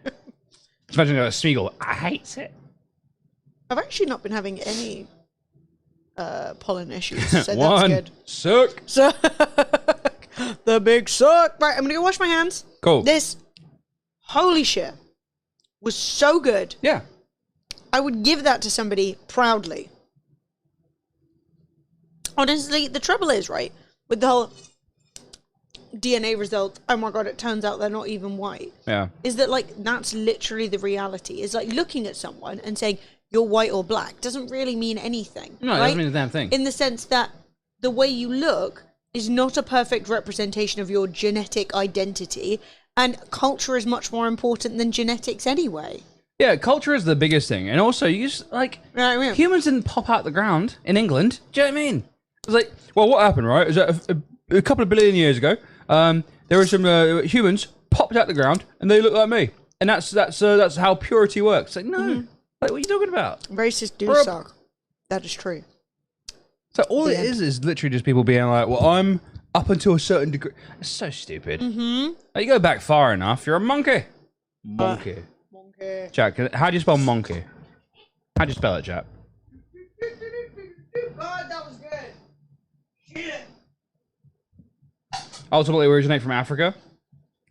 Speaker 1: Just imagine a Smeagol. I hate it.
Speaker 2: I've actually not been having any pollen issues, so
Speaker 1: One
Speaker 2: that's good.
Speaker 1: suck.
Speaker 2: Suck. The big suck. Right, I'm gonna go wash my hands.
Speaker 1: Cool.
Speaker 2: This, holy shit, was so good.
Speaker 1: Yeah.
Speaker 2: I would give that to somebody proudly. Honestly, the trouble is, right, with the whole DNA result, oh my god, it turns out they're not even white,
Speaker 1: Yeah.
Speaker 2: is that, like, that's literally the reality. Is like looking at someone and saying, you're white or black, doesn't really mean anything.
Speaker 1: No, it
Speaker 2: right?
Speaker 1: doesn't mean a damn thing.
Speaker 2: In the sense that the way you look is not a perfect representation of your genetic identity, and culture is much more important than genetics anyway.
Speaker 1: Yeah, culture is the biggest thing. And also, you just, like,
Speaker 2: You know what I mean?
Speaker 1: humans didn't pop out the ground in England. Do you know what I mean? It's like, well, what happened, right, is that a couple of billion years ago, there were some humans popped out the ground, and they look like me. And that's how purity works. Like, no. Like, what are you talking about?
Speaker 2: Racists do
Speaker 1: Bro.
Speaker 2: suck. That is true.
Speaker 1: So all
Speaker 2: The
Speaker 1: it is literally just people being like, well, I'm up until a certain degree. It's so stupid. Like, you go back far enough, you're a monkey. Monkey.
Speaker 2: Monkey.
Speaker 1: Jack, how do you spell monkey? How do you spell it, Jack?
Speaker 2: God, that was good. Shit.
Speaker 1: Ultimately originate from Africa.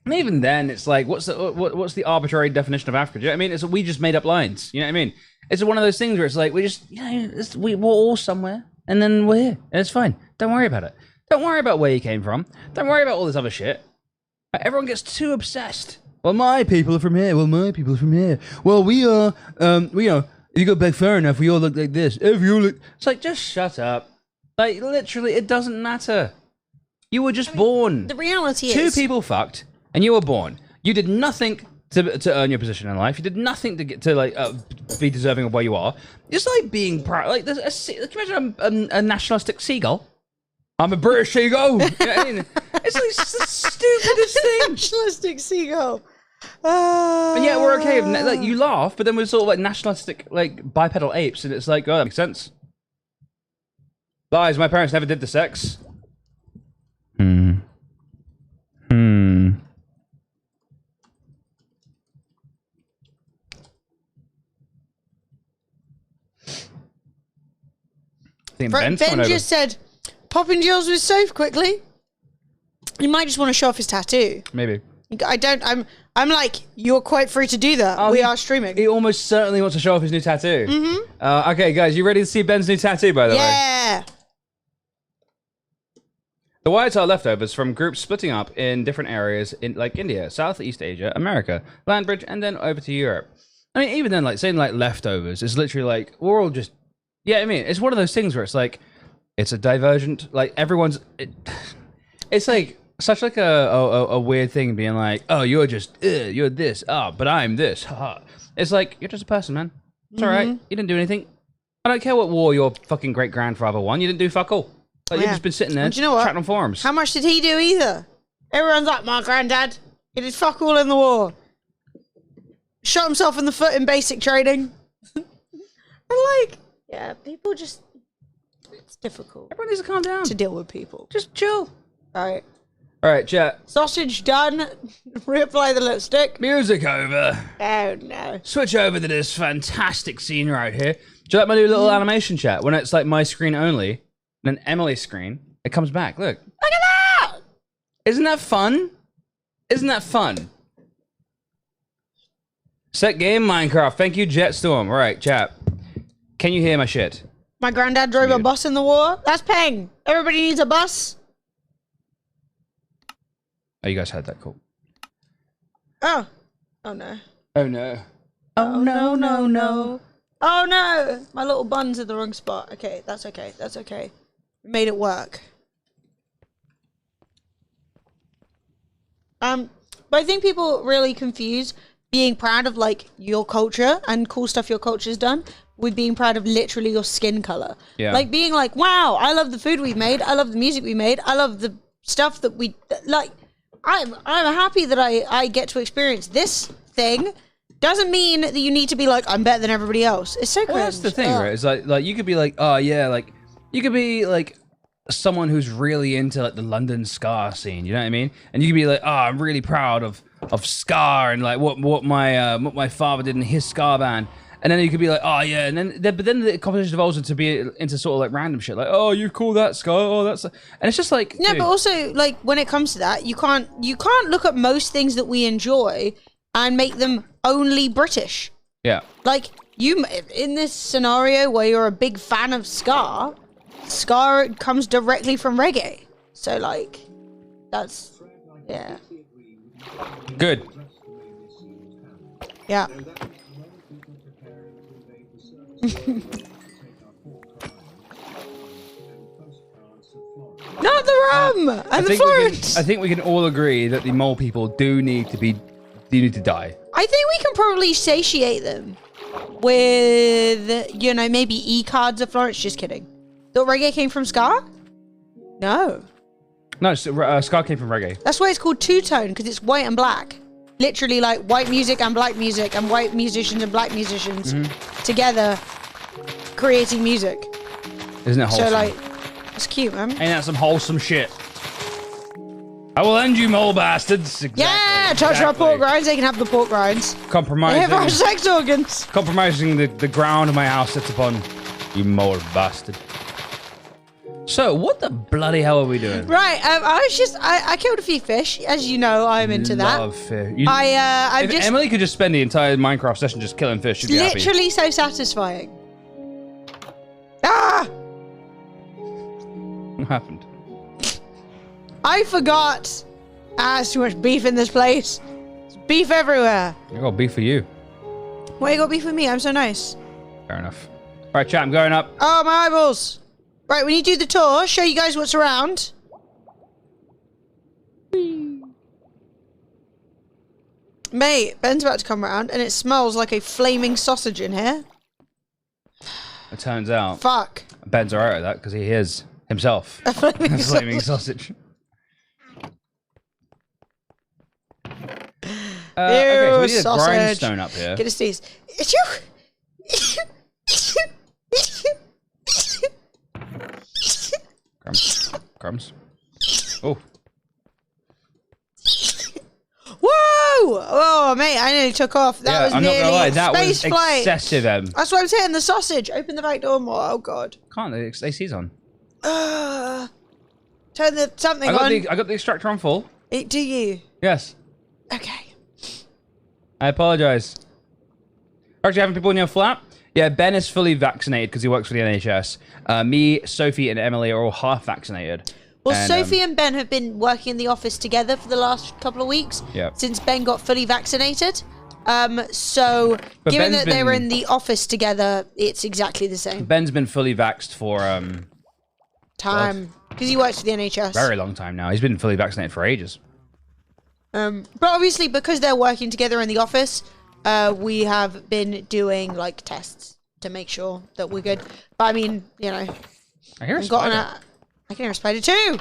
Speaker 1: And even then, it's like, what's the arbitrary definition of Africa? Do you know what I mean? It's we just made up lines. You know what I mean? It's one of those things where it's like we just, you know, we're all somewhere, and then we're here, and it's fine. Don't worry about it. Don't worry about where you came from. Don't worry about all this other shit. Everyone gets too obsessed. Well, my people are from here. Well, my people are from here. Well, we are. We are. If you go back far enough, we all look like this. If you look, it's like just shut up. Like literally, it doesn't matter. You were just born.
Speaker 2: The reality
Speaker 1: Two
Speaker 2: is...
Speaker 1: people fucked, and you were born. You did nothing to earn your position in life. You did nothing to get to like be deserving of where you are. It's like being proud. Like there's can you imagine a nationalistic seagull? I'm a British seagull. You know what I mean? It's like it's the stupidest thing.
Speaker 2: Nationalistic seagull.
Speaker 1: And yeah, we're okay. With like you laugh, but then we're sort of like nationalistic, like bipedal apes, and it's like, oh, that makes sense. Lies. My parents never did the sex. I think Ben's coming
Speaker 2: Ben
Speaker 1: over.
Speaker 2: just said, popping deals with Soph quickly. He might just want to show off his tattoo.
Speaker 1: Maybe.
Speaker 2: I'm like, you're quite free to do that. We are streaming.
Speaker 1: He almost certainly wants to show off his new tattoo. Okay, guys, you ready to see Ben's new tattoo, by the way?
Speaker 2: Yeah.
Speaker 1: The whites are leftovers from groups splitting up in different areas in like India, Southeast Asia, America, land bridge, and then over to Europe. I mean, even then, like saying like leftovers is literally like we're all just. Yeah, I mean, it's one of those things where it's like it's a divergent. Like everyone's. It's like such like a weird thing being like, oh, you're just you're this. Oh, but I'm this. Haha. It's like you're just a person, man. It's all right. You didn't do anything. I don't care what war your fucking great grandfather won. You didn't do fuck all. Like, you've just been sitting there,
Speaker 2: And do you know what?
Speaker 1: chatting on forums.
Speaker 2: How much did he do either? Everyone's like, my granddad, he did fuck all in the war. Shot himself in the foot in basic training. And like, yeah, people just, it's difficult
Speaker 1: Everyone needs to calm down.
Speaker 2: to deal with people.
Speaker 1: Just chill.
Speaker 2: All
Speaker 1: All right, chat.
Speaker 2: sausage done. Reapply the lipstick.
Speaker 1: Music over.
Speaker 2: Oh no.
Speaker 1: Switch over to this fantastic scene right here. Do you like my new little animation chat? When it's like my screen only, and then Emily's screen, it comes back. Look.
Speaker 2: Look at that!
Speaker 1: Isn't that fun? Isn't that fun? Set game Minecraft. Thank you, Jetstorm. All right, chat. Can you hear my shit?
Speaker 2: My granddad drove a bus in the war. That's Peng. Everybody needs a bus.
Speaker 1: Oh, you guys heard that. Cool.
Speaker 2: Oh. Oh, no.
Speaker 1: Oh, no.
Speaker 2: Oh, no, no, no. Oh, no. My little bun's in the wrong spot. Okay, that's okay. That's okay. We made it work. But I think people really confuse being proud of, like, your culture and cool stuff your culture's done with being proud of literally your skin color.
Speaker 1: Yeah.
Speaker 2: Like, being like, wow, I love the food we've made. I love the music we made. I love the stuff that we... Like, I'm happy that I get to experience this thing. Doesn't mean that you need to be like, I'm better than everybody else. It's so cringe.
Speaker 1: Well, that's the thing, right? It's like you could be like, oh yeah, like you could be like someone who's really into like the London ska scene. You know what I mean? And you could be like, oh, I'm really proud of ska and like what my father did in his ska band. And then you could be like, oh yeah, and then the conversation evolves into sort of like random shit, like, oh, you call that ska? Oh, that's, and it's just like,
Speaker 2: no,
Speaker 1: dude.
Speaker 2: but also like when it comes to that, you can't look at most things that we enjoy and make them only British.
Speaker 1: Yeah.
Speaker 2: Like you in this scenario where you're a big fan of ska comes directly from reggae. So like, that's yeah.
Speaker 1: Good.
Speaker 2: Yeah. Not the rum and the Florence.
Speaker 1: I think we can all agree that the mole people do need to die.
Speaker 2: I think we can probably satiate them with, you know, maybe E-cards of Florence. Just kidding. Thought reggae came from ska? No.
Speaker 1: No, ska came from reggae.
Speaker 2: That's why it's called two-tone, because it's white and black. Literally like white music and white musicians and black musicians together creating music.
Speaker 1: Isn't it wholesome?
Speaker 2: So like, it's cute, man.
Speaker 1: Ain't that some wholesome shit? I will end you, mole bastards. Exactly,
Speaker 2: Yeah, touch our pork rinds. They can have the pork rinds. They have our
Speaker 1: Compromising,
Speaker 2: sex organs.
Speaker 1: compromising the ground my house sits upon. You mole bastard. So, what the bloody hell are we doing?
Speaker 2: Right, I killed a few fish. As you know, I'm into that.
Speaker 1: Love fish.
Speaker 2: I'm
Speaker 1: If
Speaker 2: just
Speaker 1: Emily could just spend the entire Minecraft session just killing fish, she'd be happy.
Speaker 2: literally so satisfying. Ah!
Speaker 1: What happened?
Speaker 2: I forgot. There's too much beef in this place. There's beef everywhere.
Speaker 1: I got beef for you.
Speaker 2: Why you got beef with me? I'm so nice.
Speaker 1: Fair enough. All right, chat, I'm going up.
Speaker 2: Oh, my eyeballs. Right, we need to do the tour, show you guys what's around. Mate, Ben's about to come around, and it smells like a flaming sausage in here.
Speaker 1: It turns out
Speaker 2: Fuck.
Speaker 1: Ben's alright with that because he is himself
Speaker 2: A flaming
Speaker 1: a flaming sausage. Okay, so we need a
Speaker 2: sausage.
Speaker 1: grindstone up here.
Speaker 2: Get a sneeze.
Speaker 1: Crumbs. Oh.
Speaker 2: Whoa! Oh, mate, I nearly took off. That was
Speaker 1: I'm not
Speaker 2: nearly
Speaker 1: gonna lie, that
Speaker 2: space
Speaker 1: was
Speaker 2: flight.
Speaker 1: excessive, Em.
Speaker 2: That's what I'm saying. The sausage. Open the back door more. Oh God.
Speaker 1: Can't the AC's on?
Speaker 2: Turn the something
Speaker 1: I
Speaker 2: on.
Speaker 1: got the extractor on full.
Speaker 2: Do you?
Speaker 1: Yes.
Speaker 2: Okay.
Speaker 1: I apologize. Actually, having people in your flat? Yeah, Ben is fully vaccinated because he works for the NHS. Me, Sophie, and Emily are all half vaccinated.
Speaker 2: Well,
Speaker 1: And,
Speaker 2: Sophie and Ben have been working in the office together for the last couple of weeks.
Speaker 1: Yeah.
Speaker 2: Since Ben got fully vaccinated. So,
Speaker 1: But
Speaker 2: given
Speaker 1: Ben's
Speaker 2: that they were
Speaker 1: been-
Speaker 2: in the office together, it's exactly the same
Speaker 1: Ben's been fully vaxxed for
Speaker 2: time. Because he works for the NHS.
Speaker 1: very long time now. He's been fully vaccinated for ages.
Speaker 2: But obviously, because they're working together in the office, we have been doing like tests to make sure that we're good. But I mean, you know,
Speaker 1: I hear a
Speaker 2: I've gotten
Speaker 1: spider.
Speaker 2: I can hear a spider too.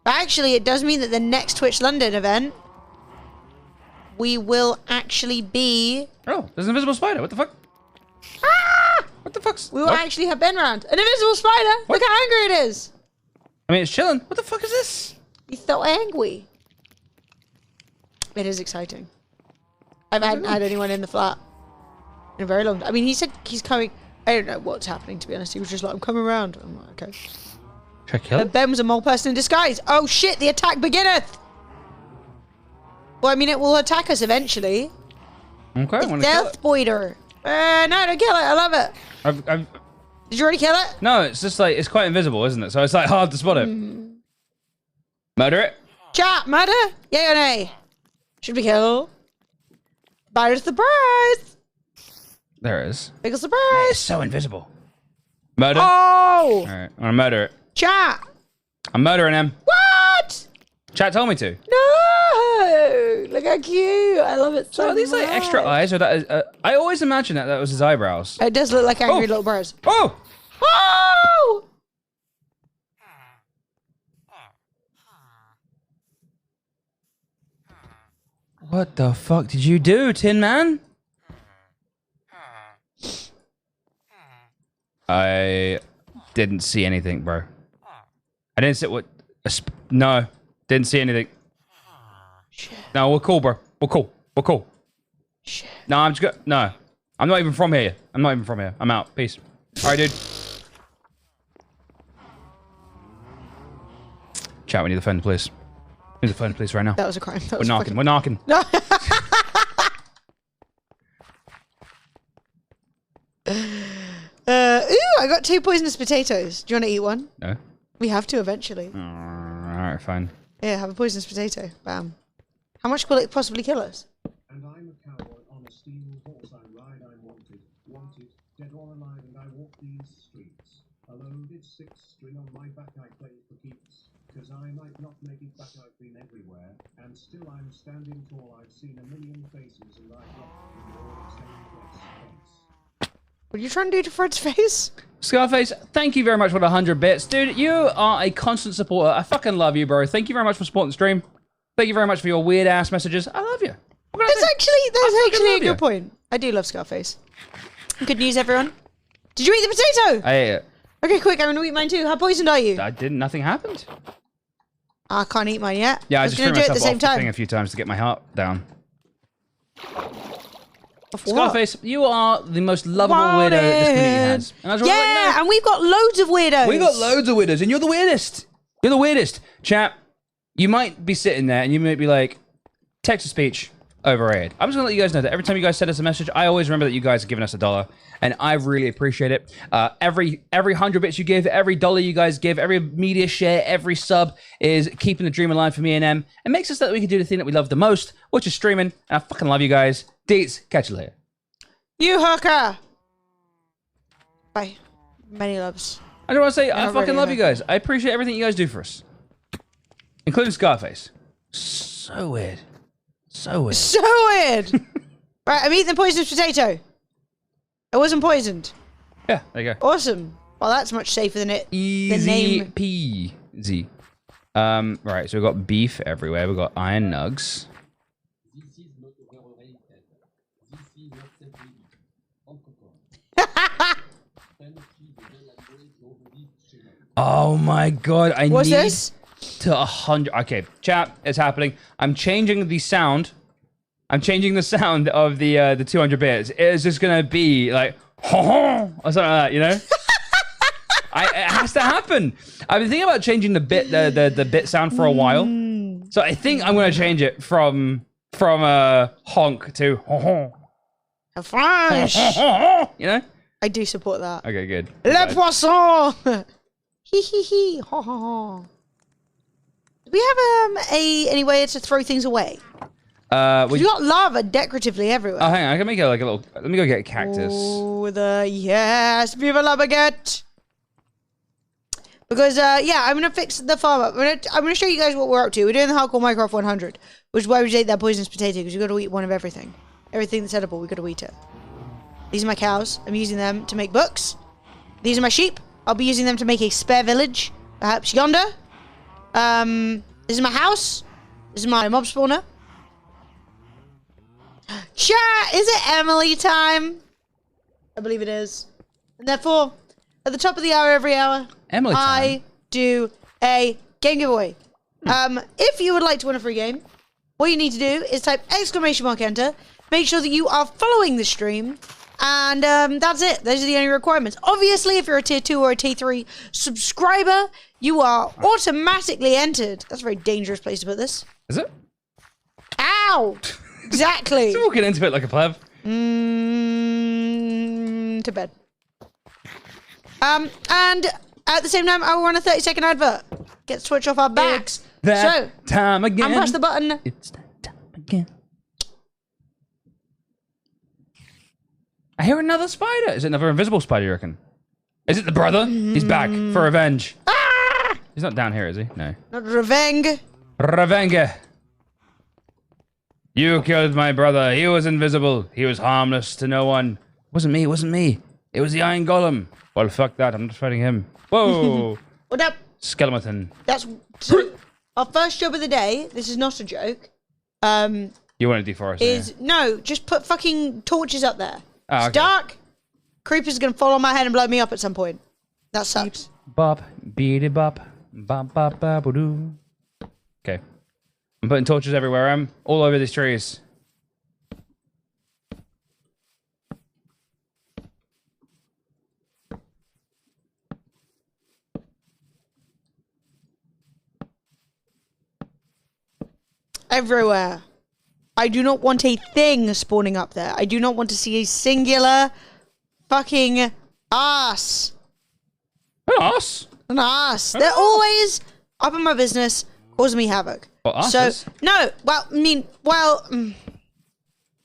Speaker 2: But actually, it does mean that the next Twitch London event, we will actually be.
Speaker 1: Oh, there's an invisible spider. What the fuck? Ah! What the fuck's?
Speaker 2: We will
Speaker 1: what?
Speaker 2: actually have Ben round. An invisible spider.
Speaker 1: What?
Speaker 2: Look how angry it is.
Speaker 1: I mean, it's chilling. What the fuck is this?
Speaker 2: He's so angry. It is exciting. I haven't had anyone in the flat in a very long time. I mean, he said he's coming. I don't know what's happening, to be honest. He was just like, I'm coming around. I'm like, okay.
Speaker 1: Should I kill
Speaker 2: But
Speaker 1: it?
Speaker 2: Ben was a mole person in disguise. Oh shit, the attack beginneth. Well, I mean, it will attack us eventually.
Speaker 1: Okay, I
Speaker 2: It's
Speaker 1: want to kill it.
Speaker 2: Death Boiter. No, don't kill it. I love it.
Speaker 1: I've,
Speaker 2: Did you already kill it?
Speaker 1: no, it's just like, it's quite invisible, isn't it? So it's like hard to spot it. Murder it.
Speaker 2: Chat, murder? Yay or nay? Should we kill? Bite a surprise.
Speaker 1: There it is.
Speaker 2: Big
Speaker 1: It's
Speaker 2: surprise.
Speaker 1: so invisible. Murder.
Speaker 2: Oh!
Speaker 1: All right, I'm gonna murder it.
Speaker 2: Chat.
Speaker 1: I'm murdering him.
Speaker 2: What?
Speaker 1: Chat told me to.
Speaker 2: No! Look how cute. I love it so
Speaker 1: So are these like extra eyes, or that is? I always imagined that was his eyebrows.
Speaker 2: It does look like angry
Speaker 1: Oh.
Speaker 2: little birds.
Speaker 1: Oh!
Speaker 2: Oh!
Speaker 1: What the fuck did you do, Tin Man? I didn't see anything, bro. I didn't see what. No, didn't see anything.
Speaker 2: Shit.
Speaker 1: No, we're cool, bro. We're cool. We're cool.
Speaker 2: Shit.
Speaker 1: No, I'm just good. No, I'm not even from here. I'm not even from here. I'm out. Peace. All right, dude. Chat, we need to phone the police. We need to phone the police right now.
Speaker 2: That was a crime. That
Speaker 1: We're
Speaker 2: was
Speaker 1: knocking. We're knocking.
Speaker 2: Ooh, I got 2 poisonous potatoes. Do you want to eat one?
Speaker 1: No.
Speaker 2: We have to eventually.
Speaker 1: All right, fine.
Speaker 2: Yeah, have a poisonous potato. Bam. How much will it possibly kill us?
Speaker 3: And I'm a cowboy on a steel horse. I ride, I'm wanted, dead or alive, and I walk these streets. A loaded 6-string on my back, I play for keeps. Cause I might not make it back, I've been everywhere. And still I'm standing tall, I've seen a million faces, and I've got the same place.
Speaker 2: What are you trying to do to Fred's face?
Speaker 1: Scarface, thank you very much for the 100 bits. Dude, you are a constant supporter. I fucking love you, bro. Thank you very much for supporting the stream. Thank you very much for your weird ass messages. I love you.
Speaker 2: That's actually
Speaker 1: fucking
Speaker 2: a
Speaker 1: love
Speaker 2: good
Speaker 1: you.
Speaker 2: point. I do love Scarface. Good news, everyone. Did you eat the potato?
Speaker 1: I ate it.
Speaker 2: Okay, quick. I'm gonna eat mine too. How poisoned are you?
Speaker 1: I didn't. Nothing happened.
Speaker 2: I can't eat mine yet.
Speaker 1: Yeah, I
Speaker 2: was
Speaker 1: just
Speaker 2: gonna
Speaker 1: threw
Speaker 2: do it at
Speaker 1: myself
Speaker 2: the same
Speaker 1: off the thing
Speaker 2: time.
Speaker 1: a few times to get my heart down.
Speaker 2: Of what?
Speaker 1: Scarface, you are the most lovable weirdo this community has. And I just wanna let you know,
Speaker 2: Yeah, and we've got loads of weirdos.
Speaker 1: we got loads of weirdos, and you're the weirdest. You're the weirdest. Chat, you might be sitting there and you might be like, text-to-speech overrated. I'm just gonna let you guys know that every time you guys send us a message, I always remember that you guys have given us $1, and I really appreciate it. Every 100 bits you give, every $1 you guys give, every media share, every sub is keeping the dream alive for me and Em. It makes us so that we can do the thing that we love the most, which is streaming, and I fucking love you guys. Deets, catch you later.
Speaker 2: You hooker. Bye. Many loves.
Speaker 1: I just want to say, I
Speaker 2: Not
Speaker 1: fucking
Speaker 2: really,
Speaker 1: love you
Speaker 2: no.
Speaker 1: guys. I appreciate everything you guys do for us. Including Scarface. So weird. So weird.
Speaker 2: So weird. Right, I'm eating the poisonous potato. It wasn't poisoned.
Speaker 1: Yeah, there you go.
Speaker 2: Awesome. Well, that's much safer than it.
Speaker 1: Easy
Speaker 2: name-
Speaker 1: peasy. Right, so we've got beef everywhere. We've got iron nugs. Oh my god, I
Speaker 2: What's
Speaker 1: need
Speaker 2: this?
Speaker 1: to 100. Okay, chat, it's happening. I'm changing the sound. I'm changing the sound of the 200 bits. It's just gonna be like or something like that, you know? It has to happen. I've been thinking about changing the bit sound for a while. So I think I'm gonna change it from honk to
Speaker 2: A French.
Speaker 1: you know?
Speaker 2: I do support that.
Speaker 1: Okay, good.
Speaker 2: Le poisson. Hee hee hee. Ha ha ha. Do we have any way to throw things away?
Speaker 1: We
Speaker 2: We got lava decoratively everywhere.
Speaker 1: hang on, I can make it like a little. Let me go get a cactus.
Speaker 2: Oh, yes, vive la baguette. Because yeah, I'm gonna fix the farm up. I'm gonna show you guys what we're up to. We're doing the Hardcore Minecraft 100, which is why we just ate that poisonous potato, because we got to eat one of everything. Everything that's edible, we got to eat it. These are my cows. I'm using them to make books. These are my sheep. I'll be using them to make a spare village, perhaps yonder. This is my house. This is my mob spawner. Chat, is it Emily time? I believe it is. And therefore, at the top of the hour every hour,
Speaker 1: Emily time.
Speaker 2: I do a game giveaway. If you would like to win a free game, what you need to do is type !enter. Make sure that you are following the stream. And that's it. Those are the only requirements. Obviously, if you're a tier 2 or a tier 3 subscriber, you are automatically entered. That's a very dangerous place to put this.
Speaker 1: Is it?
Speaker 2: Ah! How? Exactly.
Speaker 1: Still walking into it like a pleb.
Speaker 2: To bed. And at the same time, I will run a 30-second advert. Get Twitch off our backs.
Speaker 1: That time again.
Speaker 2: Press the button.
Speaker 1: It's that time again. I hear another spider. Is it another invisible spider, you reckon? Is it the brother? He's back for revenge.
Speaker 2: Ah!
Speaker 1: He's not down here, is he? No.
Speaker 2: Not revenge.
Speaker 1: Revenge. You killed my brother. He was invisible. He was harmless to no one. It wasn't me. It wasn't me. It was the Iron Golem. Well, fuck that. I'm not fighting him. Whoa.
Speaker 2: What up?
Speaker 1: Skeleton.
Speaker 2: That's our first job of the day. This is not a joke.
Speaker 1: You want to deforest?
Speaker 2: No, just put fucking torches up there.
Speaker 1: Oh, okay.
Speaker 2: It's dark. Creeper's gonna fall on my head and blow me up at some point. That sucks.
Speaker 1: Bop, beady bop, bop, bop, bop, doo. Okay. I'm putting torches everywhere. I'm all over these trees.
Speaker 2: Everywhere. I do not want a thing spawning up there. I do not want to see a singular fucking ass.
Speaker 1: Us?
Speaker 2: An ass. They're always up in my business, causing me havoc.
Speaker 1: Well, asses?
Speaker 2: So, no,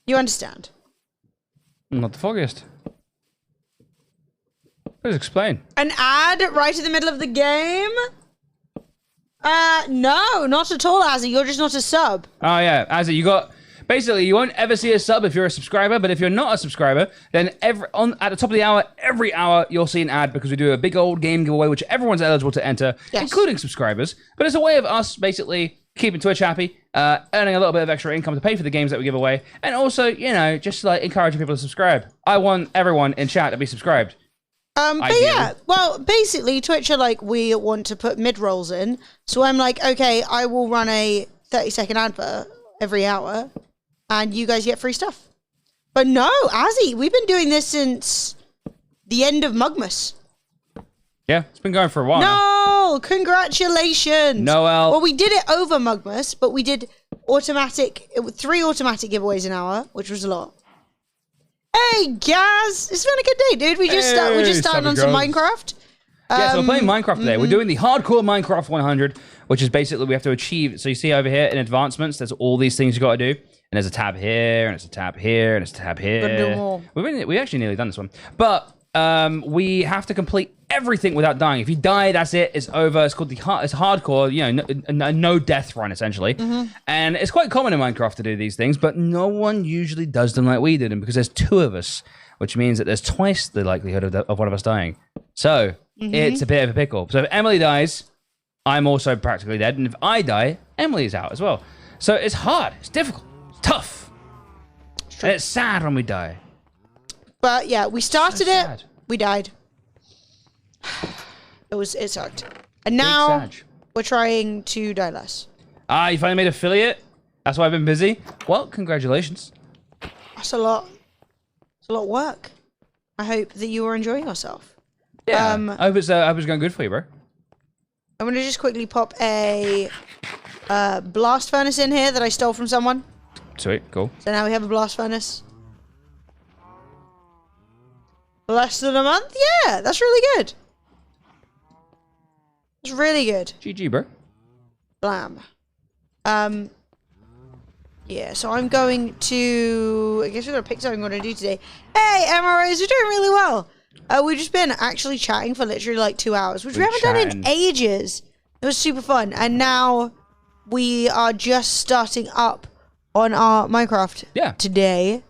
Speaker 2: you understand.
Speaker 1: I'm not the foggiest. Please explain.
Speaker 2: An ad right in the middle of the game? No, not at all, Azzy. You're just not a sub.
Speaker 1: Oh, yeah. As you got... Basically, you won't ever see a sub if you're a subscriber, but if you're not a subscriber, then at the top of the hour, every hour, you'll see an ad because we do a big old game giveaway, which everyone's eligible to enter, including subscribers. But it's a way of us basically keeping Twitch happy, earning a little bit of extra income to pay for the games that we give away, and also, you know, just like encouraging people to subscribe. I want everyone in chat to be subscribed.
Speaker 2: But yeah, well, basically, Twitch are like, we want to put mid-rolls in, so I'm like, okay, I will run a 30-second advert every hour, and you guys get free stuff. But no, Azzy, we've been doing this since the end of Mugmas.
Speaker 1: Yeah, it's been going for a while.
Speaker 2: No, congratulations.
Speaker 1: Noel.
Speaker 2: Well, we did it over Mugmas, but we did 3 automatic giveaways an hour, which was a lot. Hey, Gaz, it's been a good day, dude. We just started on some Minecraft.
Speaker 1: Yeah, so we're playing Minecraft today. We're doing the hardcore Minecraft 100, which is basically we have to achieve. So you see over here in advancements, there's all these things you got to do. And there's a tab here, and it's a tab here, and it's a tab here.
Speaker 2: Gotta do more.
Speaker 1: We actually nearly done this one. But we have to complete everything without dying. If you die, that's it. It's over. It's called it's hardcore, you know, no death run, essentially. And it's quite common in Minecraft to do these things, but no one usually does them like we did them because there's 2 of us, which means that there's twice the likelihood of one of us dying. So it's a bit of a pickle. So if Emily dies, I'm also practically dead. And if I die, Emily's out as well. So it's hard. It's difficult. It's tough. And it's sad when we die.
Speaker 2: But yeah, we started it.
Speaker 1: sad.
Speaker 2: We died. It sucked. And now we're trying to die less.
Speaker 1: Ah, you finally made affiliate? That's why I've been busy? Well, congratulations.
Speaker 2: That's a lot. It's a lot of work. I hope that you are enjoying yourself.
Speaker 1: Yeah, I hope it's going good for you, bro.
Speaker 2: I'm going to just quickly pop a blast furnace in here that I stole from someone.
Speaker 1: Sweet, cool.
Speaker 2: So now we have a blast furnace. Less than a month? Yeah, that's really good. It's really good.
Speaker 1: GG, bro.
Speaker 2: Blam. Yeah, so I'm going to... I guess we're going to pick something we're going to do today. Hey, MRAs, we're doing really well. We've just been actually chatting for literally like 2 hours, which we haven't done in ages. It was super fun. And now we are just starting up on our Minecraft today.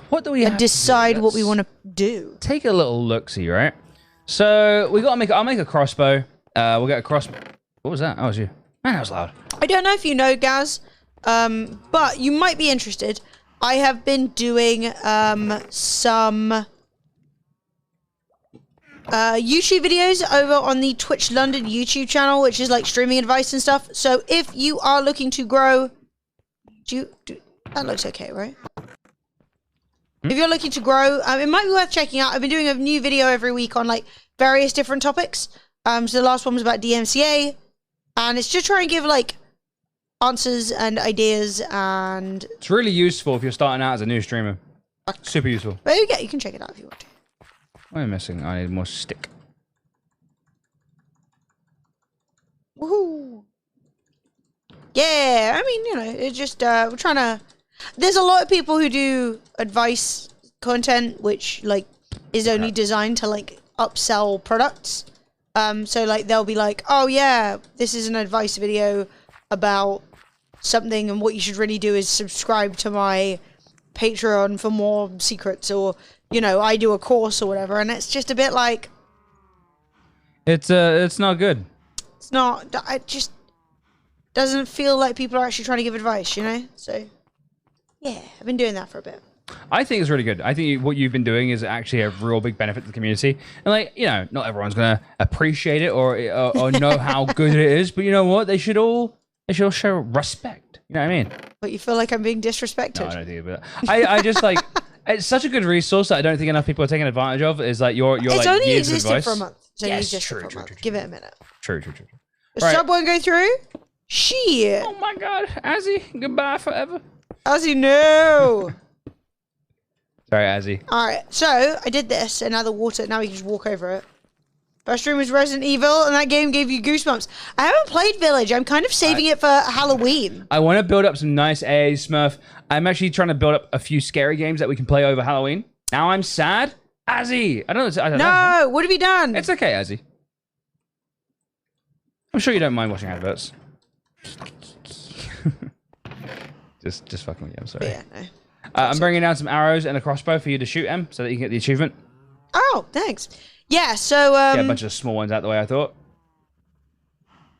Speaker 1: What do we have
Speaker 2: decide what we want to do?
Speaker 1: Take a little look-see, right? So we got to make... I'll make a crossbow. We'll get a crossbow. What was that? Oh, it was you. Man, that was loud.
Speaker 2: I don't know if you know, Gaz, but you might be interested. I have been doing some YouTube videos over on the Twitch London YouTube channel, which is like streaming advice and stuff. So if you are looking to grow... that looks okay, right? If you're looking to grow, it might be worth checking out. I've been doing a new video every week on like various different topics. So the last one was about DMCA, and it's just trying to give like answers and ideas and.
Speaker 1: It's really useful if you're starting out as a new streamer. Super useful.
Speaker 2: But you can check it out if you want to.
Speaker 1: What am I missing? I need more stick.
Speaker 2: Woohoo! Yeah, I mean, it's just we're trying to. There's a lot of people who do advice content, which like is only designed to like upsell products. So like they'll be like, oh yeah, this is an advice video about something, and what you should really do is subscribe to my Patreon for more secrets, or I do a course or whatever, and it's just a bit like
Speaker 1: It's not good.
Speaker 2: it's not. It just doesn't feel like people are actually trying to give advice, So yeah, I've been doing that for a bit.
Speaker 1: I think it's really good. I think what you've been doing is actually a real big benefit to the community. And like, not everyone's gonna appreciate it or know how good it is, but you know what? They should all show respect. You know what I mean?
Speaker 2: But you feel like I'm being disrespected.
Speaker 1: No, I don't think it, but I just like it's such a good resource that I don't think enough people are taking advantage of. Is like your
Speaker 2: it's
Speaker 1: like
Speaker 2: only
Speaker 1: years of
Speaker 2: existed
Speaker 1: advice.
Speaker 2: for a month. It's only
Speaker 1: Yes,
Speaker 2: existed
Speaker 1: true,
Speaker 2: for a
Speaker 1: true,
Speaker 2: month.
Speaker 1: true, true.
Speaker 2: Give it a minute.
Speaker 1: True.
Speaker 2: The
Speaker 1: Right.
Speaker 2: sub won't go through? Shit.
Speaker 1: Oh my god, Azzy, goodbye forever.
Speaker 2: Ozzy, no.
Speaker 1: Sorry, Azzy.
Speaker 2: Alright, so I did this, and now the water, now we can just walk over it. First stream was Resident Evil, and that game gave you goosebumps. I haven't played Village. I'm kind of saving it for Halloween.
Speaker 1: I want to build up some nice AA Smurf. I'm actually trying to build up a few scary games that we can play over Halloween. Now I'm sad. Azzy! I don't know.
Speaker 2: No, what have you done?
Speaker 1: It's okay, Azzy. I'm sure you don't mind watching adverts. just fucking with you, I'm sorry.
Speaker 2: Yeah, no.
Speaker 1: I'm bringing down some arrows and a crossbow for you to shoot him so that you can get the achievement.
Speaker 2: Oh, thanks. Yeah, so
Speaker 1: Get a bunch of small ones out the way, I thought.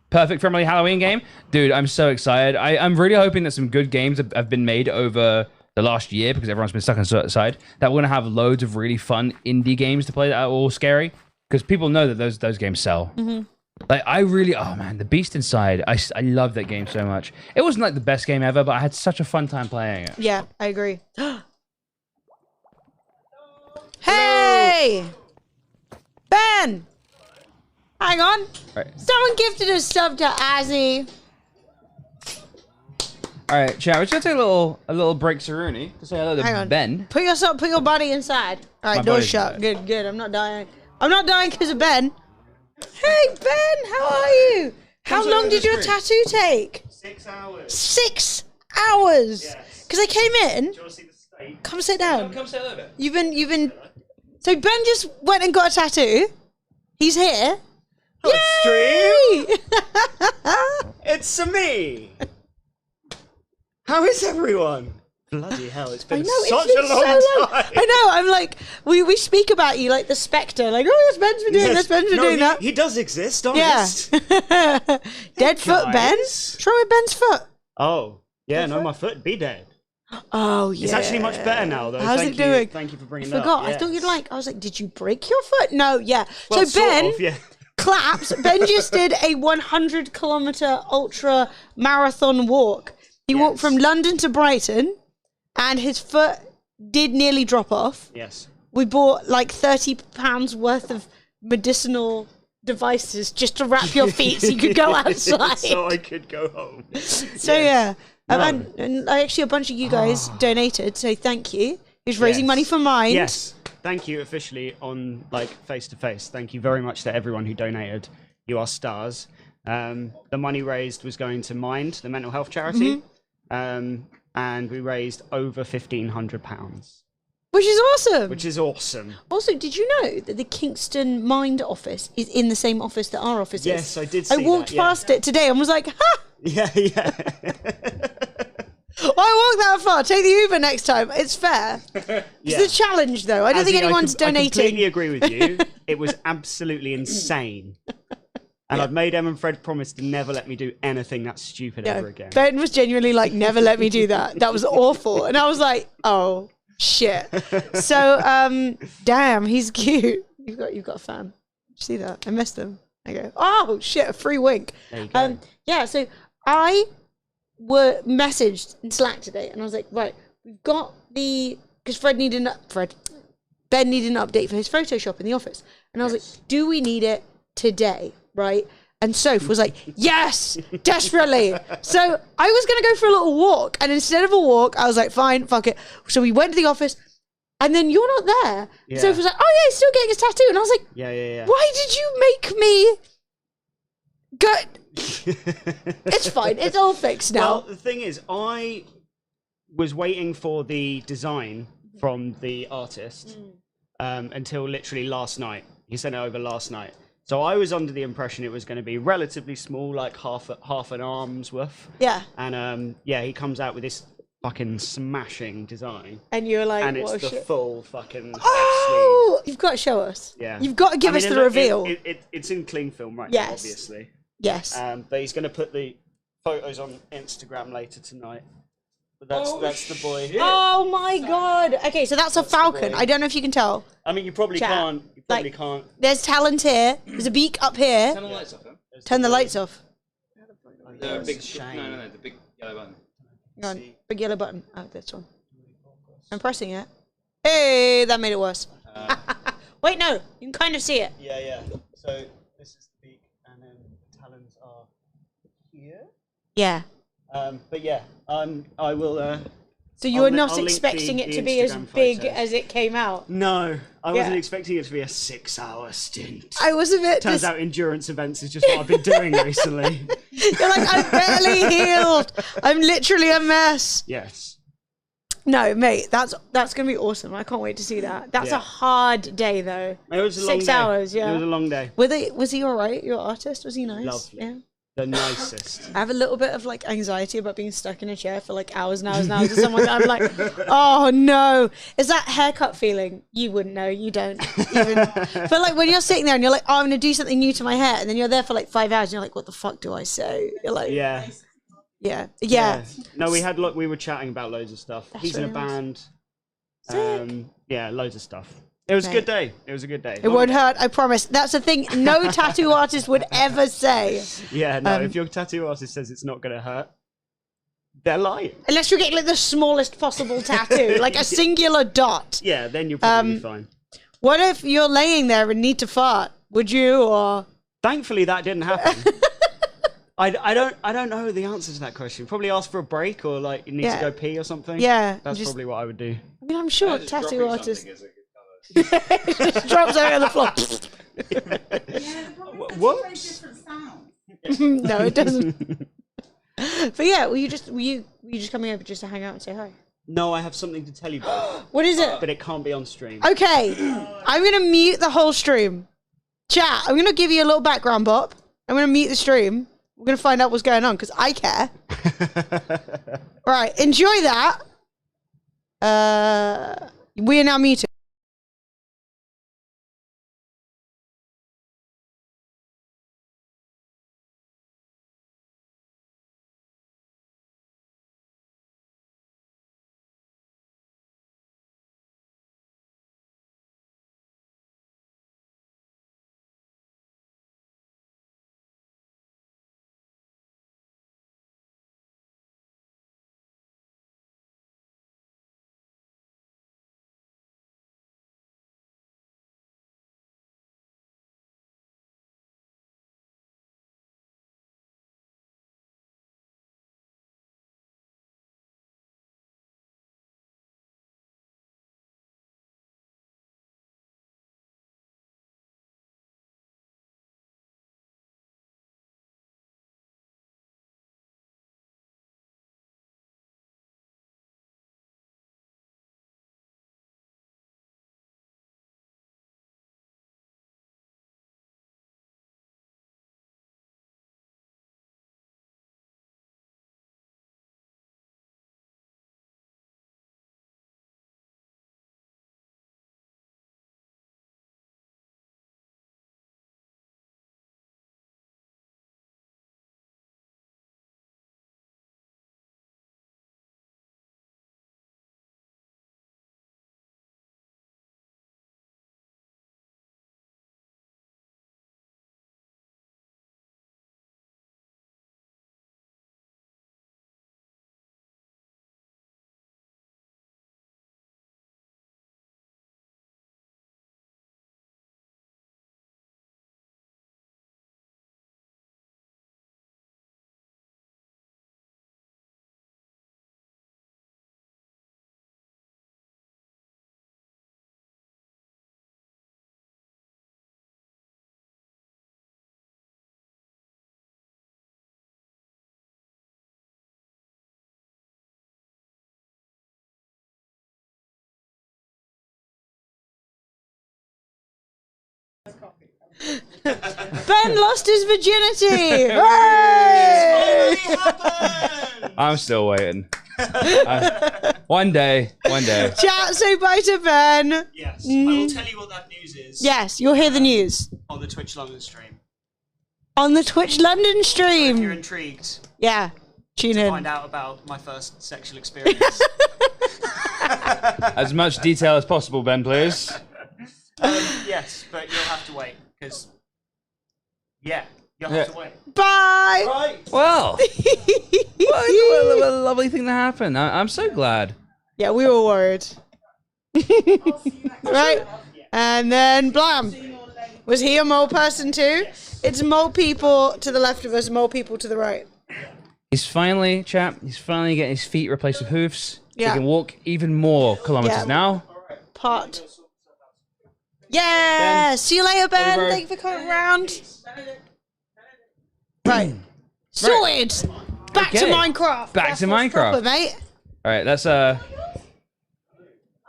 Speaker 1: Perfect friendly Halloween game. Dude, I'm so excited. I'm really hoping that some good games have been made over the last year, because everyone's been stuck inside, that we're going to have loads of really fun indie games to play that are all scary. Because people know that those games sell.
Speaker 2: Mm-hmm.
Speaker 1: Like, oh man, The Beast Inside. I love that game so much. It wasn't like the best game ever, but I had such a fun time playing it.
Speaker 2: yeah, I agree. Hey! Ben! Hang on.
Speaker 1: Right.
Speaker 2: Someone gifted a sub to Azzy.
Speaker 1: All right, chat. We're just gonna take a little break, Saruni, to say hello
Speaker 2: Hang
Speaker 1: to
Speaker 2: on.
Speaker 1: Ben.
Speaker 2: Put your body inside. All right,
Speaker 1: My
Speaker 2: door
Speaker 1: body's
Speaker 2: shut.
Speaker 1: inside.
Speaker 2: Good. I'm not dying. I'm not dying because of Ben. Hey, Ben, how are you? How long did your tattoo take?
Speaker 4: 6 hours.
Speaker 2: 6 hours.
Speaker 4: Yes.
Speaker 2: Because I came in.
Speaker 4: Do you want to see the state?
Speaker 2: Come sit down.
Speaker 1: Come say hello, Ben.
Speaker 2: You've been. So Ben just went and got a tattoo. He's here.
Speaker 4: Stream?
Speaker 2: Yay!
Speaker 4: It's me. How is everyone? Bloody hell, it's
Speaker 2: I
Speaker 4: been
Speaker 2: know,
Speaker 4: such
Speaker 2: it's been
Speaker 4: a long
Speaker 2: so long.
Speaker 4: time.
Speaker 2: I know, I'm like, we speak about you like the Spectre. Like, oh, yes, Ben's been doing
Speaker 4: Yes.
Speaker 2: this, Ben's been
Speaker 4: No,
Speaker 2: doing that.
Speaker 4: He does exist,
Speaker 2: Yeah.
Speaker 4: honest.
Speaker 2: Dead foot, Ben.
Speaker 4: guys.
Speaker 2: Try with Ben's foot.
Speaker 4: Oh, yeah, no, my foot be dead.
Speaker 2: Oh, yeah.
Speaker 4: It's actually much better now, though.
Speaker 2: How's
Speaker 4: Thank
Speaker 2: it doing?
Speaker 4: Thank you for bringing
Speaker 2: I
Speaker 4: it up.
Speaker 2: forgot. I thought you'd like. I was like, did you break your foot? No, yeah.
Speaker 4: Well,
Speaker 2: so Ben
Speaker 4: sort of, yeah.
Speaker 2: claps. Ben just did a 100-kilometer ultra marathon walk. He walked from London to Brighton, and his foot did nearly drop off.
Speaker 4: Yes.
Speaker 2: We bought like £30 worth of medicinal devices just to wrap your feet so you could go outside.
Speaker 4: So I could go home.
Speaker 2: So yeah, and actually a bunch of you guys donated, so thank you. Who's raising
Speaker 4: Yes.
Speaker 2: money for Mind?
Speaker 4: Yes. Thank you officially on face to face. Thank you very much to everyone who donated. You are stars. The money raised was going to Mind, the mental health charity, and we raised over £1,500,
Speaker 2: Which is awesome.
Speaker 4: which is awesome.
Speaker 2: Also, did you know that the Kingston Mind office is in the same office that our office is?
Speaker 4: Yes, I did see
Speaker 2: I walked
Speaker 4: that, yeah.
Speaker 2: past it today and was like, ha!
Speaker 4: Yeah.
Speaker 2: I walked that far. Take the Uber next time. It's fair. It's a challenge, though. I don't think anyone's
Speaker 4: I
Speaker 2: donating.
Speaker 4: completely agree with you. It was absolutely insane. And I've made Em and Fred promise to never let me do anything that stupid ever again.
Speaker 2: Ben was genuinely like, never let me do that. That was awful. And I was like, oh, shit. So, damn, he's cute. You've got a fan. Did you see that? I missed him. I go, oh, shit, a free wink.
Speaker 4: There you go.
Speaker 2: Yeah, so I were messaged in Slack today, and I was like, right, we've got because Ben needed an update for his Photoshop in the office. And I was like, do we need it today, right? And Soph was like, yes, desperately. So I was going to go for a little walk. And instead of a walk, I was like, fine, fuck it. So we went to the office. And then you're not there.
Speaker 4: Yeah.
Speaker 2: Soph was like, oh yeah, he's still getting his tattoo. And I was like,
Speaker 4: Yeah.
Speaker 2: why did you make me go? It's fine. It's all fixed now.
Speaker 4: Well, the thing is, I was waiting for the design from the artist until literally last night. He sent it over last night. So I was under the impression it was going to be relatively small, like half an arm's worth.
Speaker 2: Yeah.
Speaker 4: And he comes out with this fucking smashing design.
Speaker 2: And you're like,
Speaker 4: And it's
Speaker 2: what
Speaker 4: the
Speaker 2: shit?
Speaker 4: full fucking
Speaker 2: Oh, you've got to show us.
Speaker 4: Yeah.
Speaker 2: You've got to give us the reveal.
Speaker 4: It's in cling film right
Speaker 2: Yes.
Speaker 4: now, obviously.
Speaker 2: Yes.
Speaker 4: But he's going to put the photos on Instagram later tonight. But that's the boy.
Speaker 2: Oh my god. Okay, so that's a falcon.
Speaker 4: boy.
Speaker 2: I don't know if you can tell.
Speaker 4: I mean, you probably
Speaker 2: Chat.
Speaker 4: can't. You probably
Speaker 2: Like-
Speaker 4: can't.
Speaker 2: There's talons here. There's a beak up here.
Speaker 1: Turn the lights off, huh?
Speaker 2: Turn the lights off.
Speaker 1: The
Speaker 4: It's
Speaker 1: big
Speaker 4: a shame.
Speaker 1: no, the big yellow button.
Speaker 2: Hang on. Big yellow button. Oh, this one. I'm pressing it. Hey, that made it worse. Wait, no. You can kind of see it.
Speaker 4: Yeah. So this is the beak, and then the talons are here.
Speaker 2: Yeah.
Speaker 4: But yeah, I will.
Speaker 2: So you were
Speaker 4: I'll
Speaker 2: not
Speaker 4: link
Speaker 2: expecting
Speaker 4: the
Speaker 2: it to be as
Speaker 4: Instagram
Speaker 2: big
Speaker 4: photos.
Speaker 2: as it came out.
Speaker 4: No, I wasn't
Speaker 2: Yeah.
Speaker 4: expecting it to be a 6-hour stint.
Speaker 2: I was a bit.
Speaker 4: Turns out endurance events is just what I've been doing recently.
Speaker 2: You're like, I'm barely healed. I'm literally a mess.
Speaker 4: Yes.
Speaker 2: No, mate, that's gonna be awesome. I can't wait to see that. That's
Speaker 4: Yeah.
Speaker 2: a hard day though.
Speaker 4: It was a long
Speaker 2: 6
Speaker 4: day.
Speaker 2: hours, yeah.
Speaker 4: It was a long day.
Speaker 2: Was he all right? Your artist, was he nice?
Speaker 4: Lovely.
Speaker 2: Yeah.
Speaker 4: The nicest.
Speaker 2: I have a little bit of like anxiety about being stuck in a chair for like hours and hours and hours with someone. I'm like, oh no. Is that haircut feeling? You wouldn't know. You don't even. But like when you're sitting there and you're like, oh, I'm gonna do something new to my hair, and then you're there for like 5 hours and you're like, what the fuck do I say? You're like,
Speaker 4: Yeah.
Speaker 2: yeah.
Speaker 4: No, we were chatting about loads of stuff. He's in a
Speaker 2: really
Speaker 4: band.
Speaker 2: Sick.
Speaker 4: Yeah, loads of stuff. It was a good day. It was a good day.
Speaker 2: It won't hurt, I promise. That's the thing no tattoo artist would ever say.
Speaker 4: Yeah, no. If your tattoo artist says it's not gonna hurt, they're lying.
Speaker 2: Unless you're getting like the smallest possible tattoo, like a singular dot.
Speaker 4: Yeah, then you'll probably be fine.
Speaker 2: What if you're laying there and need to fart? Would you or
Speaker 4: Thankfully, that didn't happen. I don't know the answer to that question. Probably ask for a break or like you need
Speaker 2: Yeah.
Speaker 4: to go pee or something.
Speaker 2: Yeah,
Speaker 4: That's
Speaker 2: just-
Speaker 4: probably what I would do.
Speaker 2: I mean I'm sure
Speaker 1: Just
Speaker 2: tattoo
Speaker 1: dropping
Speaker 2: artists
Speaker 1: something is a good cover.
Speaker 2: just drops out on the floor.
Speaker 4: Whoops.
Speaker 2: No, it doesn't. But yeah, were you just coming over just to hang out and say hi?
Speaker 4: No, I have something to tell you both,
Speaker 2: What is it?
Speaker 4: but it can't be on stream.
Speaker 2: Okay, I'm gonna mute the whole stream. Chat, I'm gonna give you a little background bop. I'm gonna mute the stream. We're gonna find out what's going on because I care. Right, enjoy that. We are now muted. Ben lost his virginity. Hooray!
Speaker 1: I'm still waiting. One day.
Speaker 2: Chat, say bye to Ben.
Speaker 4: Yes, I will tell you what that news is.
Speaker 2: Yes, you'll hear the news
Speaker 4: On the Twitch London stream.
Speaker 2: on the Twitch London
Speaker 4: If you're
Speaker 2: stream.
Speaker 4: intrigued
Speaker 2: Yeah, tune
Speaker 4: to
Speaker 2: in.
Speaker 4: find out about my first sexual experience.
Speaker 1: As much detail as possible, Ben, please.
Speaker 4: Yes, but you'll have to wait, because... Yeah, you'll have to wait.
Speaker 2: Bye.
Speaker 4: Right.
Speaker 1: Well, what a lovely thing to happen. I'm so glad.
Speaker 2: Yeah, we were worried. Right? And then blam. Was he a mole person too? It's mole people to the left of us, mole people to the right.
Speaker 1: He's finally getting his feet replaced with hoofs.
Speaker 2: Yeah.
Speaker 1: He can walk even more kilometers
Speaker 2: Yeah.
Speaker 1: now.
Speaker 2: Pot. Yeah!
Speaker 1: Ben.
Speaker 2: See you later, Ben.
Speaker 1: Over.
Speaker 2: Thank you for coming around. Right. Sorted! Back to
Speaker 1: Okay.
Speaker 2: Minecraft.
Speaker 1: Back
Speaker 2: That's
Speaker 1: to
Speaker 2: what's
Speaker 1: Minecraft.
Speaker 2: proper, mate.
Speaker 1: All right, that's
Speaker 2: I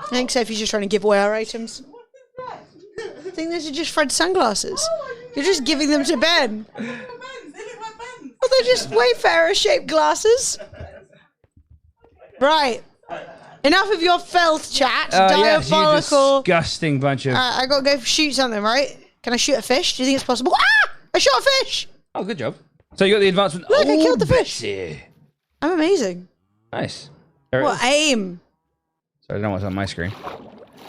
Speaker 2: think Sophie's just trying to give away our items. I think those are just Fred's sunglasses. You're just giving them to Ben. Well, they're just Wayfarer-shaped glasses. Right. Enough of your filth, chat.
Speaker 1: yes, you
Speaker 2: Diabolical.
Speaker 1: disgusting bunch of.
Speaker 2: I gotta go shoot something, right? Can I shoot a fish? Do you think it's possible? Ah! I shot a fish!
Speaker 1: Oh, good job. So you got the advancement.
Speaker 2: Look, I killed the fish.
Speaker 1: Betsy.
Speaker 2: I'm amazing.
Speaker 1: Nice. There it
Speaker 2: What
Speaker 1: is.
Speaker 2: aim?
Speaker 1: Sorry, I don't know what's on my screen.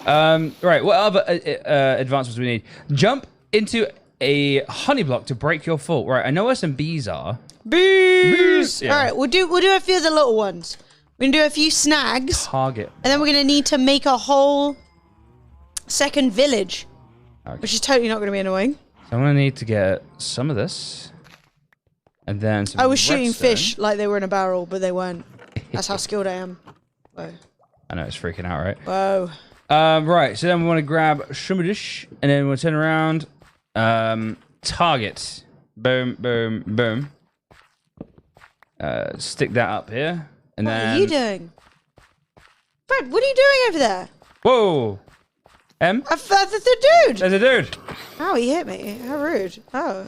Speaker 1: Right, what other advancements do we need? Jump into a honey block to break your fall. Right, I know where some bees are.
Speaker 2: Bees!
Speaker 1: Yeah.
Speaker 2: Alright, we'll do a few of the little ones. We're gonna do a few snags,
Speaker 1: Target.
Speaker 2: and then we're gonna need to make a whole second village.
Speaker 1: Okay.
Speaker 2: Which is totally not gonna be annoying.
Speaker 1: So I'm gonna need to get some of this, and then some
Speaker 2: I was shooting
Speaker 1: redstone.
Speaker 2: fish like they were in a barrel, but they weren't. That's how skilled I am. Whoa.
Speaker 1: I know it's freaking out, right?
Speaker 2: Whoa.
Speaker 1: Right. So then we want to grab Shumadish, and then we'll turn around. Target. Boom, boom, boom. Stick that up here, and
Speaker 2: What
Speaker 1: then.
Speaker 2: are you doing? Fred, what are you doing over there?
Speaker 1: Whoa.
Speaker 2: The dude!
Speaker 1: There's a dude.
Speaker 2: Oh, he hit me. How rude. Oh.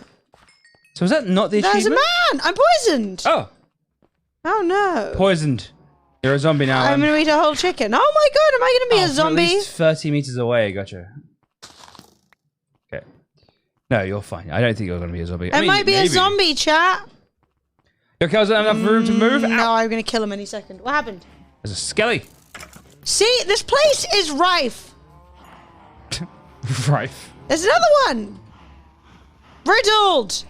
Speaker 1: So is that not the
Speaker 2: There's a
Speaker 1: achievement?
Speaker 2: man! I'm poisoned!
Speaker 1: Oh,
Speaker 2: Oh no.
Speaker 1: poisoned. You're a zombie now.
Speaker 2: I'm gonna eat a whole chicken. Oh my god, am I gonna be a
Speaker 1: From
Speaker 2: zombie?
Speaker 1: At least 30 meters away. Gotcha. Okay. No, you're fine. I don't think you're gonna be a zombie.
Speaker 2: I might be a
Speaker 1: maybe.
Speaker 2: zombie, chat.
Speaker 1: Your cows don't have enough room to move. Ow.
Speaker 2: No, I'm gonna kill him any second. What happened?
Speaker 1: There's a skelly.
Speaker 2: See, this place is rife.
Speaker 1: Rife.
Speaker 2: There's another one. Riddled.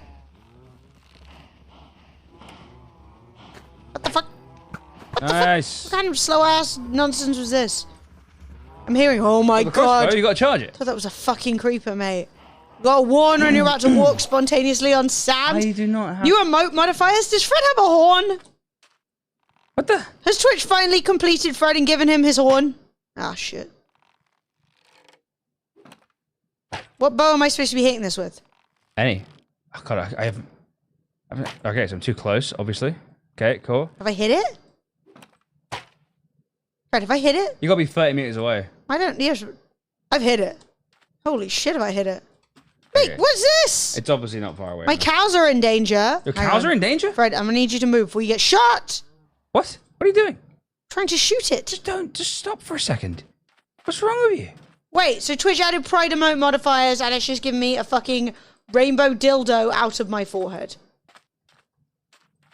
Speaker 2: What the fuck?
Speaker 1: Nice.
Speaker 2: What kind of slow ass nonsense was this? I'm hearing, oh my
Speaker 1: The crossbow,
Speaker 2: god.
Speaker 1: you gotta charge it.
Speaker 2: I thought that was a fucking creeper, mate. You got a warner and you're about to walk spontaneously on sand.
Speaker 1: I do not have.
Speaker 2: You emote modifiers? Does Fred have a horn?
Speaker 1: What the?
Speaker 2: Has Twitch finally completed Fred and given him his horn? Ah, shit. What bow am I supposed to be hitting this with?
Speaker 1: Any. Oh god, I haven't. Okay, so I'm too close, obviously. Okay, cool.
Speaker 2: Have I hit it? Fred, have I hit it?
Speaker 1: You gotta be 30 meters away.
Speaker 2: I don't. Yes, I've hit it. Holy shit, have I hit it? Wait,
Speaker 1: Okay.
Speaker 2: what's this?
Speaker 1: It's obviously not far away.
Speaker 2: My cows are in danger.
Speaker 1: Your
Speaker 2: Hang
Speaker 1: cows
Speaker 2: on.
Speaker 1: are in danger?
Speaker 2: Fred, I'm gonna need you to move before you get shot.
Speaker 1: What? What are you doing?
Speaker 2: Trying to shoot it.
Speaker 1: Just stop for a second. What's wrong with you?
Speaker 2: Wait, so Twitch added pride emote modifiers and it's just given me a fucking rainbow dildo out of my forehead.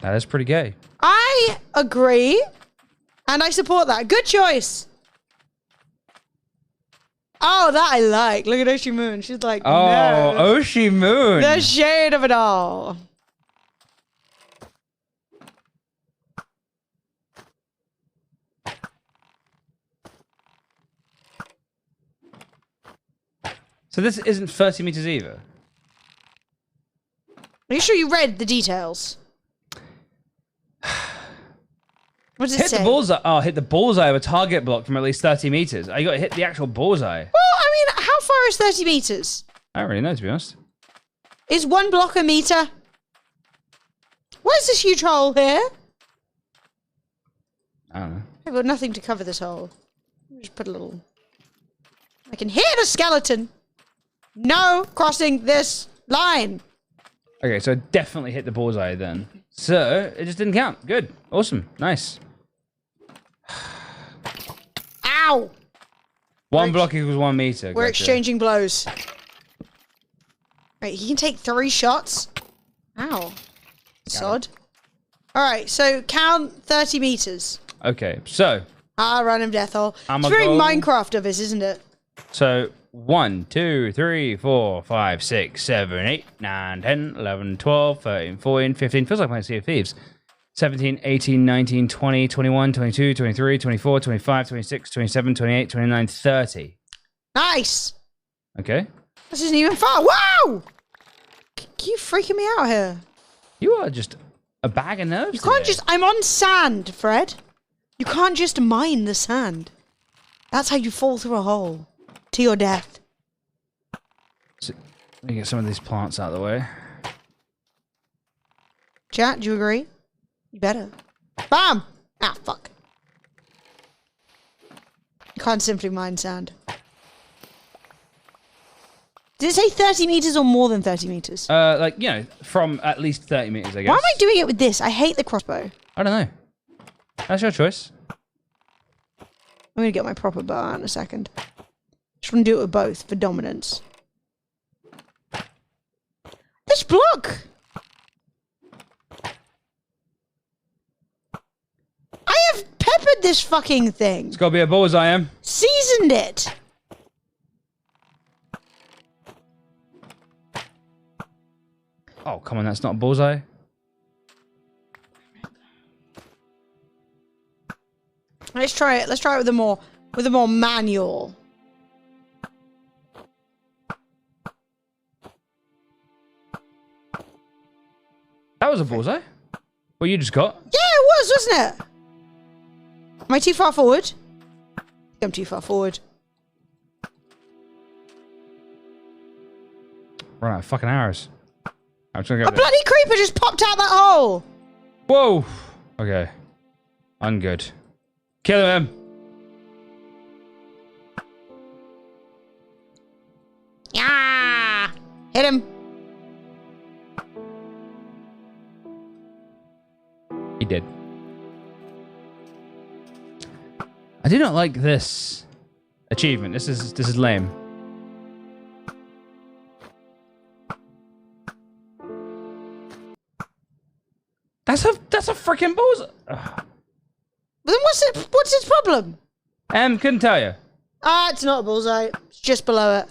Speaker 1: That is pretty gay.
Speaker 2: I agree. And I support that. Good choice. Oh, that I like. Look at Oshi Moon. She's like,
Speaker 1: Oh,
Speaker 2: no.
Speaker 1: Oshi Moon.
Speaker 2: The shade of it all.
Speaker 1: So this isn't 30 meters either.
Speaker 2: Are you sure you read the details? What does it
Speaker 1: Hit
Speaker 2: say?
Speaker 1: the bullseye. Oh, hit the bullseye of a target block from at least 30 meters. Oh, you got to hit the actual bullseye.
Speaker 2: Well, I mean, how far is 30 meters?
Speaker 1: I don't really know, to be honest.
Speaker 2: Is 1 block a meter? What is this huge hole here?
Speaker 1: I don't know.
Speaker 2: I've got nothing to cover this hole. Just put a little... I can hear the skeleton. No crossing this line.
Speaker 1: Okay, so I definitely hit the bullseye then. So it just didn't count. Good. Awesome. Nice.
Speaker 2: Ow.
Speaker 1: One block equals 1 meter.
Speaker 2: We're
Speaker 1: Gotcha.
Speaker 2: exchanging blows. Right, he can take 3 shots. Ow. Sod. Alright, so count 30 meters.
Speaker 1: Okay, so
Speaker 2: Random death hole.
Speaker 1: I'ma
Speaker 2: It's very
Speaker 1: go-
Speaker 2: Minecraft of us, isn't it?
Speaker 1: 1, 2, 3, 4, 5, 6, 7, 8, 9, 10, 11, 12, 13, 14, 15. Feels like playing Sea of Thieves. 17, 18, 19, 20, 21, 22, 23, 24, 25, 26, 27, 28, 29, 30.
Speaker 2: Nice.
Speaker 1: Okay.
Speaker 2: This isn't even far. Wow! You freaking me out here.
Speaker 1: You are just a bag of nerves.
Speaker 2: You can't
Speaker 1: today.
Speaker 2: just... I'm on sand, Fred. You can't just mine the sand. That's how you fall through a hole. To your death.
Speaker 1: So, let me get some of these plants out of the way.
Speaker 2: Chat, do you agree? You better. Bam! Ah, fuck. You can't simply mine sand. Did it say 30 meters or more than 30 meters?
Speaker 1: Like, you know, from at least 30 meters, I guess.
Speaker 2: Why am I doing it with this? I hate the crossbow.
Speaker 1: I don't know. That's your choice.
Speaker 2: I'm gonna get my proper bow out in a second. Just want to do it with both for dominance. This block! I have peppered this fucking thing.
Speaker 1: It's got to be a bullseye, Em.
Speaker 2: Seasoned it.
Speaker 1: Oh, come on, that's not a bullseye.
Speaker 2: Let's try it. Let's try it with a more manual.
Speaker 1: That was a bullseye. What you just got?
Speaker 2: Yeah, it was, wasn't it? Am I too far forward? I'm too far forward.
Speaker 1: Run out of fucking arrows. I'm just gonna
Speaker 2: A
Speaker 1: go there.
Speaker 2: bloody creeper just popped out that hole.
Speaker 1: Whoa. Okay. I'm good. Kill him.
Speaker 2: Yeah. Hit him.
Speaker 1: He did. I do not like this achievement. This is lame. That's a freaking bullseye. Ugh.
Speaker 2: But then what's its problem?
Speaker 1: Couldn't tell you.
Speaker 2: It's not a bullseye. It's just below it.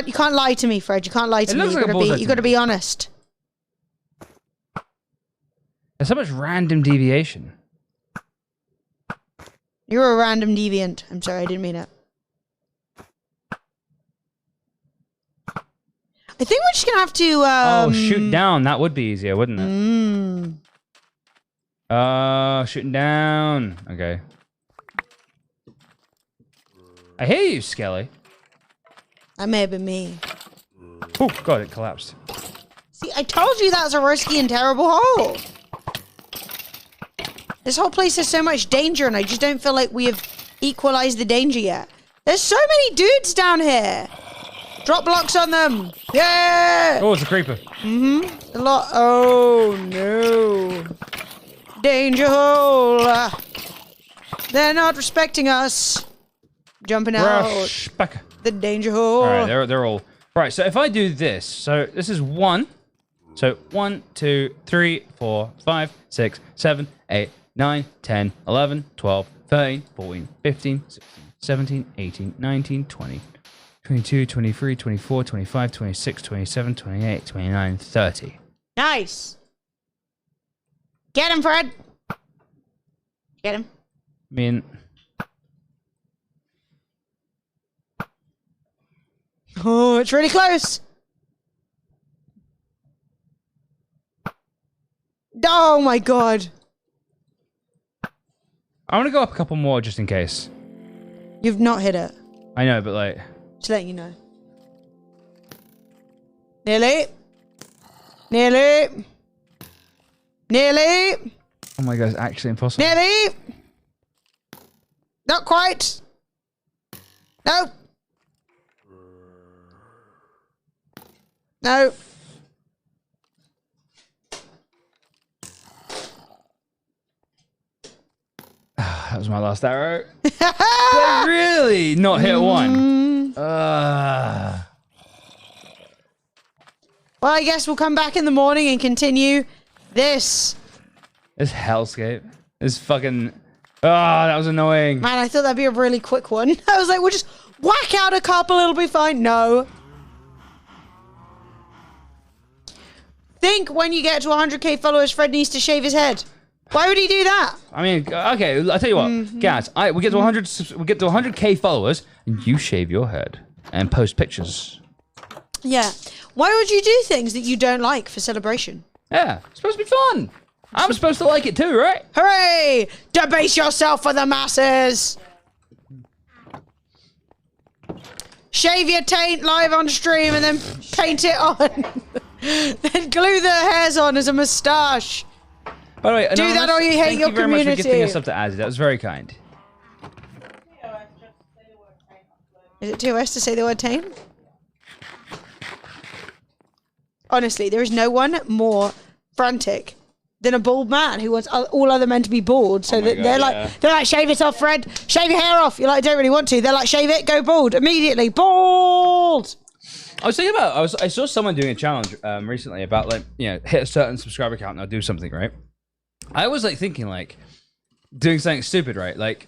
Speaker 2: You can't lie to me, Fred. You can't lie to me.
Speaker 1: looks like a bullseye to
Speaker 2: You gotta
Speaker 1: me.
Speaker 2: be honest.
Speaker 1: There's so much random deviation.
Speaker 2: You're a random deviant. I'm sorry, I didn't mean it. I think we're just gonna have to
Speaker 1: Oh, shoot down. That would be easier, wouldn't it? Shooting down. Okay. I hear you, Skelly.
Speaker 2: That may have been me.
Speaker 1: Oh, God, it collapsed.
Speaker 2: See, I told you that's a risky and terrible hole. This whole place has so much danger, and I just don't feel like we have equalized the danger yet. There's so many dudes down here. Drop blocks on them. Yeah.
Speaker 1: Oh, it's a creeper.
Speaker 2: A lot. Oh no. Danger hole. They're not respecting us. Jumping out
Speaker 1: Rush back.
Speaker 2: the danger hole.
Speaker 1: All right, they're all right. So if I do this, so this is 1. So 1, 2, 3, 4, 5, 6, 7, 8, 9, 10, 11, 12, 13, 14, 15, 16, 17, 18, 19, 20, 22, 23, 24, 25, 26, 27, 28, 29, 30.
Speaker 2: Nice. Get him, Fred. Get him.
Speaker 1: I mean,
Speaker 2: Oh, it's really close. Oh my god.
Speaker 1: I want to go up a couple more just in case.
Speaker 2: You've not hit it.
Speaker 1: I know, but like,
Speaker 2: Just letting you know. Nearly. Nearly. Nearly.
Speaker 1: oh my god, it's actually impossible.
Speaker 2: Nearly. Not quite. Nope. No.
Speaker 1: That was my last arrow. But really not hit one.
Speaker 2: Well, I guess we'll come back in the morning and continue this.
Speaker 1: This hellscape. This fucking... that was annoying.
Speaker 2: Man, I thought that'd be a really quick one. I was like, we'll just whack out a couple, it'll be fine. No. Think when you get to 100k followers, Fred needs to shave his head. Why would he do that?
Speaker 1: I mean, okay, I'll tell you what, guys. We get to 100k followers, and you shave your head and post pictures.
Speaker 2: Yeah. Why would you do things that you don't like for celebration?
Speaker 1: Yeah, it's supposed to be fun. I'm supposed to like it too, right?
Speaker 2: Hooray! Debase yourself for the masses! Shave your taint live on stream and then paint it on. Then glue the hairs on as a moustache.
Speaker 1: By the way,
Speaker 2: Do that or you hate your
Speaker 1: thank you very much for gifting
Speaker 2: community.
Speaker 1: us up to Azzy. That was very kind.
Speaker 2: Is it TOS to say the word taint? Honestly, there is no one more frantic than a bald man who wants all other men to be bald. So that they're like, shave it off, Fred. Shave your hair off. You're like, I don't really want to. They're like, shave it, go bald immediately. Bald.
Speaker 1: I was thinking about. I saw someone doing a challenge recently about like hit a certain subscriber count and I'll do something, right? I was like thinking like doing something stupid, right? Like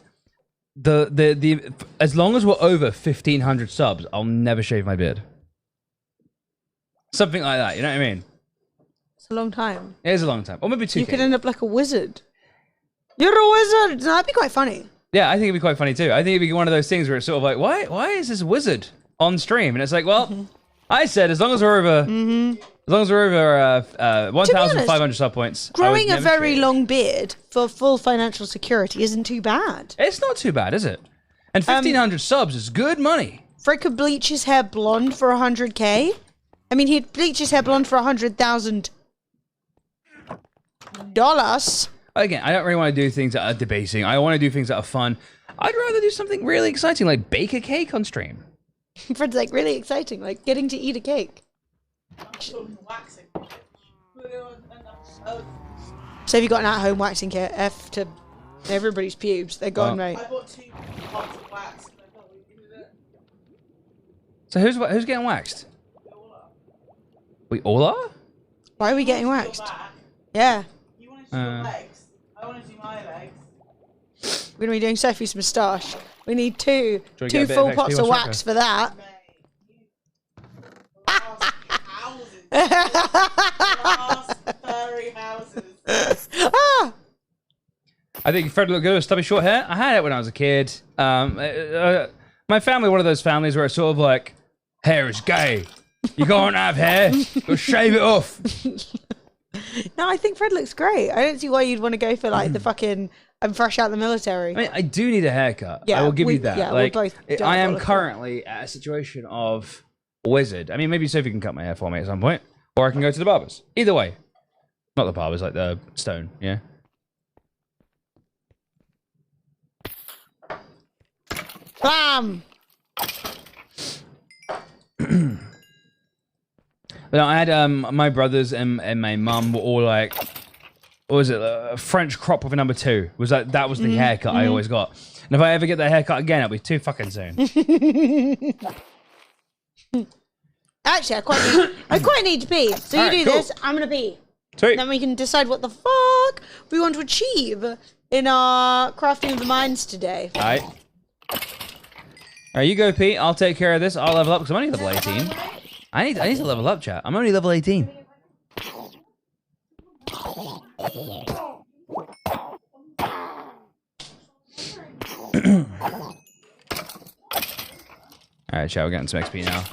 Speaker 1: the as long as we're over 1,500 subs, I'll never shave my beard. Something like that. You know what I mean?
Speaker 2: It's a long time.
Speaker 1: It is a long time. Or maybe 2K.
Speaker 2: You could end up like a wizard. You're a wizard. No, that'd be quite funny.
Speaker 1: Yeah, I think it'd be quite funny too. I think it'd be one of those things where it's sort of like, why is this wizard on stream? And it's like, well, I said as long as we're over 1,500 sub points.
Speaker 2: Growing a very long beard for full financial security isn't too bad.
Speaker 1: It's not too bad, is it? And 1,500 subs is good money.
Speaker 2: Fred could bleach his hair blonde for 100k. I mean, he'd bleach his hair blonde for $100,000.
Speaker 1: Again, I don't really want to do things that are debasing. I want to do things that are fun. I'd rather do something really exciting, like bake a cake on stream.
Speaker 2: Fred's like really exciting, like getting to eat a cake. So have you got an at-home waxing kit? F to everybody's pubes. They're gone, mate.
Speaker 5: I bought 2 pots of wax. And I thought we needed it.
Speaker 1: So who's getting waxed? We all are?
Speaker 2: Why are we getting waxed?
Speaker 5: Back.
Speaker 2: Yeah.
Speaker 5: You want to do your legs. I want to do my legs.
Speaker 2: We're going to be doing Sophie's moustache. We need two
Speaker 1: Do you wanna get a bit
Speaker 2: full
Speaker 1: of
Speaker 2: pots
Speaker 1: XP
Speaker 2: of
Speaker 1: on
Speaker 2: wax for that.
Speaker 5: Houses. Glass furry houses.
Speaker 2: Ah!
Speaker 1: I think Fred looked good with stubby short hair. I had it when I was a kid. My family, one of those families where it's sort of like, hair is gay. You can't have hair. Go shave it off.
Speaker 2: No, I think Fred looks great. I don't see why you'd want to go for like the fucking I'm fresh out the military.
Speaker 1: I mean, I do need a haircut.
Speaker 2: Yeah,
Speaker 1: I will give you that.
Speaker 2: yeah,
Speaker 1: like,
Speaker 2: we're both
Speaker 1: I am
Speaker 2: diabolical.
Speaker 1: currently at a situation of wizard. I mean, maybe Sophie can cut my hair for me at some point, or I can go to the barbers. Either way, not the barbers, like the stone. Yeah.
Speaker 2: Bam!
Speaker 1: No, I had my brothers and my mum were all like, what was it? French crop with a number 2. Was that was the haircut I always got. And if I ever get that haircut again, it'll be too fucking soon.
Speaker 2: Actually, I quite need to pee. So you
Speaker 1: Alright,
Speaker 2: do
Speaker 1: cool.
Speaker 2: this, I'm gonna pee.
Speaker 1: Sweet.
Speaker 2: Then we can decide what the fuck we want to achieve in our crafting of the mines today.
Speaker 1: Alright. Alright, you go, Pete. I'll take care of this. I'll level up because I'm only level 18. I need to level up, chat. I'm only level 18. Alright, chat, we're getting some XP now.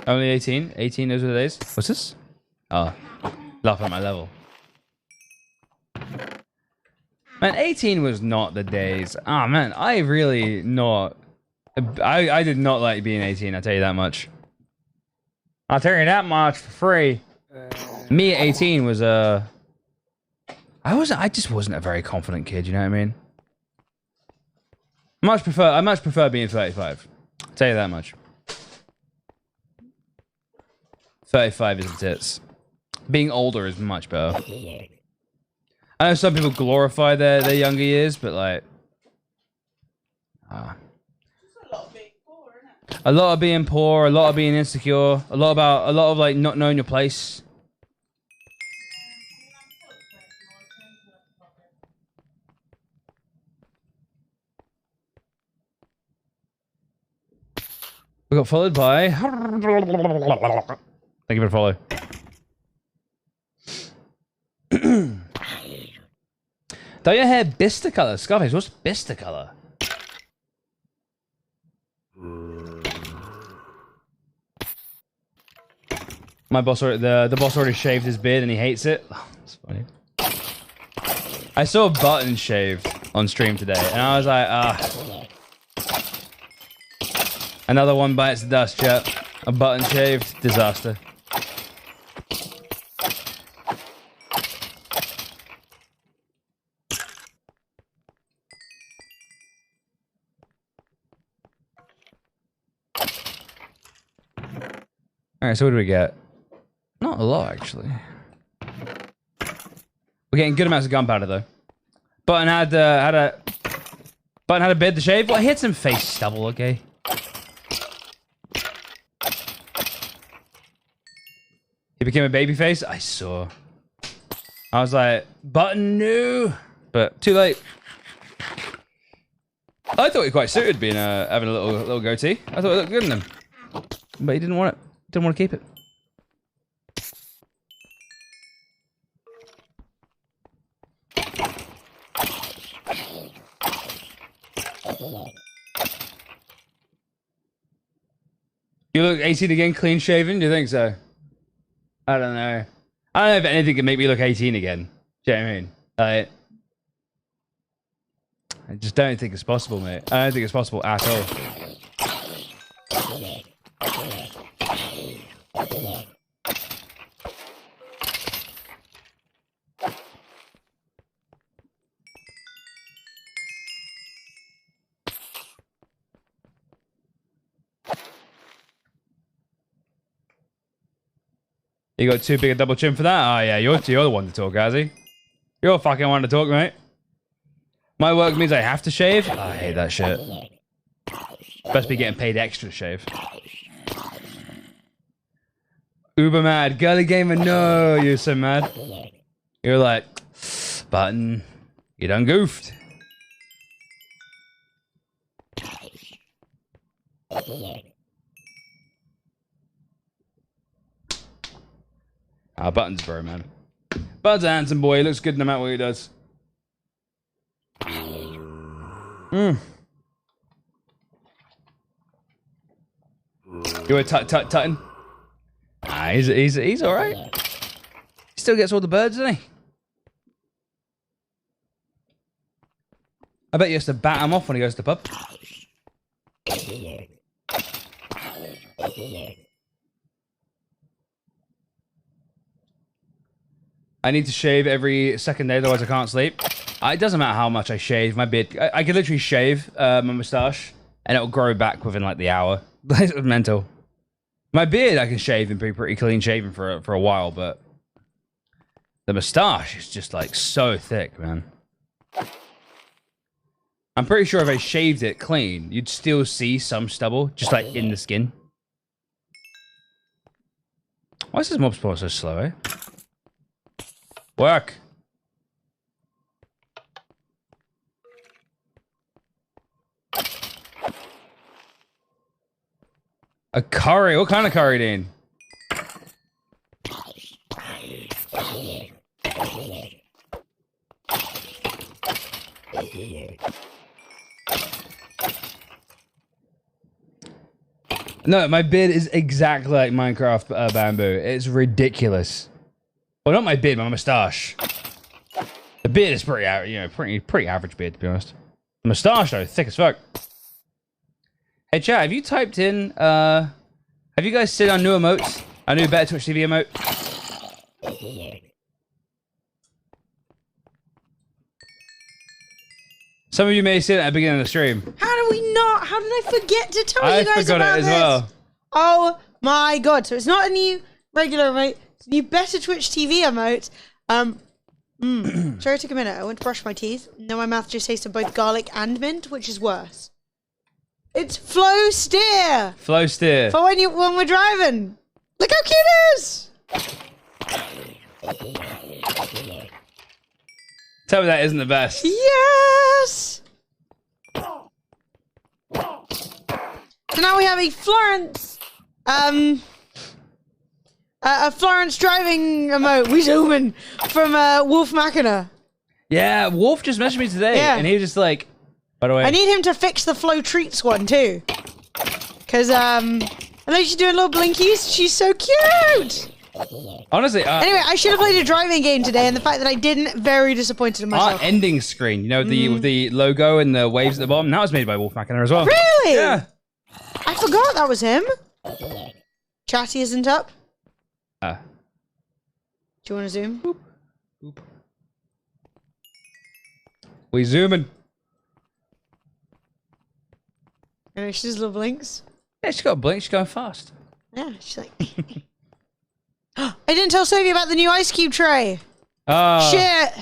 Speaker 1: Only 18? 18, those are the days? What's this? Oh, laugh at my level. Man, 18 was not the days. Ah, man, I really not... I did not like being 18, I'll tell you that much. I'll tell you that much for free. Me at 18 was, I I just wasn't a very confident kid, you know what I mean? I much prefer being 35. I'll tell you that much. 35 is the tits. Being older is much better. I know some people glorify their younger years, but like...
Speaker 5: Just a lot of being poor, isn't it?
Speaker 1: A lot of being poor, a lot of being insecure, a lot of like not knowing your place. We got followed by... Thank you for the follow. Dye your hair Bista color. Scarface, what's Bista color? My boss already, the boss already shaved his beard and he hates it. That's funny. I saw Button shaved on stream today and I was like, another one bites the dust, chat. A Button shaved, disaster. Alright, so what do we get? Not a lot, actually. We're getting good amounts of gunpowder, though. Button had a beard to shave. Well, he had some face stubble, okay? He became a babyface? I saw. I was like, Button knew! But too late. I thought he quite suited being having a little goatee. I thought it looked good in him. But he didn't want it. Didn't want to keep it. You look 18 again, clean shaven? Do you think so? I don't know. I don't know if anything can make me look 18 again. Do you know what I mean? I just don't think it's possible, mate. I don't think it's possible at all. You got too big a double chin for that? Oh yeah, you're the one to talk, Azzy. You're fucking one to talk, mate. My work means I have to shave? Oh, I hate that shit. Best be getting paid extra to shave. Uber mad. Girly gamer, no, you're so mad. You're like, Button, you done goofed. Button's bro, man. Button's a handsome boy. He looks good no matter what he does. You want Tutton? Nah, he's all right. He still gets all the birds, doesn't he? I bet he has to bat him off when he goes to the pub. I need to shave every second day, otherwise I can't sleep. It doesn't matter how much I shave. My beard, I can literally shave my moustache, and it'll grow back within like the hour. It's mental. My beard I can shave and be pretty clean shaven for a while, but the moustache is just like so thick, man. I'm pretty sure if I shaved it clean, you'd still see some stubble, just like in the skin. Why is this mob spawn so slow, eh? Work. A curry? What kind of curry, Dean? No, my beard is exactly like Minecraft bamboo. It's ridiculous. Well, not my beard, my moustache. The beard is pretty, pretty average beard, to be honest. The moustache, though, thick as fuck. Hey, chat, have you typed in, have you guys seen our new emotes? Our new Better Twitch TV emote? Some of you may see it at the beginning of the stream.
Speaker 2: How do we not? How did I forget to tell
Speaker 1: I
Speaker 2: you guys
Speaker 1: forgot
Speaker 2: about
Speaker 1: it as
Speaker 2: this?
Speaker 1: well.
Speaker 2: Oh my god! So it's not a new regular emote. It's a new better Twitch TV emote. Sorry, it took a minute. I went to brush my teeth. Now my mouth just tastes of both garlic and mint, which is worse. It's Flow Steer
Speaker 1: Flow steer.
Speaker 2: for when we're driving. Look how cute it is.
Speaker 1: Tell me that isn't the best.
Speaker 2: Yes. So now we have a Florence, a Florence driving emote. We zooming from Wolf Machina.
Speaker 1: Yeah, Wolf just messaged me today,
Speaker 2: Yeah.
Speaker 1: and he was just like, by the way,
Speaker 2: I need him to fix the Flow Treats one too, because I know she's doing little blinkies. She's so cute.
Speaker 1: honestly,
Speaker 2: Anyway, I should have played a driving game today, and the fact that I didn't, very disappointed in
Speaker 1: our
Speaker 2: myself.
Speaker 1: ending screen, you know, with the logo and the waves at the bottom, that was made by Wolf Machina as well.
Speaker 2: Really?
Speaker 1: Yeah.
Speaker 2: I forgot that was him. Chatty isn't up.
Speaker 1: Uh,
Speaker 2: Do you want to zoom?
Speaker 1: we zooming.
Speaker 2: I know she's little blinks.
Speaker 1: Yeah, she's got a blink. She's going fast.
Speaker 2: Yeah, she's like. I didn't tell Sophie about the new ice cube tray.
Speaker 1: Oh,
Speaker 2: Shit.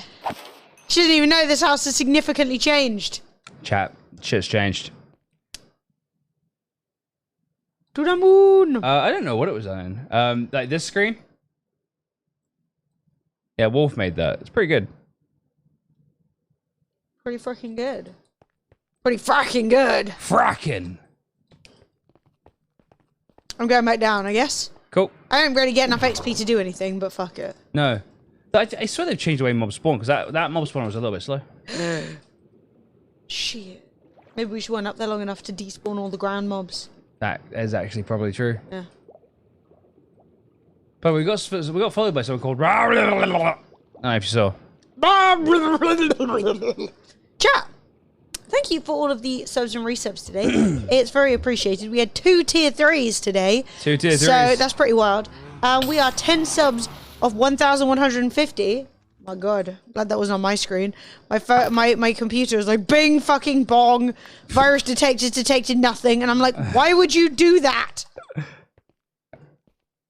Speaker 2: She doesn't even know this house has significantly changed.
Speaker 1: chat. Shit's changed.
Speaker 2: To the moon.
Speaker 1: I don't know what it was on. Like this screen. Yeah, Wolf made that. It's pretty good.
Speaker 2: Pretty fucking good. Pretty fucking good.
Speaker 1: Fracking.
Speaker 2: I'm going back down, I guess.
Speaker 1: Cool.
Speaker 2: I don't really get enough XP to do anything, but fuck it.
Speaker 1: No. I swear they've changed the way mobs spawn, because that mob spawn was a little bit slow.
Speaker 2: Shit. Maybe we should run up there long enough to despawn all the ground mobs.
Speaker 1: That is actually probably true.
Speaker 2: Yeah.
Speaker 1: But we got followed by someone called. I don't know if you saw.
Speaker 2: Chat. Thank you for all of the subs and resubs today. It's very appreciated. We had 2 tier 3s today.
Speaker 1: 2 tier 3s.
Speaker 2: So that's pretty wild. We are 10 subs of 1,150. My god, glad that wasn't on my screen. My computer was like, bing fucking bong, virus detected nothing, and I'm like, why would you do that?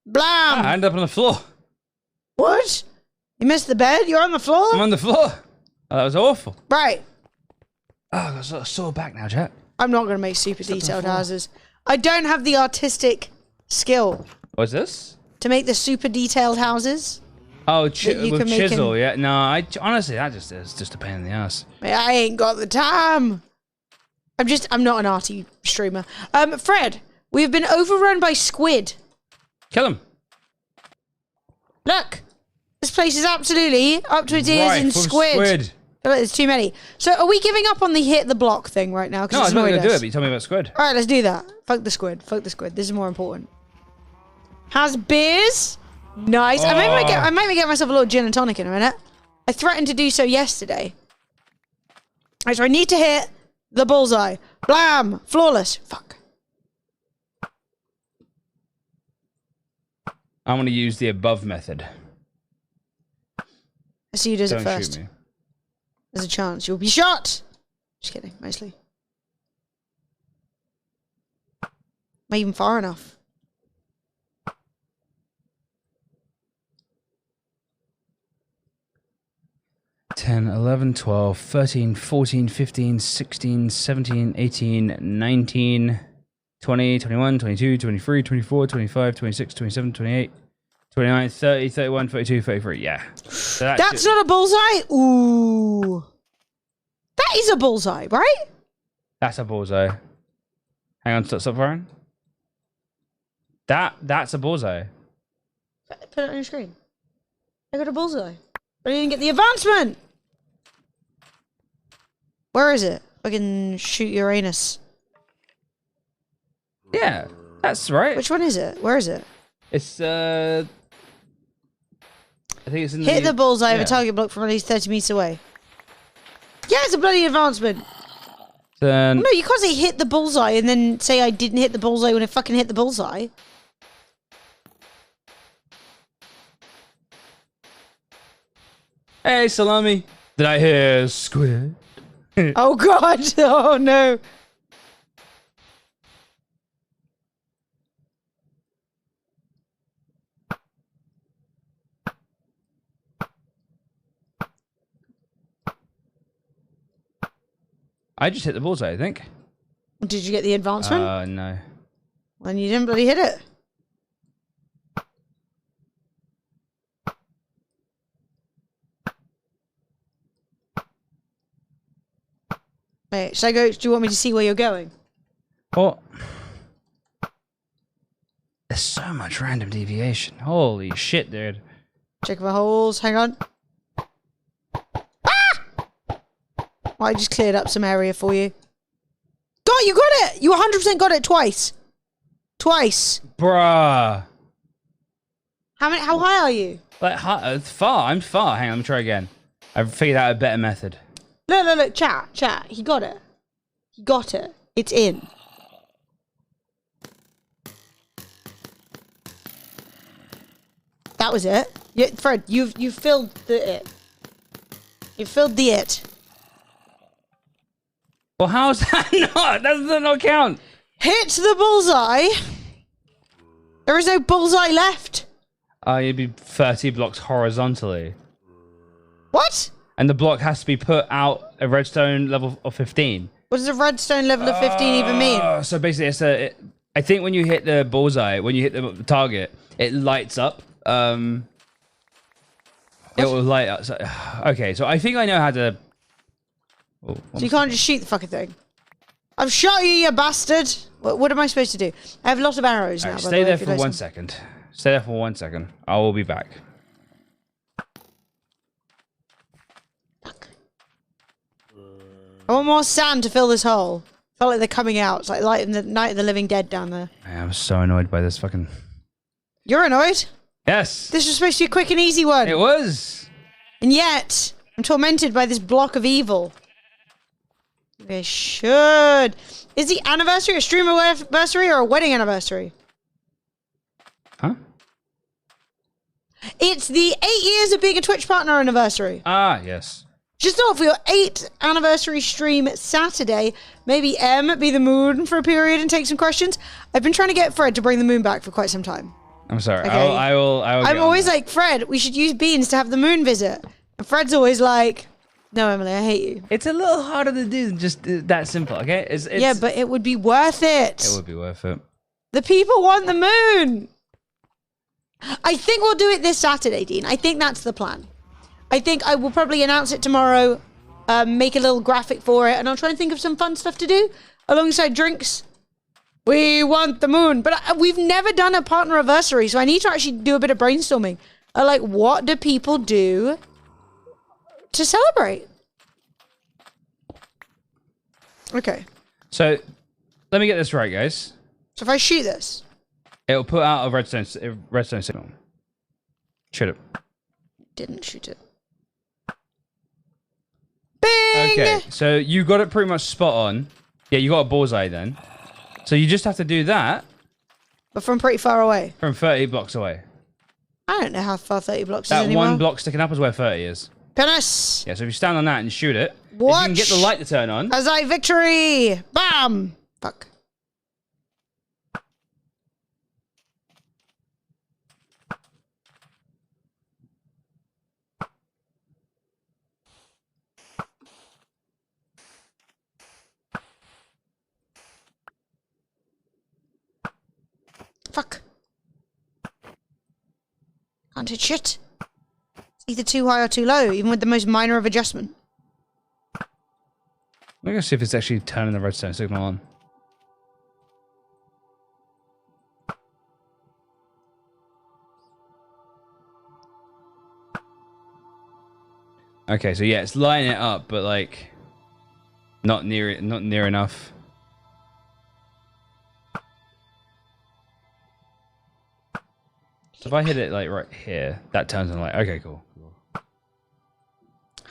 Speaker 2: Blam!
Speaker 1: I ended up on the floor.
Speaker 2: What? You missed the bed? You're on the floor?
Speaker 1: I'm on the floor. Oh, that was awful.
Speaker 2: Right.
Speaker 1: Oh, I got sort of sore back now, chat.
Speaker 2: I'm not gonna make super detailed houses. I don't have the artistic skill
Speaker 1: What's this?
Speaker 2: to make the super detailed houses.
Speaker 1: Oh,
Speaker 2: That you
Speaker 1: with
Speaker 2: can make
Speaker 1: chisel,
Speaker 2: in-
Speaker 1: yeah. No, honestly, it's just a pain in the ass.
Speaker 2: I ain't got the time. I'm not an arty streamer. Fred, we've been overrun by squid.
Speaker 1: Kill him.
Speaker 2: Look, this place is absolutely up to its ears
Speaker 1: Right,
Speaker 2: in
Speaker 1: full of
Speaker 2: squid. Oh, there's too many. So are we giving up on the hit the block thing right now?
Speaker 1: No, I was not
Speaker 2: annoyed
Speaker 1: going to do
Speaker 2: us.
Speaker 1: it, but you told me about squid.
Speaker 2: All right, let's do that. Fuck the squid. Fuck the squid. This is more important. Has beers? Nice. I might get myself a little gin and tonic in a minute. I threatened to do so yesterday. Alright, so I need to hit the bullseye. Blam! Flawless. Fuck.
Speaker 1: I'm going to use the above method.
Speaker 2: Let's see who does it
Speaker 1: Don't
Speaker 2: first.
Speaker 1: shoot me.
Speaker 2: There's a chance you'll be shot. Just kidding, mostly. Am I even far enough?
Speaker 1: Ten, 11, 12, 13, 14, 15, 16, 17, 18, 19, 20, 21, 22, 23, 24, 25, 26, 27, 28, 29, 30, 31, 32, 33. Yeah. So
Speaker 2: That's not a bullseye? Ooh. That is a bullseye, right?
Speaker 1: That's a bullseye. Hang on, stop firing. That's a bullseye.
Speaker 2: Put it on your screen. I got a bullseye. But I didn't get the advancement. Where is it? I can shoot Uranus.
Speaker 1: Yeah, that's right.
Speaker 2: Which one is it? Where is it?
Speaker 1: It's I think it's in
Speaker 2: Hit the bullseye of
Speaker 1: yeah.
Speaker 2: a target block from at least 30 meters away. Yeah, it's a bloody advancement.
Speaker 1: Then
Speaker 2: No, you can't say hit the bullseye and then say I didn't hit the bullseye when I fucking hit the bullseye.
Speaker 1: hey, Salami. Did I hear squid?
Speaker 2: Oh god! Oh no!
Speaker 1: I just hit the bullseye, I think.
Speaker 2: Did you get the advancement?
Speaker 1: No.
Speaker 2: Then you didn't bloody hit it. Wait, should I go? Do you want me to see where you're going?
Speaker 1: Well, there's so much random deviation. Holy shit, dude.
Speaker 2: Check for holes. Hang on. Ah! I just cleared up some area for you. God, you got it! You 100% got it twice. Twice.
Speaker 1: Bruh.
Speaker 2: How high are you?
Speaker 1: Like, far. I'm far. Hang on, let me try again. I've figured out a better method.
Speaker 2: Look, chat. He got it. He got it. It's in. That was it. Yeah, Fred, you filled the it. You filled the it.
Speaker 1: Well, how's that not? That does not count.
Speaker 2: Hit the bullseye. There is no bullseye left.
Speaker 1: You'd be 30 blocks horizontally.
Speaker 2: What?
Speaker 1: And the block has to be put out a redstone level of 15.
Speaker 2: What does a redstone level of 15 even mean?
Speaker 1: So basically, I think when you hit the bullseye, when you hit the target, it lights up. It will light up. So, okay, so I think I know how to. Oh,
Speaker 2: So you can't just shoot the fucking thing. I've shot you, you bastard. What am I supposed to do? I have a lot of arrows now.
Speaker 1: Alright,
Speaker 2: by
Speaker 1: stay
Speaker 2: the way,
Speaker 1: there
Speaker 2: if you
Speaker 1: for
Speaker 2: know
Speaker 1: 1
Speaker 2: some-
Speaker 1: second. Stay there for 1 second. I will be back.
Speaker 2: Fuck. I want more sand to fill this hole. Felt like they're coming out. It's like light in the Night of the Living Dead down there.
Speaker 1: I'm so annoyed by this fucking.
Speaker 2: You're annoyed?
Speaker 1: Yes,
Speaker 2: This was supposed to be a quick and easy one.
Speaker 1: it was.
Speaker 2: And yet, I'm tormented by this block of evil. They should. Is the anniversary a stream anniversary or a wedding anniversary?
Speaker 1: Huh?
Speaker 2: It's the 8 years of being a Twitch partner anniversary.
Speaker 1: Ah, yes.
Speaker 2: Just thought for your 8th anniversary stream Saturday, maybe be the moon for a period and take some questions. I've been trying to get Fred to bring the moon back for quite some time.
Speaker 1: I'm sorry.
Speaker 2: Okay.
Speaker 1: I will.
Speaker 2: I'm always like, Fred, we should use beans to have the moon visit. And Fred's always like, no, Emily, I hate you.
Speaker 1: It's a little harder to do than just that simple. Okay. It's
Speaker 2: Yeah, but it would be worth it.
Speaker 1: it would be worth it.
Speaker 2: The people want the moon. I think we'll do it this Saturday, Dean. I think that's the plan. I think I will probably announce it tomorrow, make a little graphic for it, and I'll try and think of some fun stuff to do alongside drinks. We want the moon. But we've never done a partner anniversary, so I need to actually do a bit of brainstorming. Like, what do people do to celebrate? Okay.
Speaker 1: So, let me get this right, guys.
Speaker 2: So if I shoot this.
Speaker 1: It'll put out a redstone signal. Shoot it.
Speaker 2: Didn't shoot it. Bing!
Speaker 1: Okay, so you got it pretty much spot on. Yeah, you got a bullseye then. So you just have to do that
Speaker 2: But from pretty far away.
Speaker 1: from 30 blocks away.
Speaker 2: I don't know how far 30 blocks is
Speaker 1: That
Speaker 2: anymore.
Speaker 1: one block sticking up is where 30 is.
Speaker 2: Penis!
Speaker 1: Yeah, so if you stand on that and shoot it, if you
Speaker 2: Watch
Speaker 1: can get the light to turn on.
Speaker 2: as I victory! Bam! Fuck. Fuck. Can't hit shit. It's either too high or too low, even with the most minor of adjustment.
Speaker 1: Let me go see if it's actually turning the redstone signal on. Okay, so yeah, it's lighting it up, but like not near enough. So if I hit it like right here, that turns on like okay, cool.
Speaker 2: I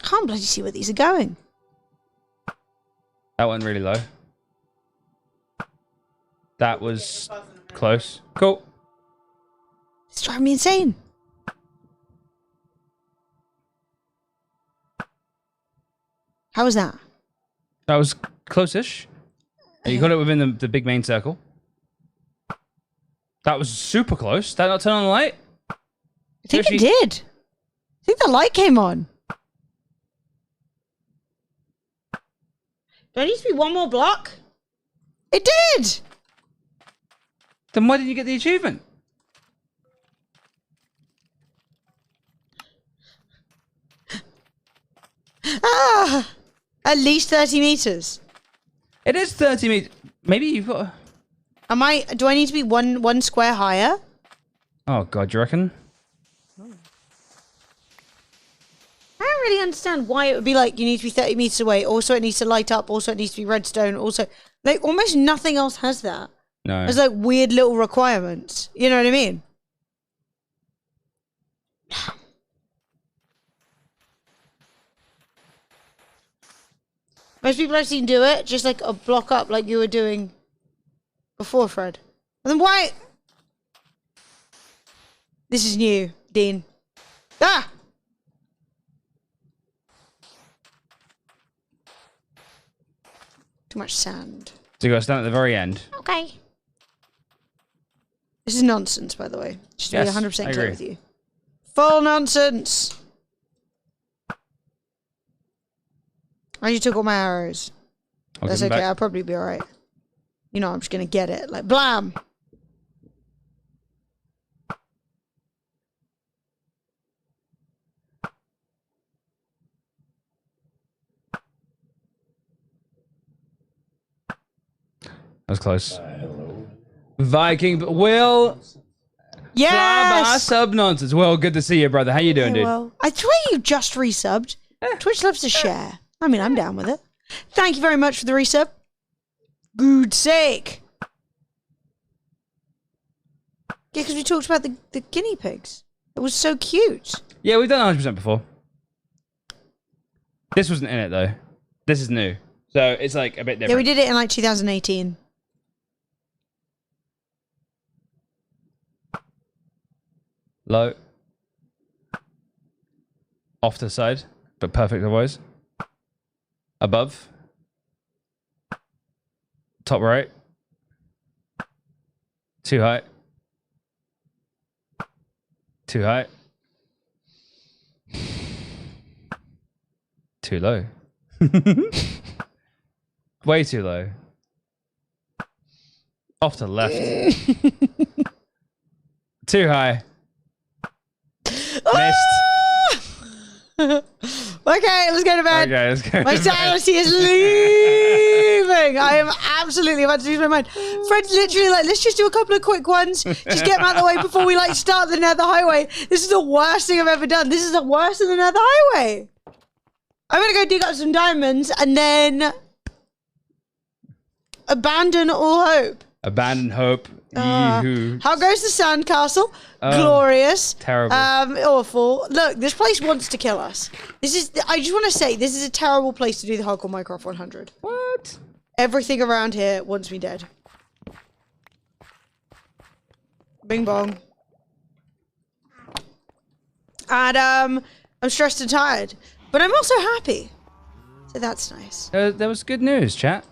Speaker 2: can't bloody see where these are going.
Speaker 1: That went really low. That was close. Cool.
Speaker 2: It's driving me insane. How was that?
Speaker 1: That was close-ish. You got it within the big main circle. That was super close. Did that not turn on the light?
Speaker 2: I think
Speaker 1: Yoshi.
Speaker 2: it did. I think the light came on. Do I need to be one more block? It did!
Speaker 1: Then why didn't you get the achievement?
Speaker 2: Ah! At least 30 meters.
Speaker 1: It is 30 meters. Maybe you've got...
Speaker 2: Do I need to be one square higher?
Speaker 1: Oh, God, you reckon?
Speaker 2: I don't really understand why it would be like you need to be 30 meters away. Also, it needs to light up. Also, it needs to be redstone. Also, like almost nothing else has that.
Speaker 1: No.
Speaker 2: There's like weird little requirements. You know what I mean? Most people I've seen do it just like a block up, like you were doing before, Fred. And then why? This is new, Dean. Ah! Too much sand.
Speaker 1: So you got to stand at the very end.
Speaker 2: Okay. This is nonsense, by the way. Just to
Speaker 1: Yes,
Speaker 2: be
Speaker 1: I
Speaker 2: 100% clear
Speaker 1: agree.
Speaker 2: with you. Full nonsense. I just took all my arrows.
Speaker 1: I'll
Speaker 2: That's
Speaker 1: give them
Speaker 2: okay.
Speaker 1: back.
Speaker 2: I'll probably be alright. You know, I'm just gonna get it. Like, blam!
Speaker 1: That was close. Viking, but Will...
Speaker 2: Yes!
Speaker 1: Sub nonsense. Well, good to see you, brother. How you doing, dude?
Speaker 2: Well, I swear you just resubbed. Twitch loves to share. I mean, I'm down with it. Thank you very much for the resub. Good sake. Yeah, because we talked about the guinea pigs. It was so cute.
Speaker 1: Yeah, we've done 100% before. This wasn't in it, though. This is new. So it's like a bit different.
Speaker 2: Yeah, we did it in like 2018.
Speaker 1: Low. Off to the side, but perfect otherwise. Above. Top right. Too high. Too high. Too low. Way too low. Off to the left. Too high. Missed.
Speaker 2: Okay, let's go to bed.
Speaker 1: Okay, let's go.
Speaker 2: My
Speaker 1: to bed.
Speaker 2: sanity is leaving. I am absolutely about to lose my mind. Fred's literally like, let's just do a couple of quick ones. Just get them out of the way before we like start the Nether Highway. This is the worst thing I've ever done. This is the worst than the Nether Highway. I'm gonna go dig up some diamonds and then abandon all hope.
Speaker 1: Abandon hope. Yee-hoo.
Speaker 2: How goes the sandcastle?
Speaker 1: Oh,
Speaker 2: Glorious.
Speaker 1: terrible.
Speaker 2: Awful. Look, this place wants to kill us. This is. I just want to say, this is a terrible place to do the Hardcore Minecraft 100.
Speaker 1: What?
Speaker 2: Everything around here wants me dead. Bing bong. And I'm stressed and tired, but I'm also happy. So that's nice.
Speaker 1: There was good news, chat.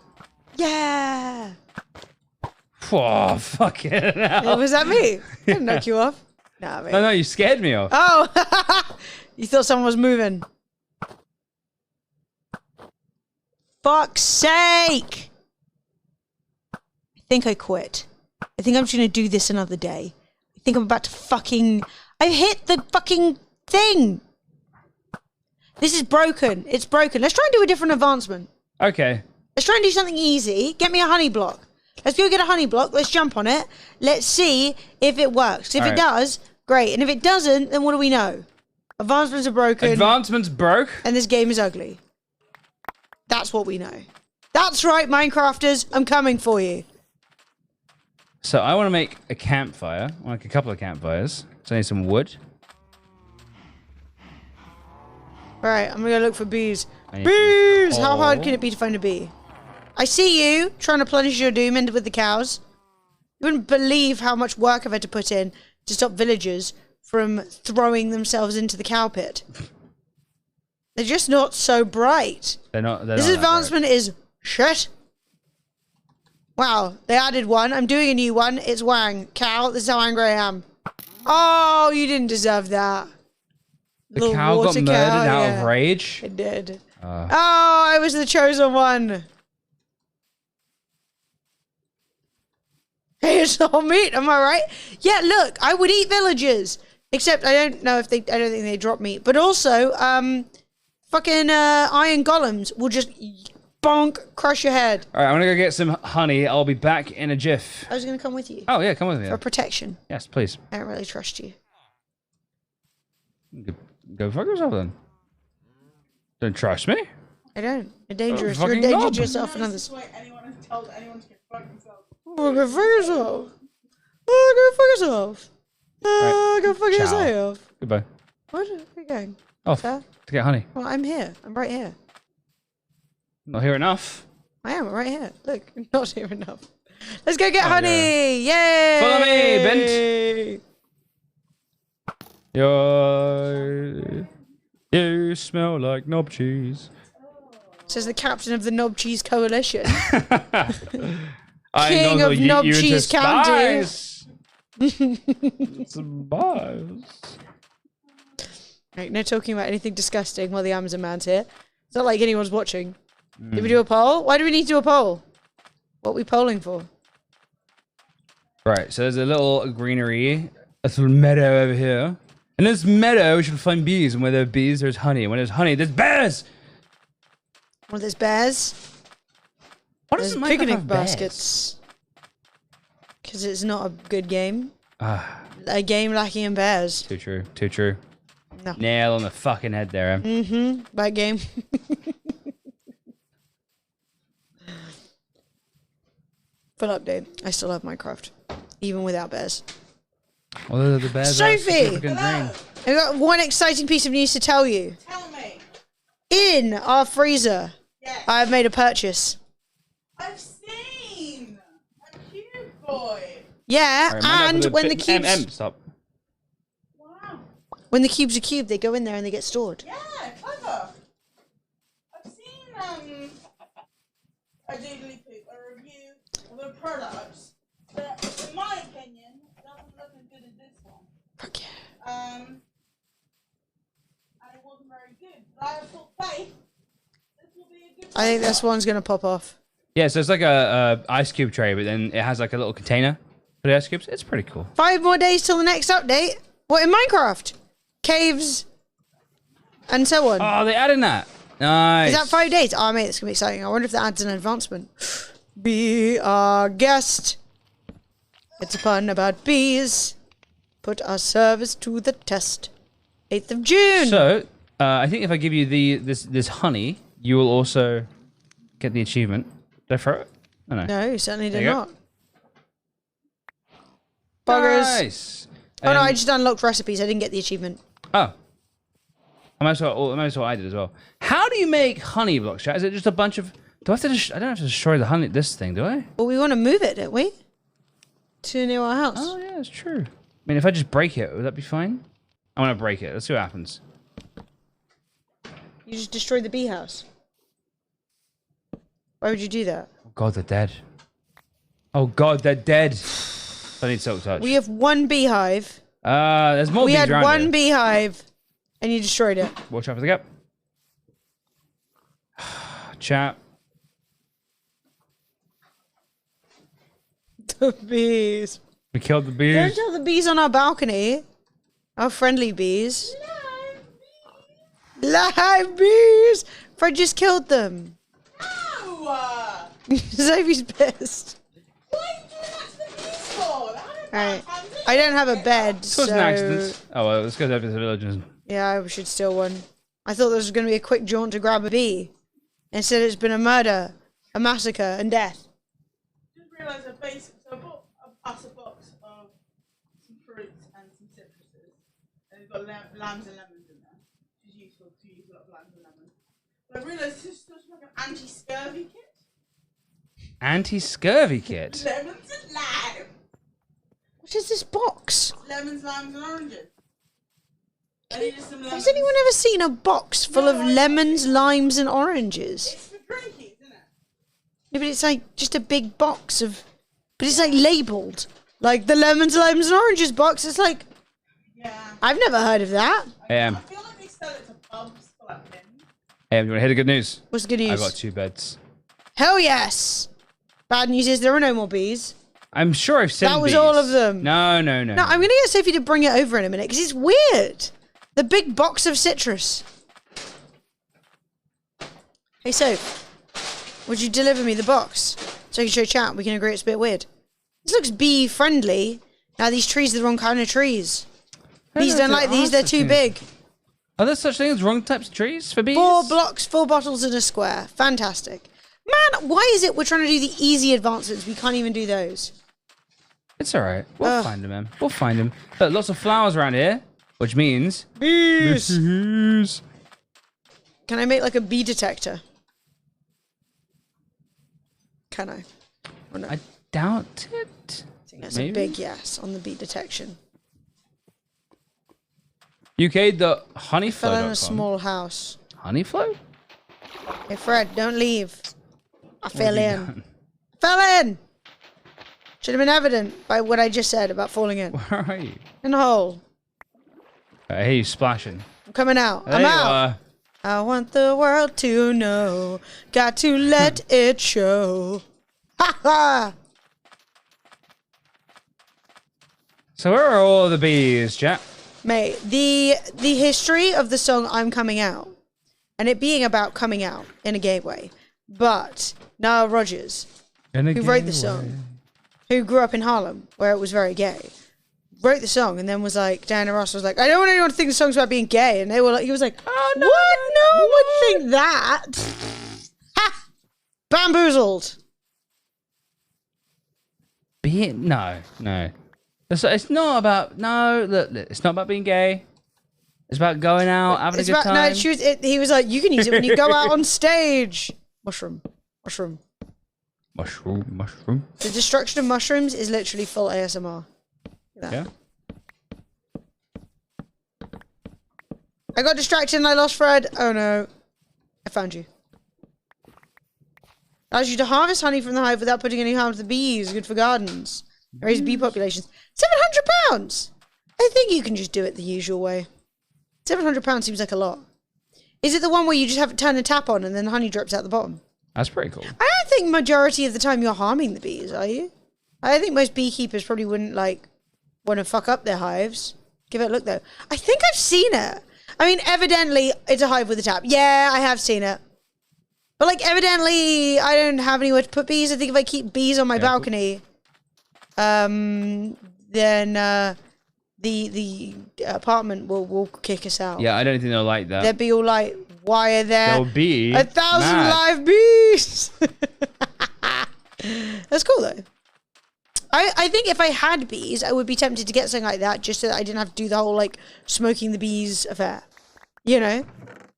Speaker 2: Yeah.
Speaker 1: Oh, fuck it.
Speaker 2: Was that me? I didn't knock you off. Nah, mate.
Speaker 1: No, you scared me off.
Speaker 2: Oh, you thought someone was moving. Fuck's sake! I think I quit. I think I'm just gonna do this another day. I think I'm about to fucking... I hit the fucking thing! This is broken. It's broken. Let's try and do a different advancement.
Speaker 1: Okay.
Speaker 2: Let's try and do something easy. Get me a honey block. Let's go get a honey block. Let's jump on it. Let's see if it works. If it
Speaker 1: Alright.
Speaker 2: does, great. And if it doesn't, then what do we know? Advancements are broken.
Speaker 1: Advancements broke?
Speaker 2: And this game is ugly. That's what we know. That's right, Minecrafters. I'm coming for you.
Speaker 1: So I want to make a campfire. I want like a couple of campfires. So I need some wood.
Speaker 2: Alright, I'm gonna go look for bees.
Speaker 1: I need
Speaker 2: Bees!
Speaker 1: some
Speaker 2: How hard
Speaker 1: coal.
Speaker 2: can it be to find a bee? I see you trying to plunge your doom into with the cows. You wouldn't believe how much work I've had to put in to stop villagers from throwing themselves into the cow pit. They're just not so bright.
Speaker 1: They're not.
Speaker 2: This
Speaker 1: not that
Speaker 2: advancement is shit. Wow, they added one. I'm doing a new one. It's Wang. Cal, this is how angry I am. Oh, you didn't deserve that.
Speaker 1: great. The cow got
Speaker 2: water
Speaker 1: murdered
Speaker 2: cow,
Speaker 1: out
Speaker 2: yeah.
Speaker 1: of rage.
Speaker 2: It did.
Speaker 1: Uh,
Speaker 2: Oh, I was the chosen one. Here's all meat, am I right? Yeah, look, I would eat villagers. Except I don't know if they, I don't think they drop meat. But also, fucking iron golems will just bonk, crush your head.
Speaker 1: all right, I'm gonna go get some honey. I'll be back in a jiff.
Speaker 2: I was going to come with you
Speaker 1: Oh yeah, come with me.
Speaker 2: for protection.
Speaker 1: Yes, please.
Speaker 2: I don't really trust you.
Speaker 1: Go fuck yourself then. Don't trust me.
Speaker 2: I don't. You're dangerous. You're a
Speaker 1: fucking
Speaker 2: danger
Speaker 1: knob.
Speaker 2: to yourself and
Speaker 5: This
Speaker 2: others.
Speaker 5: is why anyone has told anyone to get fucked themselves.
Speaker 2: Oh, go fuck yourself. Oh, go fuck yourself. Oh, go fuck
Speaker 1: Ciao.
Speaker 2: yourself.
Speaker 1: Goodbye.
Speaker 2: What? Where are you going?
Speaker 1: Off
Speaker 2: Sir?
Speaker 1: to get honey.
Speaker 2: Well, I'm here. I'm right here.
Speaker 1: Not here enough.
Speaker 2: I am right here. Look, I'm not here enough. Let's go get
Speaker 1: Oh,
Speaker 2: honey! Yay!
Speaker 1: Follow me, Bint. You smell like knob cheese.
Speaker 2: Says the captain of the Knob Cheese Coalition.
Speaker 1: I
Speaker 2: King
Speaker 1: know
Speaker 2: of
Speaker 1: you-
Speaker 2: Knob
Speaker 1: you into
Speaker 2: Cheese County.
Speaker 1: spies. Spies.
Speaker 2: Right, no talking about anything disgusting while the Amazon man's here. It's not like anyone's watching. Did we do a poll? Why do we need to do a poll? What are we polling for?
Speaker 1: Right, so there's a little greenery, a little meadow over here. In this meadow, we should find bees, and where there are bees, there's honey. And when there's honey, there's bears!
Speaker 2: Well, there's bears.
Speaker 1: What
Speaker 2: There's
Speaker 1: does Minecraft
Speaker 2: picnic
Speaker 1: have bears?
Speaker 2: baskets. Because it's not a good game.
Speaker 1: Ah,
Speaker 2: A game lacking in bears.
Speaker 1: too true, too true.
Speaker 2: No.
Speaker 1: Nail on the fucking head there, Em.
Speaker 2: Mm-hmm. Bad game. Full update. I still love Minecraft. Even without bears.
Speaker 1: Well, the bears are
Speaker 2: Sophie!
Speaker 1: significant green.
Speaker 2: I've got one exciting piece of news to tell you.
Speaker 5: Tell me.
Speaker 2: In our freezer,
Speaker 5: Yes.
Speaker 2: I have made a purchase.
Speaker 5: I've seen a cube boy.
Speaker 2: Yeah,
Speaker 1: Alright, mind
Speaker 2: and
Speaker 1: up
Speaker 2: when
Speaker 1: with
Speaker 2: the cubes
Speaker 1: stop.
Speaker 5: Wow.
Speaker 2: when the cubes are cubed, they go in there and they get stored.
Speaker 5: Yeah, clever. I've seen a doodly poop, a review of a product that, in my opinion, doesn't look as good as this one.
Speaker 2: Fuck yeah.
Speaker 5: And it wasn't very good. But I have full faith. This will be a good
Speaker 2: I think this
Speaker 5: product.
Speaker 2: one's gonna pop off.
Speaker 1: Yeah, so it's like a ice cube tray, but then it has like a little container for the ice cubes. It's pretty cool.
Speaker 2: 5 more days till the next update. What, in Minecraft? Caves and so on.
Speaker 1: Oh, they added that. Nice.
Speaker 2: Is that 5 days? Oh, mate, it's gonna be exciting. I wonder if that adds an advancement. Be our guest. It's a pun about bees. Put our service to the test. 8th of June.
Speaker 1: So, I think if I give you this honey, you will also get the achievement. Did I throw it? Oh, no.
Speaker 2: No, you certainly did
Speaker 1: There you go.
Speaker 2: not. Buggers.
Speaker 1: Nice.
Speaker 2: Oh no, I just unlocked recipes. I didn't get the achievement.
Speaker 1: Oh. I might as well I did as well. How do you make honey blocks, chat? Is it just a bunch of... Do I have to... I don't have to destroy the honey... This thing, do I?
Speaker 2: Well, we want to move it, don't we? To near our house.
Speaker 1: Oh, yeah, that's true. I mean, if I just break it, would that be fine? I want to break it. Let's see what happens.
Speaker 2: You just destroyed the bee house. Why would you do that?
Speaker 1: Oh, God, they're dead. Oh, God, they're dead. I need silk touch.
Speaker 2: We have one beehive.
Speaker 1: There's more
Speaker 2: We
Speaker 1: bees
Speaker 2: had
Speaker 1: around
Speaker 2: one
Speaker 1: here.
Speaker 2: beehive, and you destroyed it.
Speaker 1: Watch out for the gap. Chat.
Speaker 2: The bees.
Speaker 1: We killed the bees.
Speaker 2: Don't tell the bees on our balcony. Our friendly bees. Live bees! Fred just killed them.
Speaker 5: No!
Speaker 2: Sophie's pissed.
Speaker 5: What are you doing that to the bees for?
Speaker 2: Alright. I don't have a bed,
Speaker 1: This was
Speaker 2: so...
Speaker 1: an accident. Oh, well, let's go over to the village.
Speaker 2: Yeah, I should steal one. I thought this was going to be a quick jaunt to grab a bee. Instead, it's been a murder, a massacre, and death.
Speaker 5: Just realised a basic. So I bought us a box of some fruits and some citruses, and it's got lambs and lemons in there, which is useful to use a lot of lambs and lemons. But I realised this is like an anti-scurvy kit.
Speaker 1: Anti-scurvy kit.
Speaker 5: Lemons and lime.
Speaker 2: What is this box?
Speaker 5: Lemons, limes, and oranges. I needed some lemons.
Speaker 2: Has anyone ever seen a box full of lemons, limes, and oranges?
Speaker 5: It's for drinking, isn't it?
Speaker 2: Yeah, but it's like just a big box of, but it's like labelled. Like the lemons, limes, and oranges box. It's like,
Speaker 5: Yeah.
Speaker 2: I've never heard of that.
Speaker 1: Hey,
Speaker 5: I feel like they sell it to pubs for like pins.
Speaker 1: you want to hear the good news?
Speaker 2: What's the good
Speaker 1: I
Speaker 2: news?
Speaker 1: got 2 beds.
Speaker 2: Hell yes! Bad news is there are no more bees.
Speaker 1: I'm sure I've seen
Speaker 2: That was
Speaker 1: bees.
Speaker 2: all of them.
Speaker 1: No.
Speaker 2: No, I'm gonna get Sophie to bring it over in a minute, because it's weird. The big box of citrus. Hey, Soph. Would you deliver me the box? So I can show chat, we can agree it's a bit weird. This looks bee friendly. Now these trees are the wrong kind of trees. Bees don't like these, they're too big.
Speaker 1: Are there such things as wrong types of trees for bees?
Speaker 2: 4 blocks, 4 bottles in a square. Fantastic. Man, why is it we're trying to do the easy advancements? We can't even do those.
Speaker 1: It's alright. We'll find them, man. We'll find them. Look, lots of flowers around here, which means...
Speaker 2: Bees!
Speaker 1: Bees.
Speaker 2: Can I make like a bee detector? Can I? Or no?
Speaker 1: I doubt it.
Speaker 2: I think that's
Speaker 1: maybe.
Speaker 2: a big yes on the bee detection.
Speaker 1: UK.honeyflow.com.
Speaker 2: Fell in a small house.
Speaker 1: Honeyflow?
Speaker 2: Hey Fred, don't leave. I fell
Speaker 1: have you
Speaker 2: in.
Speaker 1: done?
Speaker 2: Fell in! Should have been evident by what I just said about falling in.
Speaker 1: Where are you?
Speaker 2: In the hole.
Speaker 1: I hear you splashing.
Speaker 2: I'm coming out.
Speaker 1: There
Speaker 2: I'm
Speaker 1: you
Speaker 2: out.
Speaker 1: are.
Speaker 2: I want the world to know. Got to let it show. Ha ha!
Speaker 1: So where are all the bees, Jack?
Speaker 2: Mate, the history of the song I'm Coming Out, and it being about coming out in a gay way, but Nile Rodgers, who wrote the song, who grew up in Harlem, where it was very gay, wrote the song and then was like, Diana Ross was like, I don't want anyone to think the song's about being gay, and they were like, he was like, oh no, what? No one would think that. Ha! Bamboozled.
Speaker 1: No. It's not about look, it's not about being gay. It's about going out, having
Speaker 2: It's
Speaker 1: a good
Speaker 2: about,
Speaker 1: time.
Speaker 2: no, he was like, you can use it when you go out on stage. Mushroom.
Speaker 1: Mushroom.
Speaker 2: The destruction of mushrooms is literally full ASMR. Look at that.
Speaker 1: Yeah.
Speaker 2: I got distracted and I lost Fred. Oh no. I found you. Allows you to harvest honey from the hive without putting any harm to the bees. Good for gardens. Raise bee populations. £700! I think you can just do it the usual way. £700 seems like a lot. Is it the one where you just have to turn the tap on and then honey drips out the bottom?
Speaker 1: That's pretty cool.
Speaker 2: I don't think majority of the time you're harming the bees, are you? I think most beekeepers probably wouldn't like want to fuck up their hives. Give it a look though. I think I've seen it. I mean, evidently it's a hive with a tap. Yeah, I have seen it. But like, evidently I don't have anywhere to put bees. I think if I keep bees on my balcony, then the apartment will kick us out.
Speaker 1: Yeah, I don't think they'll like that.
Speaker 2: They'd be all like, why are there
Speaker 1: They'll be
Speaker 2: 1,000
Speaker 1: mad.
Speaker 2: live bees? That's cool though. I think if I had bees, I would be tempted to get something like that just so that I didn't have to do the whole like smoking the bees affair. You know?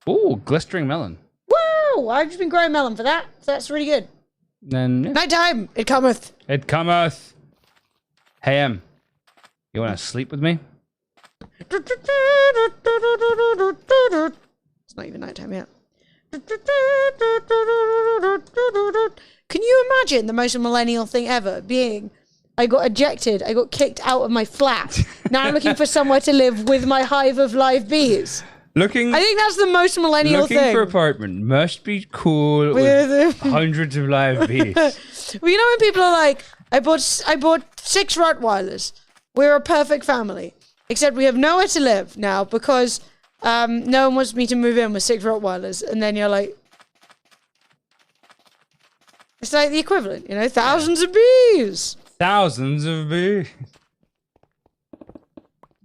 Speaker 1: Ooh, glistering melon.
Speaker 2: Woo! I've just been growing melon for that. So that's really good.
Speaker 1: Then
Speaker 2: Nighttime, it cometh.
Speaker 1: it cometh. Hey, you want to sleep with me?
Speaker 2: It's not even nighttime yet. Can you imagine the most millennial thing ever being, I got ejected, I got kicked out of my flat. Now I'm looking for somewhere to live with my hive of live bees.
Speaker 1: Looking
Speaker 2: I think that's the most millennial thing.
Speaker 1: for apartment must be cool with hundreds of live bees.
Speaker 2: Well, you know when people are like, I bought 6 Rottweilers. We're a perfect family. Except we have nowhere to live now because no one wants me to move in with 6 Rottweilers. And then you're like, it's like the equivalent, you know, thousands of bees.
Speaker 1: Thousands of bees.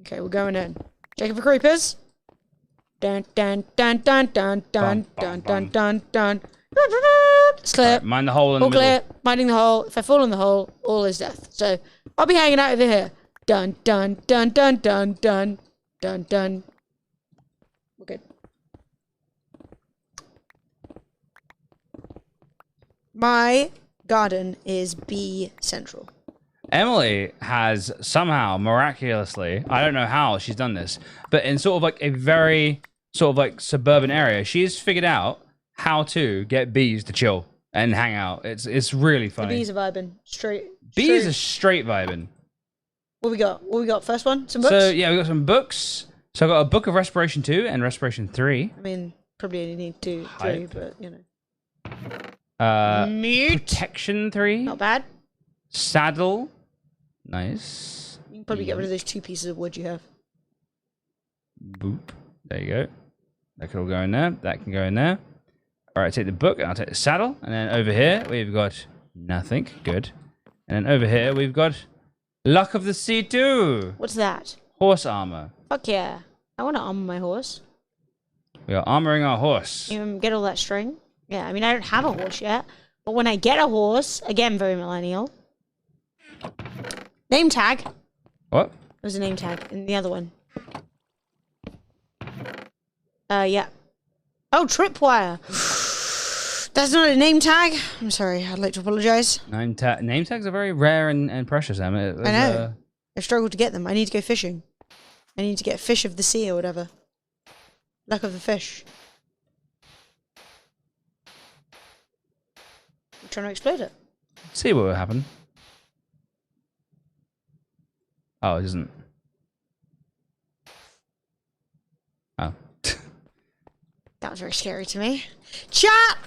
Speaker 2: Okay, we're going in. Checking for creepers. Dun dun dun dun dun dun dun dun dun dun. It's clear.
Speaker 1: Right, mind the hole in
Speaker 2: All
Speaker 1: the middle.
Speaker 2: clear. Minding the hole. If I fall in the hole, all is death. So I'll be hanging out over here. Dun dun dun dun dun dun dun dun. We're good. My garden is bee central.
Speaker 1: Emily has somehow miraculously, I don't know how she's done this, but in sort of like a very sort of like suburban area, she's figured out how to get bees to chill and hang out. It's really
Speaker 2: The
Speaker 1: funny.
Speaker 2: bees are vibing. Straight.
Speaker 1: Bees are straight vibing.
Speaker 2: What we got? What we got? First one? Some books?
Speaker 1: So yeah, we got some books. So I got a book of Respiration 2 and Respiration 3.
Speaker 2: I mean, probably only need 2, 3,
Speaker 1: Hype.
Speaker 2: but you know. Mute.
Speaker 1: Protection 3.
Speaker 2: Not bad.
Speaker 1: Saddle. Nice.
Speaker 2: You can probably get rid of those 2 pieces of wood you have.
Speaker 1: Boop. There you go. That can all go in there. That can go in there. All right, take the book and I'll take the saddle. And then over here, we've got nothing. Good. And then over here, we've got Luck of the Sea 2.
Speaker 2: What's that?
Speaker 1: Horse armor.
Speaker 2: Fuck yeah. I want to armor my horse.
Speaker 1: We are armoring our horse.
Speaker 2: You get all that string? Yeah, I mean, I don't have a horse yet. But when I get a horse, again, very millennial. Name tag.
Speaker 1: What?
Speaker 2: There's a name tag in the other one. Yeah. Oh, tripwire. That's not a name tag. I'm sorry. I'd like to apologize.
Speaker 1: Name tags are very rare and precious, Emma.
Speaker 2: I know. I've struggled to get them. I need to go fishing. I need to get fish of the sea or whatever. Luck of the fish. I'm trying to explode it.
Speaker 1: See what will happen. Oh, it isn't. Oh.
Speaker 2: That was very scary to me. Chat!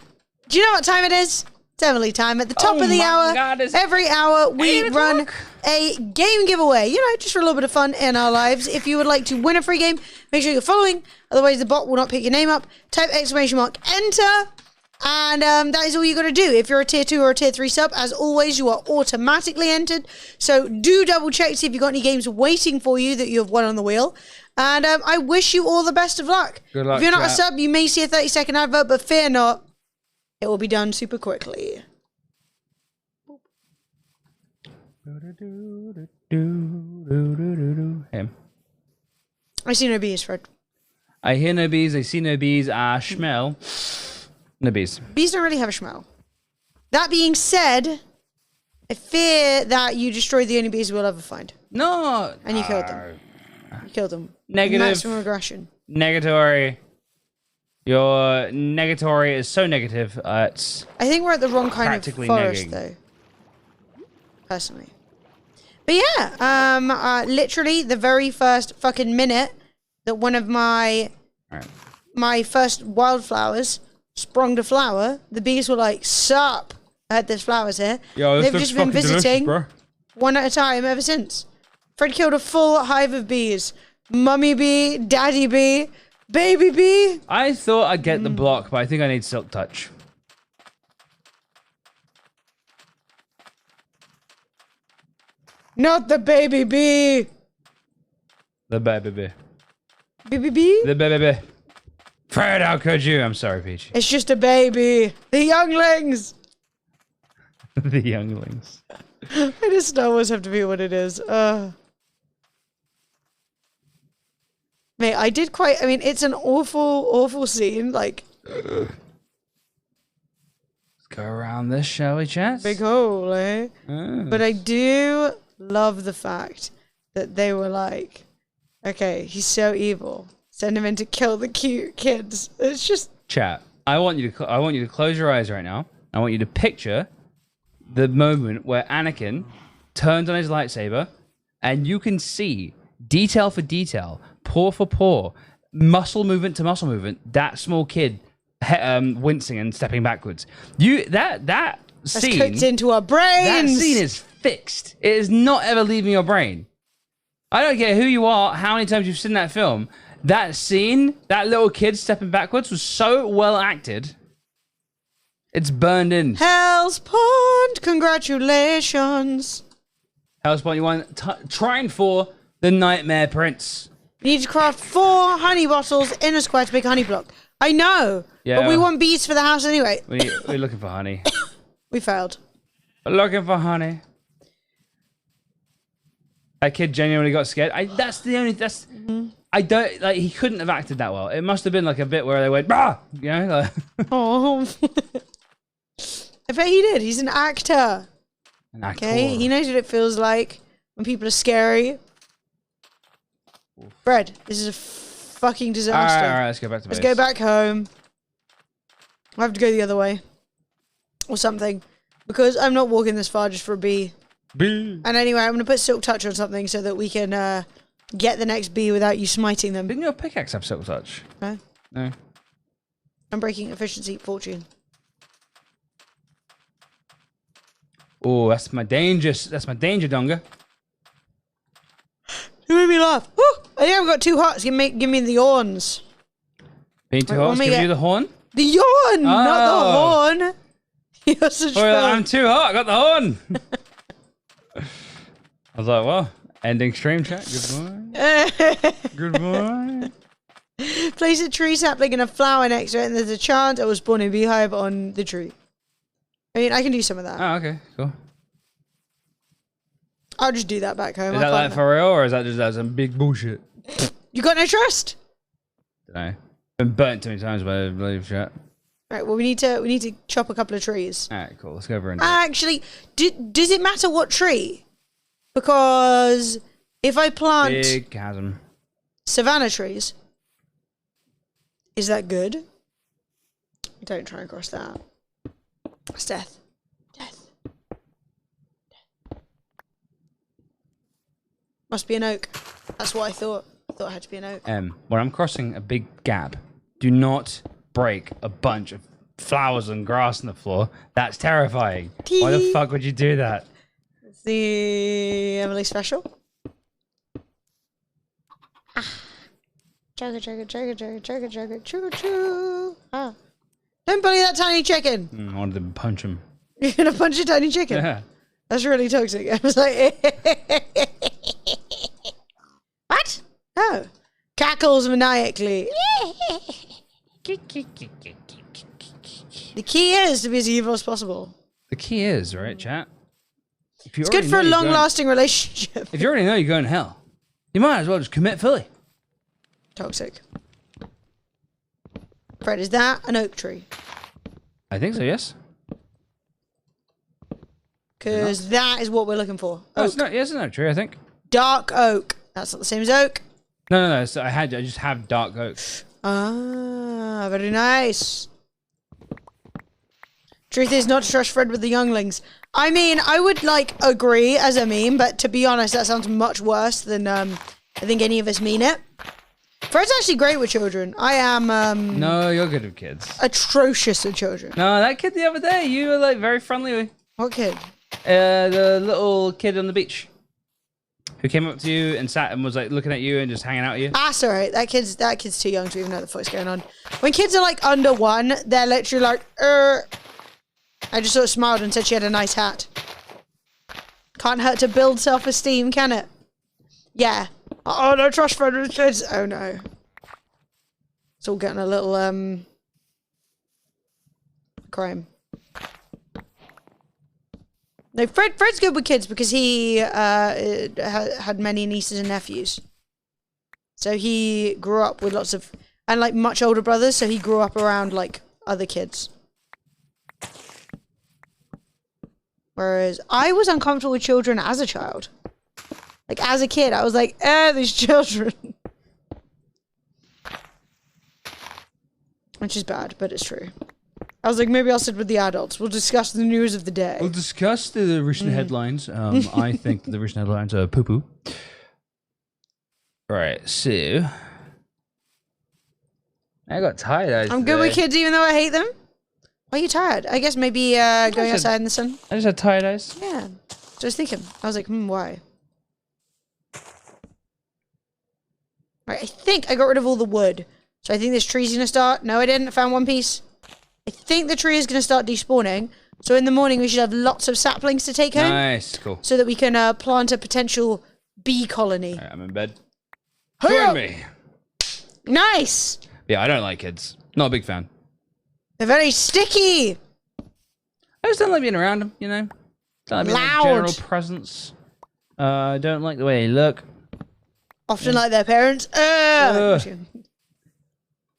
Speaker 2: Do you know what time it is? It's Emily time. At the top
Speaker 1: Oh
Speaker 2: of the
Speaker 1: my
Speaker 2: hour,
Speaker 1: God, it's
Speaker 2: every hour, we
Speaker 1: 8
Speaker 2: run
Speaker 1: o'clock.
Speaker 2: a game giveaway. You know, just for a little bit of fun in our lives. If you would like to win a free game, make sure you're following. Otherwise, the bot will not pick your name up. Type exclamation mark enter. And that is all you got to do. If you're a tier 2 or a tier 3 sub, as always, you are automatically entered. So do double check to see if you've got any games waiting for you that you have won on the wheel. And I wish you all the best of luck.
Speaker 1: Good luck,
Speaker 2: If you're not a
Speaker 1: chat.
Speaker 2: sub, you may see a 30-second advert, but fear not. It will be done super quickly.
Speaker 1: Him.
Speaker 2: I see no bees, Fred.
Speaker 1: I hear no bees. I see no bees. I smell no bees.
Speaker 2: Bees don't really have a smell. That being said, I fear that you destroyed the only bees we'll ever find.
Speaker 1: No.
Speaker 2: And you killed them. You killed them.
Speaker 1: Negative.
Speaker 2: Maximum aggression.
Speaker 1: Negatory. Your negatory is so negative. It's
Speaker 2: I think we're at the wrong kind of
Speaker 1: Practically
Speaker 2: forest,
Speaker 1: negging.
Speaker 2: though. Personally. But yeah, literally the very first fucking minute that one of my
Speaker 1: Alright.
Speaker 2: my first wildflowers sprung to flower, the bees were like, sup, I had these flowers here. They've just been visiting one at a time ever since. Fred killed a full hive of bees. Mummy bee, daddy bee, baby bee.
Speaker 1: I thought I'd get the block, but I think I need Silk Touch.
Speaker 2: Not the baby bee.
Speaker 1: The baby.
Speaker 2: Baby bee?
Speaker 1: The baby. Fred, how could you? I'm sorry, Peach.
Speaker 2: It's just a baby. The younglings.
Speaker 1: The younglings.
Speaker 2: Why does Star Wars have to be what it is? Mate, I did quite... I mean, it's an awful, awful scene. Like,
Speaker 1: Let's go around this, shall we, chat?
Speaker 2: big hole, eh? But I do love the fact that they were like, okay, he's so evil. Send him in to kill the cute kids. It's just...
Speaker 1: Chat. I want you to close your eyes right now. I want you to picture the moment where Anakin turns on his lightsaber, and you can see detail for detail, pore for pore, muscle movement to muscle movement. That small kid wincing and stepping backwards. That
Speaker 2: That's
Speaker 1: scene.
Speaker 2: cooked into our
Speaker 1: That
Speaker 2: brains.
Speaker 1: scene is fixed. It is not ever leaving your brain. I don't care who you are, how many times you've seen that film. That scene, that little kid stepping backwards, was so well acted. It's burned in.
Speaker 2: Hell's Pond, congratulations.
Speaker 1: Hellspawn, you want trying for the Nightmare Prince.
Speaker 2: You need to craft 4 honey bottles in a square to make a honey block. I know,
Speaker 1: Yeah.
Speaker 2: but we want bees for the house anyway.
Speaker 1: We're looking for honey.
Speaker 2: We failed.
Speaker 1: We're looking for honey. That kid genuinely got scared. I don't like. He couldn't have acted that well. It must have been like a bit where they went, "Bah!" You know. Like,
Speaker 2: Oh, I bet he did. He's an actor. Okay, he knows what it feels like when people are scary. Fred, this is a fucking disaster.
Speaker 1: All right, let's go back to
Speaker 2: Let's
Speaker 1: base.
Speaker 2: go back home. I have to go the other way. Or something. Because I'm not walking this far just for a bee.
Speaker 1: Bee.
Speaker 2: And anyway, I'm going to put Silk Touch on something so that we can get the next bee without you smiting them.
Speaker 1: Didn't your pickaxe have Silk Touch?
Speaker 2: No.
Speaker 1: No.
Speaker 2: Unbreaking, Efficiency, Fortune.
Speaker 1: Oh, that's my danger donga.
Speaker 2: You made me laugh. Woo! I think I've got 2 hearts. Give me the yawns.
Speaker 1: Being too
Speaker 2: Wait,
Speaker 1: hot,
Speaker 2: let me
Speaker 1: give
Speaker 2: get-
Speaker 1: you the horn.
Speaker 2: The yawn, not the horn. You're such
Speaker 1: Oh,
Speaker 2: fun.
Speaker 1: I'm too hot. I got the horn. I was like, well, ending stream chat. Goodbye.
Speaker 2: Place a tree sapling and a flower next to it, and there's a chant I was born in a beehive on the tree. I mean, I can do some of that.
Speaker 1: Oh, okay, cool.
Speaker 2: I'll just do that back home.
Speaker 1: Is
Speaker 2: I
Speaker 1: that
Speaker 2: can't-
Speaker 1: like for real, or is that just like some big bullshit?
Speaker 2: You got no trust?
Speaker 1: Dunno. Been burnt too many times by the bloody chat.
Speaker 2: Right. Well, we need to chop a couple of trees.
Speaker 1: Alright, cool. Let's go over and
Speaker 2: Actually, does it matter what tree? Because if I plant
Speaker 1: big chasm.
Speaker 2: savanna trees, is that good? Don't try and cross that. It's death. Death. Must be an oak. That's what I thought. I thought it had to be an oak.
Speaker 1: When I'm crossing a big gap, do not break a bunch of flowers and grass on the floor. That's terrifying. Why the
Speaker 2: Tee.
Speaker 1: fuck would you do that?
Speaker 2: It's the Emily special. Chugga chugga chugga chugga chugga chugga chugga choo. Ah. Don't bully that tiny chicken.
Speaker 1: I wanted to punch him.
Speaker 2: You're gonna punch a tiny chicken.
Speaker 1: Yeah.
Speaker 2: That's really toxic. I was like, what? No. Cackles maniacally. The key is to be as evil as possible.
Speaker 1: The key is, right, chat? If you
Speaker 2: It's good
Speaker 1: already
Speaker 2: for a
Speaker 1: know you're
Speaker 2: long-lasting relationship.
Speaker 1: If you already know you're going to hell, you might as well just commit fully.
Speaker 2: Toxic. Fred, is that an oak tree?
Speaker 1: I think so, yes.
Speaker 2: Because that is what we're looking for.
Speaker 1: Oh,
Speaker 2: Oak.
Speaker 1: it's not, yes, it's not true, I think.
Speaker 2: Dark oak. That's not the same as oak.
Speaker 1: No. So I just have dark oak.
Speaker 2: Ah, very nice. Truth is not to trust Fred with the younglings. I mean, I would agree as a meme, but to be honest, that sounds much worse than I think any of us mean it. Fred's actually great with children. I am
Speaker 1: No, you're good with kids.
Speaker 2: atrocious with children.
Speaker 1: No, that kid the other day, you were like very friendly with.
Speaker 2: What kid?
Speaker 1: The little kid on the beach who came up to you and sat and was like looking at you and just hanging out with you.
Speaker 2: Ah, sorry. That kid's too young to even know what the fuck's going on. When kids are under 1, they're literally like, I just sort of smiled and said she had a nice hat. Can't hurt to build self-esteem, can it? Yeah. Oh, no trust Fred with kids. Oh, no. It's all getting a little, crime. No, Fred's good with kids because he had many nieces and nephews. So he grew up with lots of, and much older brothers, so he grew up around other kids. Whereas I was uncomfortable with children as a child. As a kid, I was like, these children. Which is bad, but it's true. I was like, maybe I'll sit with the adults. We'll discuss the news of the day.
Speaker 1: We'll discuss the recent headlines. I think the recent headlines are poo-poo. Right, so I got tired.
Speaker 2: I'm good with kids even though I hate them. Why are you tired? I guess maybe going
Speaker 1: said-
Speaker 2: outside in the sun.
Speaker 1: I just had tired eyes.
Speaker 2: Yeah. So I was thinking. I was like, why? Right, I think I got rid of all the wood. So I think this tree's gonna start. No, I didn't. I found one piece. I think the tree is gonna start despawning. So in the morning we should have lots of saplings to take home.
Speaker 1: Nice, cool.
Speaker 2: So that we can plant a potential bee colony.
Speaker 1: All right, I'm in bed.
Speaker 2: Hurry up!
Speaker 1: Join me.
Speaker 2: Nice!
Speaker 1: Yeah, I don't like kids. Not a big fan.
Speaker 2: They're very sticky!
Speaker 1: I just don't like being around them, you know? Don't like being
Speaker 2: Loud.
Speaker 1: a general presence. I don't like the way they look.
Speaker 2: Often like their parents.
Speaker 1: Ugh.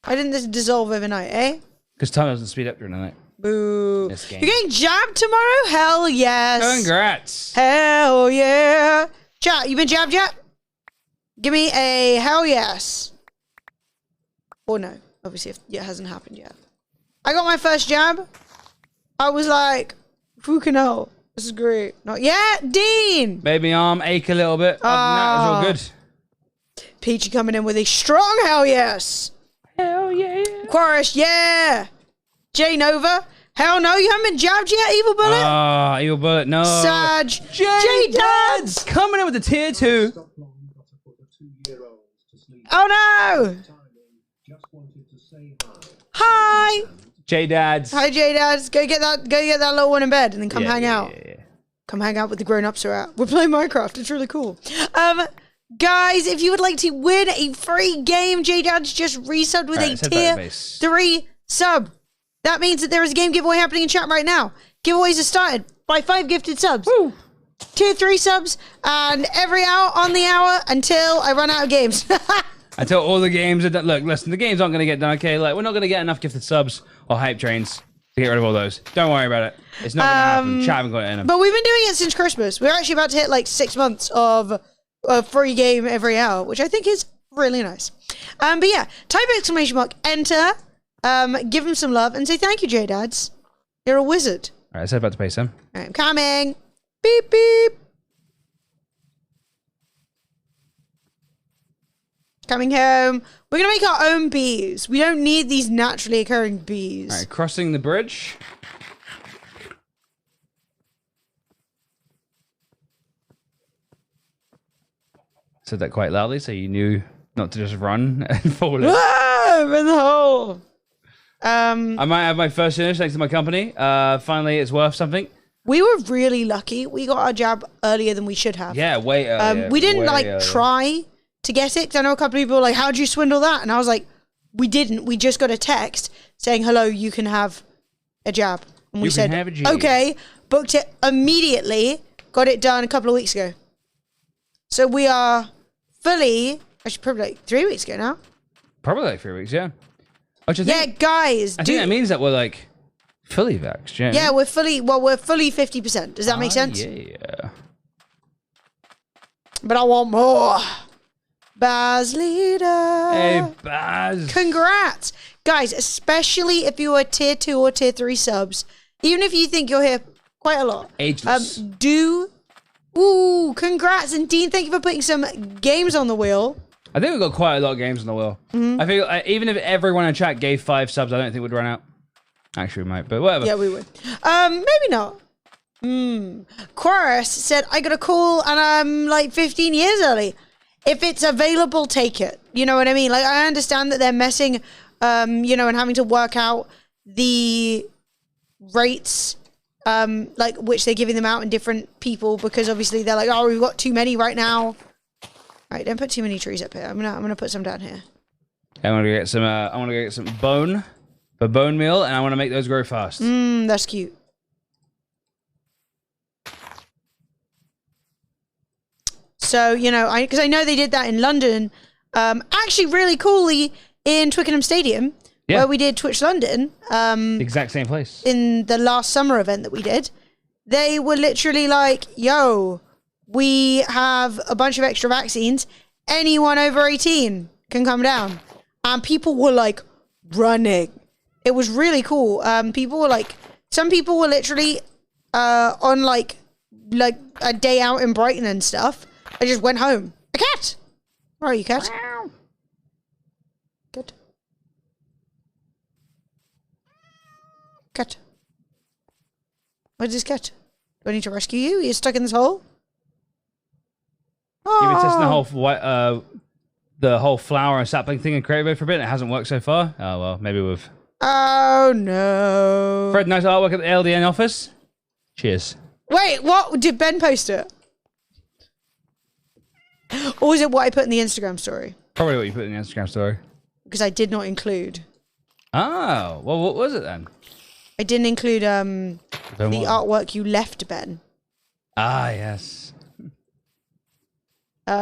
Speaker 2: Why didn't this dissolve overnight, eh?
Speaker 1: Because time doesn't speed up during the night.
Speaker 2: Boo.
Speaker 1: This game.
Speaker 2: You're getting jabbed tomorrow? Hell yes.
Speaker 1: Congrats.
Speaker 2: Hell yeah. Chat, you been jabbed yet? Give me a hell yes. Or no. Obviously, if it hasn't happened yet. I got my first jab. I was like, fucking hell. This is great. Not yet, Dean.
Speaker 1: Made my arm ache a little bit. Other than that, it was all good.
Speaker 2: Peachy coming in with a strong hell yes.
Speaker 1: Hell yeah.
Speaker 2: Quaris, yeah. J Nova. Hell no, you haven't been jabbed yet, Evil Bullet?
Speaker 1: Ah, Evil Bullet, no.
Speaker 2: Sag. J Dads.
Speaker 1: Coming in with the tier 2.
Speaker 3: Stop long, got to put a 2-year-old to sleep.
Speaker 2: Oh no.
Speaker 3: Timing, just wanted to say hi.
Speaker 2: Hi.
Speaker 1: J-Dads.
Speaker 2: Hi, J Dads. Go get that little one in bed and then come hang out.
Speaker 1: Yeah.
Speaker 2: Come hang out with the grown-ups who are out. We're playing Minecraft. It's really cool. Guys, if you would like to win a free game, J Dads just resubbed with
Speaker 1: Alright,
Speaker 2: a
Speaker 1: set
Speaker 2: tier
Speaker 1: database.
Speaker 2: 3 sub. That means that there is a game giveaway happening in chat right now. Giveaways are started by 5 gifted subs.
Speaker 1: Woo.
Speaker 2: Tier 3 subs, and every hour on the hour until I run out of games.
Speaker 1: Until all the games are done. Look, listen, the games aren't going to get done, okay? Like, we're not going to get enough gifted subs or hype trains to get rid of all those. Don't worry about it. It's not going to happen. Chat haven't got it in them.
Speaker 2: But we've been doing it since Christmas. We're actually about to hit like 6 months of a free game every hour, which I think is really nice. But yeah, type !enter, give him some love, and say thank you, J-Dads. You're a wizard.
Speaker 1: All right, I said about to pay some.
Speaker 2: I'm coming. Beep, beep. Coming home. We're going to make our own bees. We don't need these naturally occurring bees.
Speaker 1: All right, crossing the bridge. Said that quite loudly, so you knew not to just run and fall in.
Speaker 2: Ah, I'm in the hole.
Speaker 1: I might have my first finish thanks to my company. Finally, it's worth something.
Speaker 2: We were really lucky. We got our jab earlier than we should have.
Speaker 1: Yeah, way earlier.
Speaker 2: We didn't
Speaker 1: way earlier.
Speaker 2: try to get it. 'Cause I know a couple of people were like, how'd you swindle that? And I was like, we didn't. We just got a text saying, hello, you can have a jab. And we
Speaker 1: You can
Speaker 2: said,
Speaker 1: have a G.
Speaker 2: okay, booked it immediately, got it done a couple of weeks ago. So we are fully, actually probably like 3 weeks ago now.
Speaker 1: Probably like 3 weeks, yeah. Which I
Speaker 2: Yeah,
Speaker 1: think,
Speaker 2: guys.
Speaker 1: I think that means that we're like fully vaxxed, yeah.
Speaker 2: Yeah, we're fully 50%. Does that make sense?
Speaker 1: Yeah.
Speaker 2: But I want more. Baz leader.
Speaker 1: Hey, Baz.
Speaker 2: Congrats. Guys, especially if you are tier 2 or tier 3 subs, even if you think you're here quite a lot,
Speaker 1: Ageless.
Speaker 2: Ooh, congrats. And Dean, thank you for putting some games on the wheel.
Speaker 1: I think we've got quite a lot of games on the wheel. I feel even if everyone in chat gave 5 subs, I don't think we'd run out. Actually, we might, but whatever.
Speaker 2: Yeah, we would. Maybe not. Quaris said, I got a call and I'm like 15 years early. If it's available, take it. You know what I mean? Like, I understand that they're messing, and having to work out the rates, like, which they're giving them out in different people because obviously they're like, oh, we've got too many right now. All right, don't put too many trees up here. I'm gonna put some down here.
Speaker 1: I want to get some. I want to get some bone for bone meal, and I want to make those grow fast.
Speaker 2: That's cute. So, because I know they did that in London, actually really coolly in Twickenham Stadium, where we did Twitch London.
Speaker 1: The exact same place.
Speaker 2: In the last summer event that we did, they were literally like, yo, we have a bunch of extra vaccines. Anyone over 18 can come down. And people were like running. It was really cool. People were like, some people were literally on like a day out in Brighton and stuff. I just went home. A cat. Where are you, cat? Good. Cat. Where's this cat? Do I need to rescue you? You're stuck in this hole?
Speaker 1: You've been testing the whole flower and sapling thing in Creative Mode for a bit. And it hasn't worked so far. Oh well, maybe we've.
Speaker 2: Oh no.
Speaker 1: Fred, nice artwork at the LDN office. Cheers.
Speaker 2: Wait, what? Did Ben post it? Or was it what I put in the Instagram story?
Speaker 1: Probably what you put in the Instagram story.
Speaker 2: Because I did not include.
Speaker 1: Oh, well, what was it then?
Speaker 2: I didn't include the artwork you left, Ben.
Speaker 1: Ah, yes.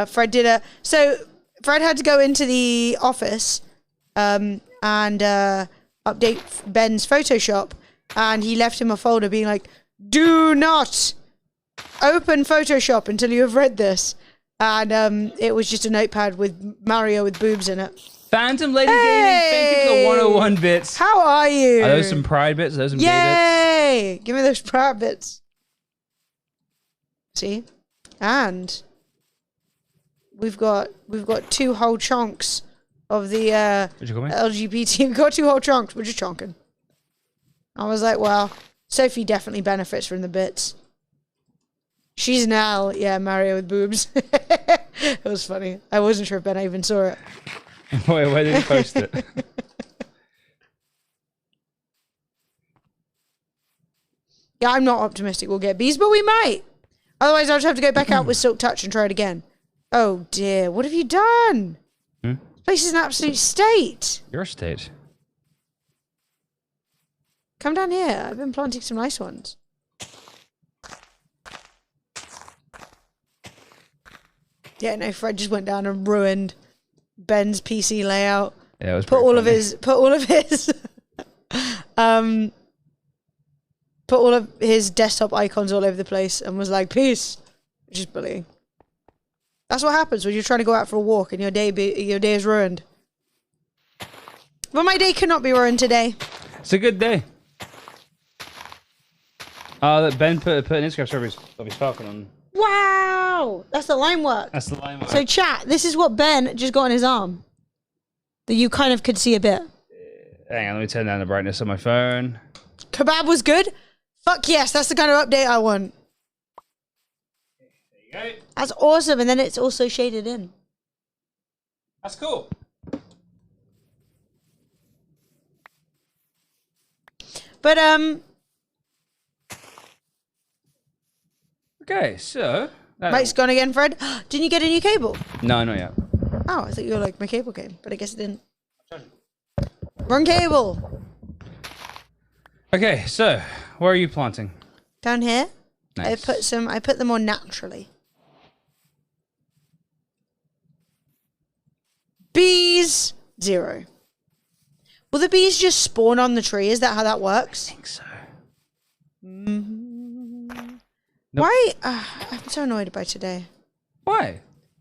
Speaker 2: Fred did so Fred had to go into the office and update Ben's Photoshop and he left him a folder being like, "Do not open Photoshop until you have read this." And it was just a notepad with Mario with boobs in it.
Speaker 1: Phantom Lady Gaming, thank you for the 101 bits.
Speaker 2: How are you?
Speaker 1: Are those some pride bits? Are those some gay
Speaker 2: Yay! Give me those pride bits. See? And we've got 2 whole chunks of the
Speaker 1: bits? What'd you call me?
Speaker 2: LGBT. We've got 2 whole chunks. We're just chunking. I was like, well, Sophie definitely benefits from the bits. She's now, Mario with boobs. It was funny. I wasn't sure if Ben even saw it.
Speaker 1: Wait, why did you post it?
Speaker 2: Yeah, I'm not optimistic we'll get bees, but we might. Otherwise, I'll just have to go back out with Silk Touch and try it again. Oh dear, what have you done? This place is an absolute state.
Speaker 1: Your state.
Speaker 2: Come down here. I've been planting some nice ones. Yeah, no, Fred just went down and ruined Ben's PC layout.
Speaker 1: Yeah, it was
Speaker 2: Put
Speaker 1: pretty
Speaker 2: all of
Speaker 1: funny.
Speaker 2: his desktop icons all over the place and was like, "Peace," which is bullying. That's what happens when you're trying to go out for a walk and your day is ruined. But my day cannot be ruined today.
Speaker 1: It's a good day. That Ben put an Instagram story of his Falcon on.
Speaker 2: Wow, that's the line work.
Speaker 1: That's the line. Work.
Speaker 2: So chat, this is what Ben just got on his arm. That you kind of could see a bit.
Speaker 1: Hang on, let me turn down the brightness on my phone.
Speaker 2: Kebab was good? Fuck yes, that's the kind of update I want.
Speaker 1: There you go.
Speaker 2: That's awesome, and then it's also shaded in.
Speaker 1: That's cool.
Speaker 2: But
Speaker 1: Okay, so
Speaker 2: Mike's gone again, Fred. Didn't you get a new cable?
Speaker 1: No, not yet.
Speaker 2: Oh, I thought you were like, my cable came, but I guess it didn't. Wrong cable.
Speaker 1: Okay, so where are you planting?
Speaker 2: Down here.
Speaker 1: Nice.
Speaker 2: I put them on naturally. Bees 0. Will the bees just spawn on the tree? Is that how that works?
Speaker 1: I think so. Nope.
Speaker 2: Why? I'm so annoyed by today.
Speaker 1: Why?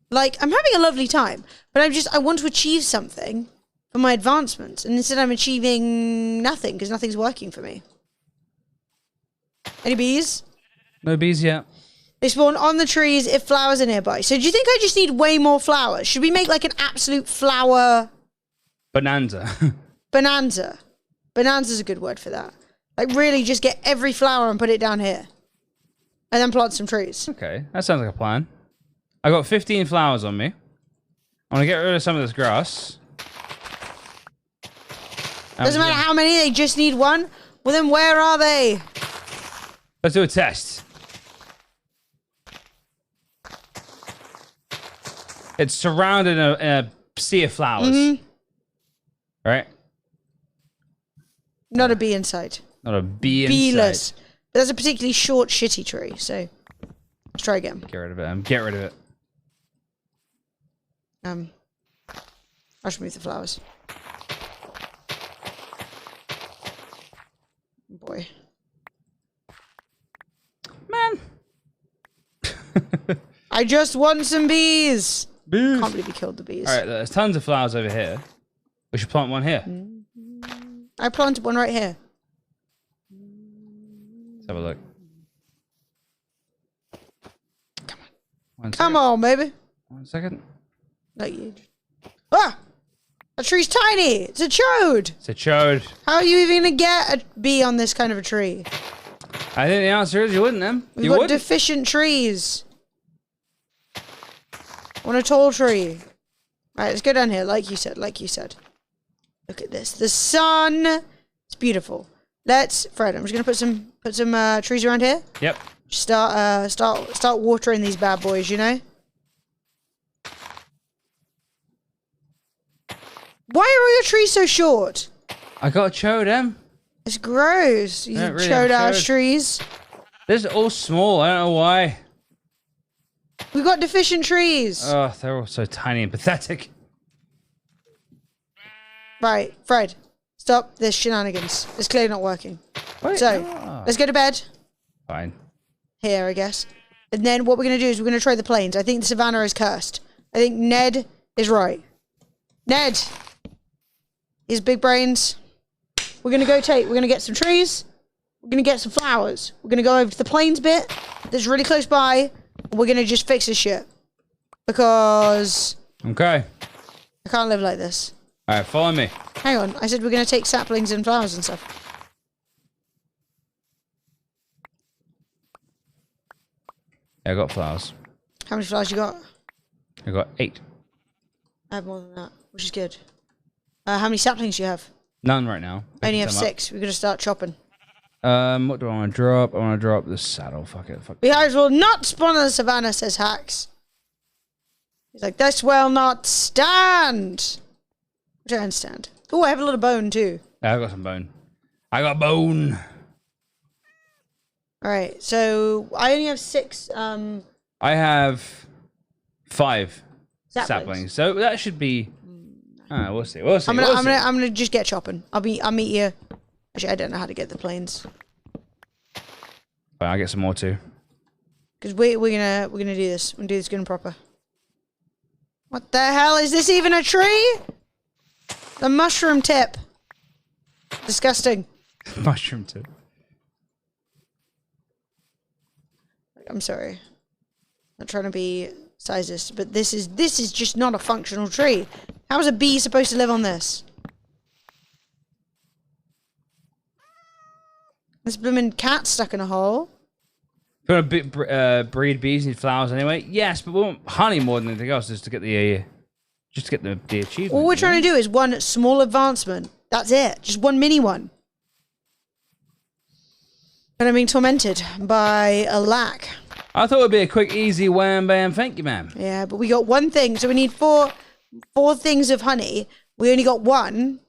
Speaker 2: Like, I'm having a lovely time, but I want to achieve something for my advancements, and instead I'm achieving nothing because nothing's working for me. Any bees?
Speaker 1: No bees yet.
Speaker 2: They spawn on the trees if flowers are nearby. So do you think I just need way more flowers? Should we make like an absolute flower
Speaker 1: Bonanza.
Speaker 2: bonanza? Bonanza's a good word for that. Like really just get every flower and put it down here. And then plant some trees.
Speaker 1: Okay, that sounds like a plan. I got 15 flowers on me. I'm gonna get rid of some of this grass.
Speaker 2: Doesn't matter how many, they just need one. Well then where are they?
Speaker 1: Let's do a test. It's surrounded in a sea of flowers. Right?
Speaker 2: Not a bee in sight.
Speaker 1: Not a bee in
Speaker 2: Beeless.
Speaker 1: sight.
Speaker 2: But that's a particularly short, shitty tree, so let's try again.
Speaker 1: Get rid of it. Get rid of it.
Speaker 2: I'll just move the flowers. Boy.
Speaker 1: Man.
Speaker 2: I just want some bees.
Speaker 1: Bees.
Speaker 2: Can't believe you killed the bees.
Speaker 1: All right, there's tons of flowers over here. We should plant one here.
Speaker 2: I planted one right here.
Speaker 1: Let's have a look.
Speaker 2: Come on, baby.
Speaker 1: 1 second.
Speaker 2: Not you. Ah! A tree's tiny. It's a chode.
Speaker 1: It's a chode.
Speaker 2: How are you even gonna get a bee on this kind of a tree?
Speaker 1: I think the answer is you wouldn't, then.
Speaker 2: We've
Speaker 1: You
Speaker 2: got
Speaker 1: would.
Speaker 2: deficient trees. On a tall tree. Alright, let's go down here, like you said, Look at this. The sun. It's beautiful. Fred, I'm just gonna put some trees around here.
Speaker 1: Yep.
Speaker 2: Start watering these bad boys, you know? Why are all your trees so short?
Speaker 1: I got a chode, Em.
Speaker 2: It's gross. You
Speaker 1: don't really
Speaker 2: chode
Speaker 1: have
Speaker 2: ass
Speaker 1: chode.
Speaker 2: trees.
Speaker 1: This is all small. I don't know why.
Speaker 2: We've got deficient trees.
Speaker 1: Oh, they're all so tiny and pathetic.
Speaker 2: Right, Fred. Stop this shenanigans. It's clearly not working.
Speaker 1: Wait,
Speaker 2: So,
Speaker 1: ah.
Speaker 2: let's go to bed.
Speaker 1: Fine.
Speaker 2: Here, I guess. And then what we're going to do is we're going to try the plains. I think the savannah is cursed. I think Ned is right. Ned! His big brains. We're going to get some trees. We're going to get some flowers. We're going to go over to the plains bit that's really close by. And we're going to just fix this shit. Because
Speaker 1: Okay.
Speaker 2: I can't live like this.
Speaker 1: All right, follow me.
Speaker 2: Hang on. I said we're going to take saplings and flowers and stuff.
Speaker 1: Yeah, I got flowers.
Speaker 2: How many flowers you got?
Speaker 1: I got 8.
Speaker 2: I have more than that, which is good. How many saplings do you have?
Speaker 1: None right now.
Speaker 2: I only have
Speaker 1: Pick some
Speaker 2: 6. We're going to start chopping.
Speaker 1: up. What do I want to drop? I want to drop the saddle. Fuck it. Fuck.
Speaker 2: Beehives will not spawn in the savannah, says Hax. He's like, this will not stand. Which I understand. Oh, I have a lot of bone too.
Speaker 1: Yeah, I got some bone. I got bone.
Speaker 2: Alright, so I only have 6
Speaker 1: I have 5
Speaker 2: saplings.
Speaker 1: saplings. So that should be. We'll see. We'll see.
Speaker 2: I'm
Speaker 1: we'll see.
Speaker 2: gonna just get chopping. I'll meet you. Actually, I don't know how to get the plains.
Speaker 1: Fine, I'll get some more too.
Speaker 2: Because we're gonna do this. We're gonna do this good and proper. What the hell is this even a tree? The mushroom tip. Disgusting.
Speaker 1: Mushroom too.
Speaker 2: I'm sorry. Not trying to be sizist, but this is just not a functional tree. How is a bee supposed to live on this? This blooming cat stuck in a hole.
Speaker 1: If you want to breed bees, you need flowers anyway. Yes, but we want honey more than anything else, just to get the achievement.
Speaker 2: All we're trying to do is one small advancement. That's it. Just one mini one. But I'm being tormented by a lack.
Speaker 1: I thought it'd be a quick, easy wham bam. Thank you, ma'am.
Speaker 2: Yeah, but we got one thing, so we need four things of honey. We only got 1,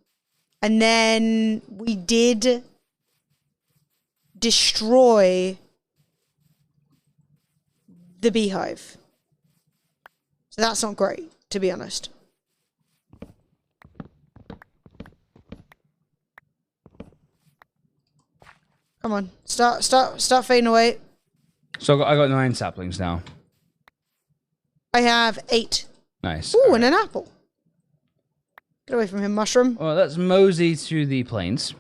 Speaker 2: and then we did destroy the beehive. So that's not great, to be honest. Come on, start fading away.
Speaker 1: So I got 9 saplings now.
Speaker 2: I have 8.
Speaker 1: Nice.
Speaker 2: Ooh,
Speaker 1: All
Speaker 2: and
Speaker 1: right.
Speaker 2: an apple. Get away from him, mushroom.
Speaker 1: Well, let's mosey through the plains.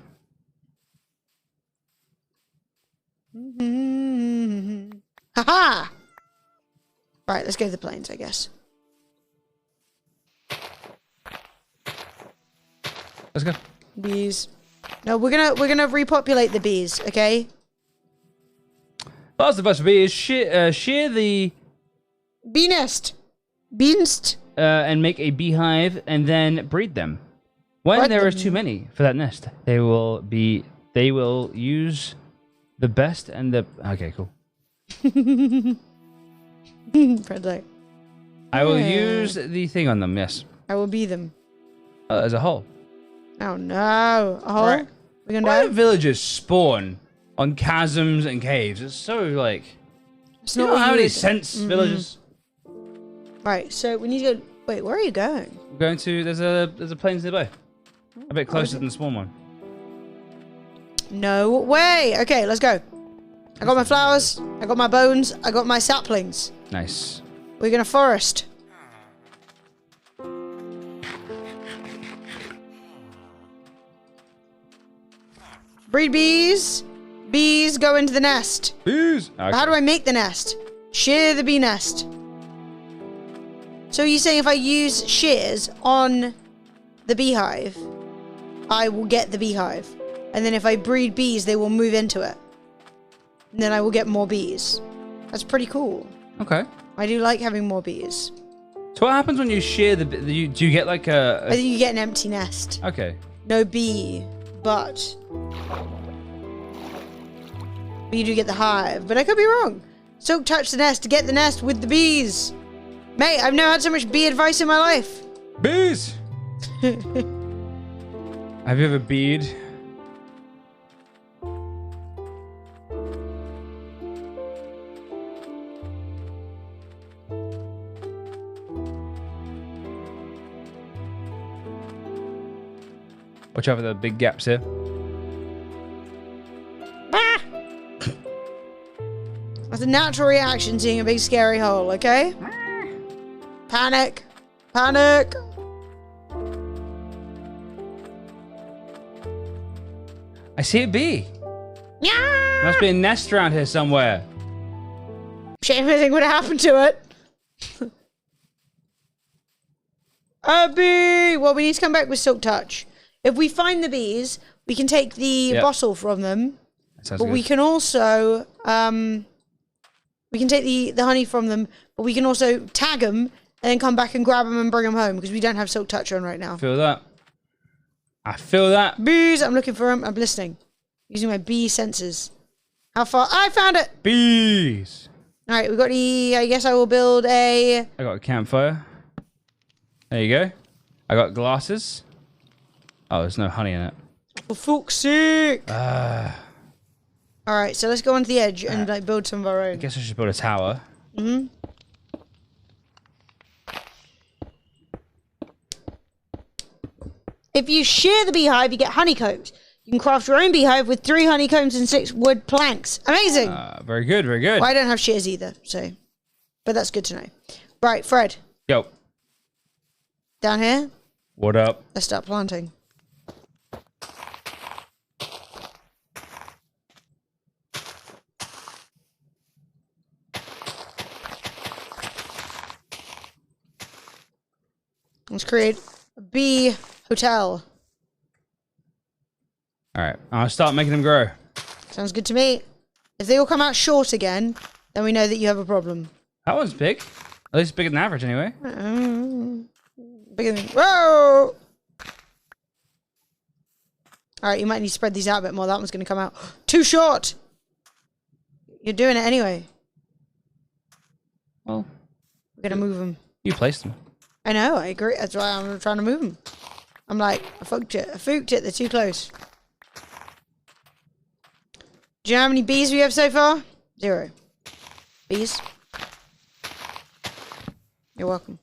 Speaker 2: Ha-ha! Right, let's go to the plains, I guess.
Speaker 1: Let's go.
Speaker 2: Bees. No, we're gonna repopulate the bees, okay?
Speaker 1: Last of us bees shear the
Speaker 2: Bee nest. Beanst.
Speaker 1: and make a beehive and then breed them. When
Speaker 2: What
Speaker 1: there
Speaker 2: the-
Speaker 1: is too many for that nest, they will use the best and the okay, cool.
Speaker 2: Fred's like,
Speaker 1: I will
Speaker 2: Yeah.
Speaker 1: use the thing on them, yes.
Speaker 2: I will be them.
Speaker 1: As a whole.
Speaker 2: Oh no. A hole?
Speaker 1: Right.
Speaker 2: We're gonna
Speaker 1: Why do
Speaker 2: die?
Speaker 1: villagers spawn on chasms and caves? It's so like
Speaker 2: It's
Speaker 1: you
Speaker 2: not
Speaker 1: don't
Speaker 2: what
Speaker 1: have
Speaker 2: you
Speaker 1: any
Speaker 2: would-
Speaker 1: sense, villagers.
Speaker 2: Right, so we need to go. Wait, where are you going?
Speaker 1: I'm going to there's a plains nearby. A bit closer than the spawn one.
Speaker 2: No way. Okay, let's go. I got my flowers. I got my bones. I got my saplings.
Speaker 1: Nice.
Speaker 2: We're gonna forest. Breed bees. Bees go into the nest.
Speaker 1: Bees.
Speaker 2: How do I make the nest? Shear the bee nest. So you're saying if I use shears on the beehive, I will get the beehive. And then if I breed bees, they will move into it. And then I will get more bees. That's pretty cool.
Speaker 1: Okay.
Speaker 2: I do like having more bees.
Speaker 1: So what happens when you shear the? Do you get like
Speaker 2: I think you get an empty nest.
Speaker 1: Okay.
Speaker 2: No bee, but you do get the hive. But I could be wrong. So touch the nest to get the nest with the bees. Mate, I've never had so much bee advice in my life.
Speaker 1: Bees. Have you ever beed? Watch out for the big gaps here.
Speaker 2: That's a natural reaction seeing a big scary hole, okay? Panic. Panic.
Speaker 1: I see a bee.
Speaker 2: Yeah.
Speaker 1: Must be a nest around here somewhere.
Speaker 2: Shame anything would have happened to it. A bee! Well, we need to come back with Silk Touch. If we find the bees, we can take the bottle from them.
Speaker 1: That sounds
Speaker 2: But
Speaker 1: good.
Speaker 2: we can also, we can take the honey from them, but we can also tag them and then come back and grab them and bring them home because we don't have Silk Touch on right now.
Speaker 1: Feel that. I feel that.
Speaker 2: Bees! I'm looking for them. I'm listening. Using my bee senses. How far? I found it!
Speaker 1: Bees.
Speaker 2: All right, we got the, I guess I will build a...
Speaker 1: I got a campfire. There you go. I got glasses. Oh, there's no honey in it.
Speaker 2: For fuck's sake!
Speaker 1: I
Speaker 2: All right, so let's go onto the edge and like build some of our own.
Speaker 1: guess I should build a tower.
Speaker 2: Mm-hmm. If you shear the beehive, you get honeycombs. You can craft your own beehive with 3 honeycombs and 6 wood planks. Amazing!
Speaker 1: Very good, very good.
Speaker 2: Well, I don't have shears either, so... But that's good to know. Right, Fred.
Speaker 1: Yo,
Speaker 2: Down here,
Speaker 1: what up?
Speaker 2: let's start planting. Let's create a bee hotel.
Speaker 1: All right, I'll start making them grow.
Speaker 2: Sounds good to me. If they all come out short again, then we know that you have a problem.
Speaker 1: That one's big. At least bigger than average, anyway.
Speaker 2: Bigger than... Whoa! Alright, you might need to spread these out a bit more. That one's going to come out too short! You're doing it anyway.
Speaker 1: Well,
Speaker 2: We're going to move them.
Speaker 1: you placed them.
Speaker 2: I know, I agree. That's why I'm trying to move them. I'm like, I funked it. I fooked it. They're too close. Do you know how many bees we have so far? 0. Bees. You're welcome.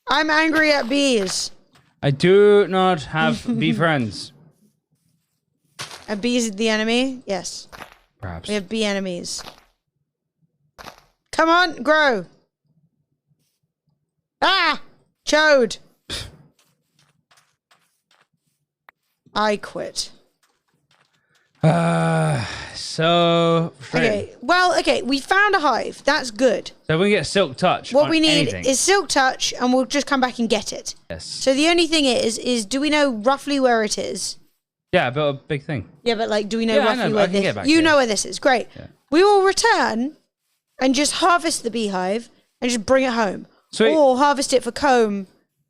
Speaker 2: I'm angry at bees.
Speaker 1: I do not have bee friends.
Speaker 2: Are bees the enemy? Yes.
Speaker 1: Perhaps.
Speaker 2: We have bee enemies. Come on, grow. Ah! Chode. I quit.
Speaker 1: So frustrating.
Speaker 2: Okay, well, okay, we found a hive. That's good.
Speaker 1: So we can get Silk Touch.
Speaker 2: What
Speaker 1: on
Speaker 2: we need
Speaker 1: anything.
Speaker 2: is Silk Touch, and we'll just come back and get it.
Speaker 1: Yes.
Speaker 2: So the only thing is do we know roughly where it is?
Speaker 1: Yeah, I built a big thing.
Speaker 2: Yeah, but like, do we know
Speaker 1: Yeah, I
Speaker 2: roughly
Speaker 1: know,
Speaker 2: where
Speaker 1: I can get
Speaker 2: this?
Speaker 1: back
Speaker 2: You
Speaker 1: there.
Speaker 2: know where this is. Great.
Speaker 1: Yeah.
Speaker 2: We will return and just harvest the beehive and just bring it home,
Speaker 1: Sweet.
Speaker 2: or harvest it for comb.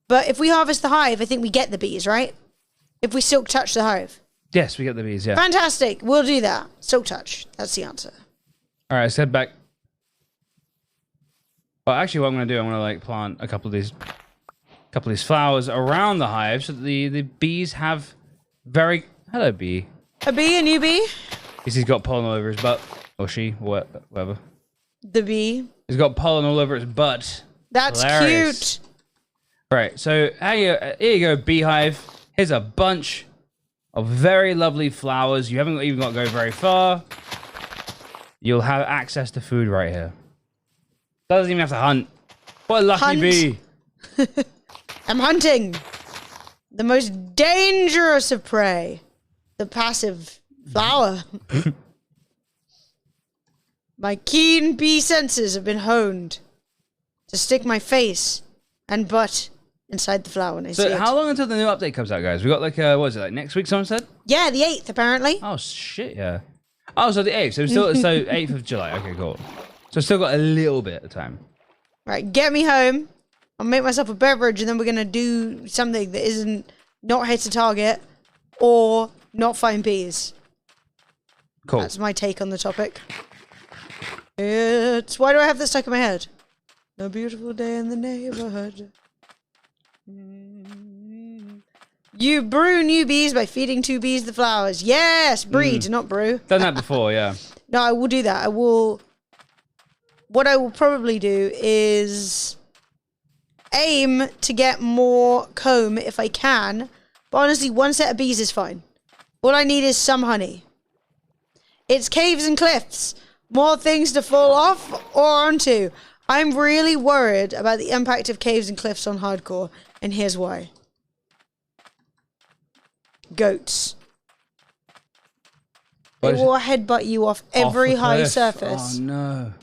Speaker 2: But if we harvest the hive, I think we get the bees, right? If we Silk Touch the hive.
Speaker 1: Yes, we get the bees, yeah.
Speaker 2: Fantastic. We'll do that. Silk Touch. That's the answer.
Speaker 1: All right, let's head back. Well, actually, what I'm going to do, I'm going to like plant a couple of these flowers around the hive so that the bees have very... Hello, bee.
Speaker 2: A bee, a new bee?
Speaker 1: He's got pollen all over his butt. Or she, whatever.
Speaker 2: The bee.
Speaker 1: He's got pollen all over his butt.
Speaker 2: That's
Speaker 1: Hilarious.
Speaker 2: cute.
Speaker 1: Right, so here you go, beehive. Here's a bunch of very lovely flowers. You haven't even got to go very far. You'll have access to food right here. Doesn't even have to hunt. What a lucky
Speaker 2: Hunt.
Speaker 1: bee.
Speaker 2: I'm hunting. The most dangerous of prey. The passive flower. My keen bee senses have been honed to stick my face and butt inside the flower when I see
Speaker 1: So
Speaker 2: it.
Speaker 1: how long until the new update comes out, guys? We got like, what is it, like next week, someone said?
Speaker 2: Yeah, the 8th, apparently.
Speaker 1: Oh, shit, yeah. Oh, so the 8th. So, still, so 8th of July. Okay, cool. So still got a little bit of time.
Speaker 2: Right, get me home. I'll make myself a beverage, and then we're going to do something that isn't not hit a target or not find bees.
Speaker 1: Cool.
Speaker 2: That's my take on the topic. It's... Why do I have this stuck in my head? A beautiful day in the neighborhood. You brew new bees by feeding 2 bees the flowers. Yes! Breed, not brew.
Speaker 1: Done that before, yeah.
Speaker 2: No, I will do that. I will... What I will probably do is... aim to get more comb if I can. But honestly, one set of bees is fine. All I need is some honey. It's caves and cliffs. More things to fall off or onto. I'm really worried about the impact of caves and cliffs on hardcore, and here's why. Goats. They will headbutt you off every
Speaker 1: the
Speaker 2: high
Speaker 1: cliff.
Speaker 2: surface.
Speaker 1: Oh no.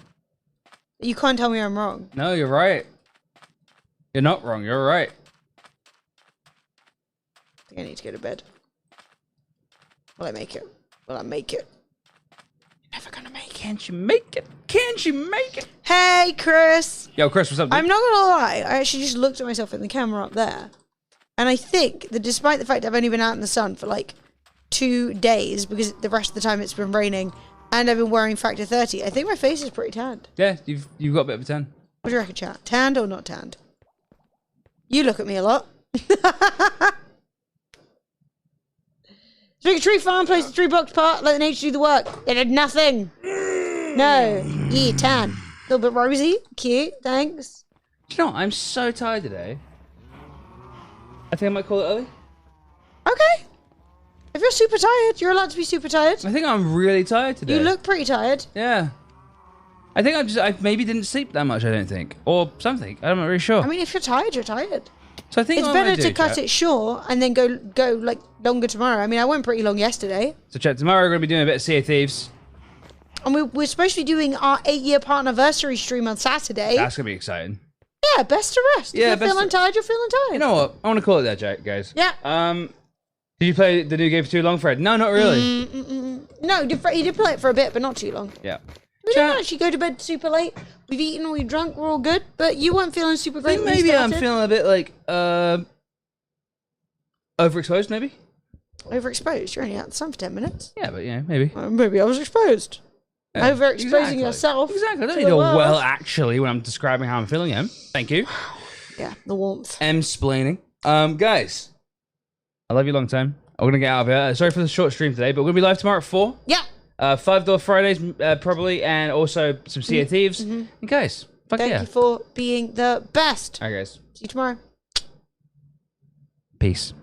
Speaker 2: You can't tell me I'm wrong.
Speaker 1: No, you're right. You're not wrong. You're right.
Speaker 2: I think I need to go to bed. Will I make it? Will I make it? You're never gonna make it.
Speaker 1: Can't you make it? Can't you make it?
Speaker 2: Hey, Chris.
Speaker 1: Yo, Chris, what's up, dude?
Speaker 2: I'm not gonna lie. I actually just looked at myself in the camera up there. And I think that despite the fact I've only been out in the sun for like 2 days, because the rest of the time it's been raining, and I've been wearing Factor 30, I think my face is pretty tanned.
Speaker 1: Yeah, you've got a bit of a tan.
Speaker 2: What do you reckon, chat? Tanned or not tanned? You look at me a lot. Speak a tree farm, place the tree box part, let the nature do the work. It did nothing. No. Yeah, tan. A little bit rosy. Cute. Thanks.
Speaker 1: Do you know what? I'm so tired today. I think I might call it early.
Speaker 2: Okay. If you're super tired, you're allowed to be super tired.
Speaker 1: I think I'm really tired today.
Speaker 2: You look pretty tired.
Speaker 1: Yeah. I think I maybe didn't sleep that much, I don't think. Or something. I'm not really sure.
Speaker 2: I mean, if you're tired, you're tired.
Speaker 1: So I think
Speaker 2: It's
Speaker 1: what I'm
Speaker 2: better
Speaker 1: gonna
Speaker 2: to
Speaker 1: do,
Speaker 2: cut
Speaker 1: chat-
Speaker 2: it short and then go like longer tomorrow. I mean, I went pretty long yesterday.
Speaker 1: So chat, tomorrow we're going to be doing a bit of Sea of Thieves.
Speaker 2: And we're supposed to be doing our 8-year partnerversary stream on Saturday.
Speaker 1: That's going to be exciting.
Speaker 2: Yeah, best to rest.
Speaker 1: Yeah,
Speaker 2: if you're
Speaker 1: best
Speaker 2: feeling
Speaker 1: to-
Speaker 2: tired, you're feeling tired.
Speaker 1: You know what? I want to call it there, Jack, guys.
Speaker 2: Yeah.
Speaker 1: Did you play the new game for too long, Fred? No, not really.
Speaker 2: No, he did play it for a bit, but not too long.
Speaker 1: Yeah.
Speaker 2: We
Speaker 1: Chat-
Speaker 2: didn't actually go to bed super late. We've eaten, we've drunk, we're all good. But you weren't feeling super
Speaker 1: I
Speaker 2: great.
Speaker 1: think
Speaker 2: when you
Speaker 1: maybe I'm
Speaker 2: started.
Speaker 1: feeling a bit like overexposed, maybe.
Speaker 2: Overexposed. You're only out in the sun for 10 minutes.
Speaker 1: Yeah, but yeah, maybe.
Speaker 2: Maybe I was exposed.
Speaker 1: Yeah,
Speaker 2: Overexposing
Speaker 1: exactly.
Speaker 2: yourself.
Speaker 1: Exactly. I don't
Speaker 2: to
Speaker 1: need
Speaker 2: the
Speaker 1: to
Speaker 2: world.
Speaker 1: well actually when I'm describing how I'm feeling. Thank you.
Speaker 2: Yeah, the warmth.
Speaker 1: Splaining. Guys, I love you long time. I'm gonna get out of here. Sorry for the short stream today, but we're gonna be live tomorrow at 4.
Speaker 2: Yeah.
Speaker 1: $5 Fridays probably, and also some Sea of Thieves. And guys, fuck
Speaker 2: Thank
Speaker 1: yeah.
Speaker 2: you for being the best.
Speaker 1: Alright, guys.
Speaker 2: See you tomorrow.
Speaker 1: Peace.